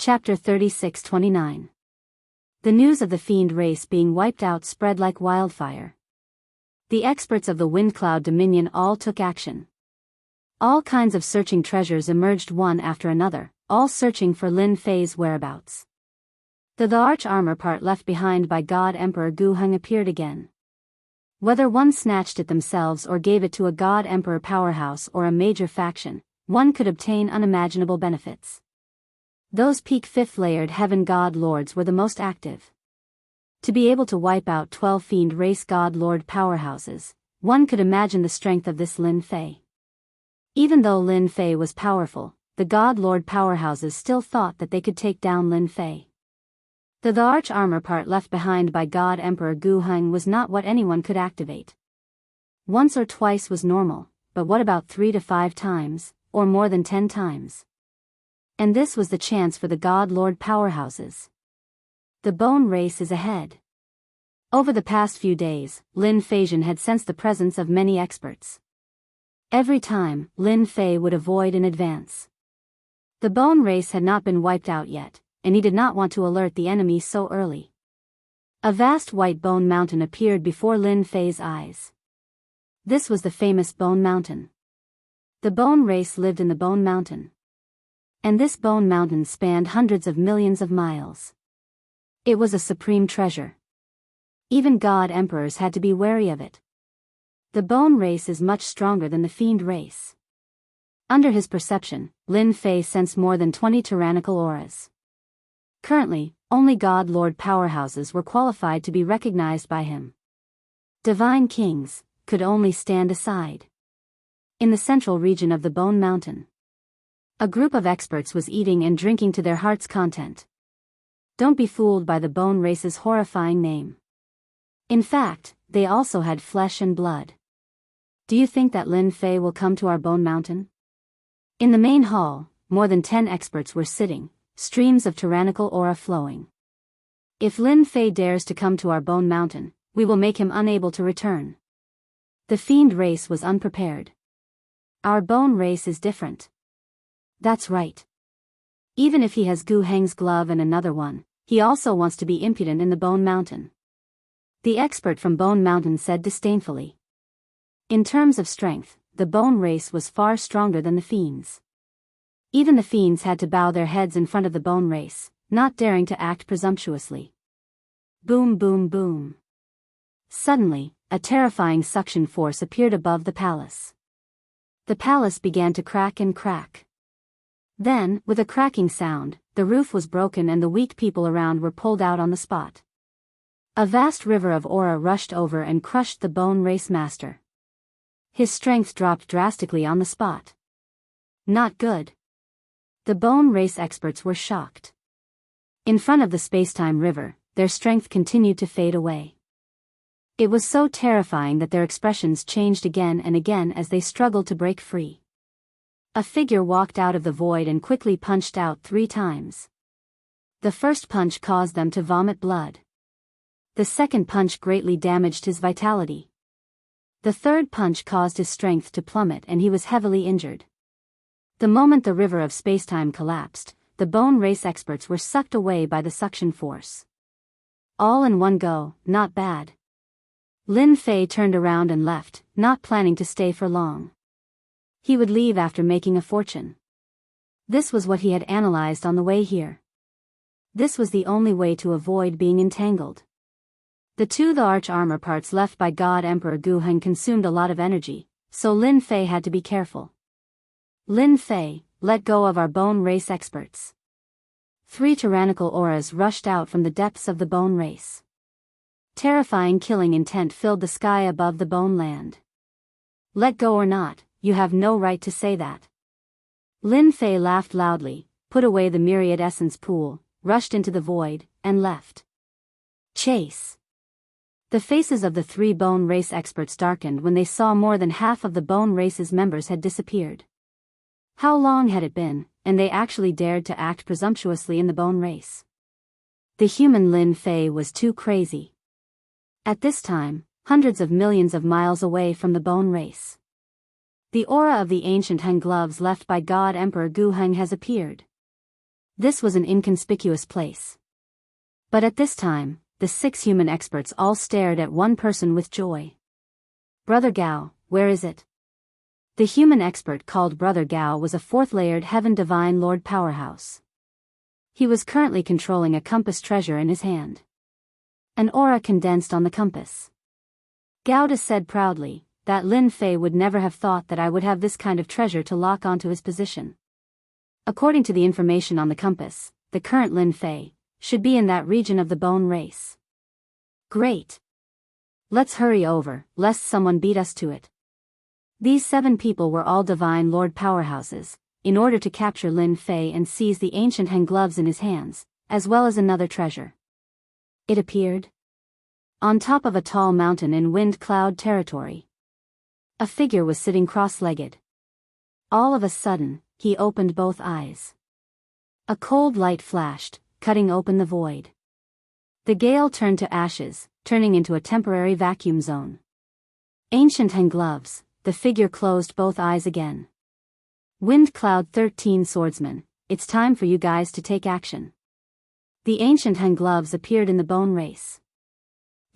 Chapter 36-29. The news of the fiend race being wiped out spread like wildfire. The experts of the Windcloud Dominion all took action. All kinds of searching treasures emerged one after another, all searching for Lin Fei's whereabouts. The arch armor part left behind by God Emperor Gu Heng appeared again. Whether one snatched it themselves or gave it to a God Emperor powerhouse or a major faction, one could obtain unimaginable benefits. Those peak 5th layered heaven god lords were the most active. To be able to wipe out 12 fiend race god lord powerhouses, one could imagine the strength of this Lin Fei. Even though Lin Fei was powerful, the god lord powerhouses still thought that they could take down Lin Fei. The arch armor part left behind by God Emperor Gu Heng was not what anyone could activate. Once or twice was normal, but what about 3 to 5 times, or more than 10 times? And this was the chance for the God Lord powerhouses. The bone race is ahead. Over the past few days, Lin Feijian had sensed the presence of many experts. Every time, Lin Fei would avoid in advance. The bone race had not been wiped out yet, and he did not want to alert the enemy so early. A vast white bone mountain appeared before Lin Fei's eyes. This was the famous Bone Mountain. The bone race lived in the Bone Mountain. And this Bone Mountain spanned hundreds of millions of miles. It was a supreme treasure. Even god emperors had to be wary of it. The bone race is much stronger than the fiend race. Under his perception, Lin Fei sensed more than 20 tyrannical auras. Currently, only god lord powerhouses were qualified to be recognized by him. Divine kings could only stand aside. In the central region of the Bone Mountain, a group of experts was eating and drinking to their heart's content. Don't be fooled by the bone race's horrifying name. In fact, they also had flesh and blood. Do you think that Lin Fei will come to our Bone Mountain? In the main hall, more than 10 experts were sitting, streams of tyrannical aura flowing. If Lin Fei dares to come to our Bone Mountain, we will make him unable to return. The fiend race was unprepared. Our bone race is different. That's right. Even if he has Gu Heng's glove and another one, he also wants to be impudent in the Bone Mountain. The expert from Bone Mountain said disdainfully. In terms of strength, the bone race was far stronger than the fiends. Even the fiends had to bow their heads in front of the bone race, not daring to act presumptuously. Boom boom boom. Suddenly, a terrifying suction force appeared above the palace. The palace began to crack and crack. Then, with a cracking sound, the roof was broken and the weak people around were pulled out on the spot. A vast river of aura rushed over and crushed the bone race master. His strength dropped drastically on the spot. Not good. The bone race experts were shocked. In front of the space-time river, their strength continued to fade away. It was so terrifying that their expressions changed again and again as they struggled to break free. A figure walked out of the void and quickly punched out 3 times. The first punch caused them to vomit blood. The second punch greatly damaged his vitality. The third punch caused his strength to plummet and he was heavily injured. The moment the river of spacetime collapsed, the bone race experts were sucked away by the suction force. All in one go, not bad. Lin Fei turned around and left, not planning to stay for long. He would leave after making a fortune. This was what he had analyzed on the way here. This was the only way to avoid being entangled. The arch armor parts left by God Emperor Gu Heng consumed a lot of energy, so Lin Fei had to be careful. Lin Fei, let go of our bone race experts. 3 tyrannical auras rushed out from the depths of the bone race. Terrifying killing intent filled the sky above the bone land. Let go or not, you have no right to say that. Lin Fei laughed loudly, put away the myriad essence pool, rushed into the void, and left. Chase. The faces of the 3 bone race experts darkened when they saw more than half of the bone race's members had disappeared. How long had it been, and they actually dared to act presumptuously in the bone race? The human Lin Fei was too crazy. At this time, hundreds of millions of miles away from the bone race, the aura of the ancient Heng gloves left by God Emperor Gu Heng has appeared. This was an inconspicuous place. But at this time, the 6 human experts all stared at one person with joy. Brother Gao, where is it? The human expert called Brother Gao was a 4th-layered Heaven Divine Lord powerhouse. He was currently controlling a compass treasure in his hand. An aura condensed on the compass. Gauda said proudly, that Lin Fei would never have thought that I would have this kind of treasure to lock onto his position. According to the information on the compass, the current Lin Fei should be in that region of the bone race. Great. Let's hurry over, lest someone beat us to it. These 7 people were all Divine Lord powerhouses, in order to capture Lin Fei and seize the ancient Heng gloves in his hands, as well as another treasure. It appeared on top of a tall mountain in wind cloud territory. A figure was sitting cross-legged. All of a sudden, he opened both eyes. A cold light flashed, cutting open the void. The gale turned to ashes, turning into a temporary vacuum zone. Ancient Heng gloves, the figure closed both eyes again. Wind Cloud 13 Swordsman, it's time for you guys to take action. The ancient Heng gloves appeared in the bone race.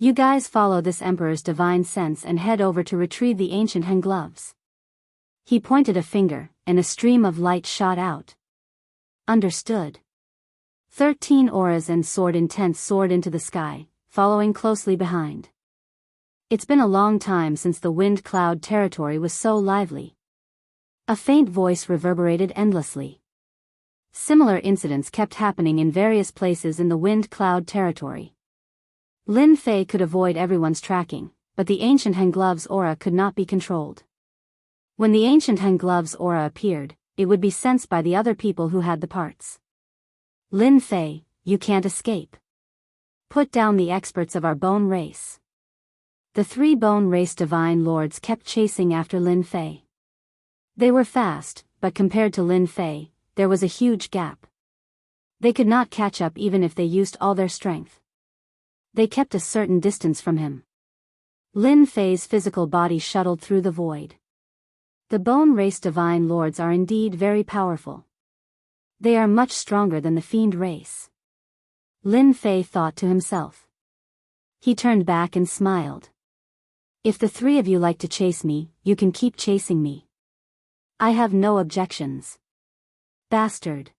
You guys follow this Emperor's divine sense and head over to retrieve the ancient Heng gloves. He pointed a finger, and a stream of light shot out. Understood. 13 auras and sword intense soared into the sky, following closely behind. It's been a long time since the wind cloud territory was so lively. A faint voice reverberated endlessly. Similar incidents kept happening in various places in the wind cloud territory. Lin Fei could avoid everyone's tracking, but the ancient Heng gloves aura could not be controlled. When the ancient Heng gloves aura appeared, it would be sensed by the other people who had the parts. Lin Fei, you can't escape. Put down the experts of our bone race. The 3 bone race divine lords kept chasing after Lin Fei. They were fast, but compared to Lin Fei, there was a huge gap. They could not catch up even if they used all their strength. They kept a certain distance from him. Lin Fei's physical body shuttled through the void. The bone race divine lords are indeed very powerful. They are much stronger than the fiend race. Lin Fei thought to himself. He turned back and smiled. If the 3 of you like to chase me, you can keep chasing me. I have no objections. Bastard.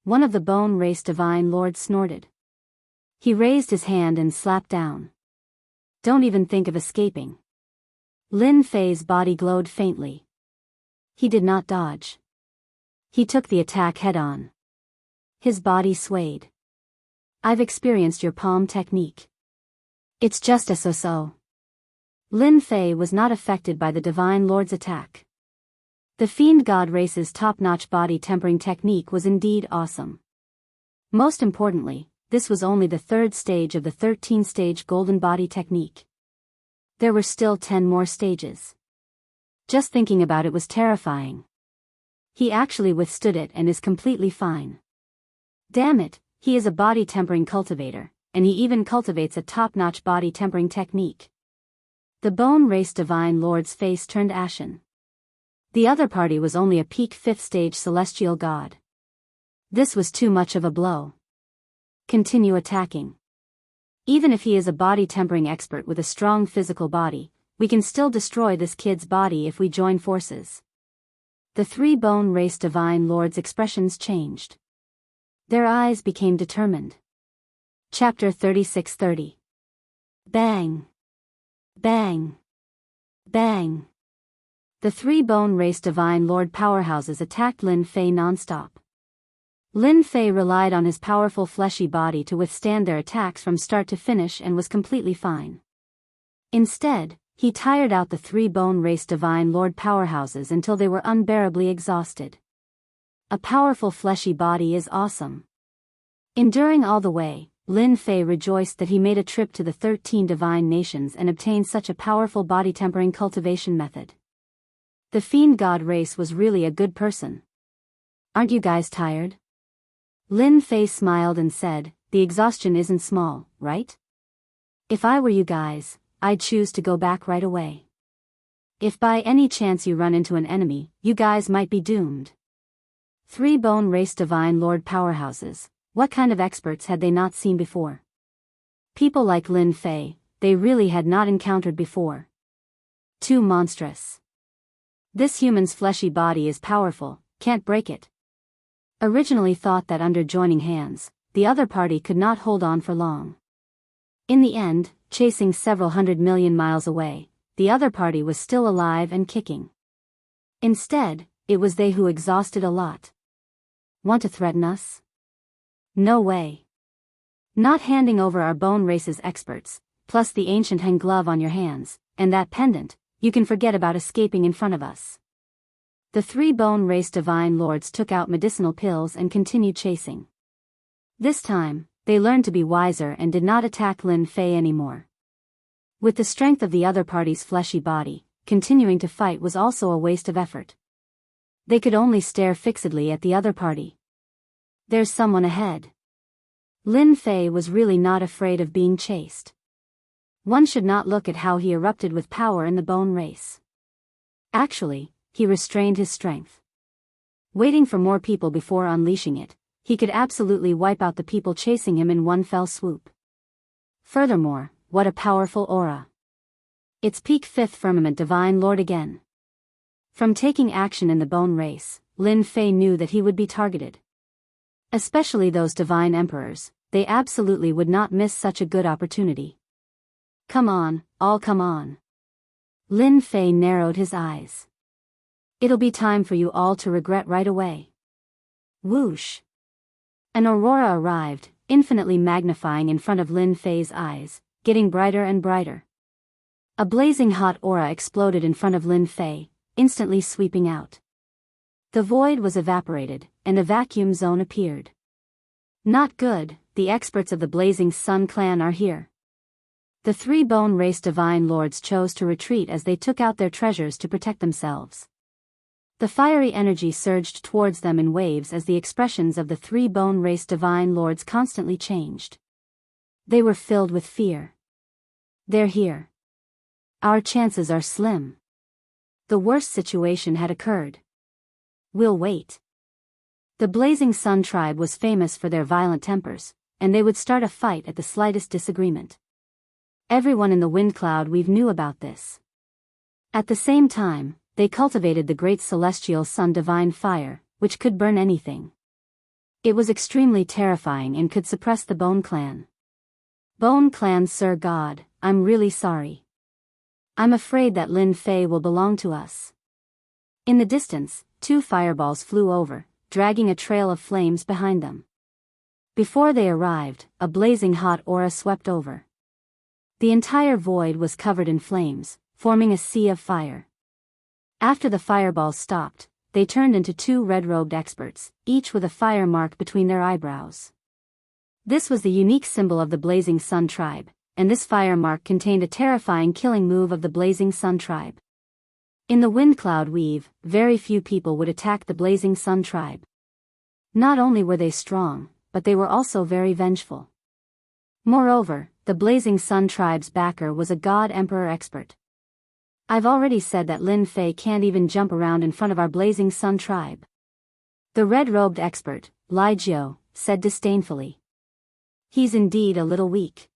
One of the bone race divine lords snorted. He raised his hand and slapped down. Don't even think of escaping. Lin Fei's body glowed faintly. He did not dodge. He took the attack head-on. His body swayed. I've experienced your palm technique. It's just a so-so. Lin Fei was not affected by the Divine Lord's attack. The Fiend God race's top-notch body tempering technique was indeed awesome. Most importantly, this was only the 3rd stage of the 13-stage golden body technique. There were still 10 more stages. Just thinking about it was terrifying. He actually withstood it and is completely fine. Damn it, he is a body tempering cultivator, and he even cultivates a top-notch body tempering technique. The bone race divine lord's face turned ashen. The other party was only a peak 5th stage celestial god. This was too much of a blow. Continue attacking. Even if he is a body tempering expert with a strong physical body, we can still destroy this kid's body if we join forces. The 3 bone race divine lords' expressions changed. Their eyes became determined. Chapter 36:30. Bang. Bang. Bang. The 3 bone race divine lord powerhouses attacked Lin Fei non-stop. Lin Fei relied on his powerful fleshy body to withstand their attacks from start to finish and was completely fine. Instead, he tired out the 3 bone race divine lord powerhouses until they were unbearably exhausted. A powerful fleshy body is awesome. Enduring all the way, Lin Fei rejoiced that he made a trip to the 13 divine nations and obtained such a powerful body tempering cultivation method. The Fiend God race was really a good person. Aren't you guys tired? Lin Fei smiled and said, the exhaustion isn't small, right? If I were you guys, I'd choose to go back right away. If by any chance you run into an enemy, you guys might be doomed. 3 bone race divine lord powerhouses. What kind of experts had they not seen before? People like Lin Fei, they really had not encountered before. Too monstrous. This human's fleshy body is powerful, can't break it. Originally thought that under joining hands, the other party could not hold on for long. In the end, chasing several 100 million miles away, the other party was still alive and kicking. Instead, it was they who exhausted a lot. Want to threaten us? No way. Not handing over our bone race's experts, plus the ancient hand glove on your hands, and that pendant, you can forget about escaping in front of us. The 3 bone race divine lords took out medicinal pills and continued chasing. This time, they learned to be wiser and did not attack Lin Fei anymore. With the strength of the other party's fleshy body, continuing to fight was also a waste of effort. They could only stare fixedly at the other party. There's someone ahead. Lin Fei was really not afraid of being chased. One should not look at how he erupted with power in the bone race. Actually, he restrained his strength. Waiting for more people before unleashing it, he could absolutely wipe out the people chasing him in one fell swoop. Furthermore, what a powerful aura. It's peak 5th firmament divine lord again. From taking action in the bone race, Lin Fei knew that he would be targeted. Especially those divine emperors, they absolutely would not miss such a good opportunity. Come on, all come on. Lin Fei narrowed his eyes. It'll be time for you all to regret right away. Whoosh. An aurora arrived, infinitely magnifying in front of Lin Fei's eyes, getting brighter and brighter. A blazing hot aura exploded in front of Lin Fei, instantly sweeping out. The void was evaporated, and a vacuum zone appeared. Not good, the experts of the Blazing Sun clan are here. The 3 bone race divine lords chose to retreat as they took out their treasures to protect themselves. The fiery energy surged towards them in waves as the expressions of the 3 bone race divine lords constantly changed. They were filled with fear. They're here. Our chances are slim. The worst situation had occurred. We'll wait. The Blazing Sun tribe was famous for their violent tempers, and they would start a fight at the slightest disagreement. Everyone in the wind cloud weave knew about this. At the same time, they cultivated the great celestial sun divine fire, which could burn anything. It was extremely terrifying and could suppress the Bone Clan. Bone Clan, Sir God, I'm really sorry. I'm afraid that Lin Fei will belong to us. In the distance, 2 fireballs flew over, dragging a trail of flames behind them. Before they arrived, a blazing hot aura swept over. The entire void was covered in flames, forming a sea of fire. After the fireballs stopped, they turned into 2 red-robed experts, each with a fire mark between their eyebrows. This was the unique symbol of the Blazing Sun tribe, and this fire mark contained a terrifying killing move of the Blazing Sun tribe. In the wind cloud weave, very few people would attack the Blazing Sun tribe. Not only were they strong, but they were also very vengeful. Moreover, the Blazing Sun tribe's backer was a God Emperor expert. I've already said that Lin Fei can't even jump around in front of our Blazing Sun tribe. The red-robed expert, Lai Jiao, said disdainfully. He's indeed a little weak.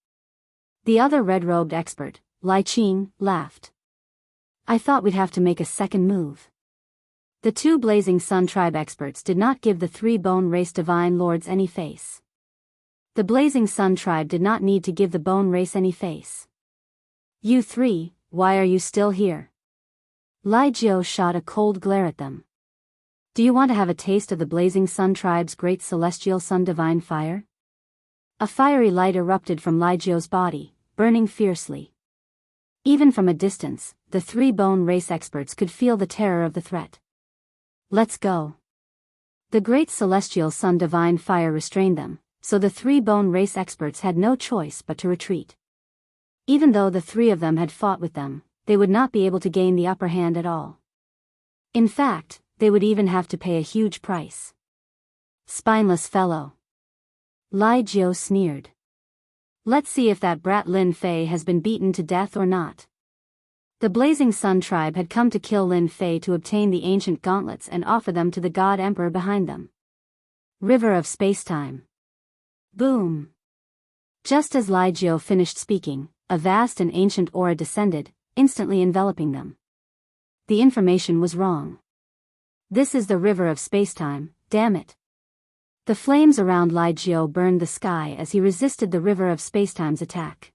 The other red-robed expert, Lai Qing, laughed. I thought we'd have to make a second move. The 2 Blazing Sun tribe experts did not give the 3 bone race divine lords any face. The Blazing Sun tribe did not need to give the bone race any face. You 3, why are you still here? Lai Jiao shot a cold glare at them. Do you want to have a taste of the Blazing Sun tribe's great celestial sun divine fire? A fiery light erupted from Lai Jiao's body, burning fiercely. Even from a distance, the 3 bone race experts could feel the terror of the threat. Let's go. The great celestial sun divine fire restrained them, so the 3 bone race experts had no choice but to retreat. Even though the 3 of them had fought with them, they would not be able to gain the upper hand at all. In fact, they would even have to pay a huge price. Spineless fellow. Lai Jiao sneered. Let's see if that brat Lin Fei has been beaten to death or not. The Blazing Sun tribe had come to kill Lin Fei to obtain the ancient gauntlets and offer them to the God Emperor behind them. River of Spacetime. Boom. Just as Li Jiao finished speaking, a vast and ancient aura descended, instantly enveloping them. The information was wrong. This is the River of Spacetime, damn it. The flames around Li Jiao burned the sky as he resisted the River of Spacetime's attack.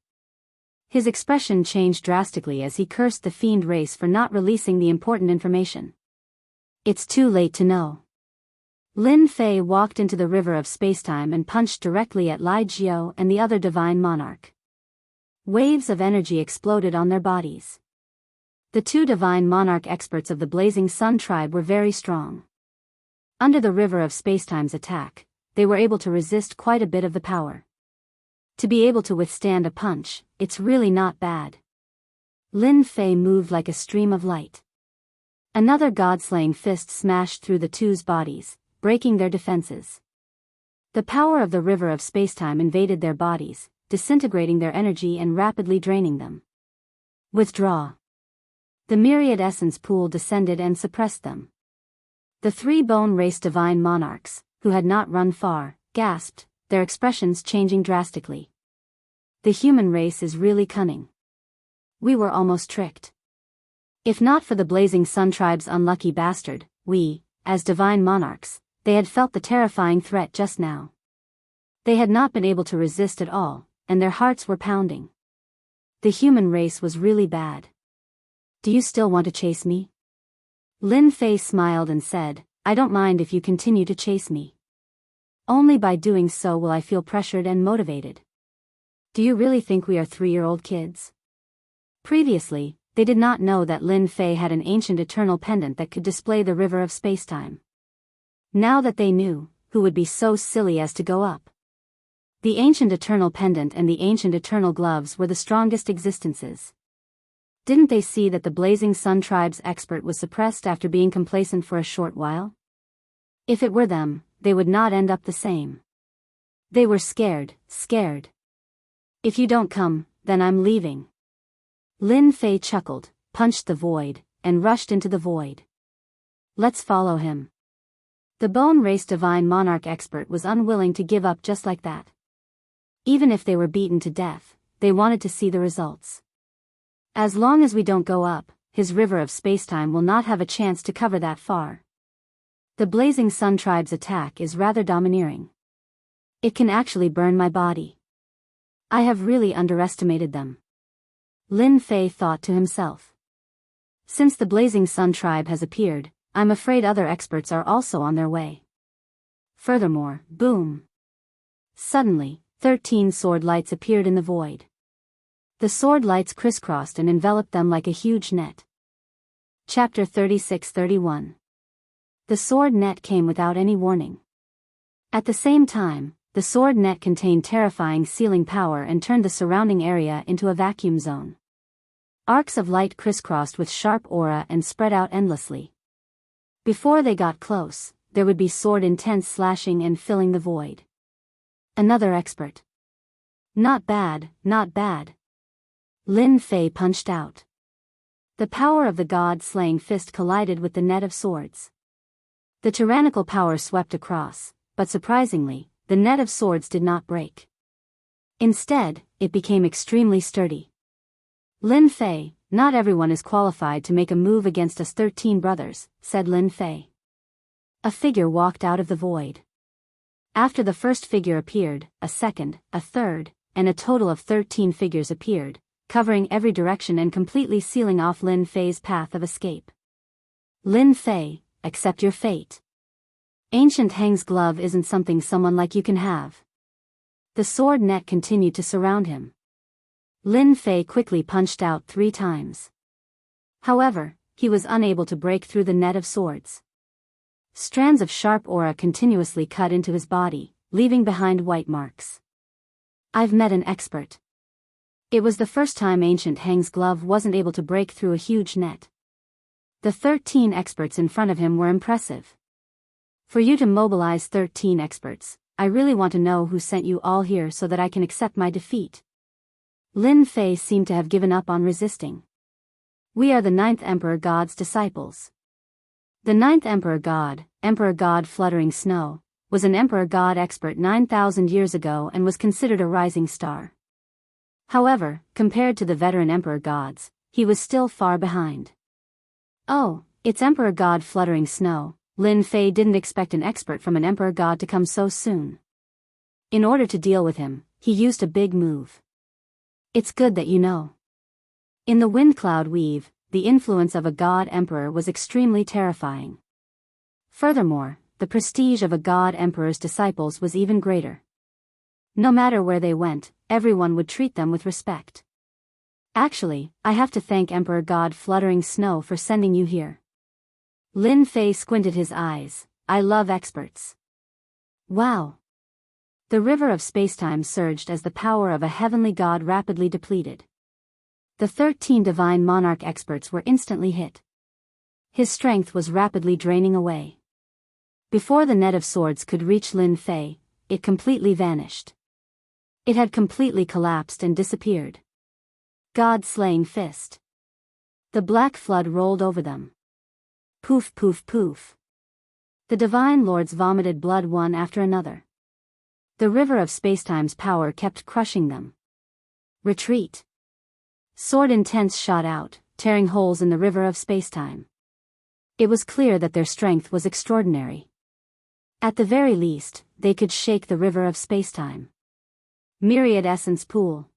His expression changed drastically as he cursed the fiend race for not releasing the important information. It's too late to know. Lin Fei walked into the River of Spacetime and punched directly at Li Jiao and the other divine monarch. Waves of energy exploded on their bodies. The two divine monarch experts of the Blazing Sun tribe were very strong. Under the River of Spacetime's attack, they were able to resist quite a bit of the power. To be able to withstand a punch, it's really not bad. Lin Fei moved like a stream of light. Another god-slaying fist smashed through the two's bodies, breaking their defenses. The power of the River of Spacetime invaded their bodies, disintegrating their energy and rapidly draining them. Withdraw. The myriad essence pool descended and suppressed them. The three bone race divine monarchs, who had not run far, gasped, their expressions changing drastically. The human race is really cunning. We were almost tricked. If not for the Blazing Sun tribe's unlucky bastard, we, as divine monarchs, they had felt the terrifying threat just now. They had not been able to resist at all, and their hearts were pounding. The human race was really bad. Do you still want to chase me? Lin Fei smiled and said, I don't mind if you continue to chase me. Only by doing so will I feel pressured and motivated. Do you really think we are 3-year-old kids? Previously, they did not know that Lin Fei had an ancient eternal pendant that could display the River of Spacetime. Now that they knew, who would be so silly as to go up? The ancient eternal pendant and the ancient eternal gloves were the strongest existences. Didn't they see that the Blazing Sun tribe's expert was suppressed after being complacent for a short while? If it were them, they would not end up the same. They were scared. If you don't come, then I'm leaving. Lin Fei chuckled, punched the void, and rushed into the void. Let's follow him. The bone race divine monarch expert was unwilling to give up just like that. Even if they were beaten to death, they wanted to see the results. As long as we don't go up, his River of Spacetime will not have a chance to cover that far. The Blazing Sun tribe's attack is rather domineering. It can actually burn my body. I have really underestimated them. Lin Fei thought to himself. Since the Blazing Sun tribe has appeared, I'm afraid other experts are also on their way. Furthermore, boom. Suddenly, 13 sword lights appeared in the void. The sword lights crisscrossed and enveloped them like a huge net. Chapter 36-31. The sword net came without any warning. At the same time, the sword net contained terrifying sealing power and turned the surrounding area into a vacuum zone. Arcs of light crisscrossed with sharp aura and spread out endlessly. Before they got close, there would be sword intense slashing and filling the void. Another expert. Not bad. Lin Fei punched out. The power of the god-slaying fist collided with the net of swords. The tyrannical power swept across, but surprisingly, the net of swords did not break. Instead, it became extremely sturdy. Lin Fei, not everyone is qualified to make a move against us 13 brothers, said Lin Fei. A figure walked out of the void. After the first figure appeared, a second, a third, and a total of 13 figures appeared, covering every direction and completely sealing off Lin Fei's path of escape. Lin Fei, accept your fate. Ancient Heng's glove isn't something someone like you can have. The sword net continued to surround him. Lin Fei quickly punched out 3 times. However, he was unable to break through the net of swords. Strands of sharp aura continuously cut into his body, leaving behind white marks. I've met an expert. It was the first time Ancient Heng's glove wasn't able to break through a huge net. The 13 experts in front of him were impressive. For you to mobilize 13 experts, I really want to know who sent you all here so that I can accept my defeat. Lin Fei seemed to have given up on resisting. We are the ninth Emperor God's disciples. The ninth Emperor God Fluttering Snow, was an Emperor God expert 9,000 years ago and was considered a rising star. However, compared to the veteran Emperor Gods, he was still far behind. Oh, it's Emperor God Fluttering Snow. Lin Fei didn't expect an expert from an Emperor God to come so soon. In order to deal with him, he used a big move. It's good that you know. In the wind cloud weave, the influence of a God Emperor was extremely terrifying. Furthermore, the prestige of a God Emperor's disciples was even greater. No matter where they went, everyone would treat them with respect. Actually, I have to thank Emperor God Fluttering Snow for sending you here. Lin Fei squinted his eyes. I love experts. Wow. The river of spacetime surged as the power of a heavenly god rapidly depleted. The 13 divine monarch experts were instantly hit. His strength was rapidly draining away. Before the net of swords could reach Lin Fei, it completely vanished. It had completely collapsed and disappeared. God-slaying fist. The black flood rolled over them. Poof poof poof. The divine lords vomited blood one after another. The river of spacetime's power kept crushing them. Retreat. Sword Intense shot out, tearing holes in the river of spacetime. It was clear that their strength was extraordinary. At the very least, they could shake the river of spacetime. Myriad Essence Pool.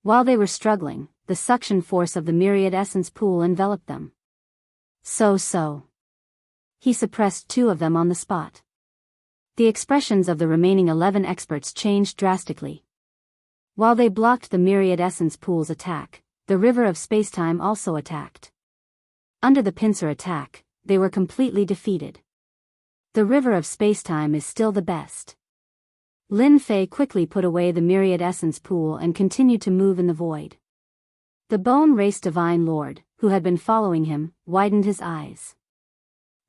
While they were struggling, the suction force of the Myriad Essence Pool enveloped them. So. He suppressed 2 of them on the spot. The expressions of the remaining 11 experts changed drastically. While they blocked the Myriad Essence Pool's attack, the river of spacetime also attacked. Under the pincer attack, they were completely defeated. The river of spacetime is still the best. Lin Fei quickly put away the Myriad Essence Pool and continued to move in the void. The Bone Race Divine Lord, who had been following him, widened his eyes.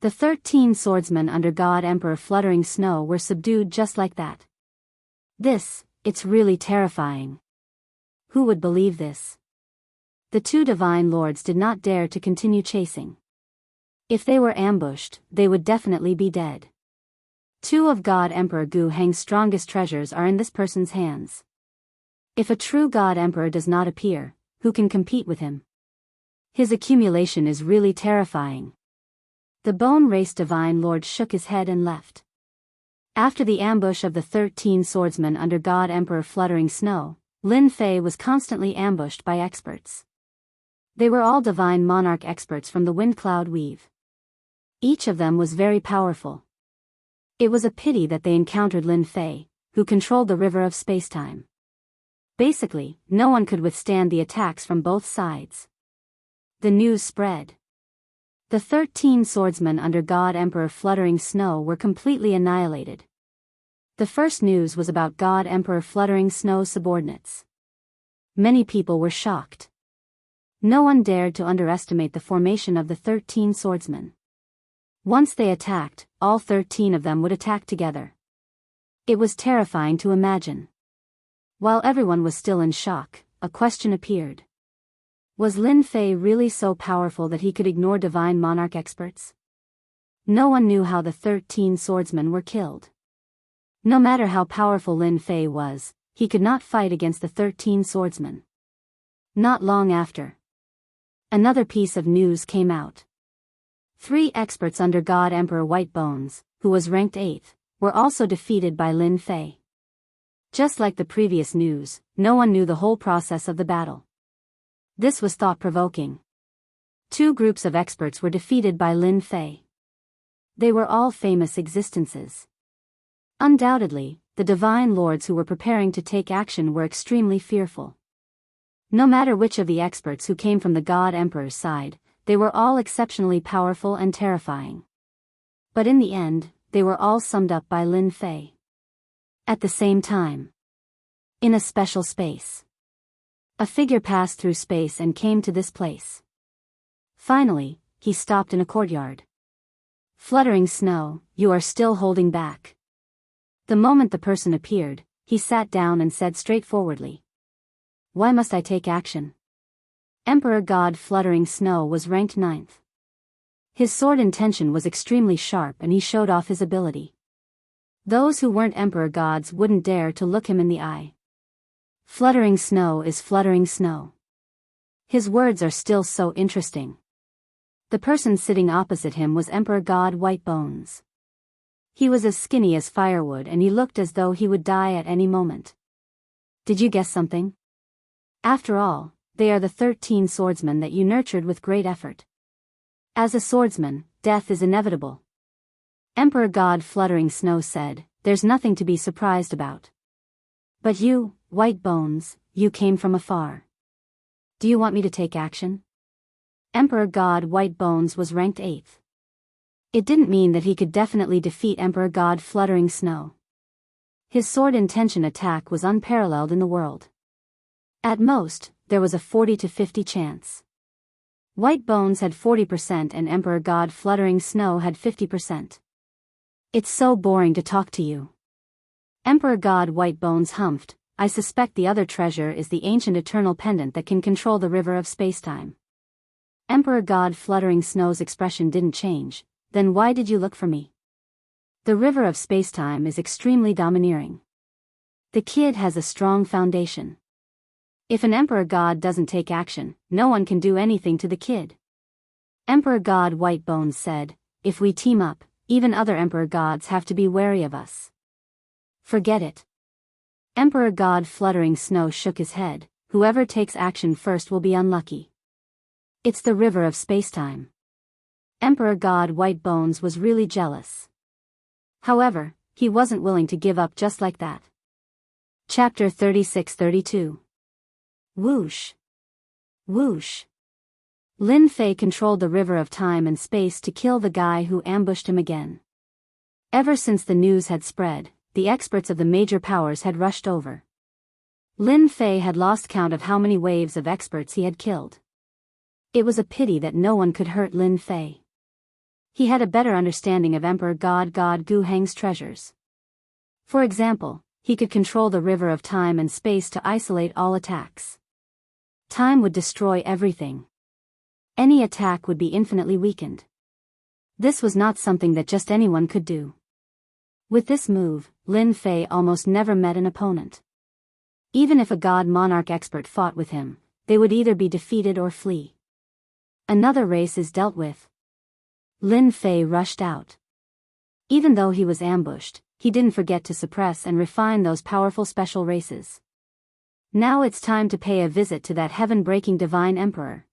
The 13 swordsmen under God Emperor Fluttering Snow were subdued just like that. It's really terrifying. Who would believe this? The 2 divine lords did not dare to continue chasing. If they were ambushed, they would definitely be dead. 2 of God Emperor Gu Heng's strongest treasures are in this person's hands. If a true God Emperor does not appear, who can compete with him? His accumulation is really terrifying. The Bone Race Divine Lord shook his head and left. After the ambush of the 13 swordsmen under God Emperor Fluttering Snow, Lin Fei was constantly ambushed by experts. They were all divine monarch experts from the wind cloud weave. Each of them was very powerful. It was a pity that they encountered Lin Fei, who controlled the river of spacetime. Basically, no one could withstand the attacks from both sides. The news spread. The 13 swordsmen under God Emperor Fluttering Snow were completely annihilated. The first news was about God Emperor Fluttering Snow's subordinates. Many people were shocked. No one dared to underestimate the formation of the 13 swordsmen. Once they attacked, all 13 of them would attack together. It was terrifying to imagine. While everyone was still in shock, a question appeared. Was Lin Fei really so powerful that he could ignore divine monarch experts? No one knew how the 13 swordsmen were killed. No matter how powerful Lin Fei was, he could not fight against the 13 swordsmen. Not long after, another piece of news came out. 3 experts under God Emperor White Bones, who was ranked 8th, were also defeated by Lin Fei. Just like the previous news, no one knew the whole process of the battle. This was thought-provoking. 2 groups of experts were defeated by Lin Fei. They were all famous existences. Undoubtedly, the divine lords who were preparing to take action were extremely fearful. No matter which of the experts who came from the God Emperor's side, they were all exceptionally powerful and terrifying. But in the end, they were all summed up by Lin Fei. At the same time, in a special space, a figure passed through space and came to this place. Finally, he stopped in a courtyard. Fluttering Snow, you are still holding back. The moment the person appeared, he sat down and said straightforwardly, "Why must I take action? Emperor God Fluttering Snow was ranked 9th. His sword intention was extremely sharp and he showed off his ability. Those who weren't Emperor Gods wouldn't dare to look him in the eye. Fluttering Snow is Fluttering Snow. His words are still so interesting. The person sitting opposite him was Emperor God White Bones. He was as skinny as firewood and he looked as though he would die at any moment. Did you guess something? After all, they are the 13 swordsmen that you nurtured with great effort. As a swordsman, death is inevitable. Emperor God Fluttering Snow said, "There's nothing to be surprised about. But you, White Bones, you came from afar. Do you want me to take action?" Emperor God White Bones was ranked 8th. It didn't mean that he could definitely defeat Emperor God Fluttering Snow. His sword intention attack was unparalleled in the world. At most, there was a 40 to 50 chance. White Bones had 40% and Emperor God Fluttering Snow had 50%. It's so boring to talk to you. Emperor God White Bones humphed, "I suspect the other treasure is the ancient eternal pendant that can control the river of spacetime." Emperor God Fluttering Snow's expression didn't change. "Then why did you look for me?" The river of spacetime is extremely domineering. The kid has a strong foundation. If an Emperor God doesn't take action, no one can do anything to the kid. Emperor God White Bones said, "If we team up, even other Emperor Gods have to be wary of us." Forget it. Emperor God Fluttering Snow shook his head. "Whoever takes action first will be unlucky. It's the river of spacetime." Emperor God White Bones was really jealous. However, he wasn't willing to give up just like that. Chapter 36-32. Whoosh. Whoosh. Lin Fei controlled the river of time and space to kill the guy who ambushed him again. Ever since the news had spread, the experts of the major powers had rushed over. Lin Fei had lost count of how many waves of experts he had killed. It was a pity that no one could hurt Lin Fei. He had a better understanding of Emperor God Gu Heng's treasures. For example, he could control the river of time and space to isolate all attacks. Time would destroy everything. Any attack would be infinitely weakened. This was not something that just anyone could do. With this move, Lin Fei almost never met an opponent. Even if a God Monarch expert fought with him, they would either be defeated or flee. Another race is dealt with. Lin Fei rushed out. Even though he was ambushed, he didn't forget to suppress and refine those powerful special races. Now it's time to pay a visit to that heaven-breaking divine emperor.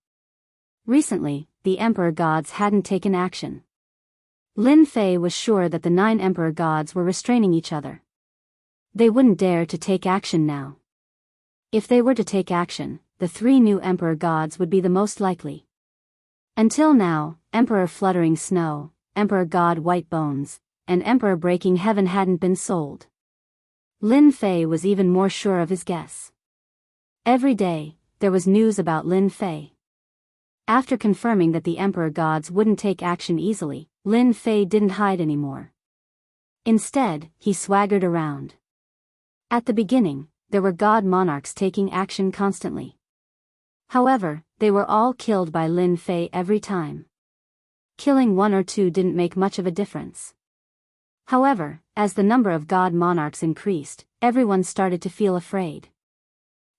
Recently, the Emperor Gods hadn't taken action. Lin Fei was sure that the 9 Emperor Gods were restraining each other. They wouldn't dare to take action now. If they were to take action, the 3 new Emperor Gods would be the most likely. Until now, Emperor Fluttering Snow, Emperor God White Bones, and Emperor Breaking Heaven hadn't been sold. Lin Fei was even more sure of his guess. Every day, there was news about Lin Fei. After confirming that the Emperor Gods wouldn't take action easily, Lin Fei didn't hide anymore. Instead, he swaggered around. At the beginning, there were God Monarchs taking action constantly. However, they were all killed by Lin Fei every time. Killing 1 or 2 didn't make much of a difference. However, as the number of God Monarchs increased, everyone started to feel afraid.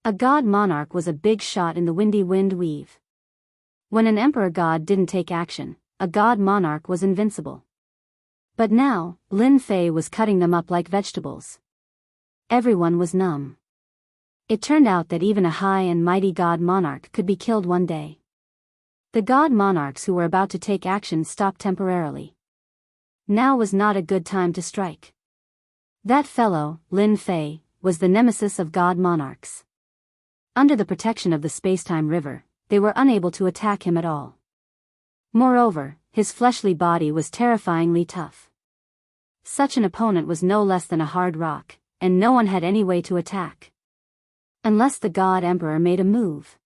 A God Monarch was a big shot in the windy wind weave. When an Emperor God didn't take action, a God Monarch was invincible. But now, Lin Fei was cutting them up like vegetables. Everyone was numb. It turned out that even a high and mighty God Monarch could be killed one day. The God Monarchs who were about to take action stopped temporarily. Now was not a good time to strike. That fellow, Lin Fei, was the nemesis of God Monarchs. Under the protection of the Spacetime River, they were unable to attack him at all. Moreover, his fleshly body was terrifyingly tough. Such an opponent was no less than a hard rock, and no one had any way to attack. Unless the God Emperor made a move.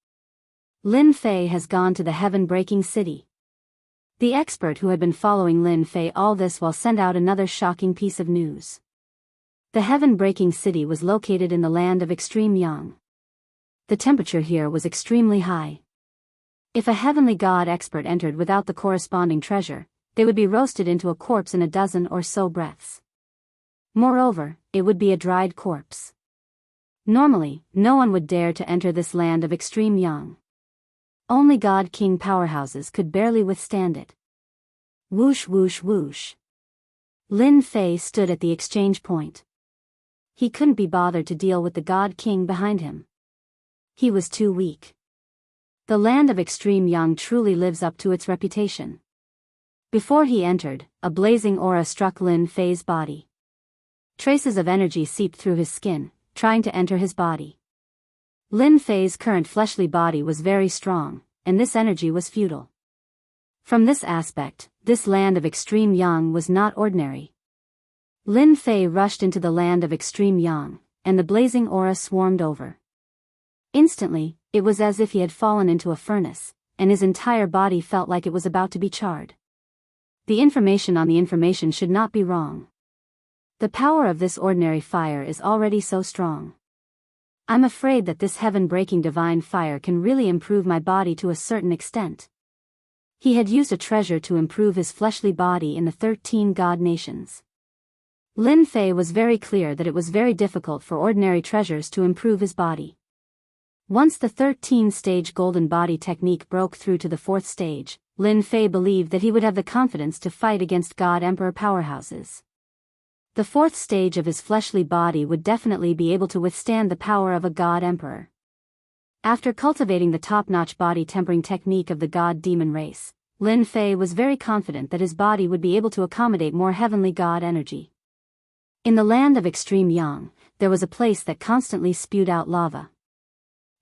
Lin Fei has gone to the heaven-breaking city. The expert who had been following Lin Fei all this while sent out another shocking piece of news. The heaven-breaking city was located in the land of extreme Yang. The temperature here was extremely high. If a heavenly god expert entered without the corresponding treasure, they would be roasted into a corpse in a dozen or so breaths. Moreover, it would be a dried corpse. Normally, no one would dare to enter this land of extreme yang. Only God King powerhouses could barely withstand it. Whoosh whoosh whoosh. Lin Fei stood at the exchange point. He couldn't be bothered to deal with the God King behind him. He was too weak. The land of extreme yang truly lives up to its reputation. Before he entered, a blazing aura struck Lin Fei's body. Traces of energy seeped through his skin, trying to enter his body. Lin Fei's current fleshly body was very strong, and this energy was futile. From this aspect, this land of extreme yang was not ordinary. Lin Fei rushed into the land of extreme yang, and the blazing aura swarmed over. Instantly, it was as if he had fallen into a furnace, and his entire body felt like it was about to be charred. The information on the information should not be wrong. The power of this ordinary fire is already so strong. I'm afraid that this heaven-breaking divine fire can really improve my body to a certain extent. He had used a treasure to improve his fleshly body in the 13 god nations. Lin Fei was very clear that it was very difficult for ordinary treasures to improve his body. Once the 13-stage golden body technique broke through to the 4th stage, Lin Fei believed that he would have the confidence to fight against God Emperor powerhouses. The 4th stage of his fleshly body would definitely be able to withstand the power of a God Emperor. After cultivating the top-notch body tempering technique of the God Demon race, Lin Fei was very confident that his body would be able to accommodate more heavenly God energy. In the land of extreme yang, there was a place that constantly spewed out lava.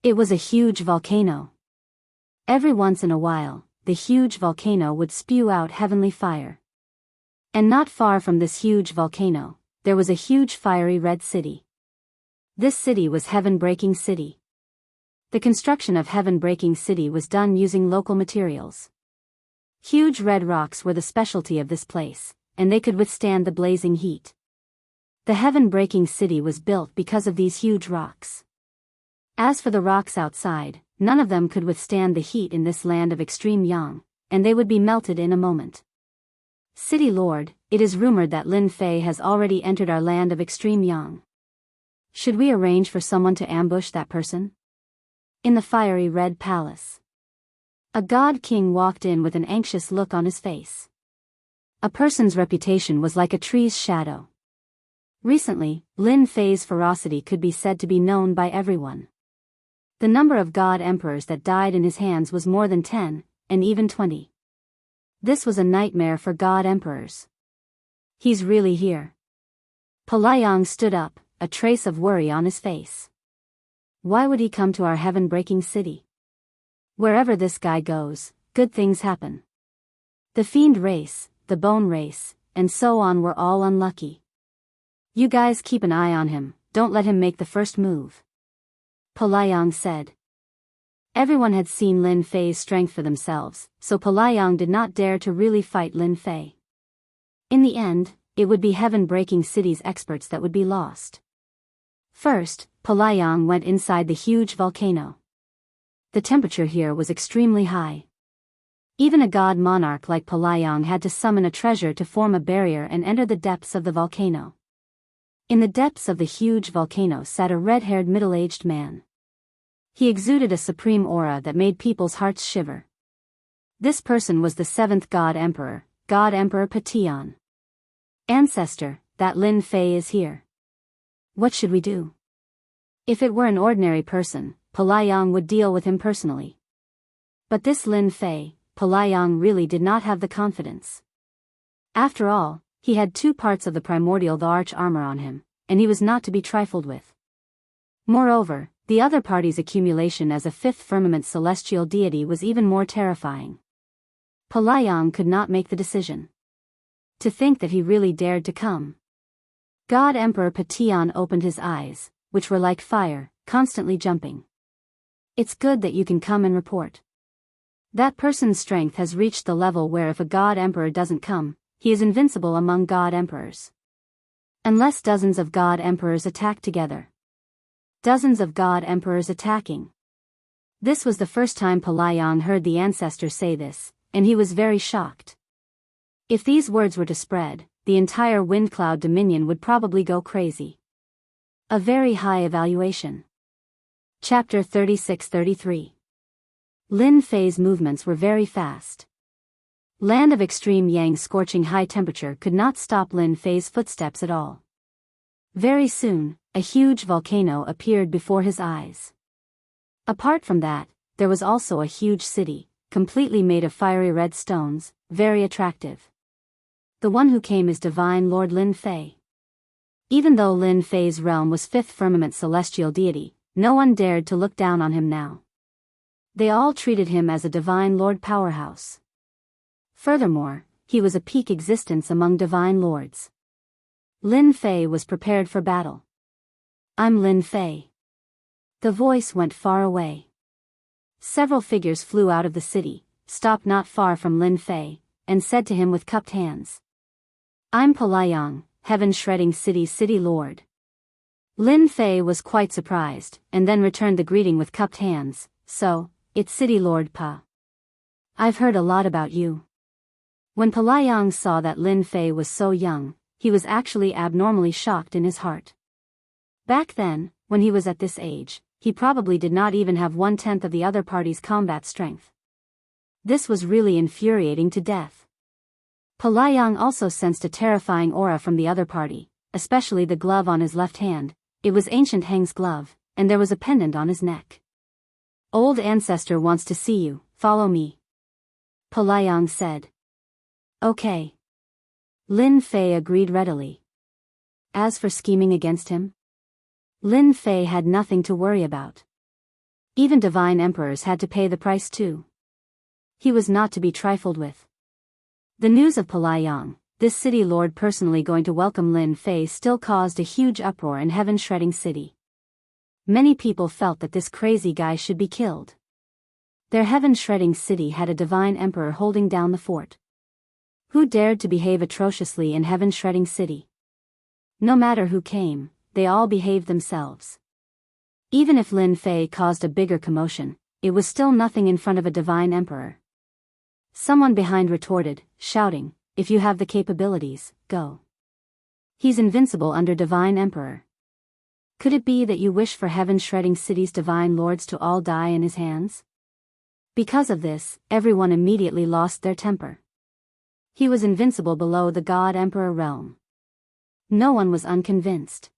It was a huge volcano. Every once in a while, the huge volcano would spew out heavenly fire. And not far from this huge volcano, there was a huge fiery red city. This city was Heaven-Breaking City. The construction of Heaven-Breaking City was done using local materials. Huge red rocks were the specialty of this place, and they could withstand the blazing heat. The Heaven-Breaking City was built because of these huge rocks. As for the rocks outside, none of them could withstand the heat in this land of extreme yang, and they would be melted in a moment. City Lord, it is rumored that Lin Fei has already entered our land of extreme yang. Should we arrange for someone to ambush that person? In the fiery red palace, a god king walked in with an anxious look on his face. A person's reputation was like a tree's shadow. Recently, Lin Fei's ferocity could be said to be known by everyone. The number of god emperors that died in his hands was more than 10, and even 20. This was a nightmare for god emperors. He's really here. Pelayang stood up, a trace of worry on his face. Why would he come to our heaven-breaking city? Wherever this guy goes, good things happen. The fiend race, the bone race, and so on were all unlucky. You guys keep an eye on him, don't let him make the first move. Pelayang said. Everyone had seen Lin Fei's strength for themselves, so Pelayang did not dare to really fight Lin Fei. In the end, it would be Heaven-Breaking City's experts that would be lost. First, Pelayang went inside the huge volcano. The temperature here was extremely high. Even a god monarch like Pelayang had to summon a treasure to form a barrier and enter the depths of the volcano. In the depths of the huge volcano sat a red-haired middle-aged man. He exuded a supreme aura that made people's hearts shiver. This person was the 7th God Emperor, God Emperor Patian. Ancestor, that Lin Fei is here. What should we do? If it were an ordinary person, Pelayang would deal with him personally. But this Lin Fei, Pelayang really did not have the confidence. After all, he had 2 parts of the primordial arch armor on him, and he was not to be trifled with. Moreover, the other party's accumulation as a 5th firmament celestial deity was even more terrifying. Pelayang could not make the decision. To think that he really dared to come. God Emperor Patian opened his eyes, which were like fire, constantly jumping. It's good that you can come and report. That person's strength has reached the level where if a God Emperor doesn't come, he is invincible among God Emperors. Unless dozens of God Emperors attack together. Dozens of God Emperors attacking. This was the first time Pelayang heard the ancestor say this, and he was very shocked. If these words were to spread, the entire wind cloud dominion would probably go crazy. A very high evaluation. Chapter 36-33. Lin Fei's movements were very fast. Land of extreme Yang's scorching high temperature could not stop Lin Fei's footsteps at all. Very soon, a huge volcano appeared before his eyes. Apart from that, there was also a huge city, completely made of fiery red stones, very attractive. The one who came is Divine Lord Lin Fei. Even though Lin Fei's realm was fifth firmament celestial deity, no one dared to look down on him now. They all treated him as a Divine Lord powerhouse. Furthermore, he was a peak existence among Divine Lords. Lin Fei was prepared for battle. I'm Lin Fei. The voice went far away. Several figures flew out of the city, stopped not far from Lin Fei, and said to him with cupped hands, I'm Pelayang, heaven-shredding city lord. Lin Fei was quite surprised, and then returned the greeting with cupped hands, so, it's City Lord Pa. I've heard a lot about you. When Pelayang saw that Lin Fei was so young, he was actually abnormally shocked in his heart. Back then, when he was at this age, he probably did not even have 1/10 of the other party's combat strength. This was really infuriating to death. Pelayang also sensed a terrifying aura from the other party, especially the glove on his left hand. It was Enchanting's glove, and there was a pendant on his neck. Old ancestor wants to see you, follow me. Pelayang said. Okay. Lin Fei agreed readily. As for scheming against him, Lin Fei had nothing to worry about. Even divine emperors had to pay the price too. He was not to be trifled with. The news of Pelayang, this city lord personally going to welcome Lin Fei, still caused a huge uproar in heaven-shredding city. Many people felt that this crazy guy should be killed. Their heaven-shredding city had a divine emperor holding down the fort. Who dared to behave atrociously in heaven-shredding city? No matter who came, they all behaved themselves. Even if Lin Fei caused a bigger commotion, it was still nothing in front of a divine emperor. Someone behind retorted, shouting, if you have the capabilities, go. He's invincible under divine emperor. Could it be that you wish for heaven-shredding city's divine lords to all die in his hands? Because of this, everyone immediately lost their temper. He was invincible below the God Emperor realm. No one was unconvinced.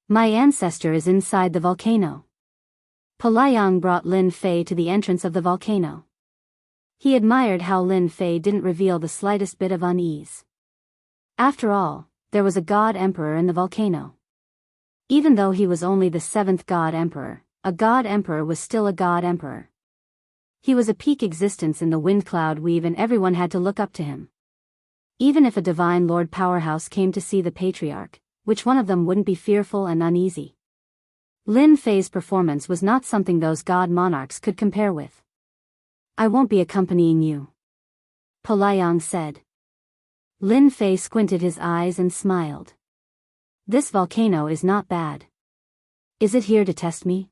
My ancestor is inside the volcano. Pelayang brought Lin Fei to the entrance of the volcano. He admired how Lin Fei didn't reveal the slightest bit of unease. After all, there was a God Emperor in the volcano. Even though he was only the 7th God Emperor, a God Emperor was still a God Emperor. He was a peak existence in the wind cloud weave, and everyone had to look up to him. Even if a divine lord powerhouse came to see the patriarch, which one of them wouldn't be fearful and uneasy? Lin Fei's performance was not something those god monarchs could compare with. I won't be accompanying you, Pelayang said. Lin Fei squinted his eyes and smiled. This volcano is not bad. Is it here to test me?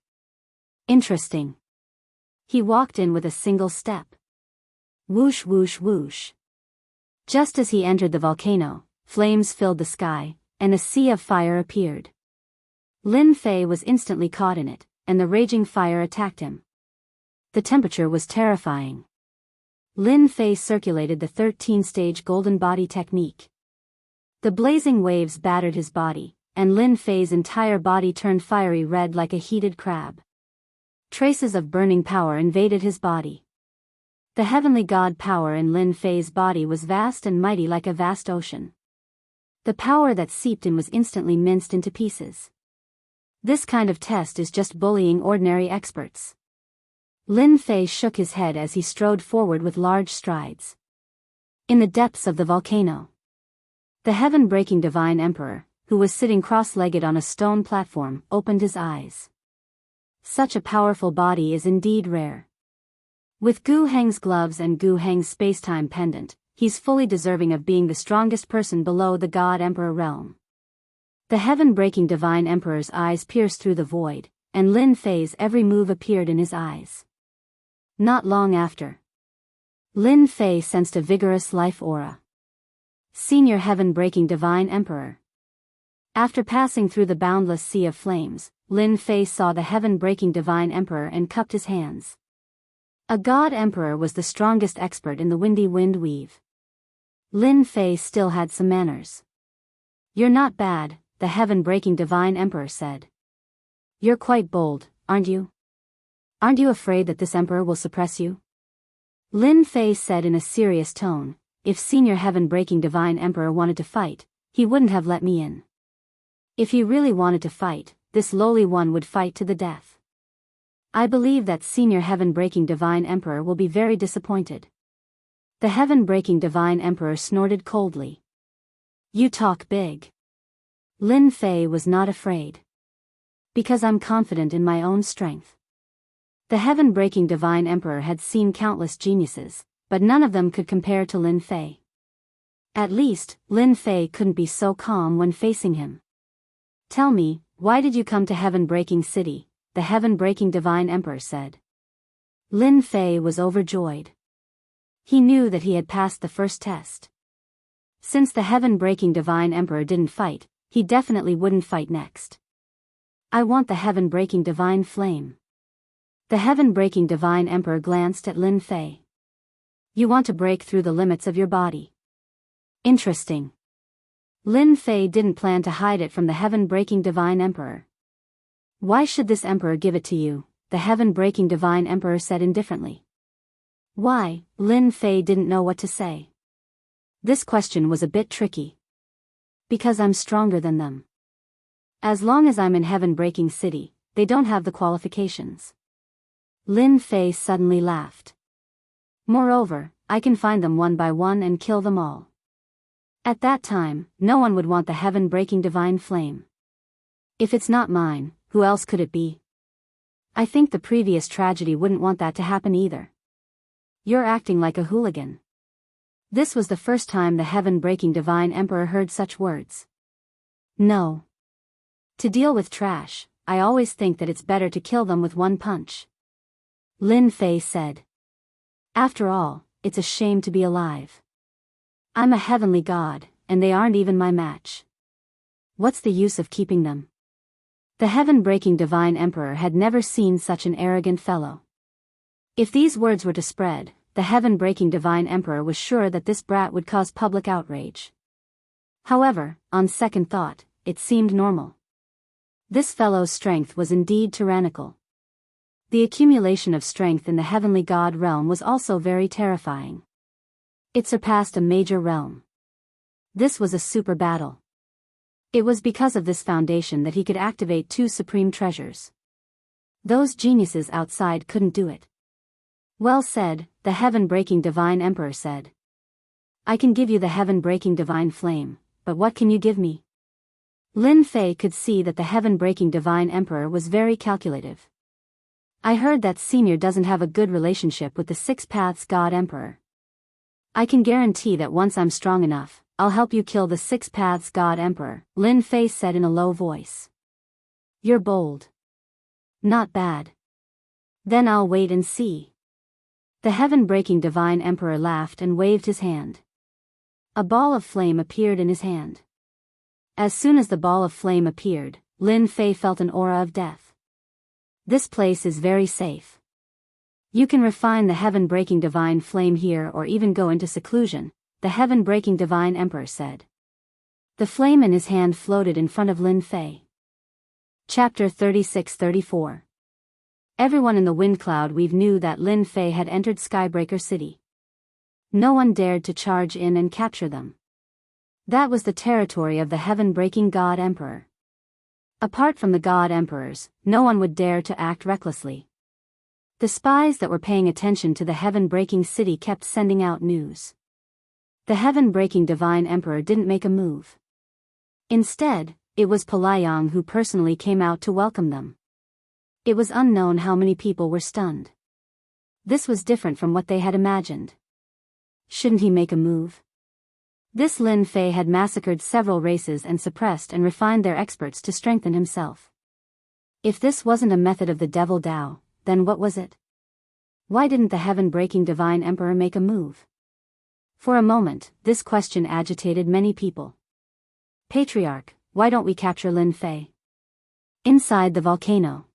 Interesting. He walked in with a single step. Whoosh whoosh whoosh. Just as he entered the volcano, flames filled the sky, and a sea of fire appeared. Lin Fei was instantly caught in it, and the raging fire attacked him. The temperature was terrifying. Lin Fei circulated the 13-stage golden body technique. The blazing waves battered his body, and Lin Fei's entire body turned fiery red like a heated crab. Traces of burning power invaded his body. The heavenly god power in Lin Fei's body was vast and mighty like a vast ocean. The power that seeped in was instantly minced into pieces. This kind of test is just bullying ordinary experts. Lin Fei shook his head as he strode forward with large strides. In the depths of the volcano, the heaven-breaking divine emperor, who was sitting cross-legged on a stone platform, opened his eyes. Such a powerful body is indeed rare. With Gu Heng's gloves and Gu Heng's space-time pendant, he's fully deserving of being the strongest person below the God Emperor realm. The heaven-breaking divine emperor's eyes pierced through the void, and Lin Fei's every move appeared in his eyes. Not long after, Lin Fei sensed a vigorous life aura. Senior heaven-breaking divine emperor. After passing through the boundless sea of flames, Lin Fei saw the heaven-breaking divine emperor and cupped his hands. A god emperor was the strongest expert in the windy wind weave. Lin Fei still had some manners. "You're not bad," the heaven-breaking divine emperor said. "You're quite bold, aren't you? Aren't you afraid that this emperor will suppress you?" Lin Fei said in a serious tone, "If senior heaven-breaking divine emperor wanted to fight, he wouldn't have let me in. If he really wanted to fight, this lowly one would fight to the death. I believe that senior heaven-breaking divine emperor will be very disappointed." The heaven-breaking divine emperor snorted coldly. "You talk big." Lin Fei was not afraid. "Because I'm confident in my own strength." The heaven-breaking divine emperor had seen countless geniuses, but none of them could compare to Lin Fei. At least, Lin Fei couldn't be so calm when facing him. "Tell me, why did you come to Heaven-Breaking City?" the heaven-breaking divine emperor said. Lin Fei was overjoyed. He knew that he had passed the first test. Since the heaven-breaking divine emperor didn't fight, he definitely wouldn't fight next. "I want the heaven-breaking divine flame." The heaven-breaking divine emperor glanced at Lin Fei. "You want to break through the limits of your body. Interesting." Lin Fei didn't plan to hide it from the heaven-breaking divine emperor. "Why should this emperor give it to you?" the heaven-breaking divine emperor said indifferently. "Why?" Lin Fei didn't know what to say. This question was a bit tricky. "Because I'm stronger than them. As long as I'm in Heaven-Breaking City, they don't have the qualifications." Lin Fei suddenly laughed. "Moreover, I can find them one by one and kill them all. At that time, no one would want the heaven-breaking divine flame. If it's not mine, who else could it be? I think the previous tragedy wouldn't want that to happen either." "You're acting like a hooligan." This was the first time the heaven-breaking divine emperor heard such words. "No. To deal with trash, I always think that it's better to kill them with one punch," Lin Fei said. "After all, it's a shame to be alive. I'm a heavenly god, and they aren't even my match. What's the use of keeping them?" The heaven-breaking divine emperor had never seen such an arrogant fellow. If these words were to spread, the heaven-breaking divine emperor was sure that this brat would cause public outrage. However, on second thought, it seemed normal. This fellow's strength was indeed tyrannical. The accumulation of strength in the heavenly god realm was also very terrifying. It surpassed a major realm. This was a super battle. It was because of this foundation that he could activate two supreme treasures. Those geniuses outside couldn't do it. "Well said," the heaven-breaking divine emperor said. "I can give you the heaven-breaking divine flame, but what can you give me?" Lin Fei could see that the heaven-breaking divine emperor was very calculative. "I heard that senior doesn't have a good relationship with the Six Paths God Emperor. I can guarantee that once I'm strong enough, I'll help you kill the Six Paths God Emperor," Lin Fei said in a low voice. "You're bold. Not bad. Then I'll wait and see." The heaven-breaking divine emperor laughed and waved his hand. A ball of flame appeared in his hand. As soon as the ball of flame appeared, Lin Fei felt an aura of death. "This place is very safe. You can refine the heaven-breaking divine flame here or even go into seclusion," the heaven-breaking divine emperor said. The flame in his hand floated in front of Lin Fei. Chapter 36-34. Everyone in the wind cloud weave knew that Lin Fei had entered Skybreaker City. No one dared to charge in and capture them. That was the territory of the heaven-breaking God Emperor. Apart from the God Emperors, no one would dare to act recklessly. The spies that were paying attention to the heaven-breaking city kept sending out news. The heaven-breaking divine emperor didn't make a move. Instead, it was Pelayang who personally came out to welcome them. It was unknown how many people were stunned. This was different from what they had imagined. Shouldn't he make a move? This Lin Fei had massacred several races and suppressed and refined their experts to strengthen himself. If this wasn't a method of the devil Tao, then what was it? Why didn't the heaven-breaking divine emperor make a move? For a moment, this question agitated many people. Patriarch, why don't we capture Lin Fei? Inside the volcano.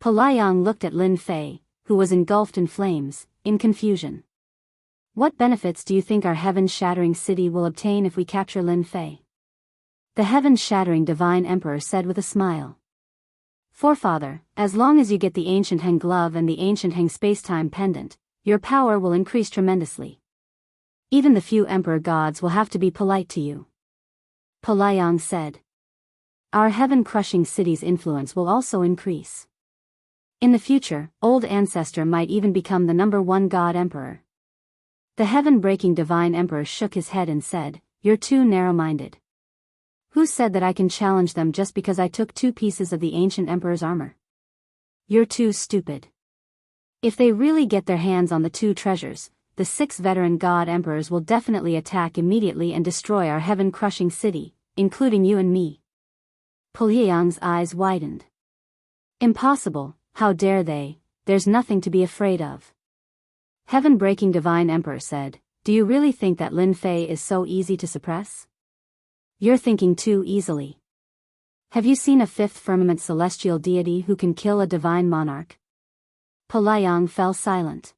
Pelayang looked at Lin Fei, who was engulfed in flames, in confusion. What benefits do you think our heaven-shattering city will obtain if we capture Lin Fei? The heaven-shattering divine emperor said with a smile. Forefather, as long as you get the ancient Heng glove and the ancient Heng space-time pendant, your power will increase tremendously. Even the few emperor gods will have to be polite to you. Pelayang said. Our heaven-crushing city's influence will also increase. In the future, old ancestor might even become the #1 god emperor. The heaven-breaking divine emperor shook his head and said, You're too narrow-minded. Who said that I can challenge them just because I took 2 pieces of the ancient emperor's armor? You're too stupid. If they really get their hands on the 2 treasures, the 6 veteran god emperors will definitely attack immediately and destroy our heaven-crushing city, including you and me. Pelayang's eyes widened. Impossible, how dare they, there's nothing to be afraid of. Heaven-breaking divine emperor said, Do you really think that Lin Fei is so easy to suppress? You're thinking too easily. Have you seen a 5th firmament celestial deity who can kill a divine monarch? Pelayang fell silent.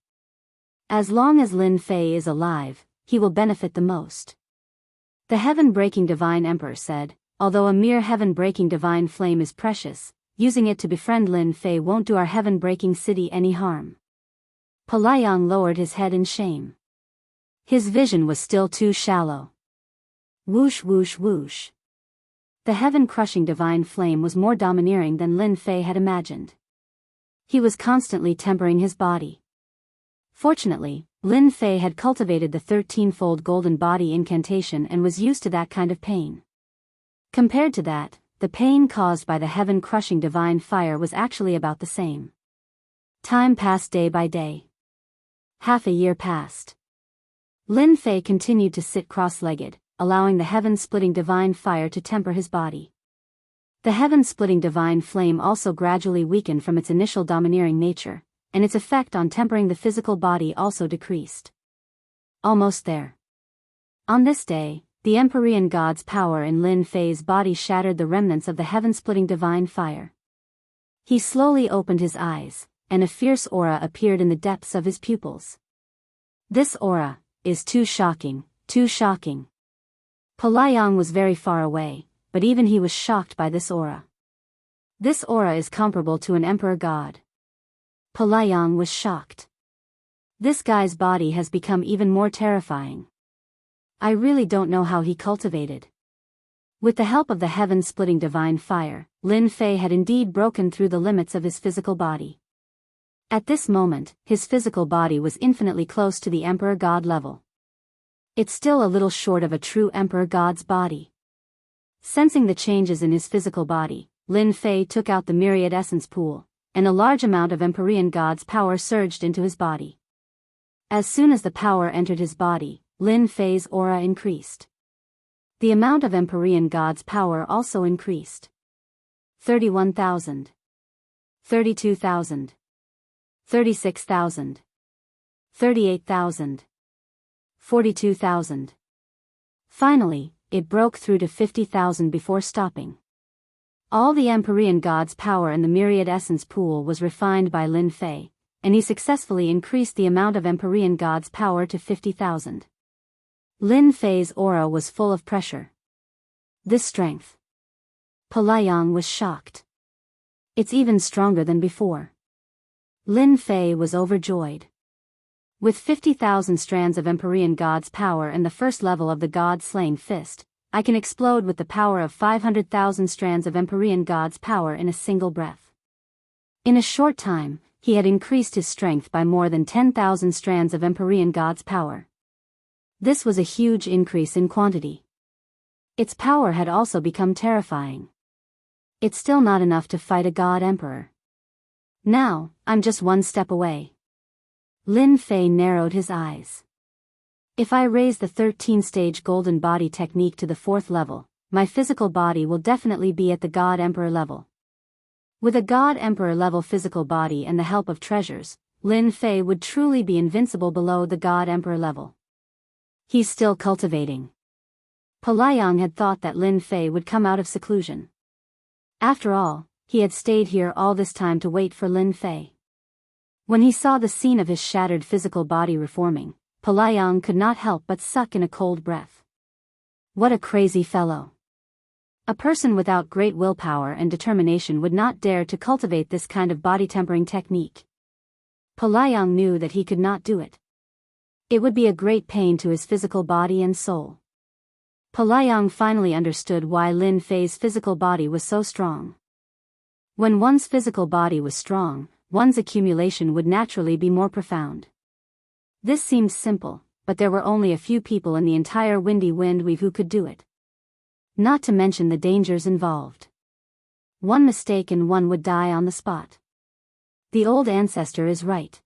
As long as Lin Fei is alive, he will benefit the most. The heaven-breaking divine emperor said, Although a mere heaven-breaking divine flame is precious, using it to befriend Lin Fei won't do our heaven-breaking city any harm. Pelayang lowered his head in shame. His vision was still too shallow. Whoosh whoosh whoosh. The heaven-crushing divine flame was more domineering than Lin Fei had imagined. He was constantly tempering his body. Fortunately, Lin Fei had cultivated the 13-fold golden body incantation and was used to that kind of pain. Compared to that, the pain caused by the heaven-crushing divine fire was actually about the same. Time passed day by day. Half a year passed. Lin Fei continued to sit cross-legged, allowing the heaven-splitting divine fire to temper his body. The heaven-splitting divine flame also gradually weakened from its initial domineering nature, and its effect on tempering the physical body also decreased. Almost there. On this day, the Empyrean god's power in Lin Fei's body shattered the remnants of the heaven-splitting divine fire. He slowly opened his eyes, and a fierce aura appeared in the depths of his pupils. This aura is too shocking, too shocking. Pelayang was very far away, but even he was shocked by this aura. This aura is comparable to an emperor god. Pelayang was shocked. This guy's body has become even more terrifying. I really don't know how he cultivated. With the help of the heaven-splitting divine fire, Lin Fei had indeed broken through the limits of his physical body. At this moment, his physical body was infinitely close to the emperor god level. It's still a little short of a true emperor god's body. Sensing the changes in his physical body, Lin Fei took out the myriad essence pool, and a large amount of Empyrean god's power surged into his body. As soon as the power entered his body, Lin Fei's aura increased. The amount of Empyrean god's power also increased. 31,000. 32,000. 36,000. 38,000. 42,000. Finally, it broke through to 50,000 before stopping. All the Empyrean god's power in the myriad essence pool was refined by Lin Fei, and he successfully increased the amount of Empyrean god's power to 50,000. Lin Fei's aura was full of pressure. This strength. Pelayang was shocked. It's even stronger than before. Lin Fei was overjoyed. With 50,000 strands of Empyrean god's power and the first level of the god-slaying fist, I can explode with the power of 500,000 strands of Empyrean god's power in a single breath. In a short time, he had increased his strength by more than 10,000 strands of Empyrean god's power. This was a huge increase in quantity. Its power had also become terrifying. It's still not enough to fight a god emperor. Now, I'm just one step away. Lin Fei narrowed his eyes. If I raise the 13-stage golden body technique to the 4th level, my physical body will definitely be at the god emperor level. With a God Emperor level physical body and the help of treasures, Lin Fei would truly be invincible below the God Emperor level. He's still cultivating. Pelayang had thought that Lin Fei would come out of seclusion. After all, he had stayed here all this time to wait for Lin Fei. When he saw the scene of his shattered physical body reforming, Pelayang could not help but suck in a cold breath. What a crazy fellow. A person without great willpower and determination would not dare to cultivate this kind of body tempering technique. Pelayang knew that he could not do it. It would be a great pain to his physical body and soul. Pelayang finally understood why Lin Fei's physical body was so strong. When one's physical body was strong, one's accumulation would naturally be more profound. This seemed simple, but there were only a few people in the entire Windy Windweave who could do it. Not to mention the dangers involved. One mistake and one would die on the spot. The old ancestor is right.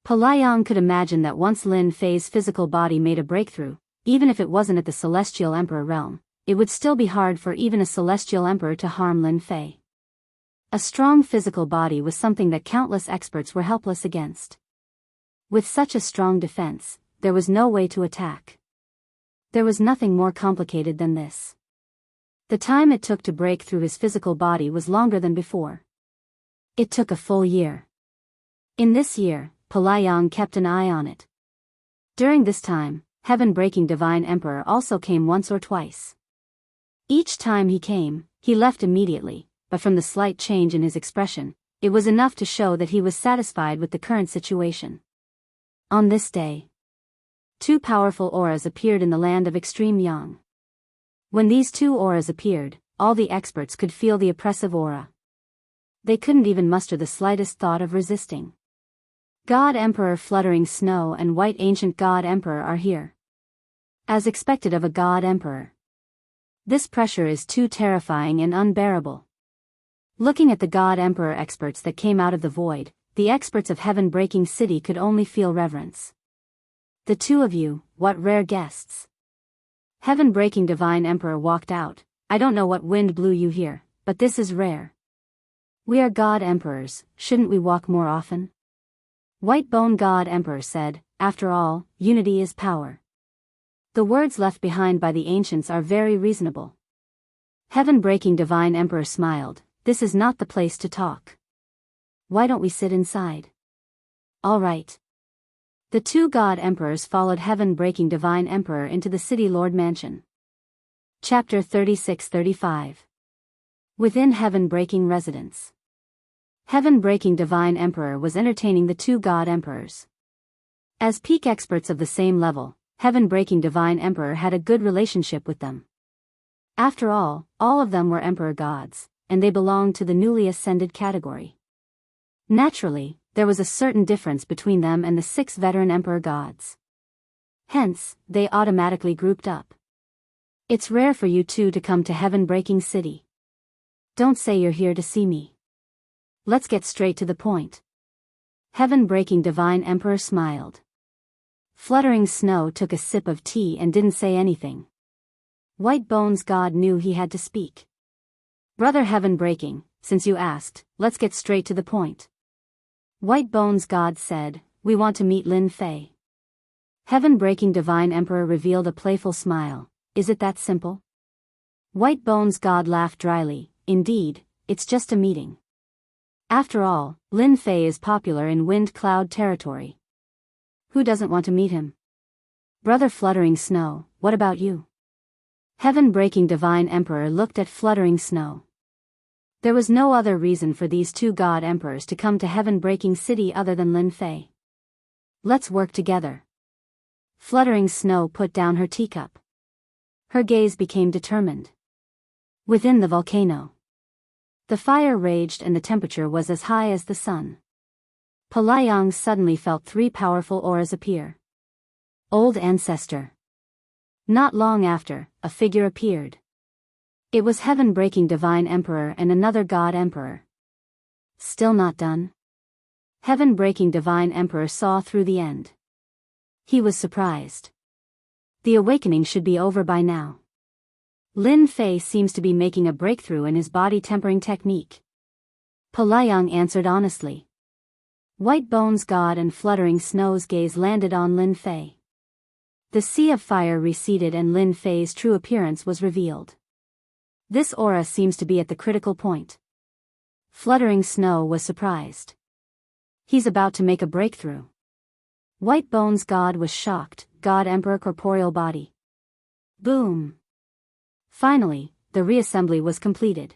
Pelayang could imagine that once Lin Fei's physical body made a breakthrough, even if it wasn't at the Celestial Emperor realm, it would still be hard for even a Celestial Emperor to harm Lin Fei. A strong physical body was something that countless experts were helpless against. With such a strong defense, there was no way to attack. There was nothing more complicated than this. The time it took to break through his physical body was longer than before. It took a full year. In this year, Pelayang kept an eye on it. During this time, Heaven-breaking Divine Emperor also came once or twice. Each time he came, he left immediately, but from the slight change in his expression, it was enough to show that he was satisfied with the current situation. On this day, two powerful auras appeared in the land of extreme yang. When these two auras appeared, all the experts could feel the oppressive aura. They couldn't even muster the slightest thought of resisting. God Emperor Fluttering Snow and White Ancient God Emperor are here. As expected of a God Emperor. This pressure is too terrifying and unbearable. Looking at the God Emperor experts that came out of the void, the experts of Heaven-breaking City could only feel reverence. The two of you, what rare guests. Heaven-breaking Divine Emperor walked out. I don't know what wind blew you here, but this is rare. We are God Emperors, shouldn't we walk more often? White Bone God Emperor said, after all, unity is power. The words left behind by the ancients are very reasonable. Heaven-breaking Divine Emperor smiled, this is not the place to talk. Why don't we sit inside? All right. The two God Emperors followed Heaven-breaking Divine Emperor into the City Lord Mansion. Chapter 36-35. Within Heaven-breaking Residence. Heaven-breaking Divine Emperor was entertaining the two God Emperors. As peak experts of the same level, Heaven-breaking Divine Emperor had a good relationship with them. After all of them were Emperor Gods, and they belonged to the newly ascended category. Naturally, there was a certain difference between them and the 6 veteran Emperor Gods. Hence, they automatically grouped up. It's rare for you two to come to Heaven-breaking City. Don't say you're here to see me. Let's get straight to the point. Heaven-breaking Divine Emperor smiled. Fluttering Snow took a sip of tea and didn't say anything. White Bones God knew he had to speak. Brother Heaven-breaking, since you asked, let's get straight to the point. White Bones God said, we want to meet Lin Fei. Heaven-breaking Divine Emperor revealed a playful smile, is it that simple? White Bones God laughed dryly, indeed, it's just a meeting. After all, Lin Fei is popular in Wind Cloud territory. Who doesn't want to meet him? Brother Fluttering Snow, what about you? Heaven-breaking Divine Emperor looked at Fluttering Snow. There was no other reason for these two God Emperors to come to Heaven-breaking City other than Lin Fei. Let's work together. Fluttering Snow put down her teacup. Her gaze became determined. Within the volcano. The fire raged and the temperature was as high as the sun. Pelayang suddenly felt 3 powerful auras appear. Old Ancestor. Not long after, a figure appeared. It was Heaven-breaking Divine Emperor and another God Emperor. Still not done? Heaven-breaking Divine Emperor saw through the end. He was surprised. The awakening should be over by now. Lin Fei seems to be making a breakthrough in his body tempering technique. Polayang answered honestly. White Bones' God and Fluttering Snow's gaze landed on Lin Fei. The sea of fire receded and Lin Fei's true appearance was revealed. This aura seems to be at the critical point. Fluttering Snow was surprised. He's about to make a breakthrough. White Bones' God was shocked. God Emperor corporeal body. Boom. Finally, the reassembly was completed.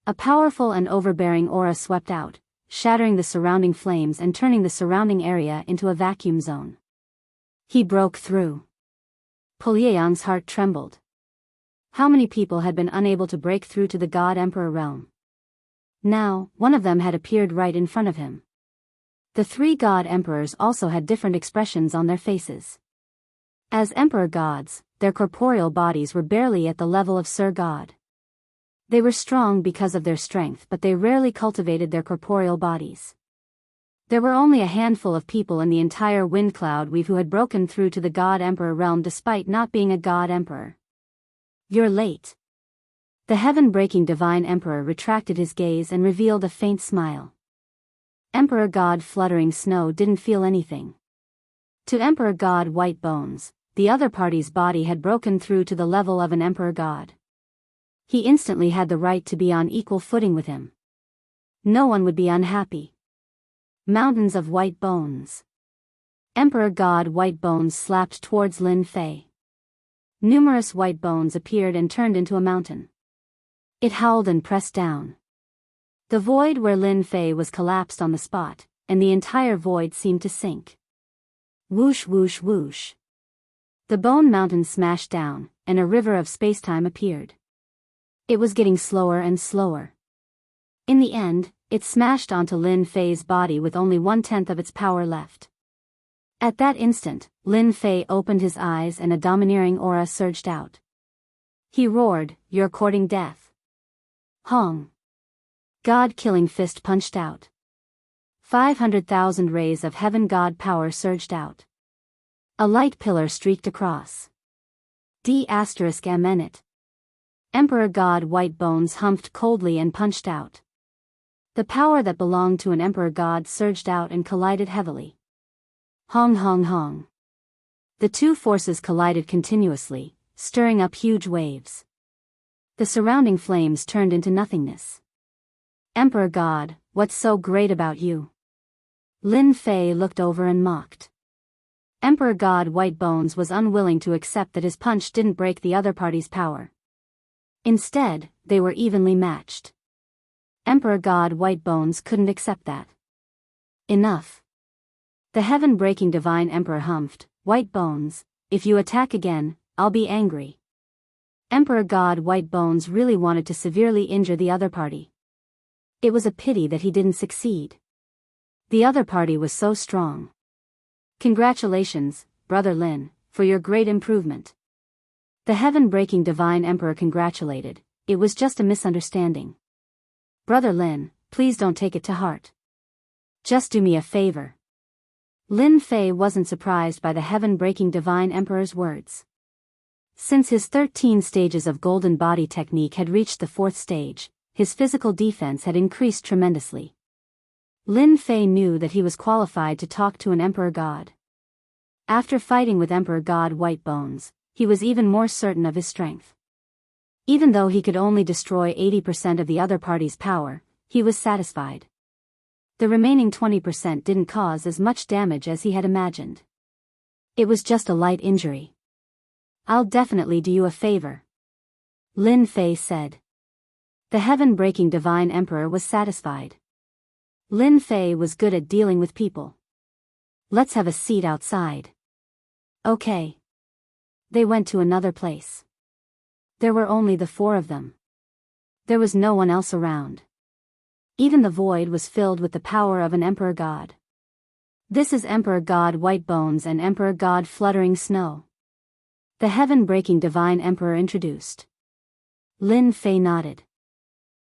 A powerful and overbearing aura swept out, shattering the surrounding flames and turning the surrounding area into a vacuum zone. He broke through. Polayang's heart trembled. How many people had been unable to break through to the God Emperor realm? Now, one of them had appeared right in front of him. The three God Emperors also had different expressions on their faces. As Emperor Gods, their corporeal bodies were barely at the level of Sir God. They were strong because of their strength, but they rarely cultivated their corporeal bodies. There were only a handful of people in the entire Wind Cloud Weave who had broken through to the God Emperor realm despite not being a God Emperor. You're late. The heaven-breaking Divine Emperor retracted his gaze and revealed a faint smile. Emperor God Fluttering Snow didn't feel anything. To Emperor God White Bones, the other party's body had broken through to the level of an Emperor God. He instantly had the right to be on equal footing with him. No one would be unhappy. Mountains of White Bones. Emperor God White Bones slapped towards Lin Fei. Numerous white bones appeared and turned into a mountain. It howled and pressed down. The void where Lin Fei was collapsed on the spot, and the entire void seemed to sink. Whoosh whoosh whoosh. The bone mountain smashed down, and a river of spacetime appeared. It was getting slower and slower. In the end, it smashed onto Lin Fei's body with only 1/10 of its power left. At that instant, Lin Fei opened his eyes and a domineering aura surged out. He roared, "You're courting death." Hong. God-killing fist punched out. 500,000 rays of heaven god power surged out. A light pillar streaked across. D****. Emperor God White Bones humped coldly and punched out. The power that belonged to an Emperor God surged out and collided heavily. Hong hong hong. The two forces collided continuously, stirring up huge waves. The surrounding flames turned into nothingness. Emperor God, what's so great about you? Lin Fei looked over and mocked. Emperor God White Bones was unwilling to accept that his punch didn't break the other party's power. Instead, they were evenly matched. Emperor God White Bones couldn't accept that. Enough. The heaven-breaking Divine Emperor humphed, "White Bones, if you attack again, I'll be angry." Emperor God White Bones really wanted to severely injure the other party. It was a pity that he didn't succeed. The other party was so strong. Congratulations, Brother Lin, for your great improvement. The heaven-breaking Divine Emperor congratulated. It was just a misunderstanding. Brother Lin, please don't take it to heart. Just do me a favor. Lin Fei wasn't surprised by the heaven-breaking Divine Emperor's words. Since his 13 stages of golden body technique had reached the 4th stage, his physical defense had increased tremendously. Lin Fei knew that he was qualified to talk to an Emperor God. After fighting with Emperor God White Bones, he was even more certain of his strength. Even though he could only destroy 80% of the other party's power, he was satisfied. The remaining 20% didn't cause as much damage as he had imagined. It was just a light injury. I'll definitely do you a favor. Lin Fei said. The heaven-breaking Divine Emperor was satisfied. Lin Fei was good at dealing with people. Let's have a seat outside. Okay. They went to another place. There were only the 4 of them. There was no one else around. Even the void was filled with the power of an Emperor God. This is Emperor God White Bones and Emperor God Fluttering Snow. The heaven-breaking Divine Emperor introduced. Lin Fei nodded.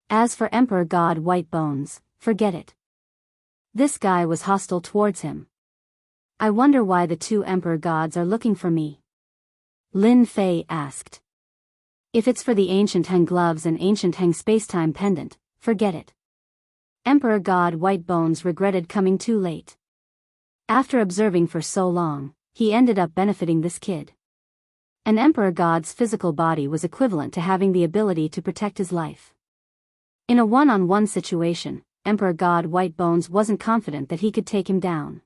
As for Emperor God White Bones, forget it. This guy was hostile towards him. I wonder why the 2 Emperor Gods are looking for me. Lin Fei asked. If it's for the Ancient Heng gloves and Ancient Heng spacetime pendant, forget it. Emperor God Whitebones regretted coming too late. After observing for so long, he ended up benefiting this kid. An Emperor God's physical body was equivalent to having the ability to protect his life. In a one-on-one situation, Emperor God Whitebones wasn't confident that he could take him down.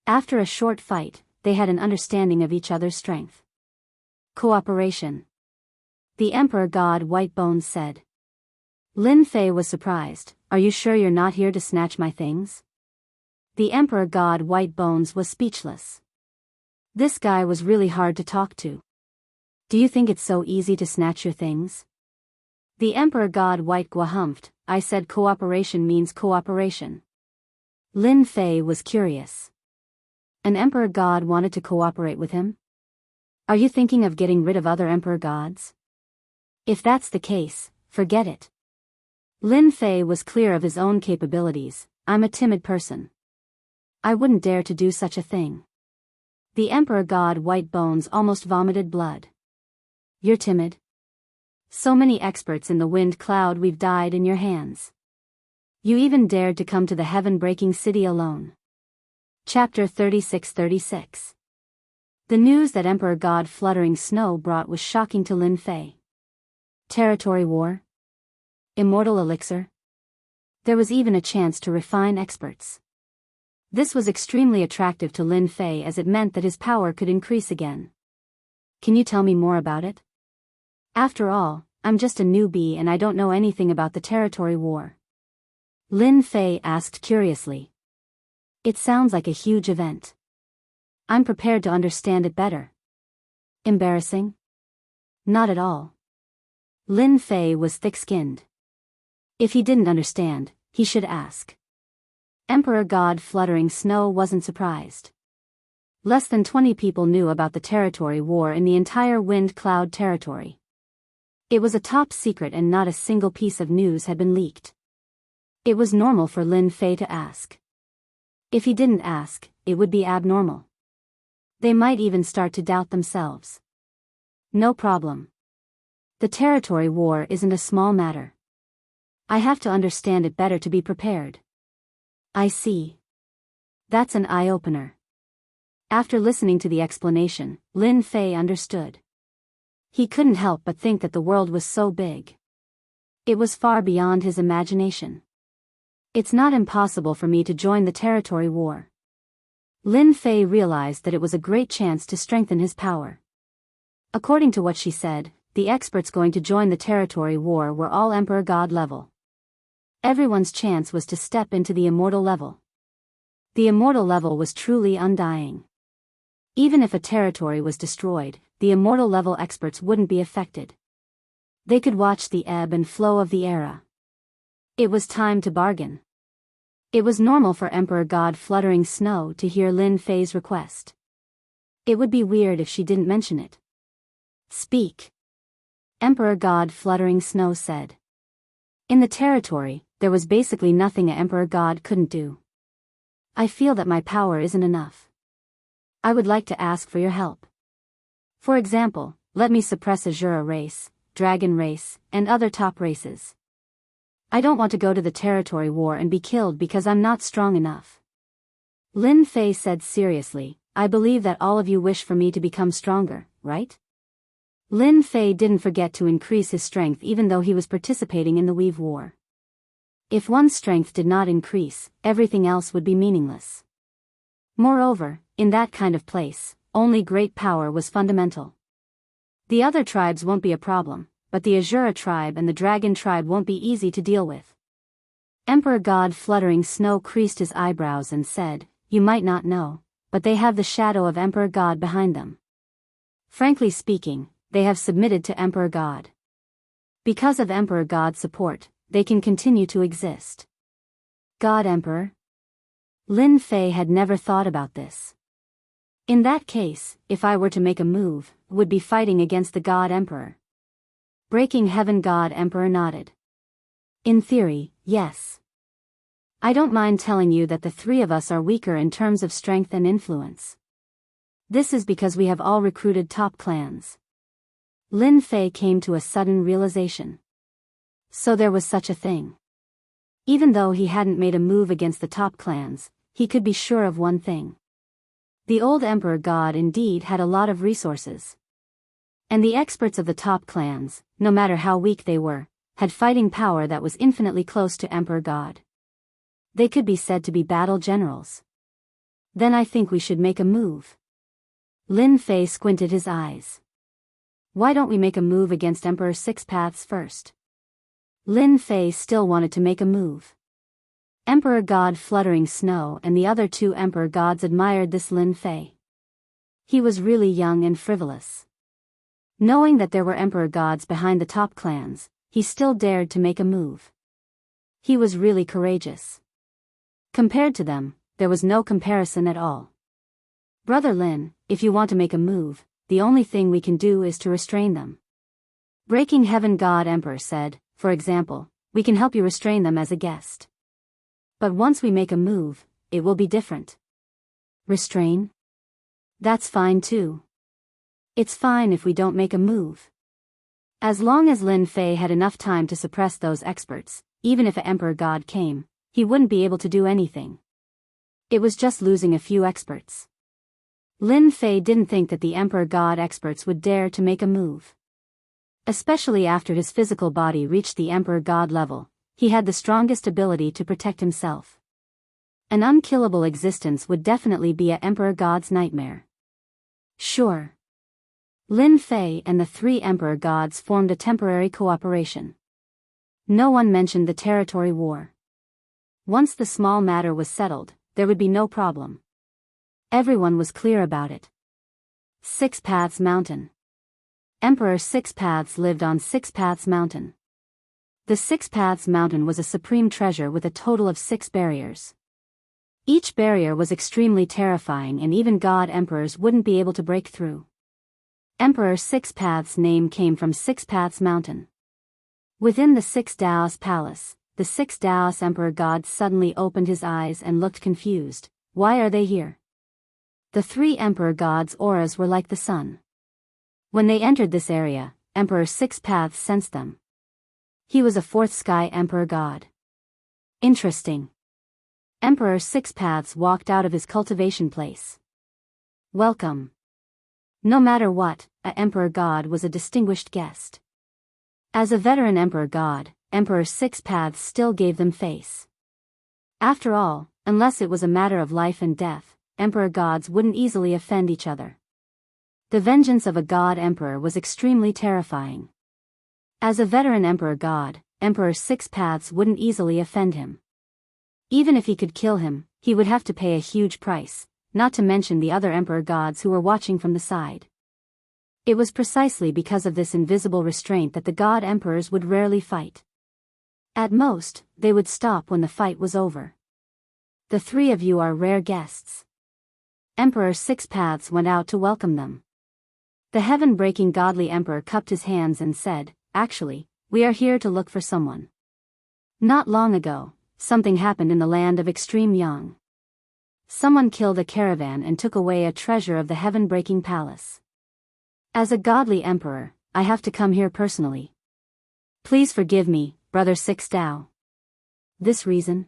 After a short fight, they had an understanding of each other's strength. Cooperation. The Emperor God Whitebones said. Lin Fei was surprised. Are you sure you're not here to snatch my things? The Emperor God Whitebones was speechless. This guy was really hard to talk to. Do you think it's so easy to snatch your things? The Emperor God Whitegua humphed. I said cooperation means cooperation. Lin Fei was curious. An Emperor God wanted to cooperate with him? Are you thinking of getting rid of other Emperor Gods? If that's the case, forget it. Lin Fei was clear of his own capabilities. I'm a timid person. I wouldn't dare to do such a thing. The Emperor God Whitebones almost vomited blood. You're timid? So many experts in the wind cloud, we've died in your hands. You even dared to come to the heaven-breaking city alone. Chapter 36-36. The news that Emperor God Fluttering Snow brought was shocking to Lin Fei. Territory war? Immortal elixir? There was even a chance to refine experts. This was extremely attractive to Lin Fei as it meant that his power could increase again. Can you tell me more about it? After all, I'm just a newbie and I don't know anything about the territory war. Lin Fei asked curiously. It sounds like a huge event. I'm prepared to understand it better. Embarrassing? Not at all. Lin Fei was thick-skinned. If he didn't understand, he should ask. Emperor God Fluttering Snow wasn't surprised. Less than 20 people knew about the territory war in the entire Wind Cloud territory. It was a top secret and not a single piece of news had been leaked. It was normal for Lin Fei to ask. If he didn't ask, it would be abnormal. They might even start to doubt themselves. No problem. The territory war isn't a small matter. I have to understand it better to be prepared. I see. That's an eye-opener. After listening to the explanation, Lin Fei understood. He couldn't help but think that the world was so big. It was far beyond his imagination. It's not impossible for me to join the territory war. Lin Fei realized that it was a great chance to strengthen his power. According to what she said, the experts going to join the territory war were all Emperor God level. Everyone's chance was to step into the immortal level. The immortal level was truly undying. Even if a territory was destroyed, the immortal level experts wouldn't be affected. They could watch the ebb and flow of the era. It was time to bargain. It was normal for Emperor God Fluttering Snow to hear Lin Fei's request. It would be weird if she didn't mention it. Speak. Emperor God Fluttering Snow said. In the territory, there was basically nothing an Emperor God couldn't do. I feel that my power isn't enough. I would like to ask for your help. For example, let me suppress Azura race, Dragon race, and other top races. I don't want to go to the territory war and be killed because I'm not strong enough. Lin Fei said seriously, I believe that all of you wish for me to become stronger, right? Lin Fei didn't forget to increase his strength even though he was participating in the Weave War. If one's strength did not increase, everything else would be meaningless. Moreover, in that kind of place, only great power was fundamental. The other tribes won't be a problem, but the Azura tribe and the Dragon tribe won't be easy to deal with. Emperor God Fluttering Snow creased his eyebrows and said, You might not know, but they have the shadow of Emperor God behind them. Frankly speaking, they have submitted to Emperor God. Because of Emperor God's support, they can continue to exist. God Emperor? Lin Fei had never thought about this. In that case, if I were to make a move, would be fighting against the God Emperor. Breaking Heaven God Emperor nodded. In theory, yes. I don't mind telling you that the three of us are weaker in terms of strength and influence. This is because we have all recruited top clans. Lin Fei came to a sudden realization. So there was such a thing. Even though he hadn't made a move against the top clans, he could be sure of one thing. The old Emperor God indeed had a lot of resources. And the experts of the top clans, no matter how weak they were, had fighting power that was infinitely close to Emperor God. They could be said to be battle generals. Then I think we should make a move. Lin Fei squinted his eyes. Why don't we make a move against Emperor Six Paths first? Lin Fei still wanted to make a move. Emperor God Fluttering Snow and the other two Emperor Gods admired this Lin Fei. He was really young and frivolous. Knowing that there were Emperor Gods behind the top clans, he still dared to make a move. He was really courageous. Compared to them, there was no comparison at all. Brother Lin, if you want to make a move, the only thing we can do is to restrain them. Breaking Heaven God Emperor said, for example, we can help you restrain them as a guest. But once we make a move, it will be different. Restrain? That's fine too. It's fine if we don't make a move. As long as Lin Fei had enough time to suppress those experts, even if an Emperor God came, he wouldn't be able to do anything. It was just losing a few experts. Lin Fei didn't think that the Emperor God experts would dare to make a move. Especially after his physical body reached the Emperor God level, he had the strongest ability to protect himself. An unkillable existence would definitely be an Emperor God's nightmare. Sure. Lin Fei and the three Emperor Gods formed a temporary cooperation. No one mentioned the territory war. Once the small matter was settled, there would be no problem. Everyone was clear about it. Six Paths Mountain. Emperor Six Paths lived on Six Paths Mountain. The Six Paths Mountain was a supreme treasure with a total of 6 barriers. Each barrier was extremely terrifying and even God Emperors wouldn't be able to break through. Emperor Six Paths' name came from Six Paths Mountain. Within the Six Daos Palace, the Six Daos Emperor God suddenly opened his eyes and looked confused. Why are they here? The 3 Emperor Gods' auras were like the sun. When they entered this area, Emperor Six Paths sensed them. He was a 4th Sky Emperor God. Interesting. Emperor Six Paths walked out of his cultivation place. Welcome. No matter what, an Emperor God was a distinguished guest. As a veteran Emperor God, Emperor Six Paths still gave them face. After all, unless it was a matter of life and death, Emperor Gods wouldn't easily offend each other. The vengeance of a God Emperor was extremely terrifying. As a veteran Emperor God, Emperor Six Paths wouldn't easily offend him. Even if he could kill him, he would have to pay a huge price, not to mention the other Emperor Gods who were watching from the side. It was precisely because of this invisible restraint that the God Emperors would rarely fight. At most, they would stop when the fight was over. The 3 of you are rare guests. Emperor Six Paths went out to welcome them. The heaven-breaking godly emperor cupped his hands and said, actually, we are here to look for someone. Not long ago, something happened in the land of Extreme Yang. Someone killed a caravan and took away a treasure of the heaven-breaking palace. As a godly emperor, I have to come here personally. Please forgive me, Brother Six Dao. This reason?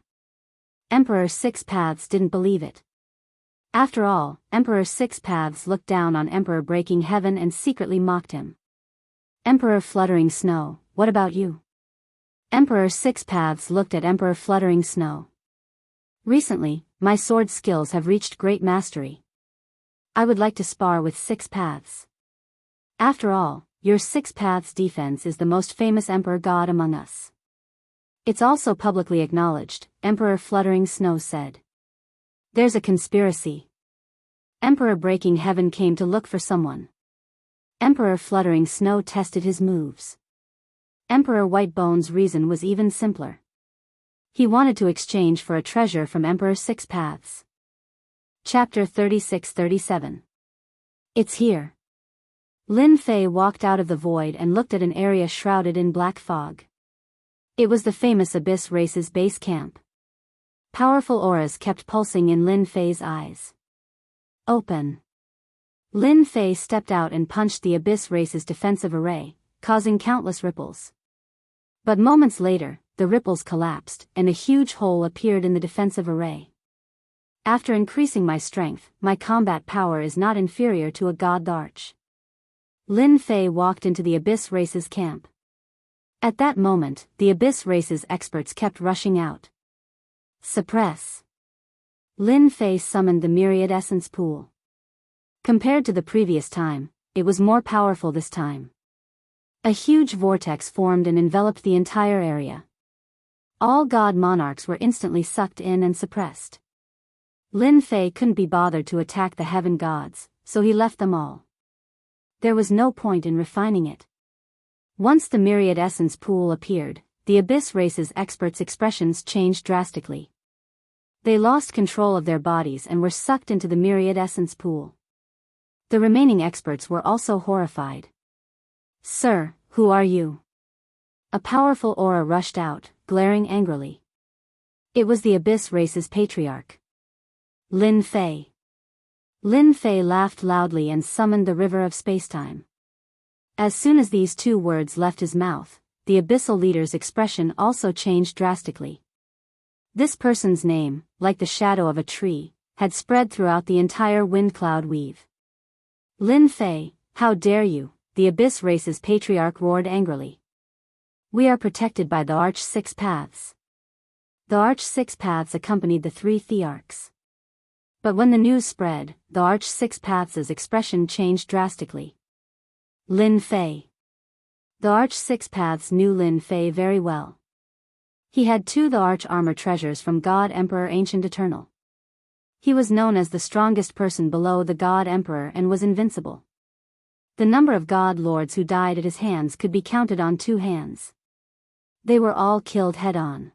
Emperor Six Paths didn't believe it. After all, Emperor Six Paths looked down on Emperor Breaking Heaven and secretly mocked him. Emperor Fluttering Snow, what about you? Emperor Six Paths looked at Emperor Fluttering Snow. Recently, my sword skills have reached great mastery. I would like to spar with Six Paths. After all, your Six Paths defense is the most famous Emperor God among us. It's also publicly acknowledged, Emperor Fluttering Snow said. There's a conspiracy. Emperor Breaking Heaven came to look for someone. Emperor Fluttering Snow tested his moves. Emperor Whitebone's reason was even simpler. He wanted to exchange for a treasure from Emperor Six Paths. Chapter 36-37. It's here. Lin Fei walked out of the void and looked at an area shrouded in black fog. It was the famous Abyss Race's base camp. Powerful auras kept pulsing in Lin Fei's eyes. Open. Lin Fei stepped out and punched the Abyss Race's defensive array, causing countless ripples. But moments later, the ripples collapsed, and a huge hole appeared in the defensive array. After increasing my strength, my combat power is not inferior to a god arch. Lin Fei walked into the Abyss Race's camp. At that moment, the Abyss Race's experts kept rushing out. Suppress. Lin Fei summoned the Myriad Essence Pool. Compared to the previous time, it was more powerful this time. A huge vortex formed and enveloped the entire area. All god monarchs were instantly sucked in and suppressed. Lin Fei couldn't be bothered to attack the heaven gods, so he left them all. There was no point in refining it. Once the Myriad Essence Pool appeared, the Abyss Race's experts' expressions changed drastically. They lost control of their bodies and were sucked into the Myriad Essence Pool. The remaining experts were also horrified. "Sir, who are you?" A powerful aura rushed out, glaring angrily. It was the Abyss Race's patriarch. Lin Fei. Lin Fei laughed loudly and summoned the river of spacetime. As soon as these two words left his mouth, the abyssal leader's expression also changed drastically. This person's name, like the shadow of a tree, had spread throughout the entire wind cloud weave. "Lin Fei, how dare you?" the Abyss Race's patriarch roared angrily. "We are protected by the Arch Six Paths." The Arch Six Paths accompanied the three Thearchs. But when the news spread, the Arch Six Paths' expression changed drastically. Lin Fei. The Arch Six Paths knew Lin Fei very well. He had the Arch Armor treasures from God Emperor Ancient Eternal. He was known as the strongest person below the God Emperor and was invincible. The number of God Lords who died at his hands could be counted on 2 hands. They were all killed head-on.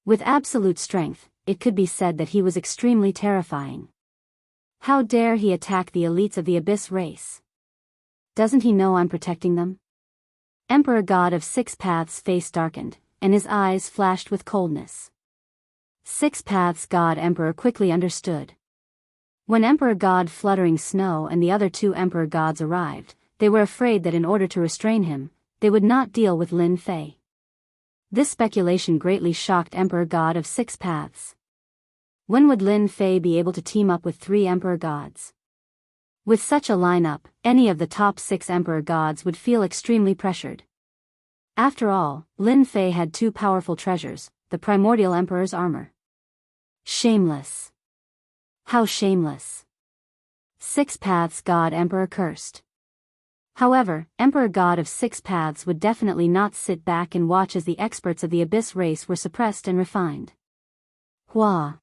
With absolute strength, it could be said that he was extremely terrifying. How dare he attack the elites of the Abyss Race? Doesn't he know I'm protecting them? Emperor God of Six Paths' face darkened, and his eyes flashed with coldness. Six Paths God Emperor quickly understood. When Emperor God Fluttering Snow and the other 2 Emperor Gods arrived, they were afraid that in order to restrain him, they would not deal with Lin Fei. This speculation greatly shocked Emperor God of Six Paths. When would Lin Fei be able to team up with 3 Emperor Gods? With such a lineup, any of the top 6 Emperor Gods would feel extremely pressured. After all, Lin Fei had 2 powerful treasures, the Primordial Emperor's armor. Shameless. How shameless. Six Paths God Emperor cursed. However, Emperor God of Six Paths would definitely not sit back and watch as the experts of the Abyss Race were suppressed and refined. Hua.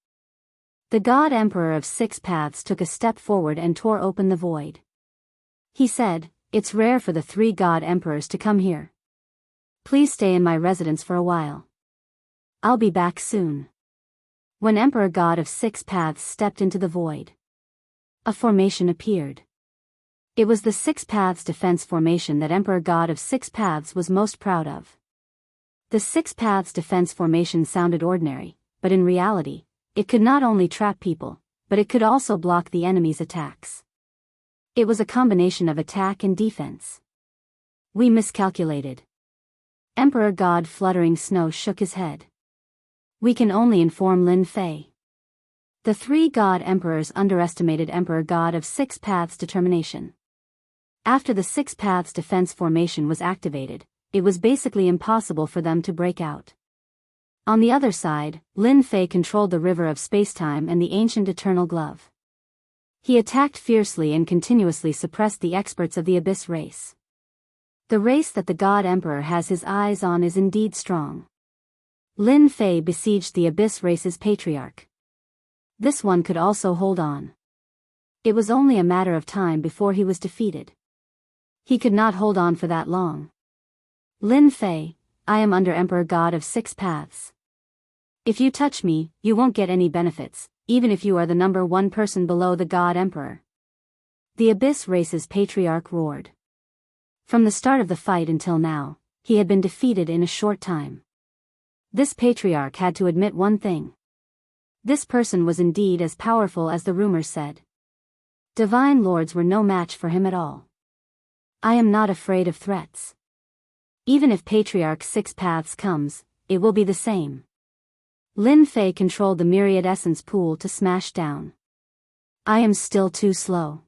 The God Emperor of Six Paths took a step forward and tore open the void. He said, "It's rare for the 3 God Emperors to come here. Please stay in my residence for a while. I'll be back soon." When Emperor God of Six Paths stepped into the void, a formation appeared. It was the Six Paths defense formation that Emperor God of Six Paths was most proud of. The Six Paths defense formation sounded ordinary, but in reality, it could not only trap people, but it could also block the enemy's attacks. It was a combination of attack and defense. We miscalculated. Emperor God Fluttering Snow shook his head. We can only inform Lin Fei. The 3 God Emperors underestimated Emperor God of Six Paths' determination. After the Six Paths defense formation was activated, it was basically impossible for them to break out. On the other side, Lin Fei controlled the river of spacetime and the ancient eternal glove. He attacked fiercely and continuously suppressed the experts of the Abyss Race. The race that the God Emperor has his eyes on is indeed strong. Lin Fei besieged the Abyss Race's patriarch. This one could also hold on. It was only a matter of time before he was defeated. He could not hold on for that long. Lin Fei, I am under Emperor God of Six Paths. If you touch me, you won't get any benefits, even if you are the number 1 person below the God Emperor. The Abyss Race's patriarch roared. From the start of the fight until now, he had been defeated in a short time. This patriarch had to admit one thing. This person was indeed as powerful as the rumors said. Divine Lords were no match for him at all. I am not afraid of threats. Even if Patriarch Six Paths comes, it will be the same. Lin Fei controlled the myriad essence pool to smash down. I am still too slow.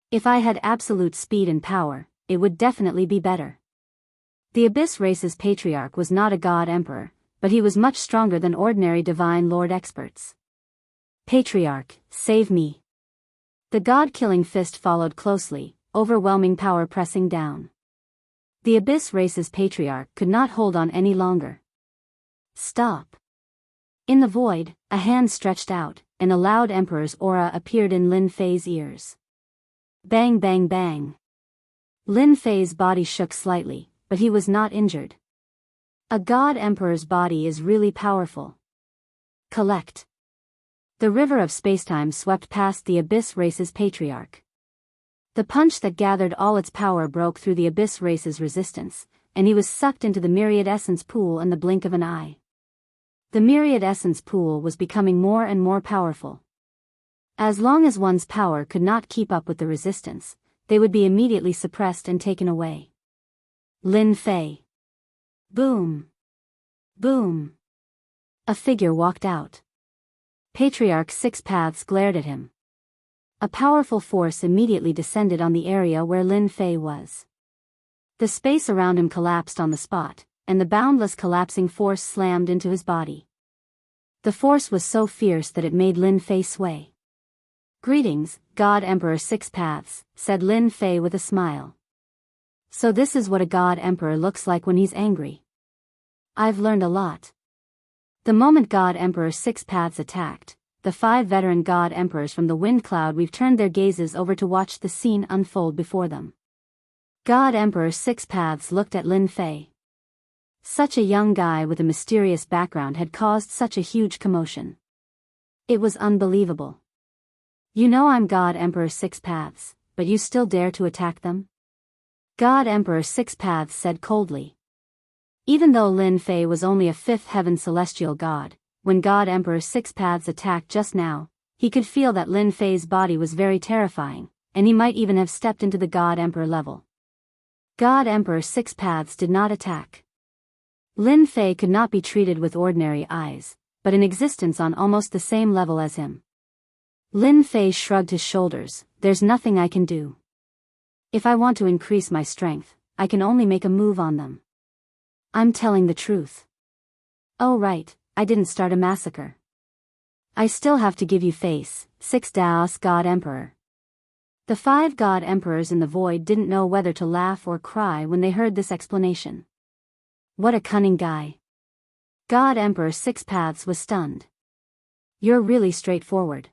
If I had absolute speed and power, it would definitely be better. The Abyss race's patriarch was not a god emperor, but he was much stronger than ordinary divine lord experts. Patriarch, save me. The god-killing fist followed closely, overwhelming power pressing down. The Abyss race's patriarch could not hold on any longer. Stop. In the void, a hand stretched out, and a loud emperor's aura appeared in Lin Fei's ears. Bang bang bang. Lin Fei's body shook slightly, but he was not injured. A god emperor's body is really powerful. Collect. The river of spacetime swept past the Abyss race's patriarch. The punch that gathered all its power broke through the Abyss race's resistance, and he was sucked into the myriad essence pool in the blink of an eye. The myriad essence pool was becoming more and more powerful. As long as one's power could not keep up with the resistance, they would be immediately suppressed and taken away. Lin Fei. Boom. Boom. A figure walked out. Patriarch Six Paths glared at him. A powerful force immediately descended on the area where Lin Fei was. The space around him collapsed on the spot, and the boundless collapsing force slammed into his body. The force was so fierce that it made Lin Fei sway. Greetings, God Emperor Six Paths, said Lin Fei with a smile. So this is what a God Emperor looks like when he's angry. I've learned a lot. The moment God Emperor Six Paths attacked, the 5 veteran God Emperors from the wind cloud we've turned their gazes over to watch the scene unfold before them. God Emperor Six Paths looked at Lin Fei. Such a young guy with a mysterious background had caused such a huge commotion. It was unbelievable. You know I'm God Emperor Six Paths, but you still dare to attack them? God Emperor Six Paths said coldly. Even though Lin Fei was only a 5th heaven celestial god, when God Emperor Six Paths attacked just now, he could feel that Lin Fei's body was very terrifying, and he might even have stepped into the God Emperor level. God Emperor Six Paths did not attack. Lin Fei could not be treated with ordinary eyes, but in existence on almost the same level as him. Lin Fei shrugged his shoulders. There's nothing I can do. If I want to increase my strength, I can only make a move on them. I'm telling the truth. Oh right, I didn't start a massacre. I still have to give you face, Six Daos God Emperor. The 5 God Emperors in the void didn't know whether to laugh or cry when they heard this explanation. What a cunning guy. God Emperor Six Paths was stunned. You're really straightforward.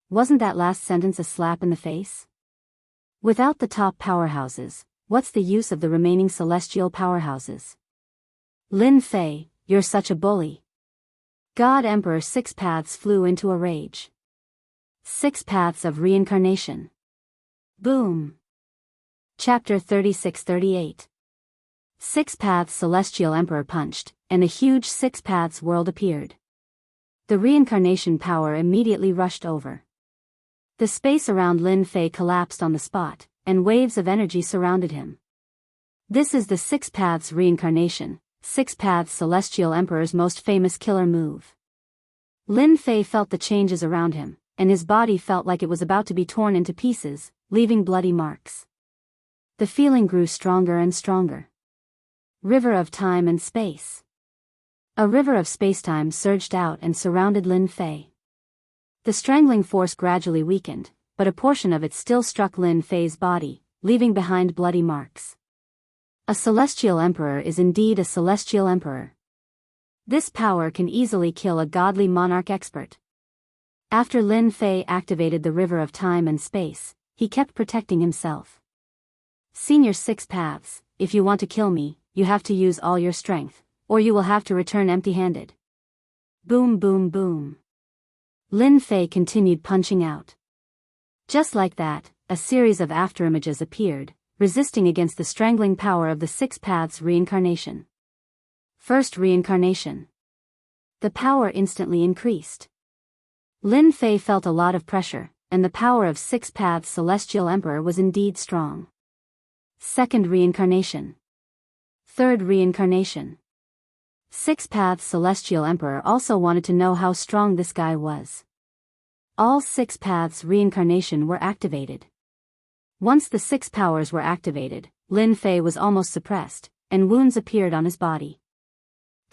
Wasn't that last sentence a slap in the face? Without the top powerhouses, what's the use of the remaining celestial powerhouses? Lin Fei, you're such a bully. God Emperor Six Paths flew into a rage. 6 Paths of Reincarnation. Boom. Chapter 36-38. 6 Paths Celestial Emperor punched, and a huge 6 Paths world appeared. The reincarnation power immediately rushed over. The space around Lin Fei collapsed on the spot, and waves of energy surrounded him. This is the 6 Paths reincarnation, 6 Paths Celestial Emperor's most famous killer move. Lin Fei felt the changes around him, and his body felt like it was about to be torn into pieces, leaving bloody marks. The feeling grew stronger and stronger. River of time and space. A river of spacetime surged out and surrounded Lin Fei. The strangling force gradually weakened, but a portion of it still struck Lin Fei's body, leaving behind bloody marks. A celestial emperor is indeed a celestial emperor. This power can easily kill a godly monarch expert. After Lin Fei activated the river of time and space, he kept protecting himself. Senior 6 Paths, if you want to kill me, you have to use all your strength, or you will have to return empty-handed. Boom boom boom. Lin Fei continued punching out. Just like that, a series of afterimages appeared, resisting against the strangling power of the 6 Paths reincarnation. First reincarnation. The power instantly increased. Lin Fei felt a lot of pressure, and the power of 6 Paths Celestial Emperor was indeed strong. Second reincarnation. Third reincarnation. Six Paths Celestial Emperor also wanted to know how strong this guy was. All Six Paths reincarnation were activated. Once the six powers were activated, Lin Fei was almost suppressed, and wounds appeared on his body.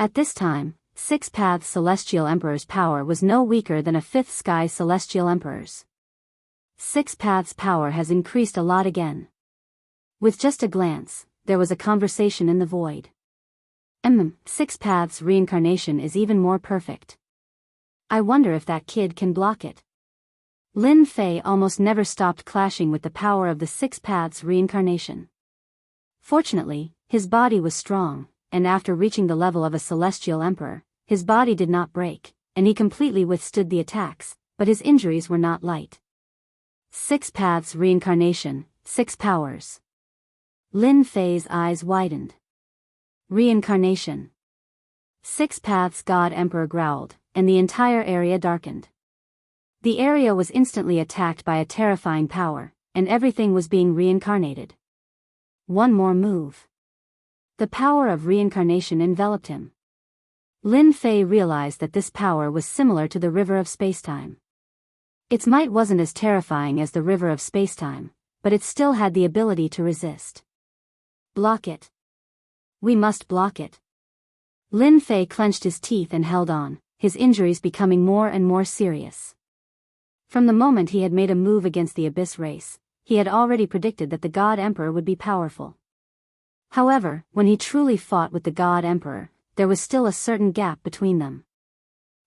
At this time, Six Paths Celestial Emperor's power was no weaker than a fifth sky Celestial Emperor's. Six Paths' power has increased a lot again. With just a glance, there was a conversation in the void. Six Paths reincarnation is even more perfect. I wonder if that kid can block it. Lin Fei almost never stopped clashing with the power of the Six Paths reincarnation. Fortunately, his body was strong, and after reaching the level of a Celestial Emperor, his body did not break, and he completely withstood the attacks, but his injuries were not light. Six Paths reincarnation, six powers. Lin Fei's eyes widened. Reincarnation. Six Paths God Emperor growled, and the entire area darkened. The area was instantly attacked by a terrifying power, and everything was being reincarnated. One more move. The power of reincarnation enveloped him. Lin Fei realized that this power was similar to the river of spacetime. Its might wasn't as terrifying as the river of spacetime, but it still had the ability to resist. Block it. We must block it. Lin Fei clenched his teeth and held on, his injuries becoming more and more serious. From the moment he had made a move against the Abyss race, he had already predicted that the God Emperor would be powerful. However, when he truly fought with the God Emperor, there was still a certain gap between them.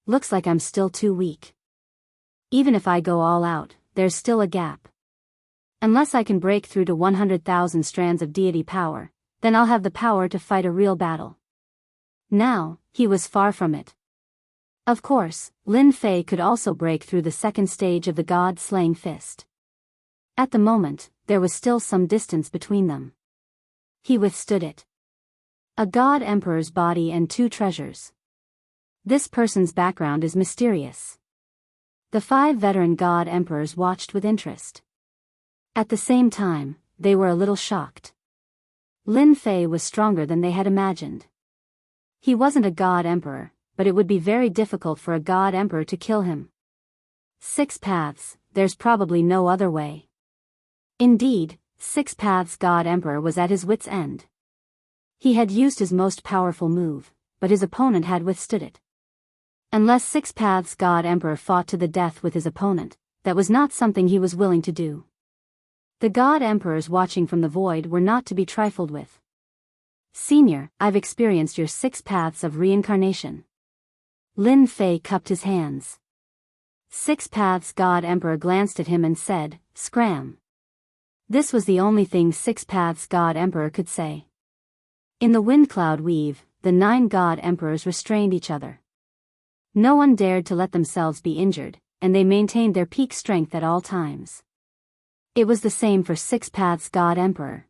Looks like I'm still too weak. Even if I go all out, there's still a gap. Unless I can break through to 100,000 strands of deity power, then I'll have the power to fight a real battle. Now, he was far from it. Of course, Lin Fei could also break through the second stage of the God-slaying fist. At the moment, there was still some distance between them. He withstood it. A God Emperor's body and two treasures. This person's background is mysterious. The 5 veteran God Emperors watched with interest. At the same time, they were a little shocked. Lin Fei was stronger than they had imagined. He wasn't a God Emperor, but it would be very difficult for a God Emperor to kill him. Six Paths, there's probably no other way. Indeed, Six Paths God Emperor was at his wit's end. He had used his most powerful move, but his opponent had withstood it. Unless Six Paths God Emperor fought to the death with his opponent, that was not something he was willing to do. The God Emperors watching from the void were not to be trifled with. Senior, I've experienced your 6 paths of reincarnation. Lin Fei cupped his hands. 6 Paths God Emperor glanced at him and said, "Scram." This was the only thing 6 Paths God Emperor could say. In the wind cloud weave, the 9 God Emperors restrained each other. No one dared to let themselves be injured, and they maintained their peak strength at all times. It was the same for 6 Paths God Emperor.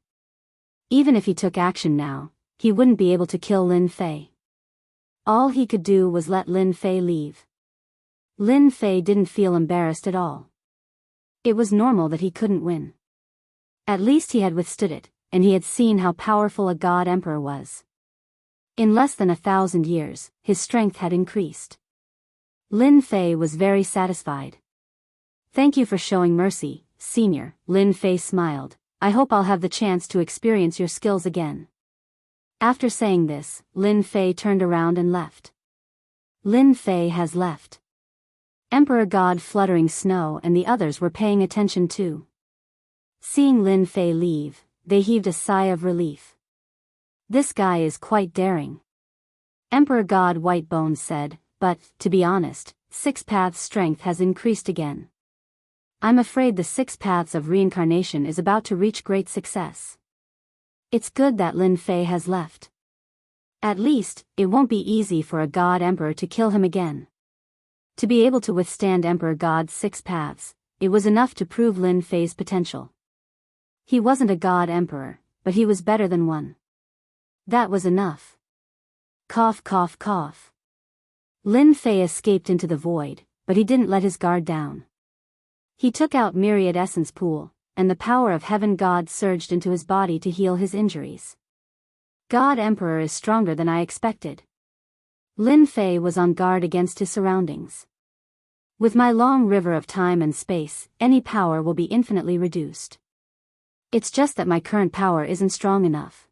Even if he took action now, he wouldn't be able to kill Lin Fei. All he could do was let Lin Fei leave. Lin Fei didn't feel embarrassed at all. It was normal that he couldn't win. At least he had withstood it, and he had seen how powerful a God Emperor was. In less than 1,000 years, his strength had increased. Lin Fei was very satisfied. "Thank you for showing mercy, Senior," Lin Fei smiled. "I hope I'll have the chance to experience your skills again." After saying this, Lin Fei turned around and left. Lin Fei has left. Emperor God Fluttering Snow and the others were paying attention too. Seeing Lin Fei leave, they heaved a sigh of relief. "This guy is quite daring." Emperor God Whitebones said, "But, to be honest, 6 Paths' strength has increased again. I'm afraid the 6 Paths of reincarnation is about to reach great success. It's good that Lin Fei has left. At least, it won't be easy for a God Emperor to kill him again." To be able to withstand Emperor God's 6 Paths, it was enough to prove Lin Fei's potential. He wasn't a God Emperor, but he was better than one. That was enough. Cough, cough, cough. Lin Fei escaped into the void, but he didn't let his guard down. He took out Myriad Essence Pool, and the power of Heaven God surged into his body to heal his injuries. God Emperor is stronger than I expected. Lin Fei was on guard against his surroundings. With my long river of time and space, any power will be infinitely reduced. It's just that my current power isn't strong enough.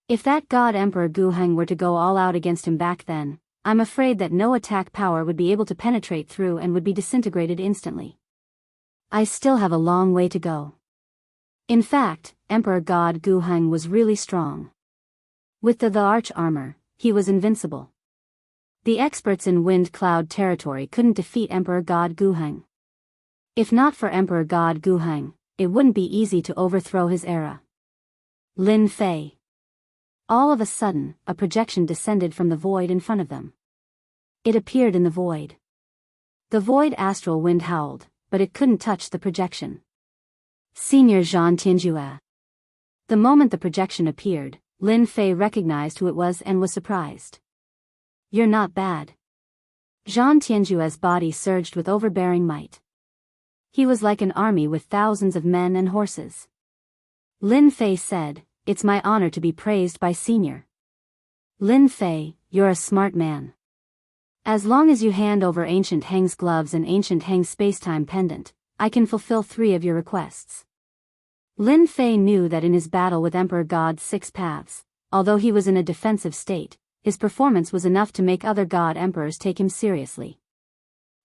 If that God Emperor Guheng were to go all out against him back then, I'm afraid that no attack power would be able to penetrate through and would be disintegrated instantly. I still have a long way to go. In fact, Emperor God Guheng was really strong. With the arch armor, he was invincible. The experts in Wind Cloud territory couldn't defeat Emperor God Guheng. If not for Emperor God Guheng, it wouldn't be easy to overthrow his era. Lin Fei. All of a sudden, a projection descended from the void in front of them. It appeared in the void. The void astral wind howled, but it couldn't touch the projection. Senior Zhang Tianjue. The moment the projection appeared, Lin Fei recognized who it was and was surprised. You're not bad. Zhang Tianjue's body surged with overbearing might. He was like an army with thousands of men and horses. Lin Fei said, "It's my honor to be praised by Senior." Lin Fei, you're a smart man. As long as you hand over Ancient Heng's gloves and Ancient Heng's spacetime pendant, I can fulfill 3 of your requests. Lin Fei knew that in his battle with Emperor God's 6 paths, although he was in a defensive state, his performance was enough to make other God Emperors take him seriously.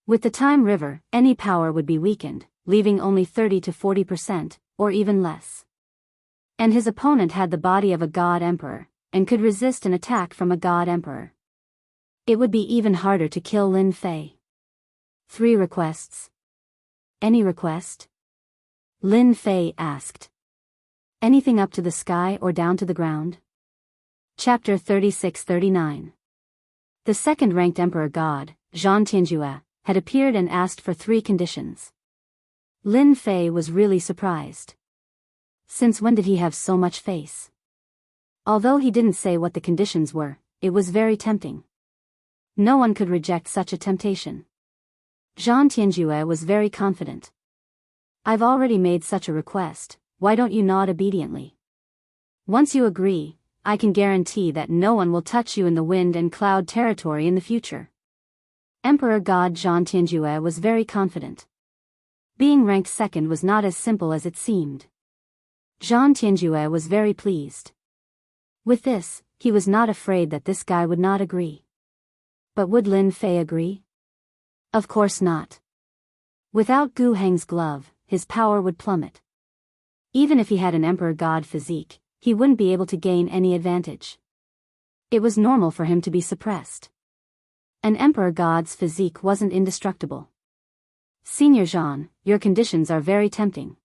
With the Time River, any power would be weakened, leaving only 30 to 40%, or even less. And his opponent had the body of a God Emperor, and could resist an attack from a God Emperor. It would be even harder to kill Lin Fei. 3 requests. Any request? Lin Fei asked. Anything up to the sky or down to the ground? Chapter 36-39. The second-ranked Emperor God, Zhang Tianjue, had appeared and asked for 3 conditions. Lin Fei was really surprised. Since when did he have so much face? Although he didn't say what the conditions were, it was very tempting. No one could reject such a temptation. Zhang Tianjue was very confident. I've already made such a request, why don't you nod obediently? Once you agree, I can guarantee that no one will touch you in the wind and cloud territory in the future. Emperor God Zhang Tianjue was very confident. Being ranked second was not as simple as it seemed. Zhang Tianjue was very pleased. With this, he was not afraid that this guy would not agree. But would Lin Fei agree? Of course not. Without Gu Heng's glove, his power would plummet. Even if he had an Emperor God physique, he wouldn't be able to gain any advantage. It was normal for him to be suppressed. An Emperor God's physique wasn't indestructible. Senior Zhang, your conditions are very tempting.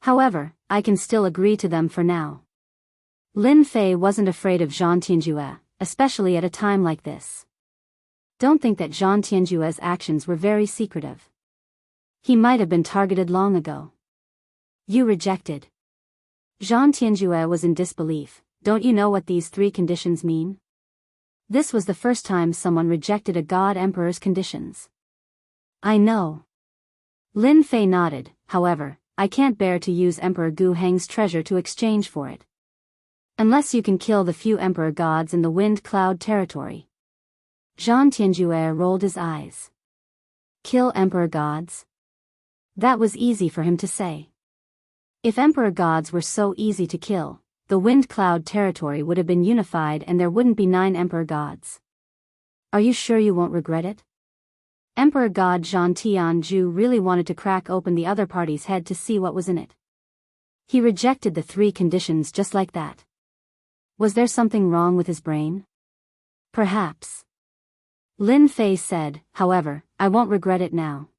However, I can still agree to them for now. Lin Fei wasn't afraid of Zhang Tianjue, especially at a time like this. Don't think that Zhang Tianjue's actions were very secretive. He might have been targeted long ago. You rejected. Zhang Tianjue was in disbelief. Don't you know what these 3 conditions mean? This was the first time someone rejected a God Emperor's conditions. I know. Lin Fei nodded, however, I can't bear to use Emperor Gu Heng's treasure to exchange for it. Unless you can kill the few Emperor Gods in the Wind Cloud territory. Zhang Tianjue rolled his eyes. Kill Emperor Gods? That was easy for him to say. If Emperor Gods were so easy to kill, the Wind Cloud territory would have been unified and there wouldn't be 9 Emperor Gods. Are you sure you won't regret it? Emperor God Zhang Tianju really wanted to crack open the other party's head to see what was in it. He rejected the 3 conditions just like that. Was there something wrong with his brain? Perhaps. Lin Fei said, however, I won't regret it now.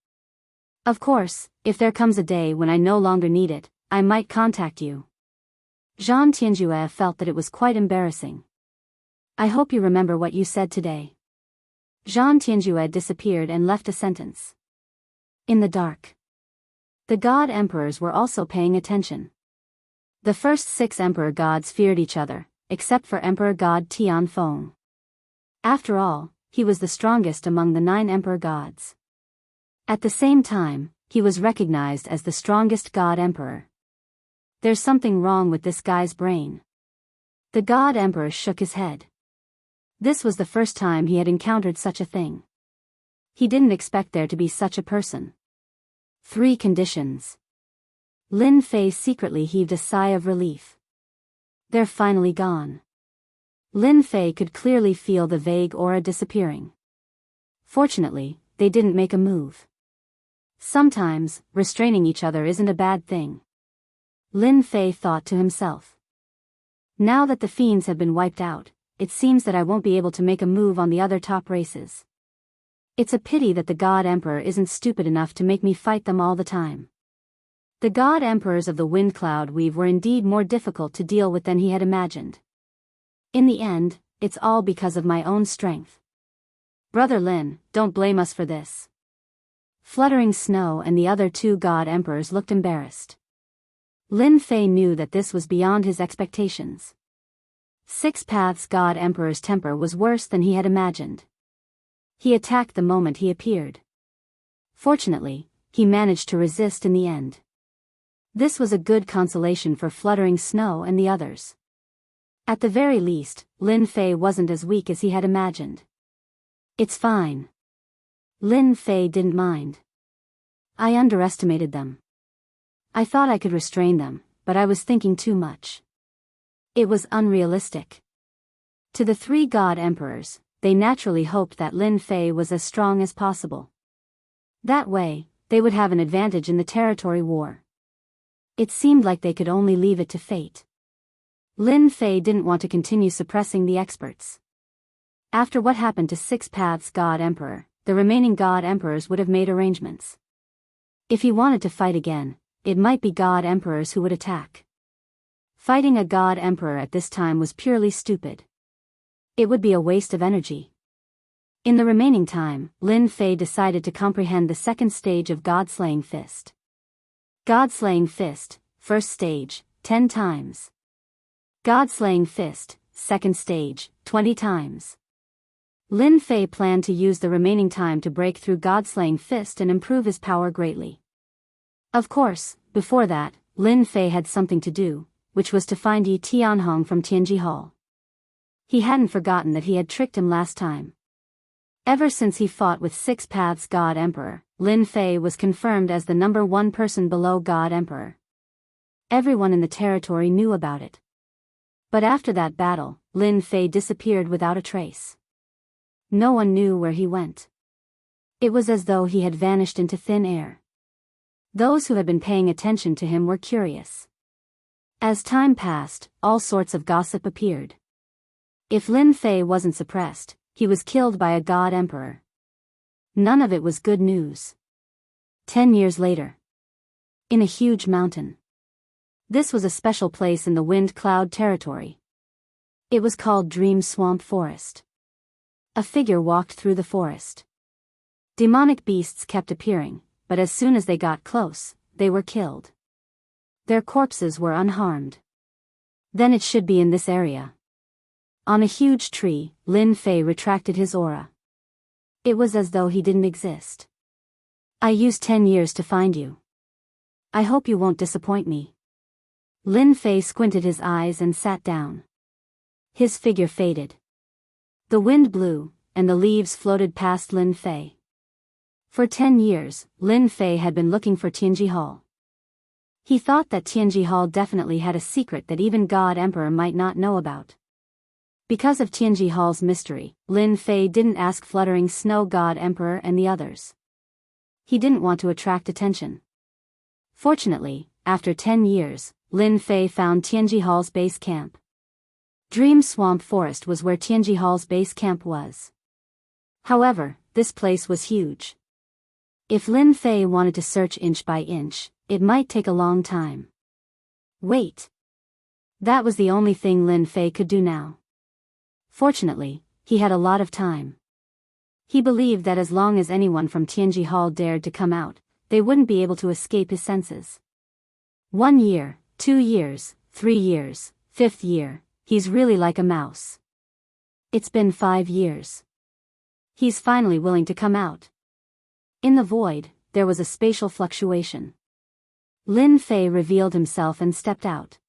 Of course, if there comes a day when I no longer need it, I might contact you. Zhang Tianjue felt that it was quite embarrassing. I hope you remember what you said today. Zhang Tianjue disappeared and left a sentence. In the dark. The God Emperors were also paying attention. The first 6 Emperor Gods feared each other, except for Emperor God Tianfeng. After all, he was the strongest among the 9 Emperor Gods. At the same time, he was recognized as the strongest God Emperor. There's something wrong with this guy's brain. The God Emperor shook his head. This was the first time he had encountered such a thing. He didn't expect there to be such a person. 3 conditions. Lin Fei secretly heaved a sigh of relief. They're finally gone. Lin Fei could clearly feel the vague aura disappearing. Fortunately, they didn't make a move. Sometimes, restraining each other isn't a bad thing. Lin Fei thought to himself. Now that the fiends have been wiped out, it seems that I won't be able to make a move on the other top races. It's a pity that the God Emperor isn't stupid enough to make me fight them all the time. The God Emperors of the Wind Cloud Weave were indeed more difficult to deal with than he had imagined. In the end, it's all because of my own strength. Brother Lin, don't blame us for this. Fluttering Snow and the other 2 God Emperors looked embarrassed. Lin Fei knew that this was beyond his expectations. 6 Paths God Emperor's temper was worse than he had imagined. He attacked the moment he appeared. Fortunately, he managed to resist in the end. This was a good consolation for Fluttering Snow and the others. At the very least, Lin Fei wasn't as weak as he had imagined. It's fine. Lin Fei didn't mind. I underestimated them. I thought I could restrain them, but I was thinking too much. It was unrealistic. To the 3 God Emperors, they naturally hoped that Lin Fei was as strong as possible. That way, they would have an advantage in the territory war. It seemed like they could only leave it to fate. Lin Fei didn't want to continue suppressing the experts. After what happened to 6 Paths God Emperor, the remaining God Emperors would have made arrangements. If he wanted to fight again, it might be God Emperors who would attack. Fighting a God Emperor at this time was purely stupid. It would be a waste of energy. In the remaining time, Lin Fei decided to comprehend the second stage of God-slaying fist. God-slaying fist, first stage, 10 times. God-slaying fist, second stage, 20 times. Lin Fei planned to use the remaining time to break through God-slaying fist and improve his power greatly. Of course, before that, Lin Fei had something to do, which was to find Yi Tianhong from Tianji Hall. He hadn't forgotten that he had tricked him last time. Ever since he fought with 6 Paths God Emperor, Lin Fei was confirmed as the number 1 person below God Emperor. Everyone in the territory knew about it. But after that battle, Lin Fei disappeared without a trace. No one knew where he went. It was as though he had vanished into thin air. Those who had been paying attention to him were curious. As time passed, all sorts of gossip appeared. If Lin Fei wasn't suppressed, he was killed by a God Emperor. None of it was good news. 10 years later. In a huge mountain. This was a special place in the Wind Cloud territory. It was called Dream Swamp Forest. A figure walked through the forest. Demonic beasts kept appearing, but as soon as they got close, they were killed. Their corpses were unharmed. Then it should be in this area. On a huge tree, Lin Fei retracted his aura. It was as though he didn't exist. I used 10 years to find you. I hope you won't disappoint me. Lin Fei squinted his eyes and sat down. His figure faded. The wind blew, and the leaves floated past Lin Fei. For 10 years, Lin Fei had been looking for Tianji Hall. He thought that Tianji Hall definitely had a secret that even God Emperor might not know about. Because of Tianji Hall's mystery, Lin Fei didn't ask Fluttering Snow God Emperor and the others. He didn't want to attract attention. Fortunately, after 10 years, Lin Fei found Tianji Hall's base camp. Dream Swamp Forest was where Tianji Hall's base camp was. However, this place was huge. If Lin Fei wanted to search inch by inch, it might take a long time. Wait. That was the only thing Lin Fei could do now. Fortunately, he had a lot of time. He believed that as long as anyone from Tianji Hall dared to come out, they wouldn't be able to escape his senses. 1 year, 2 years, 3 years, 5th year, he's really like a mouse. It's been 5 years. He's finally willing to come out. In the void, there was a spatial fluctuation. Lin Fei revealed himself and stepped out.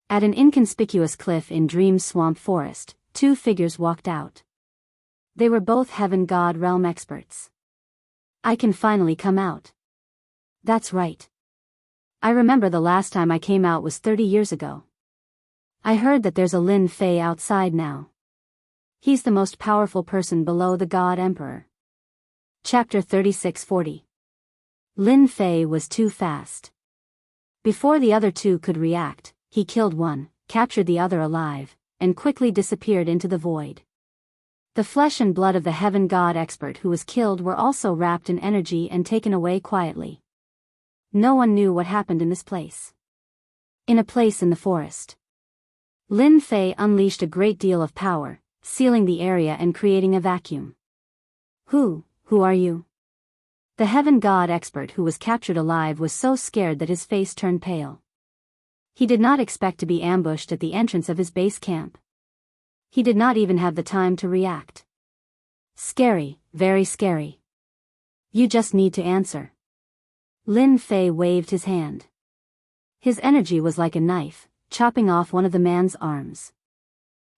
At an inconspicuous cliff in Dream Swamp Forest, two figures walked out. They were both Heaven God realm experts. I can finally come out. That's right. I remember the last time I came out was 30 years ago. I heard that there's a Lin Fei outside now. He's the most powerful person below the God Emperor. Chapter 3640. Lin Fei was too fast. Before the other two could react, he killed one, captured the other alive, and quickly disappeared into the void. The flesh and blood of the Heaven God expert who was killed were also wrapped in energy and taken away quietly. No one knew what happened in this place. In a place in the forest, Lin Fei unleashed a great deal of power, sealing the area and creating a vacuum. Who are you? The Heaven God expert who was captured alive was so scared that his face turned pale. He did not expect to be ambushed at the entrance of his base camp. He did not even have the time to react. Scary, very scary. You just need to answer. Lin Fei waved his hand. His energy was like a knife, chopping off one of the man's arms.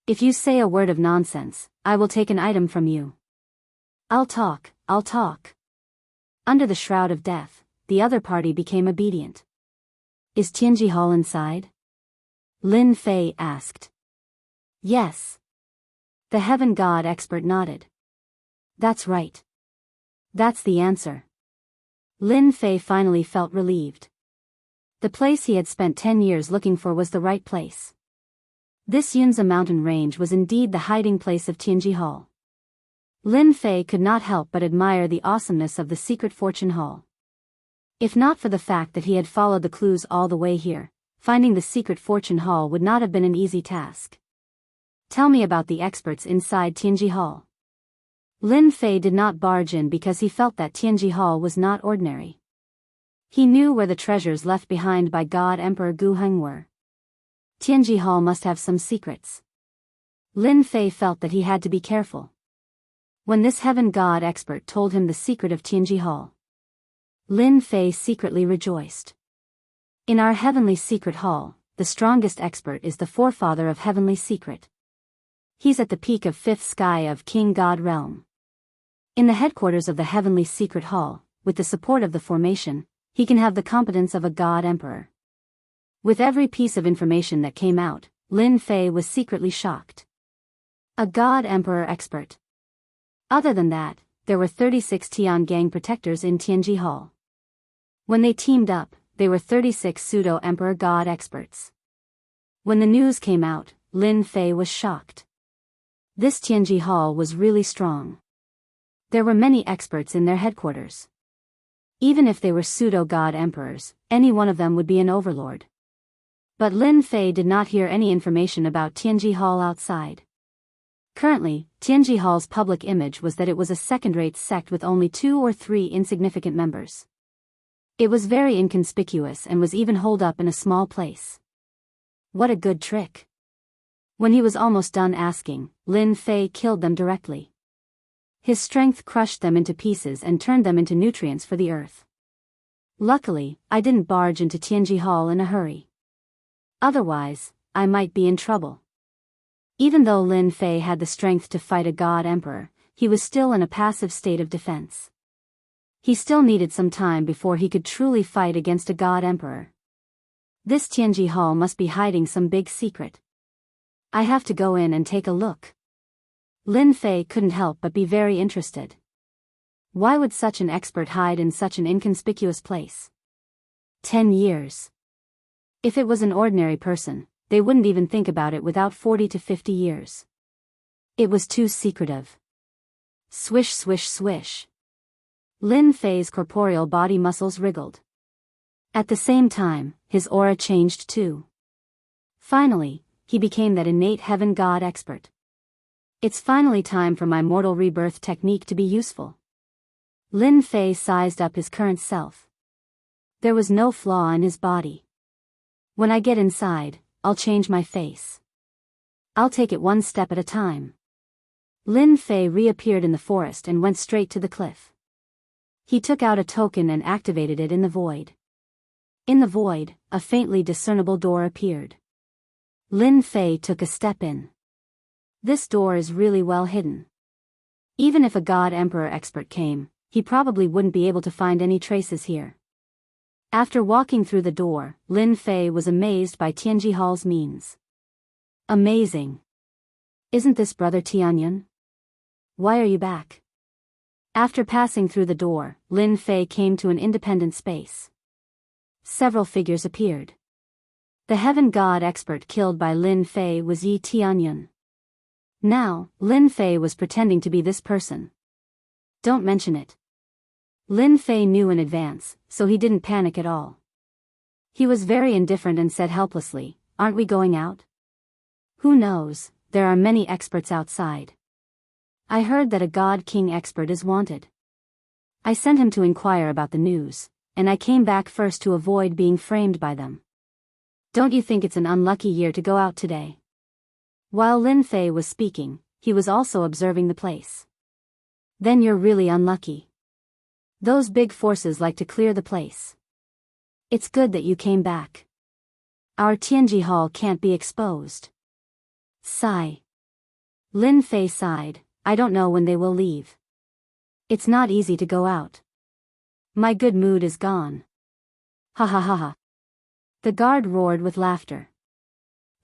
If you say a word of nonsense, I will take an item from you. I'll talk. Under the shroud of death, the other party became obedient. Is Tianji Hall inside? Lin Fei asked. Yes. The Heaven God expert nodded. That's right. That's the answer. Lin Fei finally felt relieved. The place he had spent 10 years looking for was the right place. This Yunza mountain range was indeed the hiding place of Tianji Hall. Lin Fei could not help but admire the awesomeness of the secret fortune hall. If not for the fact that he had followed the clues all the way here, finding the secret fortune hall would not have been an easy task. Tell me about the experts inside Tianji Hall. Lin Fei did not barge in because he felt that Tianji Hall was not ordinary. He knew where the treasures left behind by God Emperor Gu Heng were. Tianji Hall must have some secrets. Lin Fei felt that he had to be careful. When this Heaven God expert told him the secret of Tianji Hall, Lin Fei secretly rejoiced. In our heavenly secret hall, the strongest expert is the forefather of heavenly secret. He's at the peak of fifth sky of King God realm. In the headquarters of the heavenly secret hall, with the support of the formation, he can have the competence of a God Emperor. With every piece of information that came out, Lin Fei was secretly shocked. A God Emperor expert. Other than that, there were 36 Tian Gang protectors in Tianji Hall. When they teamed up, they were 36 pseudo-emperor God experts. When the news came out, Lin Fei was shocked. This Tianji Hall was really strong. There were many experts in their headquarters. Even if they were pseudo-god emperors, any one of them would be an overlord. But Lin Fei did not hear any information about Tianji Hall outside. Currently, Tianji Hall's public image was that it was a second-rate sect with only 2 or 3 insignificant members. It was very inconspicuous and was even holed up in a small place. What a good trick. When he was almost done asking, Lin Fei killed them directly. His strength crushed them into pieces and turned them into nutrients for the earth. Luckily, I didn't barge into Tianji Hall in a hurry. Otherwise, I might be in trouble. Even though Lin Fei had the strength to fight a God Emperor, he was still in a passive state of defense. He still needed some time before he could truly fight against a God Emperor. This Tianji Hall must be hiding some big secret. I have to go in and take a look. Lin Fei couldn't help but be very interested. Why would such an expert hide in such an inconspicuous place? 10 years. If it was an ordinary person, they wouldn't even think about it without 40 to 50 years. It was too secretive. Swish swish swish. Lin Fei's corporeal body muscles wriggled. At the same time, his aura changed too. Finally, he became that innate heaven god expert. It's finally time for my mortal rebirth technique to be useful. Lin Fei sized up his current self. There was no flaw in his body. When I get inside, I'll change my face. I'll take it one step at a time. Lin Fei reappeared in the forest and went straight to the cliff. He took out a token and activated it in the void. In the void, a faintly discernible door appeared. Lin Fei took a step in. This door is really well hidden. Even if a God Emperor expert came, he probably wouldn't be able to find any traces here. After walking through the door, Lin Fei was amazed by Tianji Hall's means. Amazing. Isn't this Brother Tianyun? Why are you back? After passing through the door, Lin Fei came to an independent space. Several figures appeared. The heaven god expert killed by Lin Fei was Yi Tianyun. Now, Lin Fei was pretending to be this person. Don't mention it. Lin Fei knew in advance, so he didn't panic at all. He was very indifferent and said helplessly, "Aren't we going out?" "Who knows, there are many experts outside. I heard that a God King expert is wanted. I sent him to inquire about the news, and I came back first to avoid being framed by them. Don't you think it's an unlucky year to go out today?" While Lin Fei was speaking, he was also observing the place. "Then you're really unlucky. Those big forces like to clear the place. It's good that you came back. Our Tianji Hall can't be exposed." Sigh. Lin Fei sighed, "I don't know when they will leave. It's not easy to go out. My good mood is gone." Ha ha ha ha. The guard roared with laughter.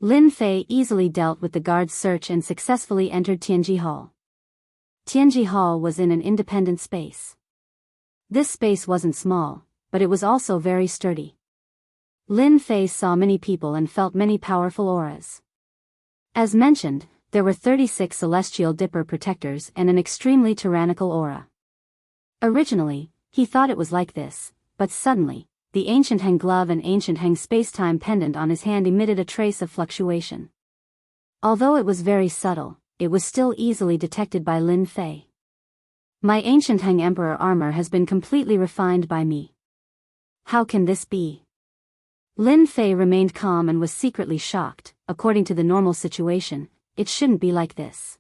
Lin Fei easily dealt with the guard's search and successfully entered Tianji Hall. Tianji Hall was in an independent space. This space wasn't small, but it was also very sturdy. Lin Fei saw many people and felt many powerful auras. As mentioned, there were 36 celestial dipper protectors and an extremely tyrannical aura. Originally, he thought it was like this, but suddenly, the Enchanting glove and Enchanting space-time pendant on his hand emitted a trace of fluctuation. Although it was very subtle, it was still easily detected by Lin Fei. "My Enchanting Emperor armor has been completely refined by me. How can this be?" Lin Fei remained calm and was secretly shocked. According to the normal situation, it shouldn't be like this.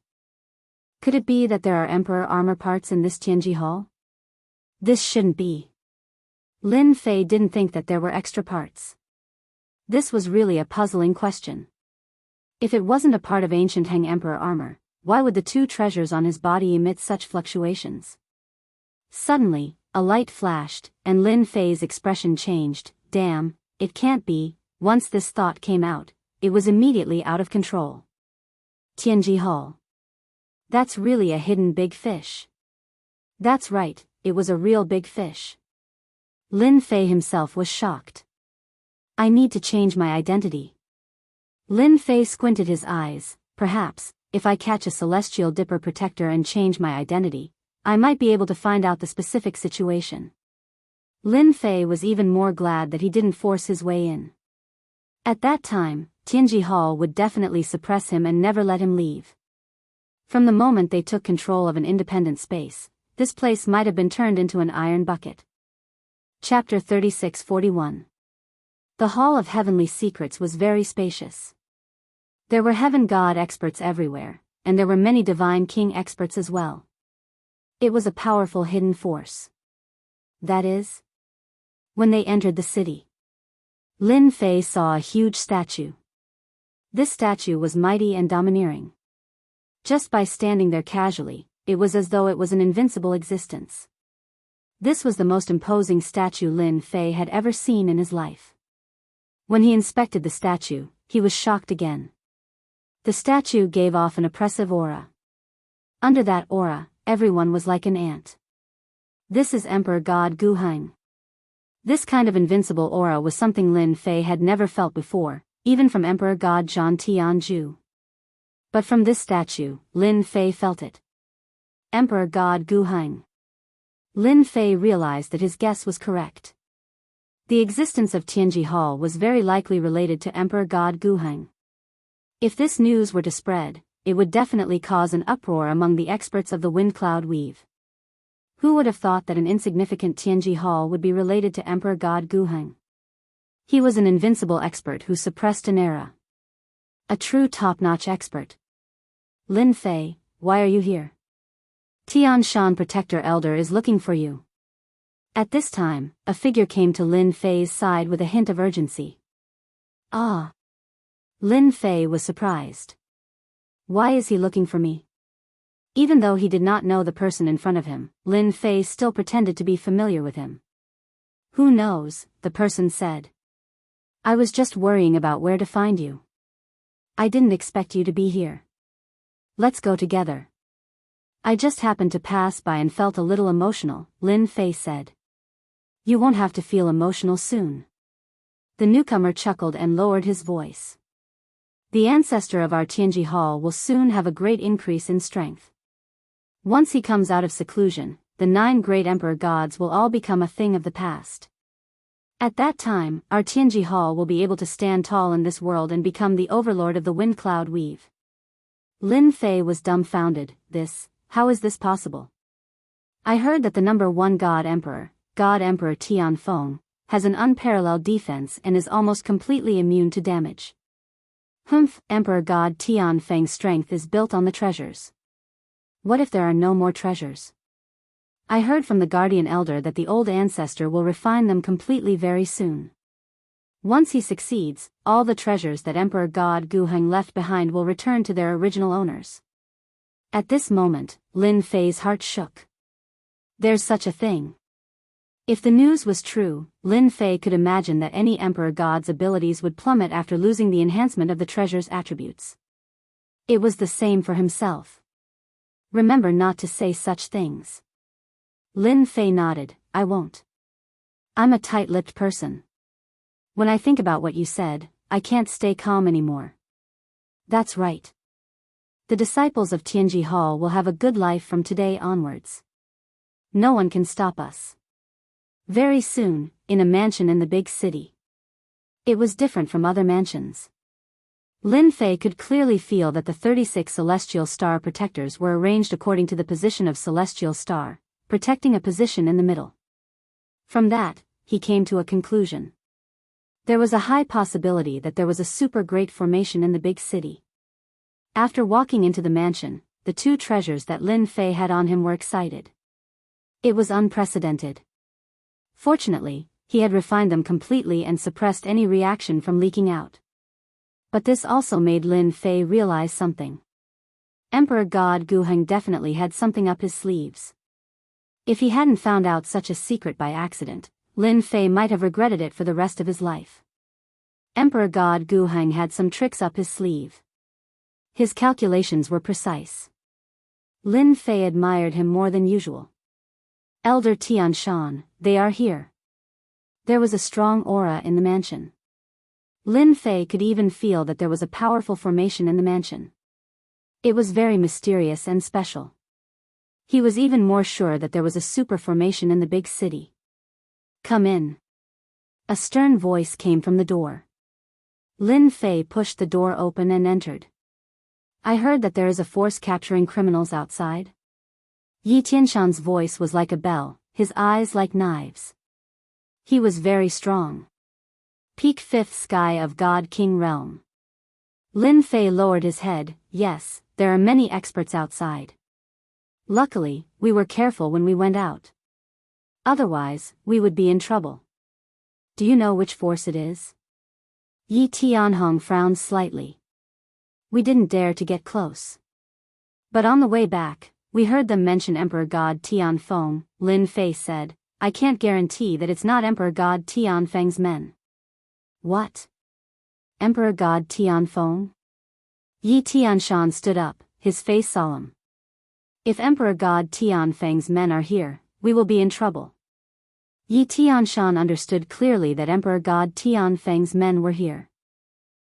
Could it be that there are Emperor armor parts in this Tianji Hall? This shouldn't be. Lin Fei didn't think that there were extra parts. This was really a puzzling question. If it wasn't a part of Enchanting Emperor armor, why would the two treasures on his body emit such fluctuations? Suddenly, a light flashed, and Lin Fei's expression changed. Damn, it can't be. Once this thought came out, it was immediately out of control. Tianji Hall. That's really a hidden big fish. That's right, it was a real big fish. Lin Fei himself was shocked. I need to change my identity. Lin Fei squinted his eyes. Perhaps, if I catch a celestial dipper protector and change my identity, I might be able to find out the specific situation. Lin Fei was even more glad that he didn't force his way in. At that time, Tianji Hall would definitely suppress him and never let him leave. From the moment they took control of an independent space, this place might have been turned into an iron bucket. Chapter 3641. The Hall of Heavenly Secrets was very spacious. There were heaven god experts everywhere, and there were many divine king experts as well. It was a powerful hidden force. That is, when they entered the city, Lin Fei saw a huge statue. This statue was mighty and domineering. Just by standing there casually, it was as though it was an invincible existence. This was the most imposing statue Lin Fei had ever seen in his life. When he inspected the statue, he was shocked again. The statue gave off an oppressive aura. Under that aura, everyone was like an ant. This is Emperor God Guheng. This kind of invincible aura was something Lin Fei had never felt before, even from Emperor God Zhan Tianzhu. But from this statue, Lin Fei felt it. Emperor God Guheng. Lin Fei realized that his guess was correct. The existence of Tianji Hall was very likely related to Emperor God Guheng. If this news were to spread, it would definitely cause an uproar among the experts of the Wind Cloud Weave. Who would have thought that an insignificant Tianji Hall would be related to Emperor God Guheng? He was an invincible expert who suppressed an era. A true top-notch expert. Lin Fei, why are you here? Tian Shan Protector Elder is looking for you. At this time, a figure came to Lin Fei's side with a hint of urgency. Ah! Lin Fei was surprised. Why is he looking for me? Even though he did not know the person in front of him, Lin Fei still pretended to be familiar with him. Who knows, the person said. I was just worrying about where to find you. I didn't expect you to be here. Let's go together. I just happened to pass by and felt a little emotional, Lin Fei said. You won't have to feel emotional soon. The newcomer chuckled and lowered his voice. The ancestor of our Tianji Hall will soon have a great increase in strength. Once he comes out of seclusion, the 9 great emperor gods will all become a thing of the past. At that time, our Tianji Hall will be able to stand tall in this world and become the overlord of the wind cloud weave. Lin Fei was dumbfounded. How is this possible? I heard that the number 1 God Emperor Tianfeng, has an unparalleled defense and is almost completely immune to damage. Emperor God Tianfeng's strength is built on the treasures. What if there are no more treasures? I heard from the guardian elder that the old ancestor will refine them completely very soon. Once he succeeds, all the treasures that Emperor God Guheng left behind will return to their original owners. At this moment, Lin Fei's heart shook. There's such a thing. If the news was true, Lin Fei could imagine that any Emperor God's abilities would plummet after losing the enhancement of the treasure's attributes. It was the same for himself. Remember not to say such things. Lin Fei nodded. I won't. I'm a tight-lipped person. When I think about what you said, I can't stay calm anymore. That's right. The disciples of Tianji Hall will have a good life from today onwards. No one can stop us. Very soon, in a mansion in the big city. It was different from other mansions. Lin Fei could clearly feel that the 36 celestial star protectors were arranged according to the position of celestial star, protecting a position in the middle. From that, he came to a conclusion. There was a high possibility that there was a super great formation in the big city. After walking into the mansion, the 2 treasures that Lin Fei had on him were excited. It was unprecedented. Fortunately, he had refined them completely and suppressed any reaction from leaking out. But this also made Lin Fei realize something. Emperor God Guheng definitely had something up his sleeves. If he hadn't found out such a secret by accident, Lin Fei might have regretted it for the rest of his life. Emperor God Guheng had some tricks up his sleeve. His calculations were precise. Lin Fei admired him more than usual. Elder Tianshan, they are here. There was a strong aura in the mansion. Lin Fei could even feel that there was a powerful formation in the mansion. It was very mysterious and special. He was even more sure that there was a super formation in the big city. Come in. A stern voice came from the door. Lin Fei pushed the door open and entered. I heard that there is a force capturing criminals outside. Yi Tianshan's voice was like a bell, his eyes like knives. He was very strong. Peak 5th sky of God King Realm. Lin Fei lowered his head. Yes, there are many experts outside. Luckily, we were careful when we went out. Otherwise, we would be in trouble. Do you know which force it is? Yi Tianhong frowned slightly. We didn't dare to get close. But on the way back, we heard them mention Emperor God Tianfeng. Lin Fei said, I can't guarantee that it's not Emperor God Tianfeng's men. What? Emperor God Tianfeng? Yi Tianshan stood up, his face solemn. If Emperor God Tianfeng's men are here, we will be in trouble. Yi Tianshan understood clearly that Emperor God Tianfeng's men were here.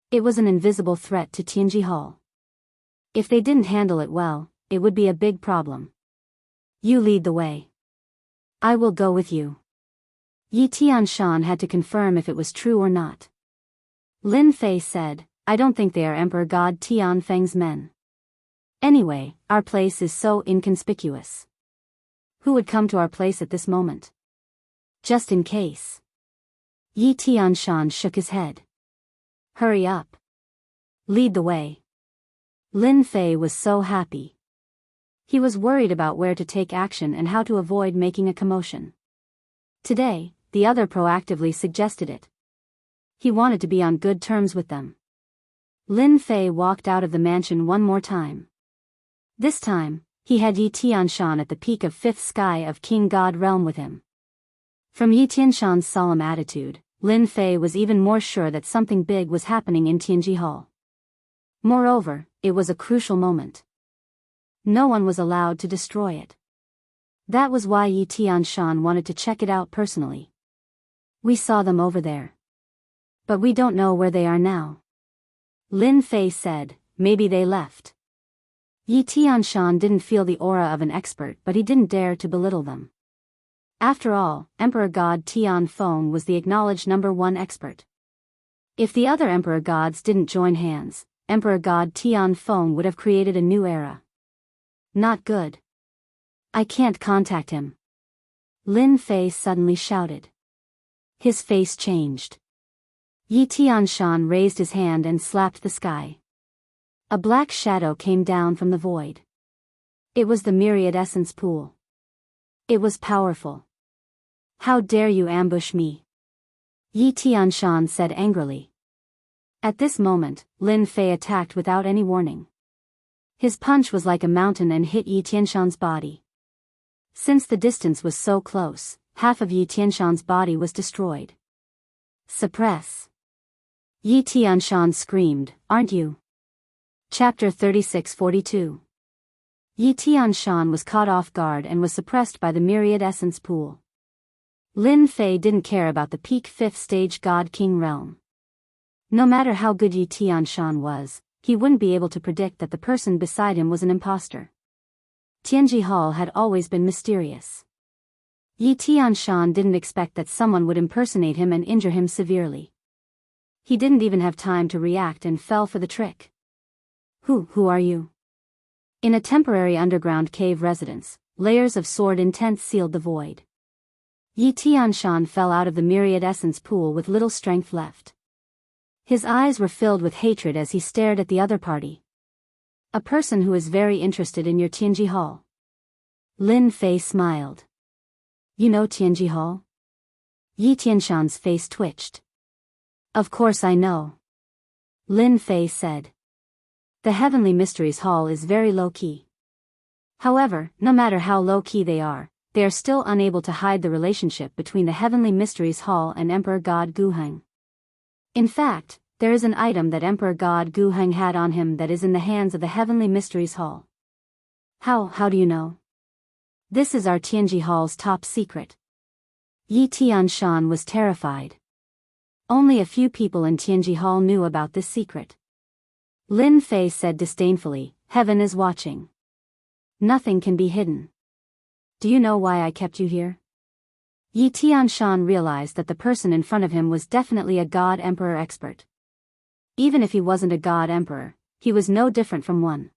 It was an invisible threat to Tianji Hall. If they didn't handle it well, it would be a big problem. You lead the way. I will go with you. Yi Tianshan had to confirm if it was true or not. Lin Fei said, I don't think they are Emperor God Tianfeng's men. Anyway, our place is so inconspicuous. Who would come to our place at this moment? Just in case. Yi Tianshan shook his head. Hurry up. Lead the way. Lin Fei was so happy. He was worried about where to take action and how to avoid making a commotion. Today, the other proactively suggested it. He wanted to be on good terms with them. Lin Fei walked out of the mansion one more time. This time, he had Yi Tianshan at the peak of fifth sky of King God realm with him. From Yi Tianshan's solemn attitude, Lin Fei was even more sure that something big was happening in Tianji Hall. Moreover, it was a crucial moment. No one was allowed to destroy it. That was why Yi Tianshan wanted to check it out personally. We saw them over there. But we don't know where they are now. Lin Fei said, maybe they left. Yi Tianshan didn't feel the aura of an expert, but he didn't dare to belittle them. After all, Emperor God Tian Feng was the acknowledged #1 expert. If the other Emperor Gods didn't join hands, Emperor God Tian Feng would have created a new era. Not good. I can't contact him. Lin Fei suddenly shouted. His face changed. Yi Tianshan raised his hand and slapped the sky. A black shadow came down from the void. It was the myriad essence pool. It was powerful. How dare you ambush me? Yi Tianshan said angrily. At this moment, Lin Fei attacked without any warning. His punch was like a mountain and hit Yi Tianshan's body. Since the distance was so close, half of Yi Tianshan's body was destroyed. Suppress. Yi Tianshan screamed, aren't you? Chapter 36-42. Yi Tianshan was caught off guard and was suppressed by the myriad essence pool. Lin Fei didn't care about the peak 5th stage God King realm. No matter how good Yi Tianshan was, he wouldn't be able to predict that the person beside him was an imposter. Tianji Hall had always been mysterious. Yi Tianshan didn't expect that someone would impersonate him and injure him severely. He didn't even have time to react and fell for the trick. Who are you? In a temporary underground cave residence, layers of sword intent sealed the void. Yi Tianshan fell out of the myriad essence pool with little strength left. His eyes were filled with hatred as he stared at the other party. A person who is very interested in your Tianji Hall. Lin Fei smiled. You know Tianji Hall? Yi Tianshan's face twitched. Of course I know. Lin Fei said. The Heavenly Mysteries Hall is very low-key. However, no matter how low-key they are still unable to hide the relationship between the Heavenly Mysteries Hall and Emperor God Guheng. In fact, there is an item that Emperor God Guheng had on him that is in the hands of the Heavenly Mysteries Hall. How do you know? This is our Tianji Hall's top secret. Yi Tianshan was terrified. Only a few people in Tianji Hall knew about this secret. Lin Fei said disdainfully, heaven is watching. Nothing can be hidden. Do you know why I kept you here? Yi Tianshan realized that the person in front of him was definitely a God Emperor expert. Even if he wasn't a God Emperor, he was no different from one.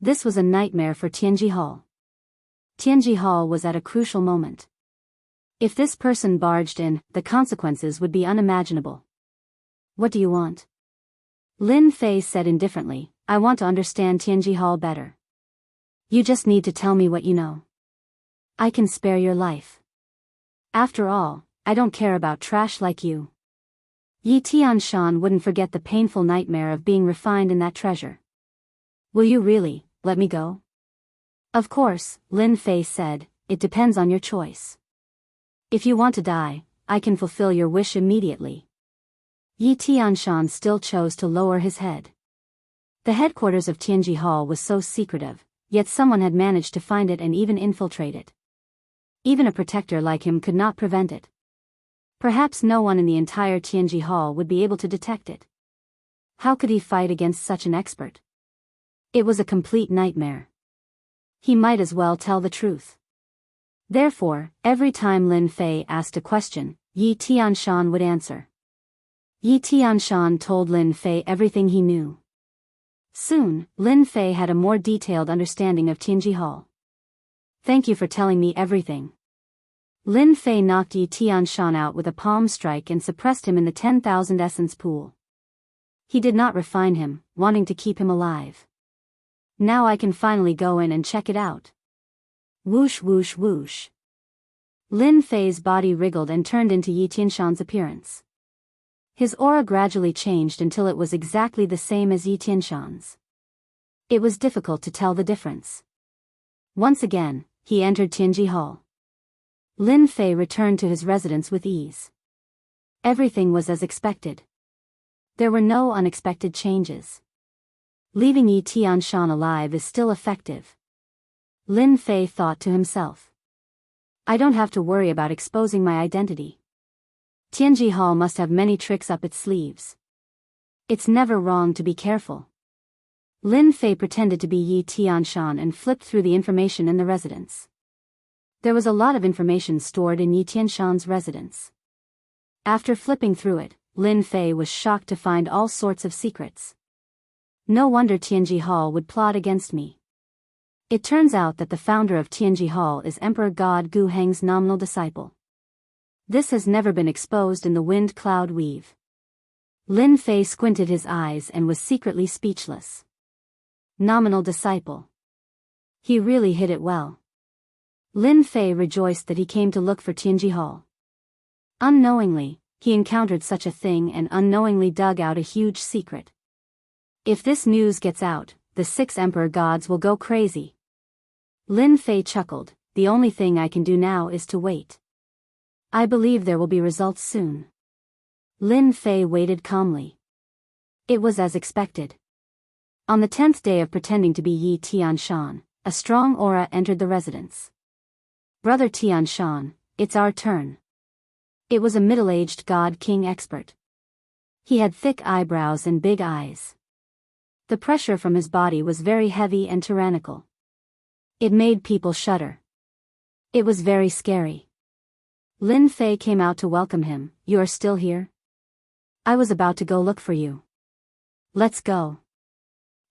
This was a nightmare for Tianji Hall. Tianji Hall was at a crucial moment. If this person barged in, the consequences would be unimaginable. What do you want? Lin Fei said indifferently, I want to understand Tianji Hall better. You just need to tell me what you know. I can spare your life. After all, I don't care about trash like you. Yi Tianshan wouldn't forget the painful nightmare of being refined in that treasure. Will you really let me go? Of course, Lin Fei said, it depends on your choice. If you want to die, I can fulfill your wish immediately. Yi Tianshan still chose to lower his head. The headquarters of Tianji Hall was so secretive, yet someone had managed to find it and even infiltrate it. Even a protector like him could not prevent it. Perhaps no one in the entire Tianji Hall would be able to detect it. How could he fight against such an expert? It was a complete nightmare. He might as well tell the truth. Therefore, every time Lin Fei asked a question, Yi Tianshan would answer. Yi Tianshan told Lin Fei everything he knew. Soon, Lin Fei had a more detailed understanding of Tianji Hall. Thank you for telling me everything. Lin Fei knocked Yi Tianshan out with a palm strike and suppressed him in the 10,000 essence pool. He did not refine him, wanting to keep him alive. Now I can finally go in and check it out. Whoosh whoosh whoosh. Lin Fei's body wriggled and turned into Yi Tianshan's appearance. His aura gradually changed until it was exactly the same as Yi Tianshan's. It was difficult to tell the difference. Once again, he entered Tianji Hall. Lin Fei returned to his residence with ease. Everything was as expected. There were no unexpected changes. Leaving Yi Tianshan alive is still effective. Lin Fei thought to himself. I don't have to worry about exposing my identity. Tianji Hall must have many tricks up its sleeves. It's never wrong to be careful. Lin Fei pretended to be Yi Tianshan and flipped through the information in the residence. There was a lot of information stored in Yi Tianshan's residence. After flipping through it, Lin Fei was shocked to find all sorts of secrets. No wonder Tianji Hall would plot against me. It turns out that the founder of Tianji Hall is Emperor God Gu Heng's nominal disciple. This has never been exposed in the wind cloud weave. Lin Fei squinted his eyes and was secretly speechless. Nominal disciple. He really hit it well. Lin Fei rejoiced that he came to look for Tianji Hall. Unknowingly, he encountered such a thing and unknowingly dug out a huge secret. If this news gets out, the 6 emperor gods will go crazy. Lin Fei chuckled, the only thing I can do now is to wait. I believe there will be results soon. Lin Fei waited calmly. It was as expected. On the 10th day of pretending to be Yi Tianshan, a strong aura entered the residence. Brother Tianshan, it's our turn. It was a middle-aged god-king expert. He had thick eyebrows and big eyes. The pressure from his body was very heavy and tyrannical. It made people shudder. It was very scary. Lin Fei came out to welcome him. You are still here? I was about to go look for you. Let's go.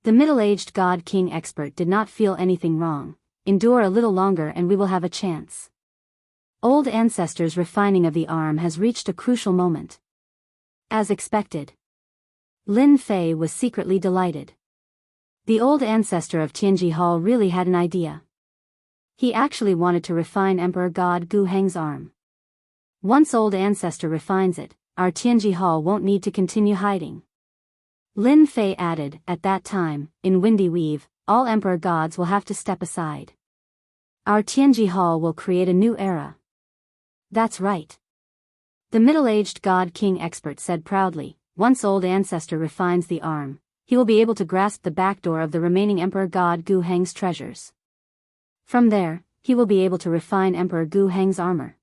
The middle-aged god-king expert did not feel anything wrong. Endure a little longer and we will have a chance. Old ancestors' refining of the arm has reached a crucial moment. As expected. Lin Fei was secretly delighted. The old ancestor of Tianji Hall really had an idea. He actually wanted to refine Emperor God Gu Heng's arm. Once old ancestor refines it, our Tianji Hall won't need to continue hiding. Lin Fei added, at that time, in Windy Weave, all emperor gods will have to step aside. Our Tianji Hall will create a new era. That's right. The middle-aged god-king expert said proudly, once old ancestor refines the arm, he will be able to grasp the back door of the remaining Emperor God Gu Heng's treasures. From there, he will be able to refine Emperor Gu Heng's armor.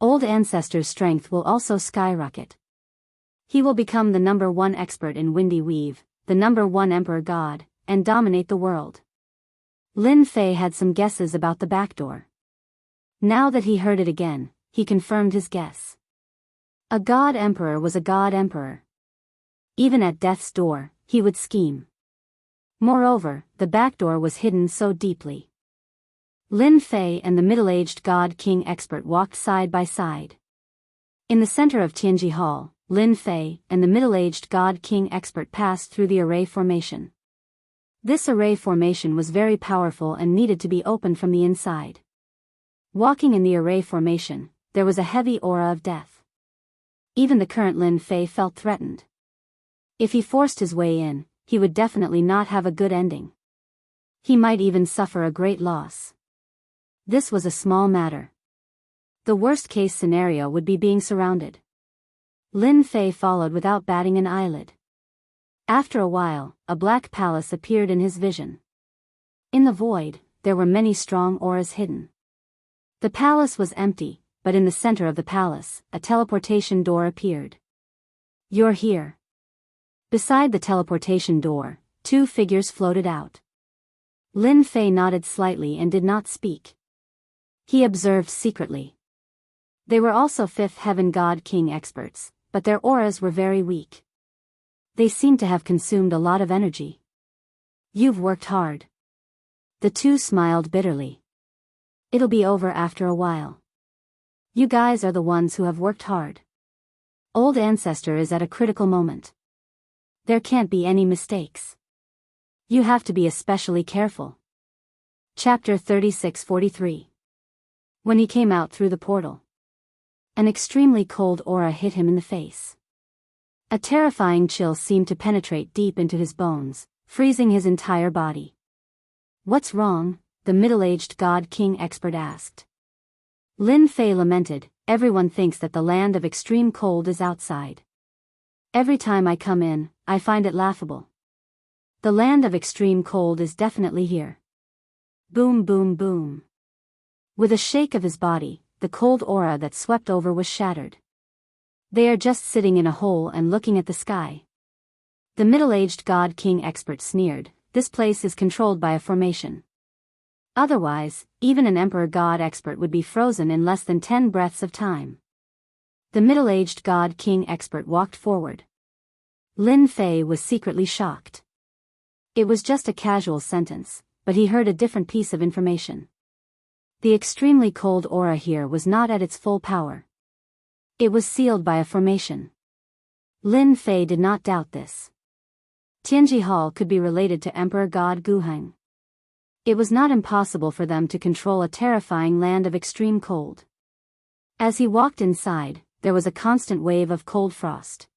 Old ancestor's strength will also skyrocket. He will become the #1 expert in Windy Weave, the #1 emperor god, and dominate the world. Lin Fei had some guesses about the back door. Now that he heard it again, he confirmed his guess. A god emperor was a god emperor. Even at death's door, he would scheme. Moreover, the back door was hidden so deeply. Lin Fei and the middle-aged god-king expert walked side by side. In the center of Tianji Hall, Lin Fei and the middle-aged god-king expert passed through the array formation. This array formation was very powerful and needed to be opened from the inside. Walking in the array formation, there was a heavy aura of death. Even the current Lin Fei felt threatened. If he forced his way in, he would definitely not have a good ending. He might even suffer a great loss. This was a small matter. The worst-case scenario would be being surrounded. Lin Fei followed without batting an eyelid. After a while, a black palace appeared in his vision. In the void, there were many strong auras hidden. The palace was empty, but in the center of the palace, a teleportation door appeared. You're here. Beside the teleportation door, 2 figures floated out. Lin Fei nodded slightly and did not speak. He observed secretly. They were also 5th Heaven God King experts, but their auras were very weak. They seemed to have consumed a lot of energy. You've worked hard. The 2 smiled bitterly. It'll be over after a while. You guys are the ones who have worked hard. Old Ancestor is at a critical moment. There can't be any mistakes. You have to be especially careful. Chapter 36-43. When he came out through the portal, an extremely cold aura hit him in the face. A terrifying chill seemed to penetrate deep into his bones, freezing his entire body. "What's wrong?" the middle-aged God King expert asked. Lin Fei lamented, "Everyone thinks that the land of extreme cold is outside. Every time I come in, I find it laughable. The land of extreme cold is definitely here." Boom, boom, boom. With a shake of his body, the cold aura that swept over was shattered. "They are just sitting in a hole and looking at the sky." The middle-aged God King expert sneered, "This place is controlled by a formation. Otherwise, even an Emperor God expert would be frozen in less than 10 breaths of time." The middle-aged God King expert walked forward. Lin Fei was secretly shocked. It was just a casual sentence, but he heard a different piece of information. The extremely cold aura here was not at its full power. It was sealed by a formation. Lin Fei did not doubt this. Tianji Hall could be related to Emperor God Guheng. It was not impossible for them to control a terrifying land of extreme cold. As he walked inside, there was a constant wave of cold frost.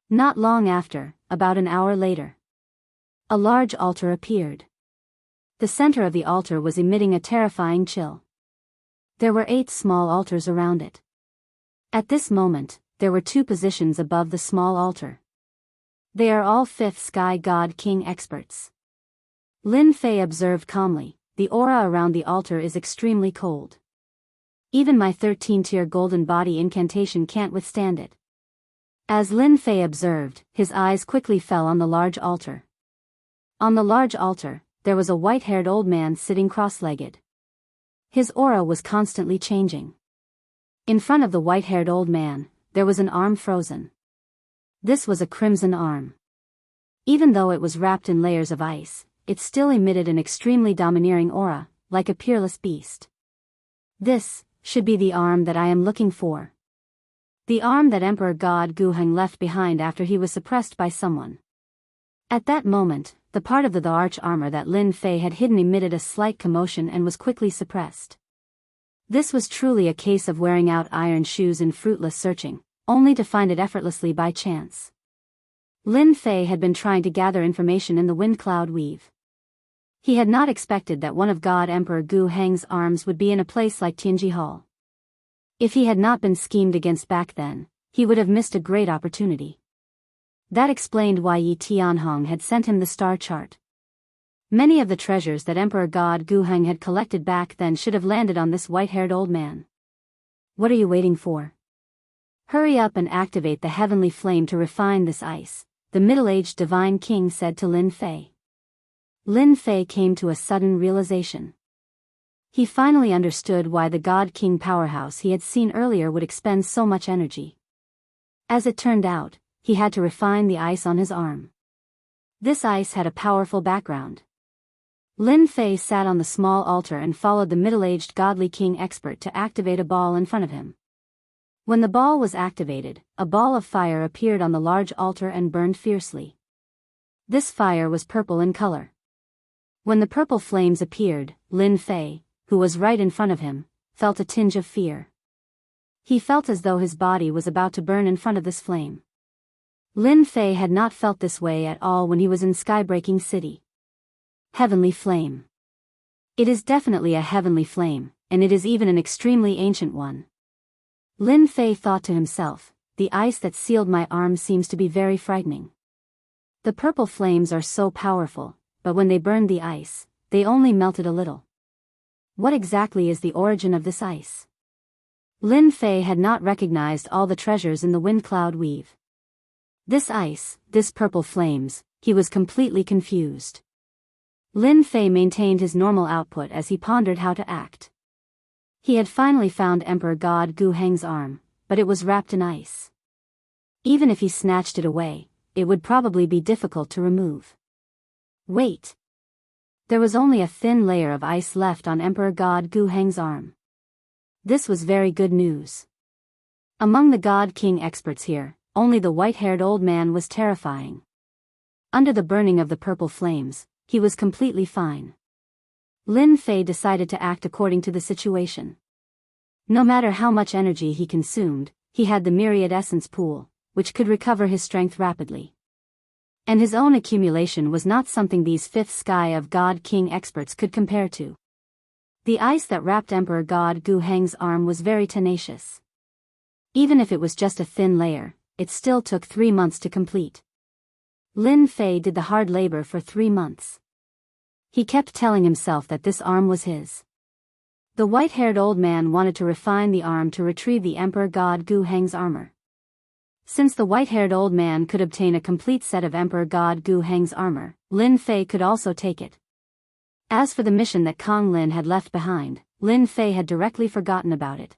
Not long after, about an hour later, a large altar appeared. The center of the altar was emitting a terrifying chill. There were 8 small altars around it. At this moment, there were 2 positions above the small altar. They are all 5th Sky God King experts. Lin Fei observed calmly, "The aura around the altar is extremely cold. Even my 13-tier golden body incantation can't withstand it." As Lin Fei observed, his eyes quickly fell on the large altar. On the large altar, there was a white-haired old man sitting cross-legged. His aura was constantly changing. In front of the white-haired old man, there was an arm frozen. This was a crimson arm. Even though it was wrapped in layers of ice, it still emitted an extremely domineering aura, like a peerless beast. "This should be the arm that I am looking for. The arm that Emperor God Guheng left behind after he was suppressed by someone." At that moment, the part of the arch armor that Lin Fei had hidden emitted a slight commotion and was quickly suppressed. This was truly a case of wearing out iron shoes in fruitless searching, only to find it effortlessly by chance. Lin Fei had been trying to gather information in the wind cloud weave. He had not expected that one of God Emperor Gu Heng's arms would be in a place like Tianji Hall. If he had not been schemed against back then, he would have missed a great opportunity. That explained why Yi Tianhong had sent him the star chart. Many of the treasures that Emperor God Guheng had collected back then should have landed on this white-haired old man. "What are you waiting for? Hurry up and activate the heavenly flame to refine this ice," the middle-aged divine king said to Lin Fei. Lin Fei came to a sudden realization. He finally understood why the God King powerhouse he had seen earlier would expend so much energy. As it turned out, he had to refine the ice on his arm. This ice had a powerful background. Lin Fei sat on the small altar and followed the middle-aged godly king expert to activate a ball in front of him. When the ball was activated, a ball of fire appeared on the large altar and burned fiercely. This fire was purple in color. When the purple flames appeared, Lin Fei, who was right in front of him, felt a tinge of fear. He felt as though his body was about to burn in front of this flame. Lin Fei had not felt this way at all when he was in Skybreaking City. Heavenly flame. It is definitely a heavenly flame, and it is even an extremely ancient one. Lin Fei thought to himself, "The ice that sealed my arm seems to be very frightening. The purple flames are so powerful, but when they burned the ice, they only melted a little. What exactly is the origin of this ice?" Lin Fei had not recognized all the treasures in the wind cloud weave. This ice, this purple flames, he was completely confused. Lin Fei maintained his normal output as he pondered how to act. He had finally found Emperor God Gu Heng's arm, but it was wrapped in ice. Even if he snatched it away, it would probably be difficult to remove. Wait. There was only a thin layer of ice left on Emperor God Gu Heng's arm. This was very good news. Among the God King experts here, only the white-haired old man was terrifying. Under the burning of the purple flames, he was completely fine. Lin Fei decided to act according to the situation. No matter how much energy he consumed, he had the myriad essence pool, which could recover his strength rapidly. And his own accumulation was not something these fifth sky of God King experts could compare to. The ice that wrapped Emperor God Gu Heng's arm was very tenacious. Even if it was just a thin layer, it still took 3 months to complete. Lin Fei did the hard labor for 3 months. He kept telling himself that this arm was his. The white-haired old man wanted to refine the arm to retrieve the Emperor God Gu Heng's armor. Since the white-haired old man could obtain a complete set of Emperor God Gu Heng's armor, Lin Fei could also take it. As for the mission that Kong Lin had left behind, Lin Fei had directly forgotten about it.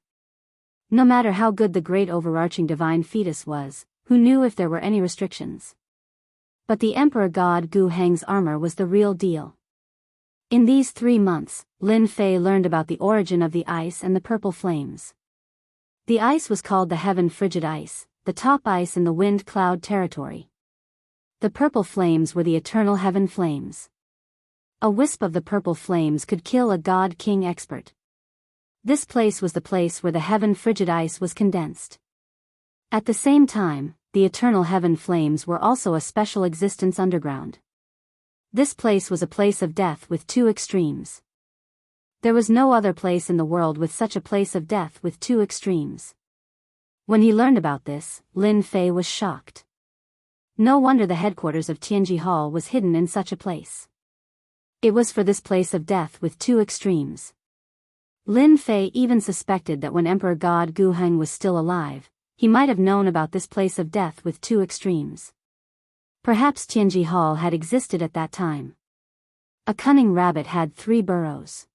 No matter how good the great overarching divine fetus was, who knew if there were any restrictions? But the Emperor God Gu Heng's armor was the real deal. In these 3 months, Lin Fei learned about the origin of the ice and the purple flames. The ice was called the Heaven Frigid Ice, the top ice in the wind cloud territory. The purple flames were the eternal heaven flames. A wisp of the purple flames could kill a God King expert. This place was the place where the heaven frigid ice was condensed. At the same time, the eternal heaven flames were also a special existence underground. This place was a place of death with 2 extremes. There was no other place in the world with such a place of death with 2 extremes. When he learned about this, Lin Fei was shocked. No wonder the headquarters of Tianji Hall was hidden in such a place. It was for this place of death with 2 extremes. Lin Fei even suspected that when Emperor God Gu Heng was still alive, he might have known about this place of death with 2 extremes. Perhaps Tianji Hall had existed at that time. A cunning rabbit had 3 burrows.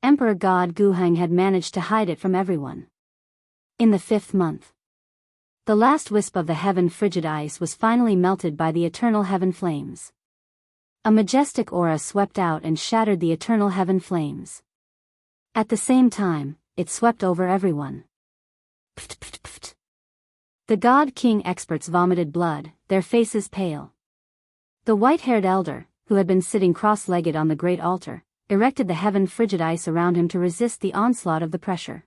Emperor God Gu Heng had managed to hide it from everyone. In the 5th month, the last wisp of the heaven frigid ice was finally melted by the eternal heaven flames. A majestic aura swept out and shattered the eternal heaven flames. At the same time, it swept over everyone. Pft, pft, pft. The God King experts vomited blood, their faces pale. The white-haired elder, who had been sitting cross-legged on the great altar, erected the heaven frigid ice around him to resist the onslaught of the pressure.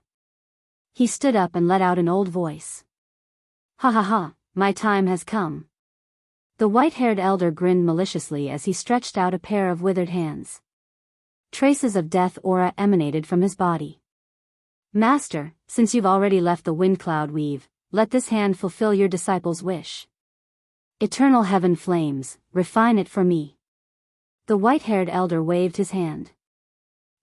He stood up and let out an old voice. Ha ha ha, my time has come. The white-haired elder grinned maliciously as he stretched out a pair of withered hands. Traces of death aura emanated from his body. Master, since you've already left the wind cloud weave, let this hand fulfill your disciple's wish. Eternal heaven flames, refine it for me. The white-haired elder waved his hand.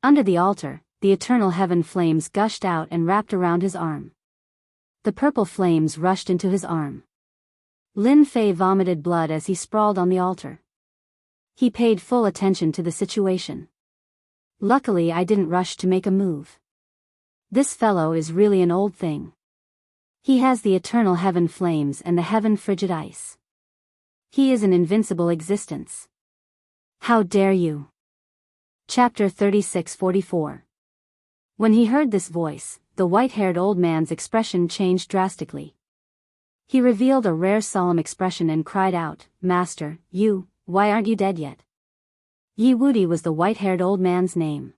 Under the altar, the eternal heaven flames gushed out and wrapped around his arm. The purple flames rushed into his arm. Lin Fei vomited blood as he sprawled on the altar. He paid full attention to the situation. Luckily I didn't rush to make a move. This fellow is really an old thing. He has the eternal heaven flames and the heaven frigid ice. He is an invincible existence. How dare you? Chapter 36-44. When he heard this voice, the white-haired old man's expression changed drastically. He revealed a rare solemn expression and cried out, Master, why aren't you dead yet? Yi Wudi was the white-haired old man's name.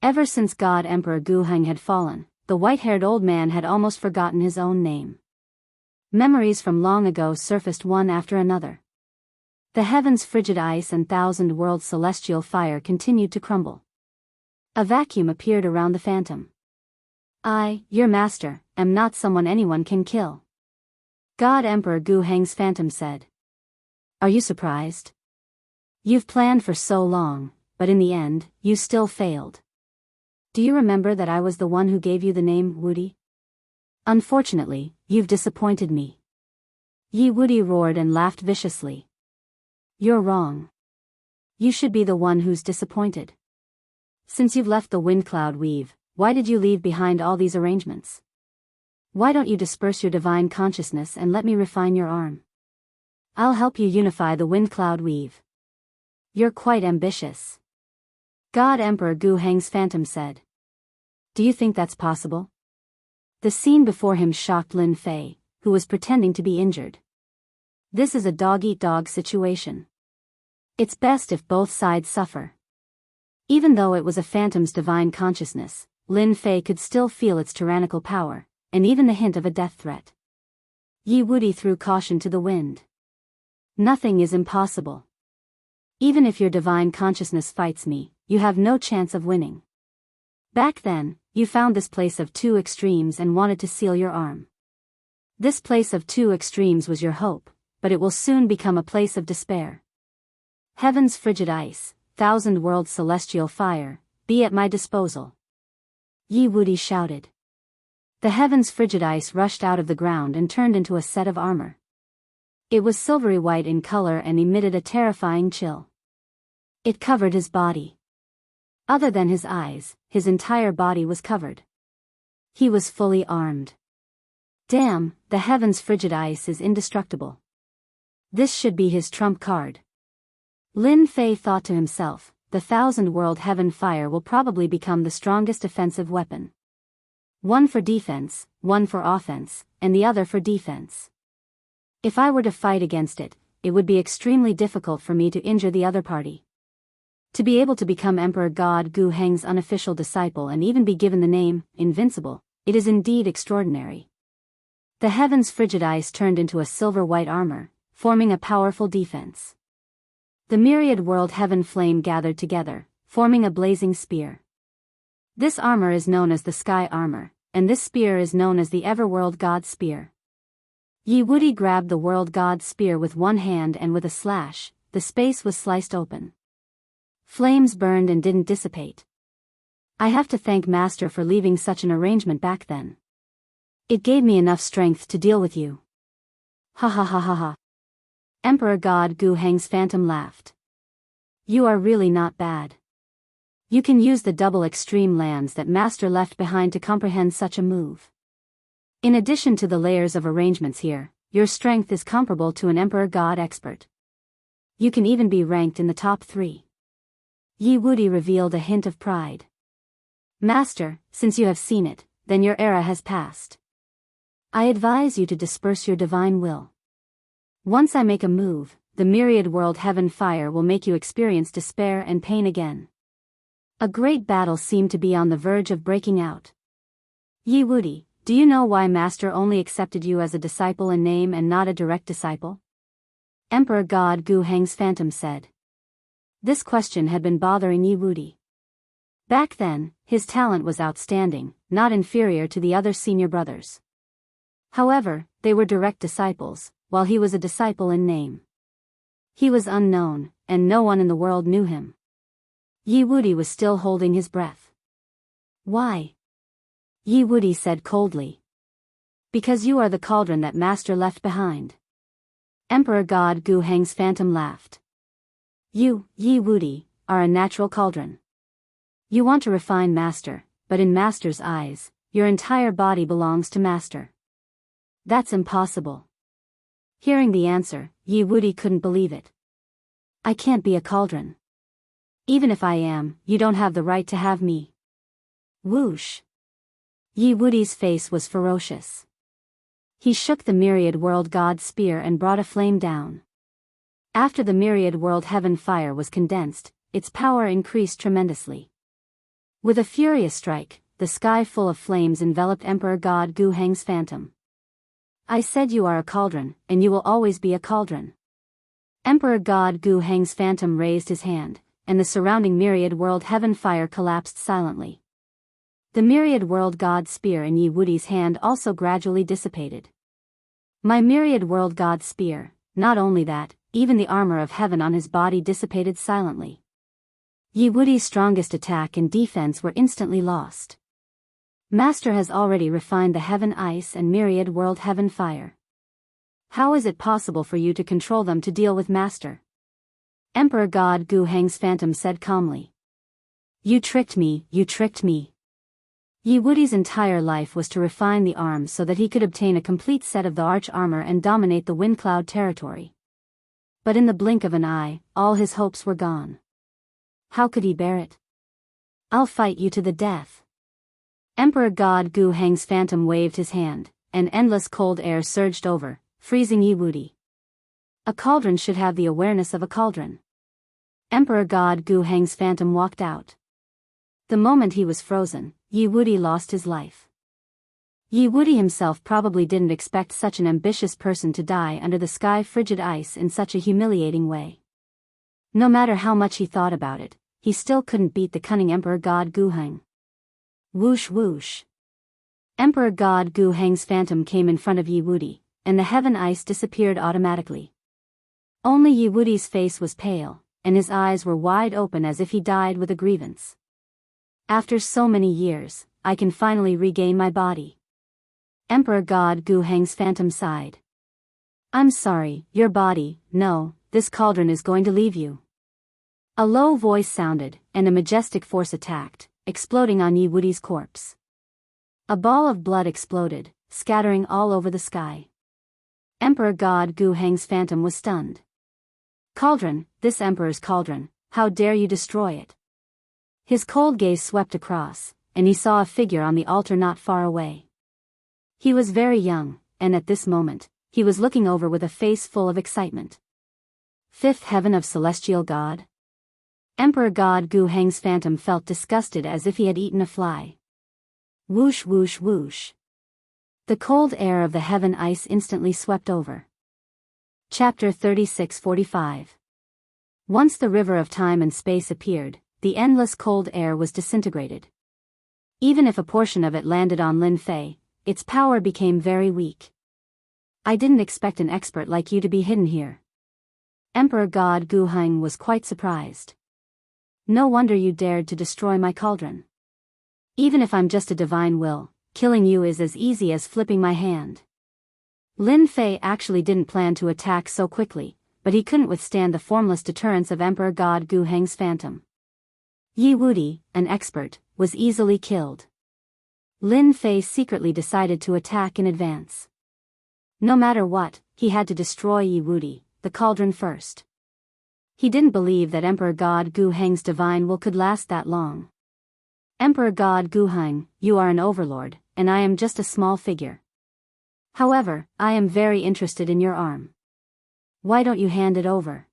Ever since God Emperor Gu Heng had fallen, the white-haired old man had almost forgotten his own name. Memories from long ago surfaced one after another. The heavens' frigid ice and thousand worlds' celestial fire continued to crumble. A vacuum appeared around the phantom. I, your master, am not someone anyone can kill. God Emperor Gu Heng's phantom said. Are you surprised? You've planned for so long, but in the end, you still failed. Do you remember that I was the one who gave you the name Wudi? Unfortunately, you've disappointed me. Yi Wudi roared and laughed viciously. You're wrong. You should be the one who's disappointed. Since you've left the wind cloud weave, why did you leave behind all these arrangements? Why don't you disperse your divine consciousness and let me refine your arm? I'll help you unify the wind cloud weave. You're quite ambitious. God Emperor Gu Heng's phantom said. Do you think that's possible? The scene before him shocked Lin Fei, who was pretending to be injured. This is a dog-eat-dog situation. It's best if both sides suffer. Even though it was a phantom's divine consciousness, Lin Fei could still feel its tyrannical power, and even the hint of a death threat. Yi Wuti threw caution to the wind. Nothing is impossible. Even if your divine consciousness fights me, you have no chance of winning. Back then, you found this place of two extremes and wanted to seal your arm. This place of two extremes was your hope, but it will soon become a place of despair. Heaven's frigid ice, thousand worlds celestial fire, be at my disposal. Yi Wuti shouted. The heaven's frigid ice rushed out of the ground and turned into a set of armor. It was silvery white in color and emitted a terrifying chill. It covered his body. Other than his eyes, his entire body was covered. He was fully armed. Damn, the heaven's frigid ice is indestructible. This should be his trump card. Lin Fei thought to himself, the thousand-world heaven fire will probably become the strongest offensive weapon. One for defense, one for offense, and the other for defense. If I were to fight against it, it would be extremely difficult for me to injure the other party. To be able to become Emperor God Gu Heng's unofficial disciple and even be given the name, Invincible, it is indeed extraordinary. The heaven's frigid ice turned into a silver-white armor, forming a powerful defense. The myriad world heaven flame gathered together, forming a blazing spear. This armor is known as the Sky Armor, and this spear is known as the Everworld God Spear. Yi Wuti grabbed the World God Spear with one hand and with a slash, the space was sliced open. Flames burned and didn't dissipate. I have to thank Master for leaving such an arrangement back then. It gave me enough strength to deal with you. Ha ha ha ha ha. Emperor God Gu Heng's phantom laughed. You are really not bad. You can use the double extreme lands that Master left behind to comprehend such a move. In addition to the layers of arrangements here, your strength is comparable to an Emperor God expert. You can even be ranked in the top 3. Yi Wuti revealed a hint of pride. Master, since you have seen it, then your era has passed. I advise you to disperse your divine will. Once I make a move, the myriad world heaven fire will make you experience despair and pain again. A great battle seemed to be on the verge of breaking out. Yi Wuti, do you know why Master only accepted you as a disciple in name and not a direct disciple? Emperor God Gu Heng's phantom said. This question had been bothering Yi Wuti. Back then, his talent was outstanding, not inferior to the other senior brothers. However, they were direct disciples, while he was a disciple in name. He was unknown, and no one in the world knew him. Yi Wuti was still holding his breath. Why? Yi Wuti said coldly. Because you are the cauldron that Master left behind. Emperor God Gu Heng's phantom laughed. You, Yi Wuti, are a natural cauldron. You want to refine Master, but in Master's eyes, your entire body belongs to Master. That's impossible. Hearing the answer, Yi Wuti couldn't believe it. I can't be a cauldron. Even if I am, you don't have the right to have me. Whoosh. Yi Wuti's face was ferocious. He shook the myriad world god spear and brought a flame down. After the myriad world heaven fire was condensed, its power increased tremendously. With a furious strike, the sky full of flames enveloped Emperor God Gu Heng's phantom. I said you are a cauldron, and you will always be a cauldron. Emperor God Gu Heng's phantom raised his hand, and the surrounding myriad world heaven fire collapsed silently. The myriad world god spear in Yi Wuti's hand also gradually dissipated. My myriad world god spear, not only that, even the armor of heaven on his body dissipated silently. Yi Wuti's strongest attack and defense were instantly lost. Master has already refined the heaven ice and myriad world heaven fire. How is it possible for you to control them to deal with Master? Emperor God Gu Heng's phantom said calmly. You tricked me, you tricked me. Yi Wuti's entire life was to refine the arms so that he could obtain a complete set of the arch armor and dominate the wind cloud territory. But in the blink of an eye, all his hopes were gone. How could he bear it? I'll fight you to the death. Emperor God Gu Heng's phantom waved his hand, and endless cold air surged over, freezing Yi Wuti. A cauldron should have the awareness of a cauldron. Emperor God Gu Heng's phantom walked out. The moment he was frozen, Yi Wuti lost his life. Yi Wuti himself probably didn't expect such an ambitious person to die under the sky-frigid ice in such a humiliating way. No matter how much he thought about it, he still couldn't beat the cunning Emperor God Gu Heng. Whoosh whoosh. Emperor God Gu Heng's phantom came in front of Yi Wuti, and the heaven ice disappeared automatically. Only Yi Wuti's face was pale, and his eyes were wide open as if he died with a grievance. After so many years, I can finally regain my body. Emperor God Gu Heng's phantom sighed. I'm sorry, your body, no, this cauldron is going to leave you. A low voice sounded, and a majestic force attacked, exploding on Yi Wuti's corpse. A ball of blood exploded, scattering all over the sky. Emperor God Gu Heng's phantom was stunned. Cauldron, this emperor's cauldron, how dare you destroy it? His cold gaze swept across, and he saw a figure on the altar not far away. He was very young, and at this moment, he was looking over with a face full of excitement. Fifth heaven of celestial god? Emperor God Gu Heng's phantom felt disgusted as if he had eaten a fly. Whoosh whoosh whoosh. The cold air of the heaven ice instantly swept over. Chapter 36:45. Once the river of time and space appeared, the endless cold air was disintegrated. Even if a portion of it landed on Lin Fei, its power became very weak. I didn't expect an expert like you to be hidden here. Emperor God Gu Heng was quite surprised. No wonder you dared to destroy my cauldron. Even if I'm just a divine will, killing you is as easy as flipping my hand. Lin Fei actually didn't plan to attack so quickly, but he couldn't withstand the formless deterrence of Emperor God Gu Heng's phantom. Yi Wuti, an expert, was easily killed. Lin Fei secretly decided to attack in advance. No matter what, he had to destroy Yi Wuti, the cauldron first. He didn't believe that Emperor God Gu Heng's divine will could last that long. Emperor God Gu Heng, you are an overlord, and I am just a small figure. However, I am very interested in your arm. Why don't you hand it over?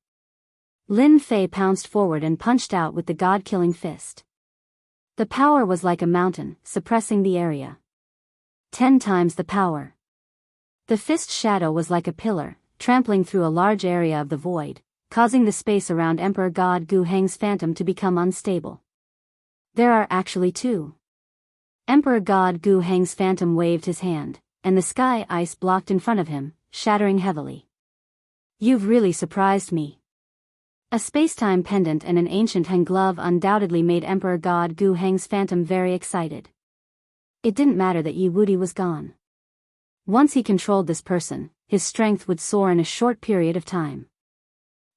Lin Fei pounced forward and punched out with the god-killing fist. The power was like a mountain, suppressing the area. 10 times the power. The fist shadow was like a pillar, trampling through a large area of the void, causing the space around Emperor God Gu Heng's phantom to become unstable. There are actually 2. Emperor God Gu Heng's phantom waved his hand, and the sky ice blocked in front of him, shattering heavily. You've really surprised me. A space-time pendant and an ancient Heng glove undoubtedly made Emperor God Gu Heng's phantom very excited. It didn't matter that Yi Wuti was gone. Once he controlled this person, his strength would soar in a short period of time.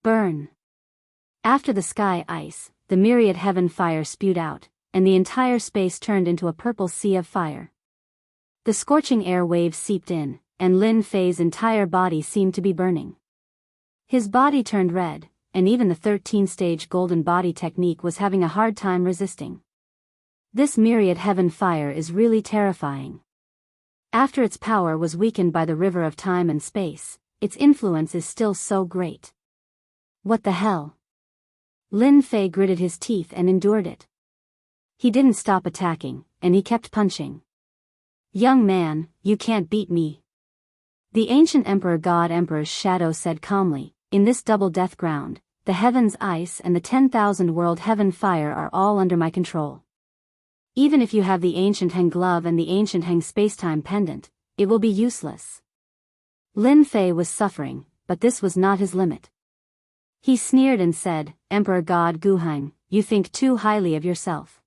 Burn. After the sky ice, the myriad heaven fire spewed out, and the entire space turned into a purple sea of fire. The scorching air waves seeped in, and Lin Fei's entire body seemed to be burning. His body turned red, and even the 13-stage golden body technique was having a hard time resisting. This myriad heaven fire is really terrifying. After its power was weakened by the river of time and space, its influence is still so great. What the hell? Lin Fei gritted his teeth and endured it. He didn't stop attacking, and he kept punching. Young man, you can't beat me. The ancient Emperor God Emperor's shadow said calmly, in this double death ground, the heavens ice and the 10,000 world heaven fire are all under my control. Even if you have the ancient Heng glove and the ancient Heng spacetime pendant, it will be useless. Lin Fei was suffering, but this was not his limit. He sneered and said, Emperor God Gu Heng, you think too highly of yourself.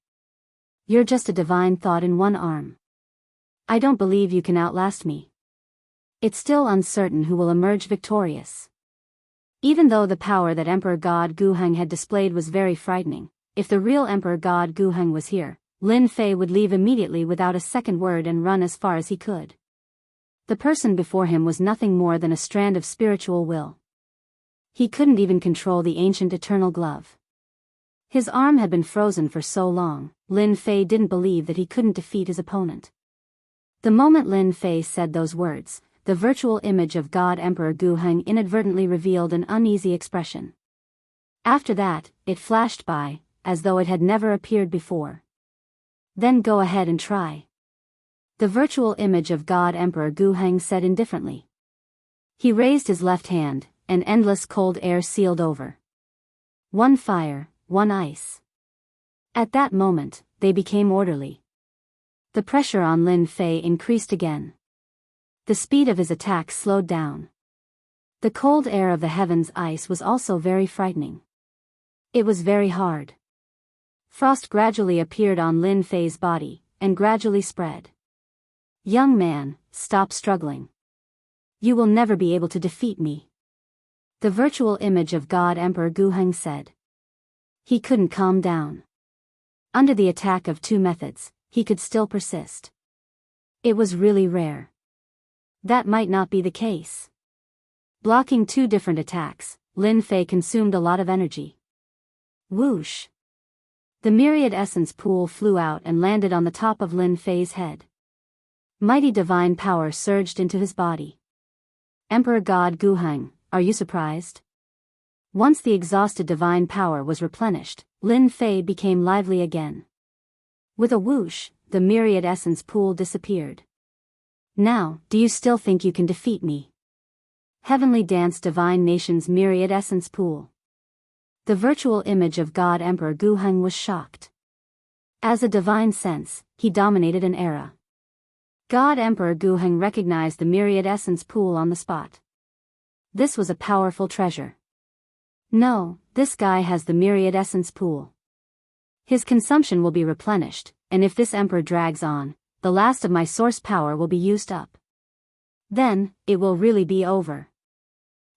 You're just a divine thought in one arm. I don't believe you can outlast me. It's still uncertain who will emerge victorious. Even though the power that Emperor God Gu Heng had displayed was very frightening, if the real Emperor God Gu Heng was here, Lin Fei would leave immediately without a second word and run as far as he could. The person before him was nothing more than a strand of spiritual will. He couldn't even control the ancient eternal glove. His arm had been frozen for so long, Lin Fei didn't believe that he couldn't defeat his opponent. The moment Lin Fei said those words, the virtual image of God Emperor Gu Heng inadvertently revealed an uneasy expression. After that, it flashed by, as though it had never appeared before. Then go ahead and try. The virtual image of God Emperor Guheng said indifferently. He raised his left hand, and endless cold air sealed over. One fire, one ice. At that moment, they became orderly. The pressure on Lin Fei increased again. The speed of his attack slowed down. The cold air of the heavens ice was also very frightening. It was very hard. Frost gradually appeared on Lin Fei's body, and gradually spread. Young man, stop struggling. You will never be able to defeat me. The virtual image of God Emperor Guheng said. He couldn't calm down. Under the attack of two methods, he could still persist. It was really rare. That might not be the case. Blocking two different attacks, Lin Fei consumed a lot of energy. Whoosh! The myriad essence pool flew out and landed on the top of Lin Fei's head. Mighty divine power surged into his body. Emperor God Guheng, are you surprised? Once the exhausted divine power was replenished, Lin Fei became lively again. With a whoosh, the myriad essence pool disappeared. Now, do you still think you can defeat me? Heavenly Dance Divine Nation's myriad essence pool. The virtual image of God Emperor Guheng was shocked. As a divine sense, he dominated an era. God Emperor Guheng recognized the myriad essence pool on the spot. This was a powerful treasure. No, this guy has the myriad essence pool. His consumption will be replenished, and if this emperor drags on, the last of my source power will be used up. Then, it will really be over.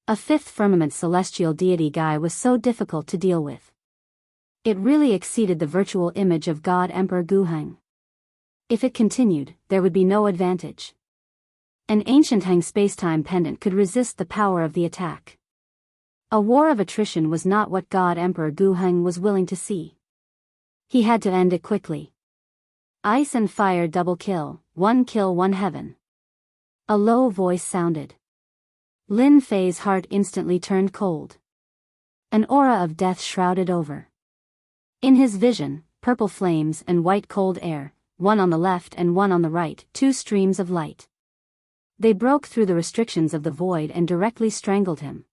A fifth firmament celestial deity guy was so difficult to deal with. It really exceeded the virtual image of God Emperor Guheng. If it continued, there would be no advantage. An Enchanting spacetime pendant could resist the power of the attack. A war of attrition was not what God Emperor Guheng was willing to see. He had to end it quickly. Ice and fire double kill, one heaven. A low voice sounded. Lin Fei's heart instantly turned cold. An aura of death shrouded over. In his vision, purple flames and white cold air, one on the left and one on the right, two streams of light. They broke through the restrictions of the void and directly strangled him.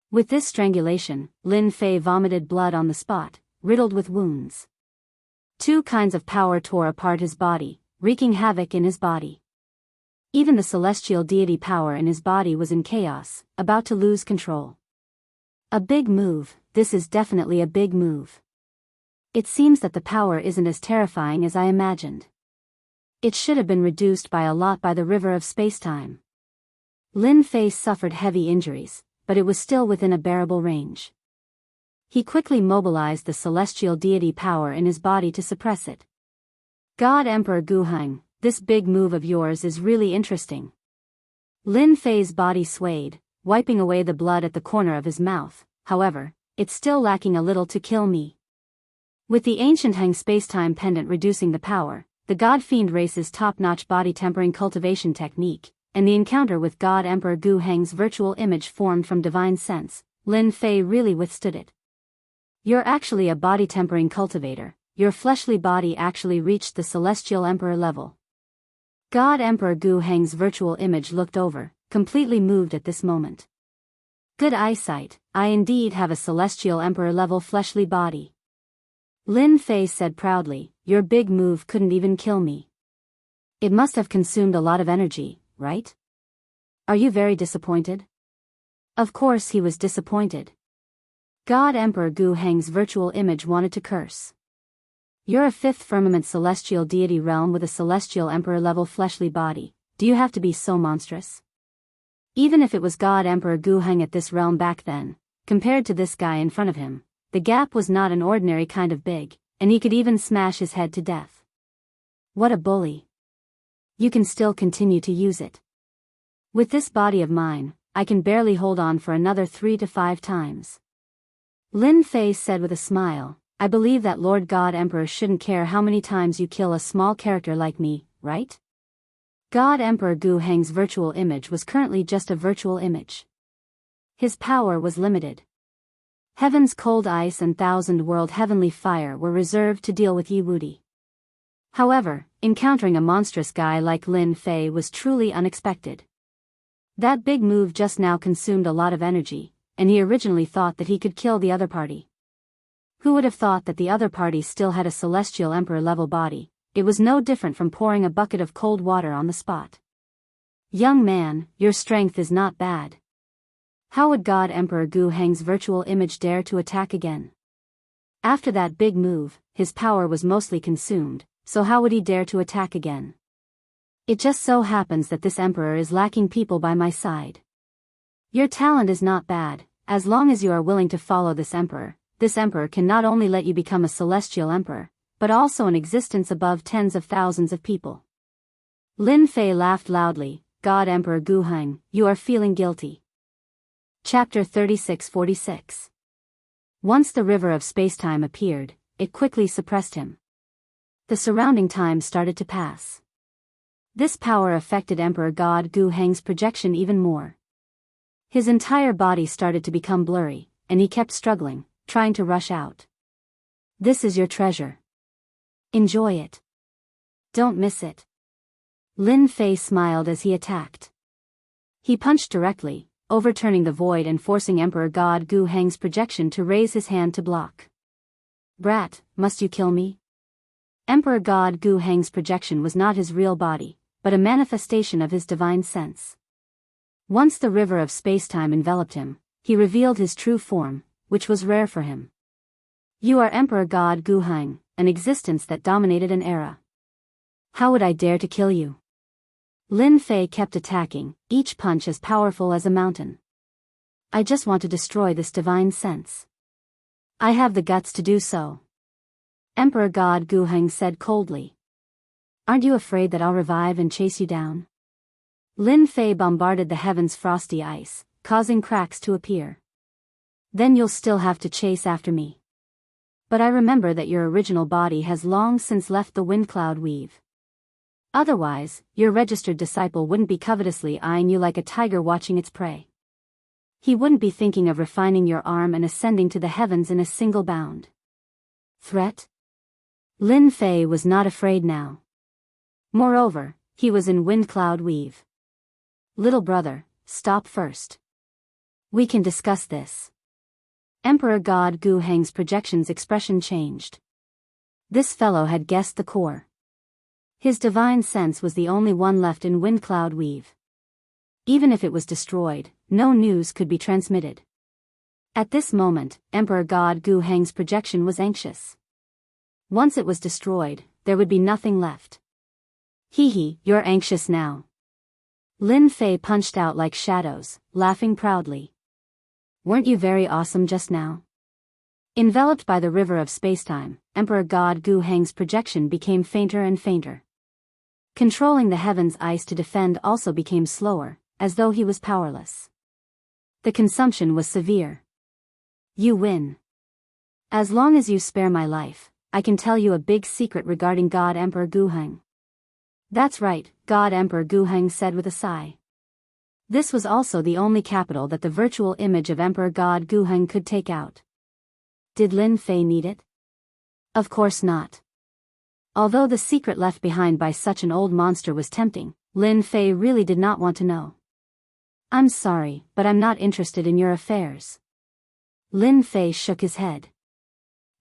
With this strangulation, Lin Fei vomited blood on the spot, riddled with wounds. Two kinds of power tore apart his body, wreaking havoc in his body. Even the celestial deity power in his body was in chaos, about to lose control. A big move, this is definitely a big move. It seems that the power isn't as terrifying as I imagined. It should have been reduced by a lot by the river of spacetime. Lin Fei suffered heavy injuries, but it was still within a bearable range. He quickly mobilized the celestial deity power in his body to suppress it. God Emperor Guheng, this big move of yours is really interesting. Lin Fei's body swayed, wiping away the blood at the corner of his mouth. However, it's still lacking a little to kill me. With the Enchanting spacetime pendant reducing the power, the God Fiend race's top-notch body tempering cultivation technique, and the encounter with God Emperor Guheng's virtual image formed from divine sense, Lin Fei really withstood it. You're actually a body tempering cultivator. Your fleshly body actually reached the celestial emperor level. God Emperor Guheng's virtual image looked over, completely moved at this moment. Good eyesight, I indeed have a celestial emperor level fleshly body. Lin Fei said proudly, your big move couldn't even kill me. It must have consumed a lot of energy, right? Are you very disappointed? Of course he was disappointed. God Emperor Guheng's virtual image wanted to curse. You're a fifth firmament celestial deity realm with a celestial emperor level fleshly body. Do you have to be so monstrous? Even if it was God Emperor Guheng at this realm back then, compared to this guy in front of him, the gap was not an ordinary kind of big, and he could even smash his head to death. What a bully. You can still continue to use it. With this body of mine, I can barely hold on for another 3 to 5 times. Lin Fei said with a smile, I believe that Lord God Emperor shouldn't care how many times you kill a small character like me, right? God Emperor Guheng's virtual image was currently just a virtual image. His power was limited. Heaven's cold ice and thousand world heavenly fire were reserved to deal with Yi Wudi. However, encountering a monstrous guy like Lin Fei was truly unexpected. That big move just now consumed a lot of energy, and he originally thought that he could kill the other party. Who would have thought that the other party still had a celestial emperor-level body? It was no different from pouring a bucket of cold water on the spot. Young man, your strength is not bad. How would God Emperor Gu Heng's virtual image dare to attack again? After that big move, his power was mostly consumed, so how would he dare to attack again? It just so happens that this emperor is lacking people by my side. Your talent is not bad, as long as you are willing to follow this emperor can not only let you become a celestial emperor, but also an existence above tens of thousands of people. Lin Fei laughed loudly. God Emperor Gu Heng, you are feeling guilty. Chapter 36-46. Once the river of spacetime appeared, it quickly suppressed him. The surrounding time started to pass. This power affected Emperor God Gu Heng's projection even more. His entire body started to become blurry, and he kept struggling, trying to rush out. This is your treasure. Enjoy it. Don't miss it. Lin Fei smiled as he attacked. He punched directly, overturning the void and forcing Emperor God Gu Heng's projection to raise his hand to block. Brat, must you kill me? Emperor God Gu Heng's projection was not his real body, but a manifestation of his divine sense. Once the river of spacetime enveloped him, he revealed his true form, which was rare for him. You are Emperor God Gu Heng, an existence that dominated an era. How would I dare to kill you? Lin Fei kept attacking, each punch as powerful as a mountain. I just want to destroy this divine sense. I have the guts to do so. Emperor God Gu Heng said coldly. Aren't you afraid that I'll revive and chase you down? Lin Fei bombarded the heavens' frosty ice, causing cracks to appear. Then you'll still have to chase after me. But I remember that your original body has long since left the wind cloud weave. Otherwise, your registered disciple wouldn't be covetously eyeing you like a tiger watching its prey. He wouldn't be thinking of refining your arm and ascending to the heavens in a single bound. Threat? Lin Fei was not afraid now. Moreover, he was in wind cloud weave. Little brother, stop first. We can discuss this. Emperor God Gu Heng's projection's expression changed. This fellow had guessed the core. His divine sense was the only one left in wind cloud weave. Even if it was destroyed, no news could be transmitted. At this moment, Emperor God Gu Heng's projection was anxious. Once it was destroyed, there would be nothing left. Hee, you're anxious now. Lin Fei punched out like shadows, laughing proudly. Weren't you very awesome just now? Enveloped by the river of spacetime, Emperor God Gu Heng's projection became fainter and fainter. Controlling the heavens' ice to defend also became slower, as though he was powerless. The consumption was severe. You win. As long as you spare my life, I can tell you a big secret regarding God Emperor Gu Heng. That's right, God Emperor Gu Heng said with a sigh. This was also the only capital that the virtual image of Emperor God Gu Heng could take out. Did Lin Fei need it? Of course not. Although the secret left behind by such an old monster was tempting, Lin Fei really did not want to know. I'm sorry, but I'm not interested in your affairs. Lin Fei shook his head.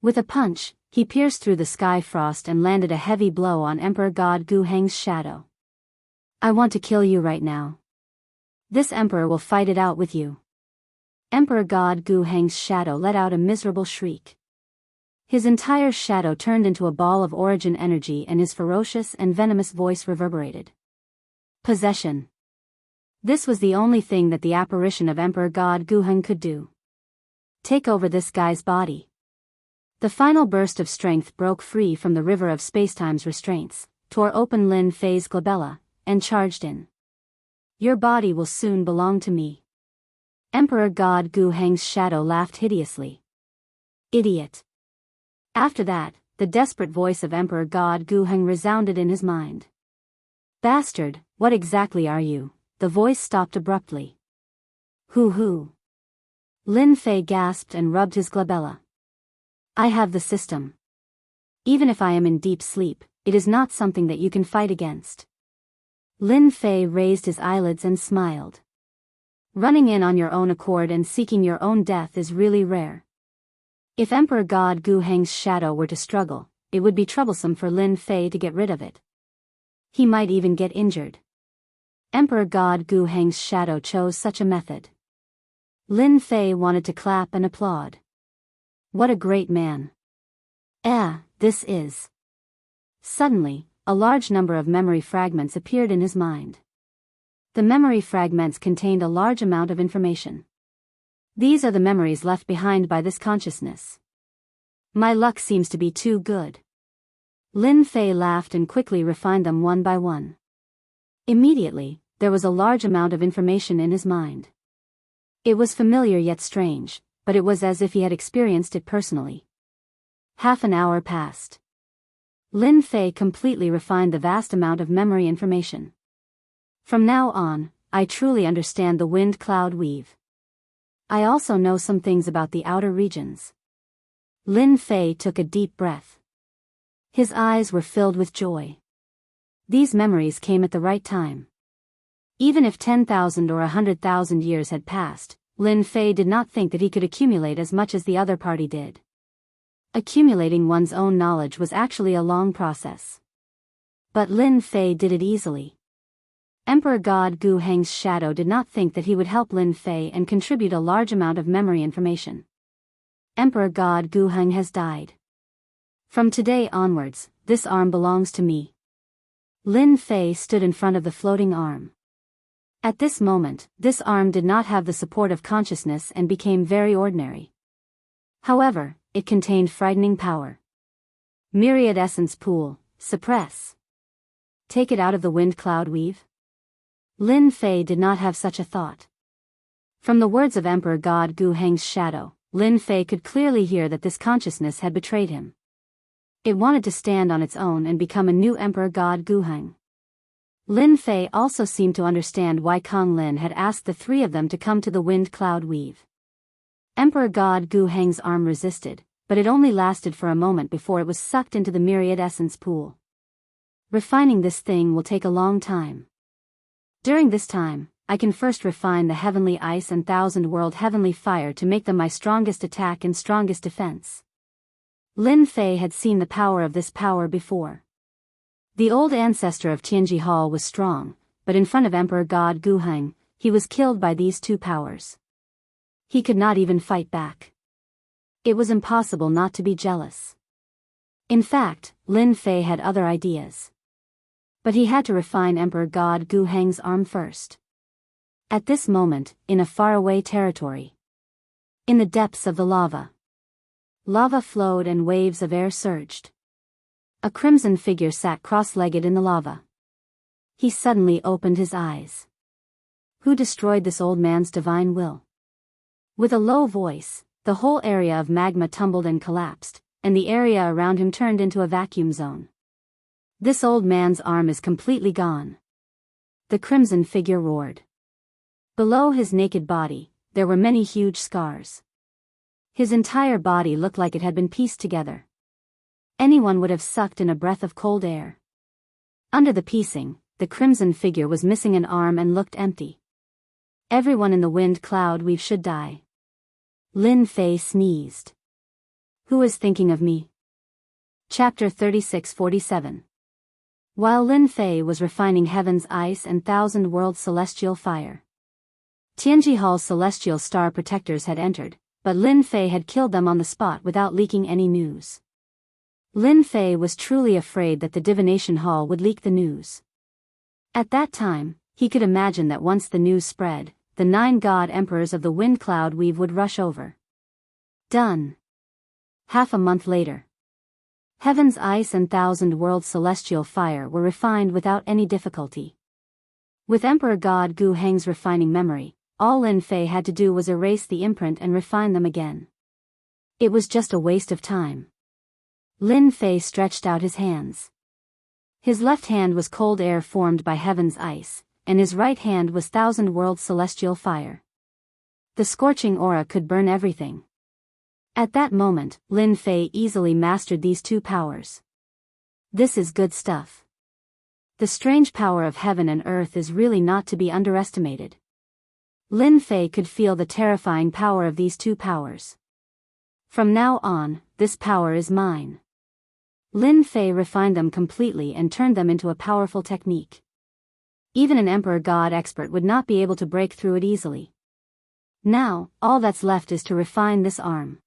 With a punch, he pierced through the sky frost and landed a heavy blow on Emperor God Gu Heng's shadow. I want to kill you right now. This emperor will fight it out with you. Emperor God Gu Heng's shadow let out a miserable shriek. His entire shadow turned into a ball of origin energy and his ferocious and venomous voice reverberated. Possession. This was the only thing that the apparition of Emperor God Gu Heng could do. Take over this guy's body. The final burst of strength broke free from the river of spacetime's restraints, tore open Lin Fei's glabella, and charged in. Your body will soon belong to me. Emperor God Gu Heng's shadow laughed hideously. Idiot. After that, the desperate voice of Emperor God Gu Heng resounded in his mind. Bastard, what exactly are you? The voice stopped abruptly. Hoo. Lin Fei gasped and rubbed his glabella. I have the system. Even if I am in deep sleep, it is not something that you can fight against. Lin Fei raised his eyelids and smiled. Running in on your own accord and seeking your own death is really rare. If Emperor God Gu Heng's shadow were to struggle, it would be troublesome for Lin Fei to get rid of it. He might even get injured. Emperor God Gu Heng's shadow chose such a method. Lin Fei wanted to clap and applaud. What a great man. This is. Suddenly, a large number of memory fragments appeared in his mind. The memory fragments contained a large amount of information. These are the memories left behind by this consciousness. My luck seems to be too good. Lin Fei laughed and quickly refined them one by one. Immediately, there was a large amount of information in his mind. It was familiar yet strange, but it was as if he had experienced it personally. Half an hour passed. Lin Fei completely refined the vast amount of memory information. From now on, I truly understand the wind cloud weave. I also know some things about the outer regions. Lin Fei took a deep breath. His eyes were filled with joy. These memories came at the right time. Even if 10,000 or 100,000 years had passed, Lin Fei did not think that he could accumulate as much as the other party did. Accumulating one's own knowledge was actually a long process. But Lin Fei did it easily. Emperor God Gu Heng's shadow did not think that he would help Lin Fei and contribute a large amount of memory information. Emperor God Gu Heng has died. From today onwards, this arm belongs to me. Lin Fei stood in front of the floating arm. At this moment, this arm did not have the support of consciousness and became very ordinary. However, it contained frightening power. Myriad essence pool, suppress. Take it out of the wind cloud weave? Lin Fei did not have such a thought. From the words of Emperor God Gu Heng's shadow, Lin Fei could clearly hear that this consciousness had betrayed him. It wanted to stand on its own and become a new Emperor God Gu Heng. Lin Fei also seemed to understand why Kong Lin had asked the three of them to come to the wind cloud weave. Emperor God Gu Heng's arm resisted, but it only lasted for a moment before it was sucked into the myriad essence pool. Refining this thing will take a long time. During this time, I can first refine the heavenly ice and thousand-world heavenly fire to make them my strongest attack and strongest defense. Lin Fei had seen the power of this power before. The old ancestor of Tianji Hall was strong, but in front of Emperor God Gu Heng, he was killed by these two powers. He could not even fight back. It was impossible not to be jealous. In fact, Lin Fei had other ideas. But he had to refine Emperor God Gu Heng's arm first. At this moment, in a faraway territory. In the depths of the lava. Lava flowed and waves of air surged. A crimson figure sat cross-legged in the lava. He suddenly opened his eyes. Who destroyed this old man's divine will? With a low voice, the whole area of magma tumbled and collapsed, and the area around him turned into a vacuum zone. This old man's arm is completely gone. The crimson figure roared. Below his naked body, there were many huge scars. His entire body looked like it had been pieced together. Anyone would have sucked in a breath of cold air. Under the piecing, the crimson figure was missing an arm and looked empty. Everyone in the wind cloud weave should die. Lin Fei sneezed. Who is thinking of me? Chapter 36-47. While Lin Fei was refining heaven's ice and thousand-world celestial fire, Tianji Hall's celestial star protectors had entered, but Lin Fei had killed them on the spot without leaking any news. Lin Fei was truly afraid that the divination hall would leak the news. At that time, he could imagine that once the news spread, the 9 god emperors of the wind cloud weave would rush over. Done. Half a month later. Heaven's ice and thousand-world celestial fire were refined without any difficulty. With Emperor God Gu Heng's refining memory, all Lin Fei had to do was erase the imprint and refine them again. It was just a waste of time. Lin Fei stretched out his hands. His left hand was cold air formed by heaven's ice, and his right hand was thousand-world celestial fire. The scorching aura could burn everything. At that moment, Lin Fei easily mastered these two powers. This is good stuff. The strange power of heaven and earth is really not to be underestimated. Lin Fei could feel the terrifying power of these two powers. From now on, this power is mine. Lin Fei refined them completely and turned them into a powerful technique. Even an Emperor God expert would not be able to break through it easily. Now, all that's left is to refine this arm.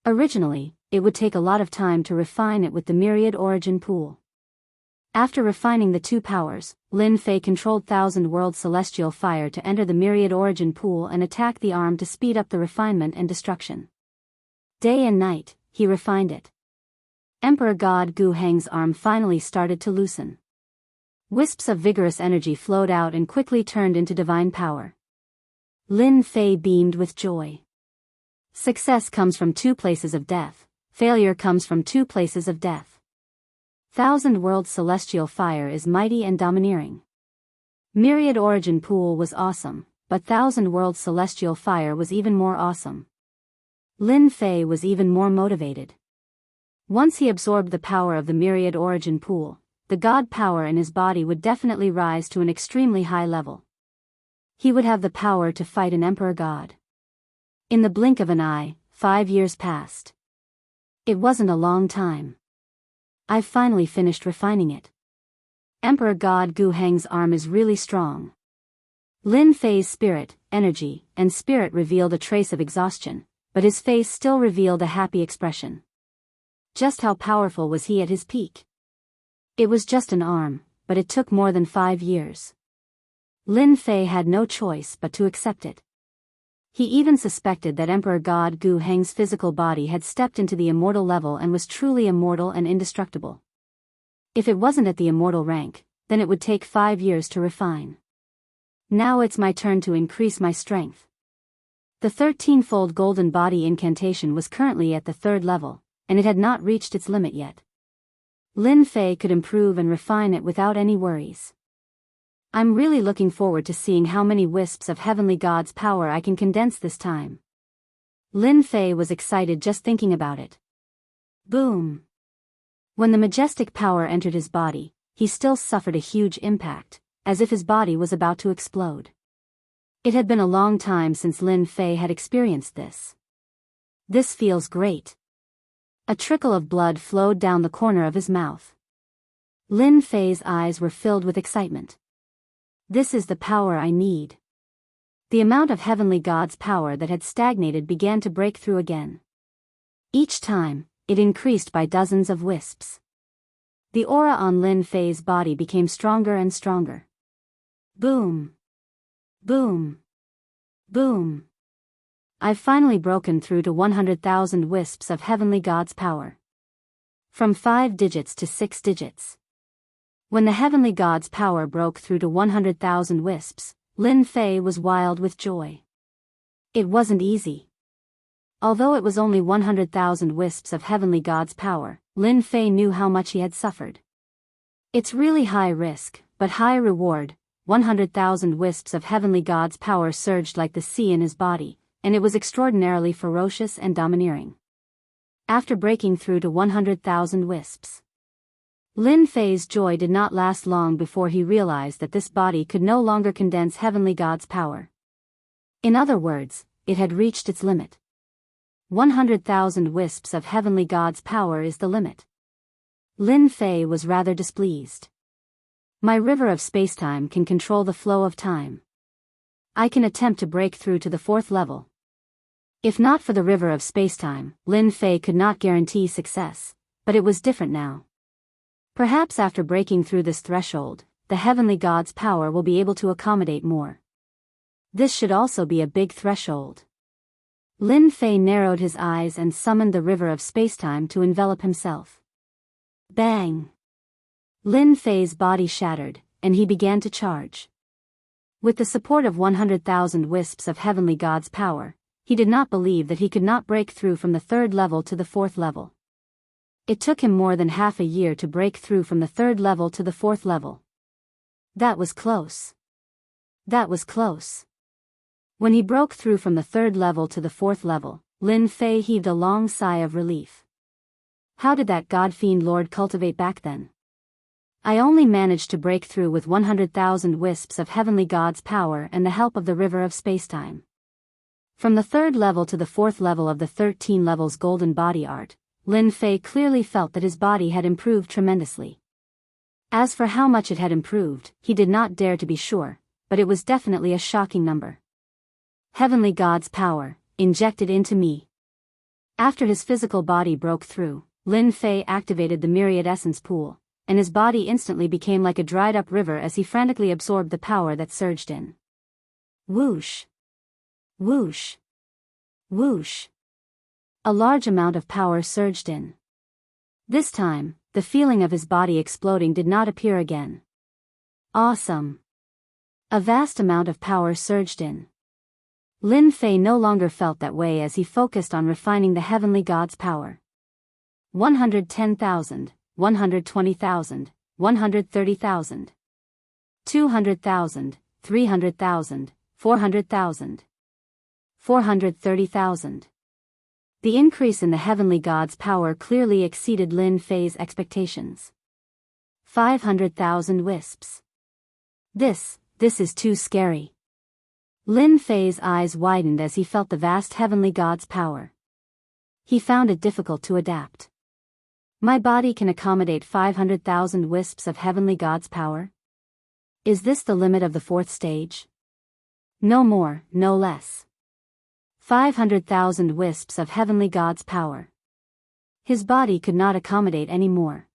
Originally, it would take a lot of time to refine it with the Myriad Origin Pool. After refining the two powers, Lin Fei controlled Thousand World Celestial Fire to enter the Myriad Origin Pool and attack the arm to speed up the refinement and destruction. Day and night, he refined it. Emperor God Gu Heng's arm finally started to loosen. Wisps of vigorous energy flowed out and quickly turned into divine power. Lin Fei beamed with joy. Success comes from two places of death, failure comes from two places of death. Thousand World Celestial Fire is mighty and domineering. Myriad Origin Pool was awesome, but Thousand World Celestial Fire was even more awesome. Lin Fei was even more motivated. Once he absorbed the power of the Myriad Origin Pool, the God power in his body would definitely rise to an extremely high level. He would have the power to fight an Emperor God. In the blink of an eye, 5 years passed. It wasn't a long time. I've finally finished refining it. Emperor God Gu Heng's arm is really strong. Lin Fei's spirit, energy, and spirit revealed a trace of exhaustion, but his face still revealed a happy expression. Just how powerful was he at his peak? It was just an arm, but it took more than 5 years. Lin Fei had no choice but to accept it. He even suspected that Emperor God Gu Heng's physical body had stepped into the immortal level and was truly immortal and indestructible. If it wasn't at the immortal rank, then it would take 5 years to refine. Now it's my turn to increase my strength. The 13-fold golden body incantation was currently at the 3rd level, and it had not reached its limit yet. Lin Fei could improve and refine it without any worries. I'm really looking forward to seeing how many wisps of Heavenly God's power I can condense this time. Lin Fei was excited just thinking about it. Boom! When the majestic power entered his body, he still suffered a huge impact, as if his body was about to explode. It had been a long time since Lin Fei had experienced this. This feels great. A trickle of blood flowed down the corner of his mouth. Lin Fei's eyes were filled with excitement. This is the power I need. The amount of Heavenly God's power that had stagnated began to break through again. Each time, it increased by dozens of wisps. The aura on Lin Fei's body became stronger and stronger. Boom! Boom! Boom! I've finally broken through to 100,000 wisps of Heavenly God's power. From 5 digits to 6 digits. When the Heavenly God's power broke through to 100,000 wisps, Lin Fei was wild with joy. It wasn't easy. Although it was only 100,000 wisps of Heavenly God's power, Lin Fei knew how much he had suffered. It's really high risk, but high reward. 100,000 wisps of Heavenly God's power surged like the sea in his body, and it was extraordinarily ferocious and domineering. After breaking through to 100,000 wisps, Lin Fei's joy did not last long before he realized that this body could no longer condense Heavenly God's power. In other words, it had reached its limit. 100,000 wisps of Heavenly God's power is the limit. Lin Fei was rather displeased. My river of spacetime can control the flow of time. I can attempt to break through to the 4th level. If not for the river of spacetime, Lin Fei could not guarantee success, but it was different now. Perhaps after breaking through this threshold, the Heavenly God's power will be able to accommodate more. This should also be a big threshold. Lin Fei narrowed his eyes and summoned the river of spacetime to envelop himself. Bang! Lin Fei's body shattered, and he began to charge. With the support of 100,000 wisps of Heavenly God's power, he did not believe that he could not break through from the 3rd level to the 4th level. It took him more than half a year to break through from the 3rd level to the 4th level. That was close. That was close. When he broke through from the 3rd level to the 4th level, Lin Fei heaved a long sigh of relief. How did that god-fiend lord cultivate back then? I only managed to break through with 100,000 wisps of heavenly god's power and the help of the river of spacetime. From the 3rd level to the 4th level of the 13 levels golden body art, Lin Fei clearly felt that his body had improved tremendously. As for how much it had improved, he did not dare to be sure, but it was definitely a shocking number. Heavenly god's power, injected into me. After his physical body broke through, Lin Fei activated the myriad essence pool, and his body instantly became like a dried-up river as he frantically absorbed the power that surged in. Whoosh! Whoosh! Whoosh! A large amount of power surged in. This time, the feeling of his body exploding did not appear again. Awesome! A vast amount of power surged in. Lin Fei no longer felt that way as he focused on refining the heavenly god's power. 110,000, 120,000, 130,000. 200,000, 300,000, 400,000. 430,000. The increase in the heavenly god's power clearly exceeded Lin Fei's expectations. 500,000 wisps. This is too scary. Lin Fei's eyes widened as he felt the vast heavenly god's power. He found it difficult to adapt. My body can accommodate 500,000 wisps of heavenly god's power? Is this the limit of the 4th stage? No more, no less. 500,000 wisps of heavenly god's power. His body could not accommodate any more.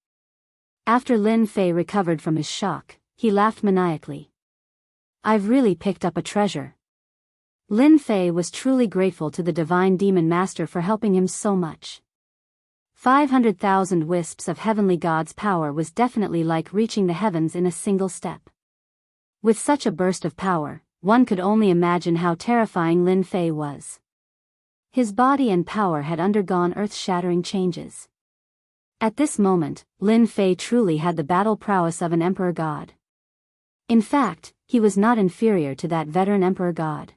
After Lin Fei recovered from his shock, he laughed maniacally. I've really picked up a treasure. Lin Fei was truly grateful to the divine demon master for helping him so much. 500,000 wisps of heavenly god's power was definitely like reaching the heavens in a single step. With such a burst of power, one could only imagine how terrifying Lin Fei was. His body and power had undergone earth-shattering changes. At this moment, Lin Fei truly had the battle prowess of an emperor god. In fact, he was not inferior to that veteran emperor god.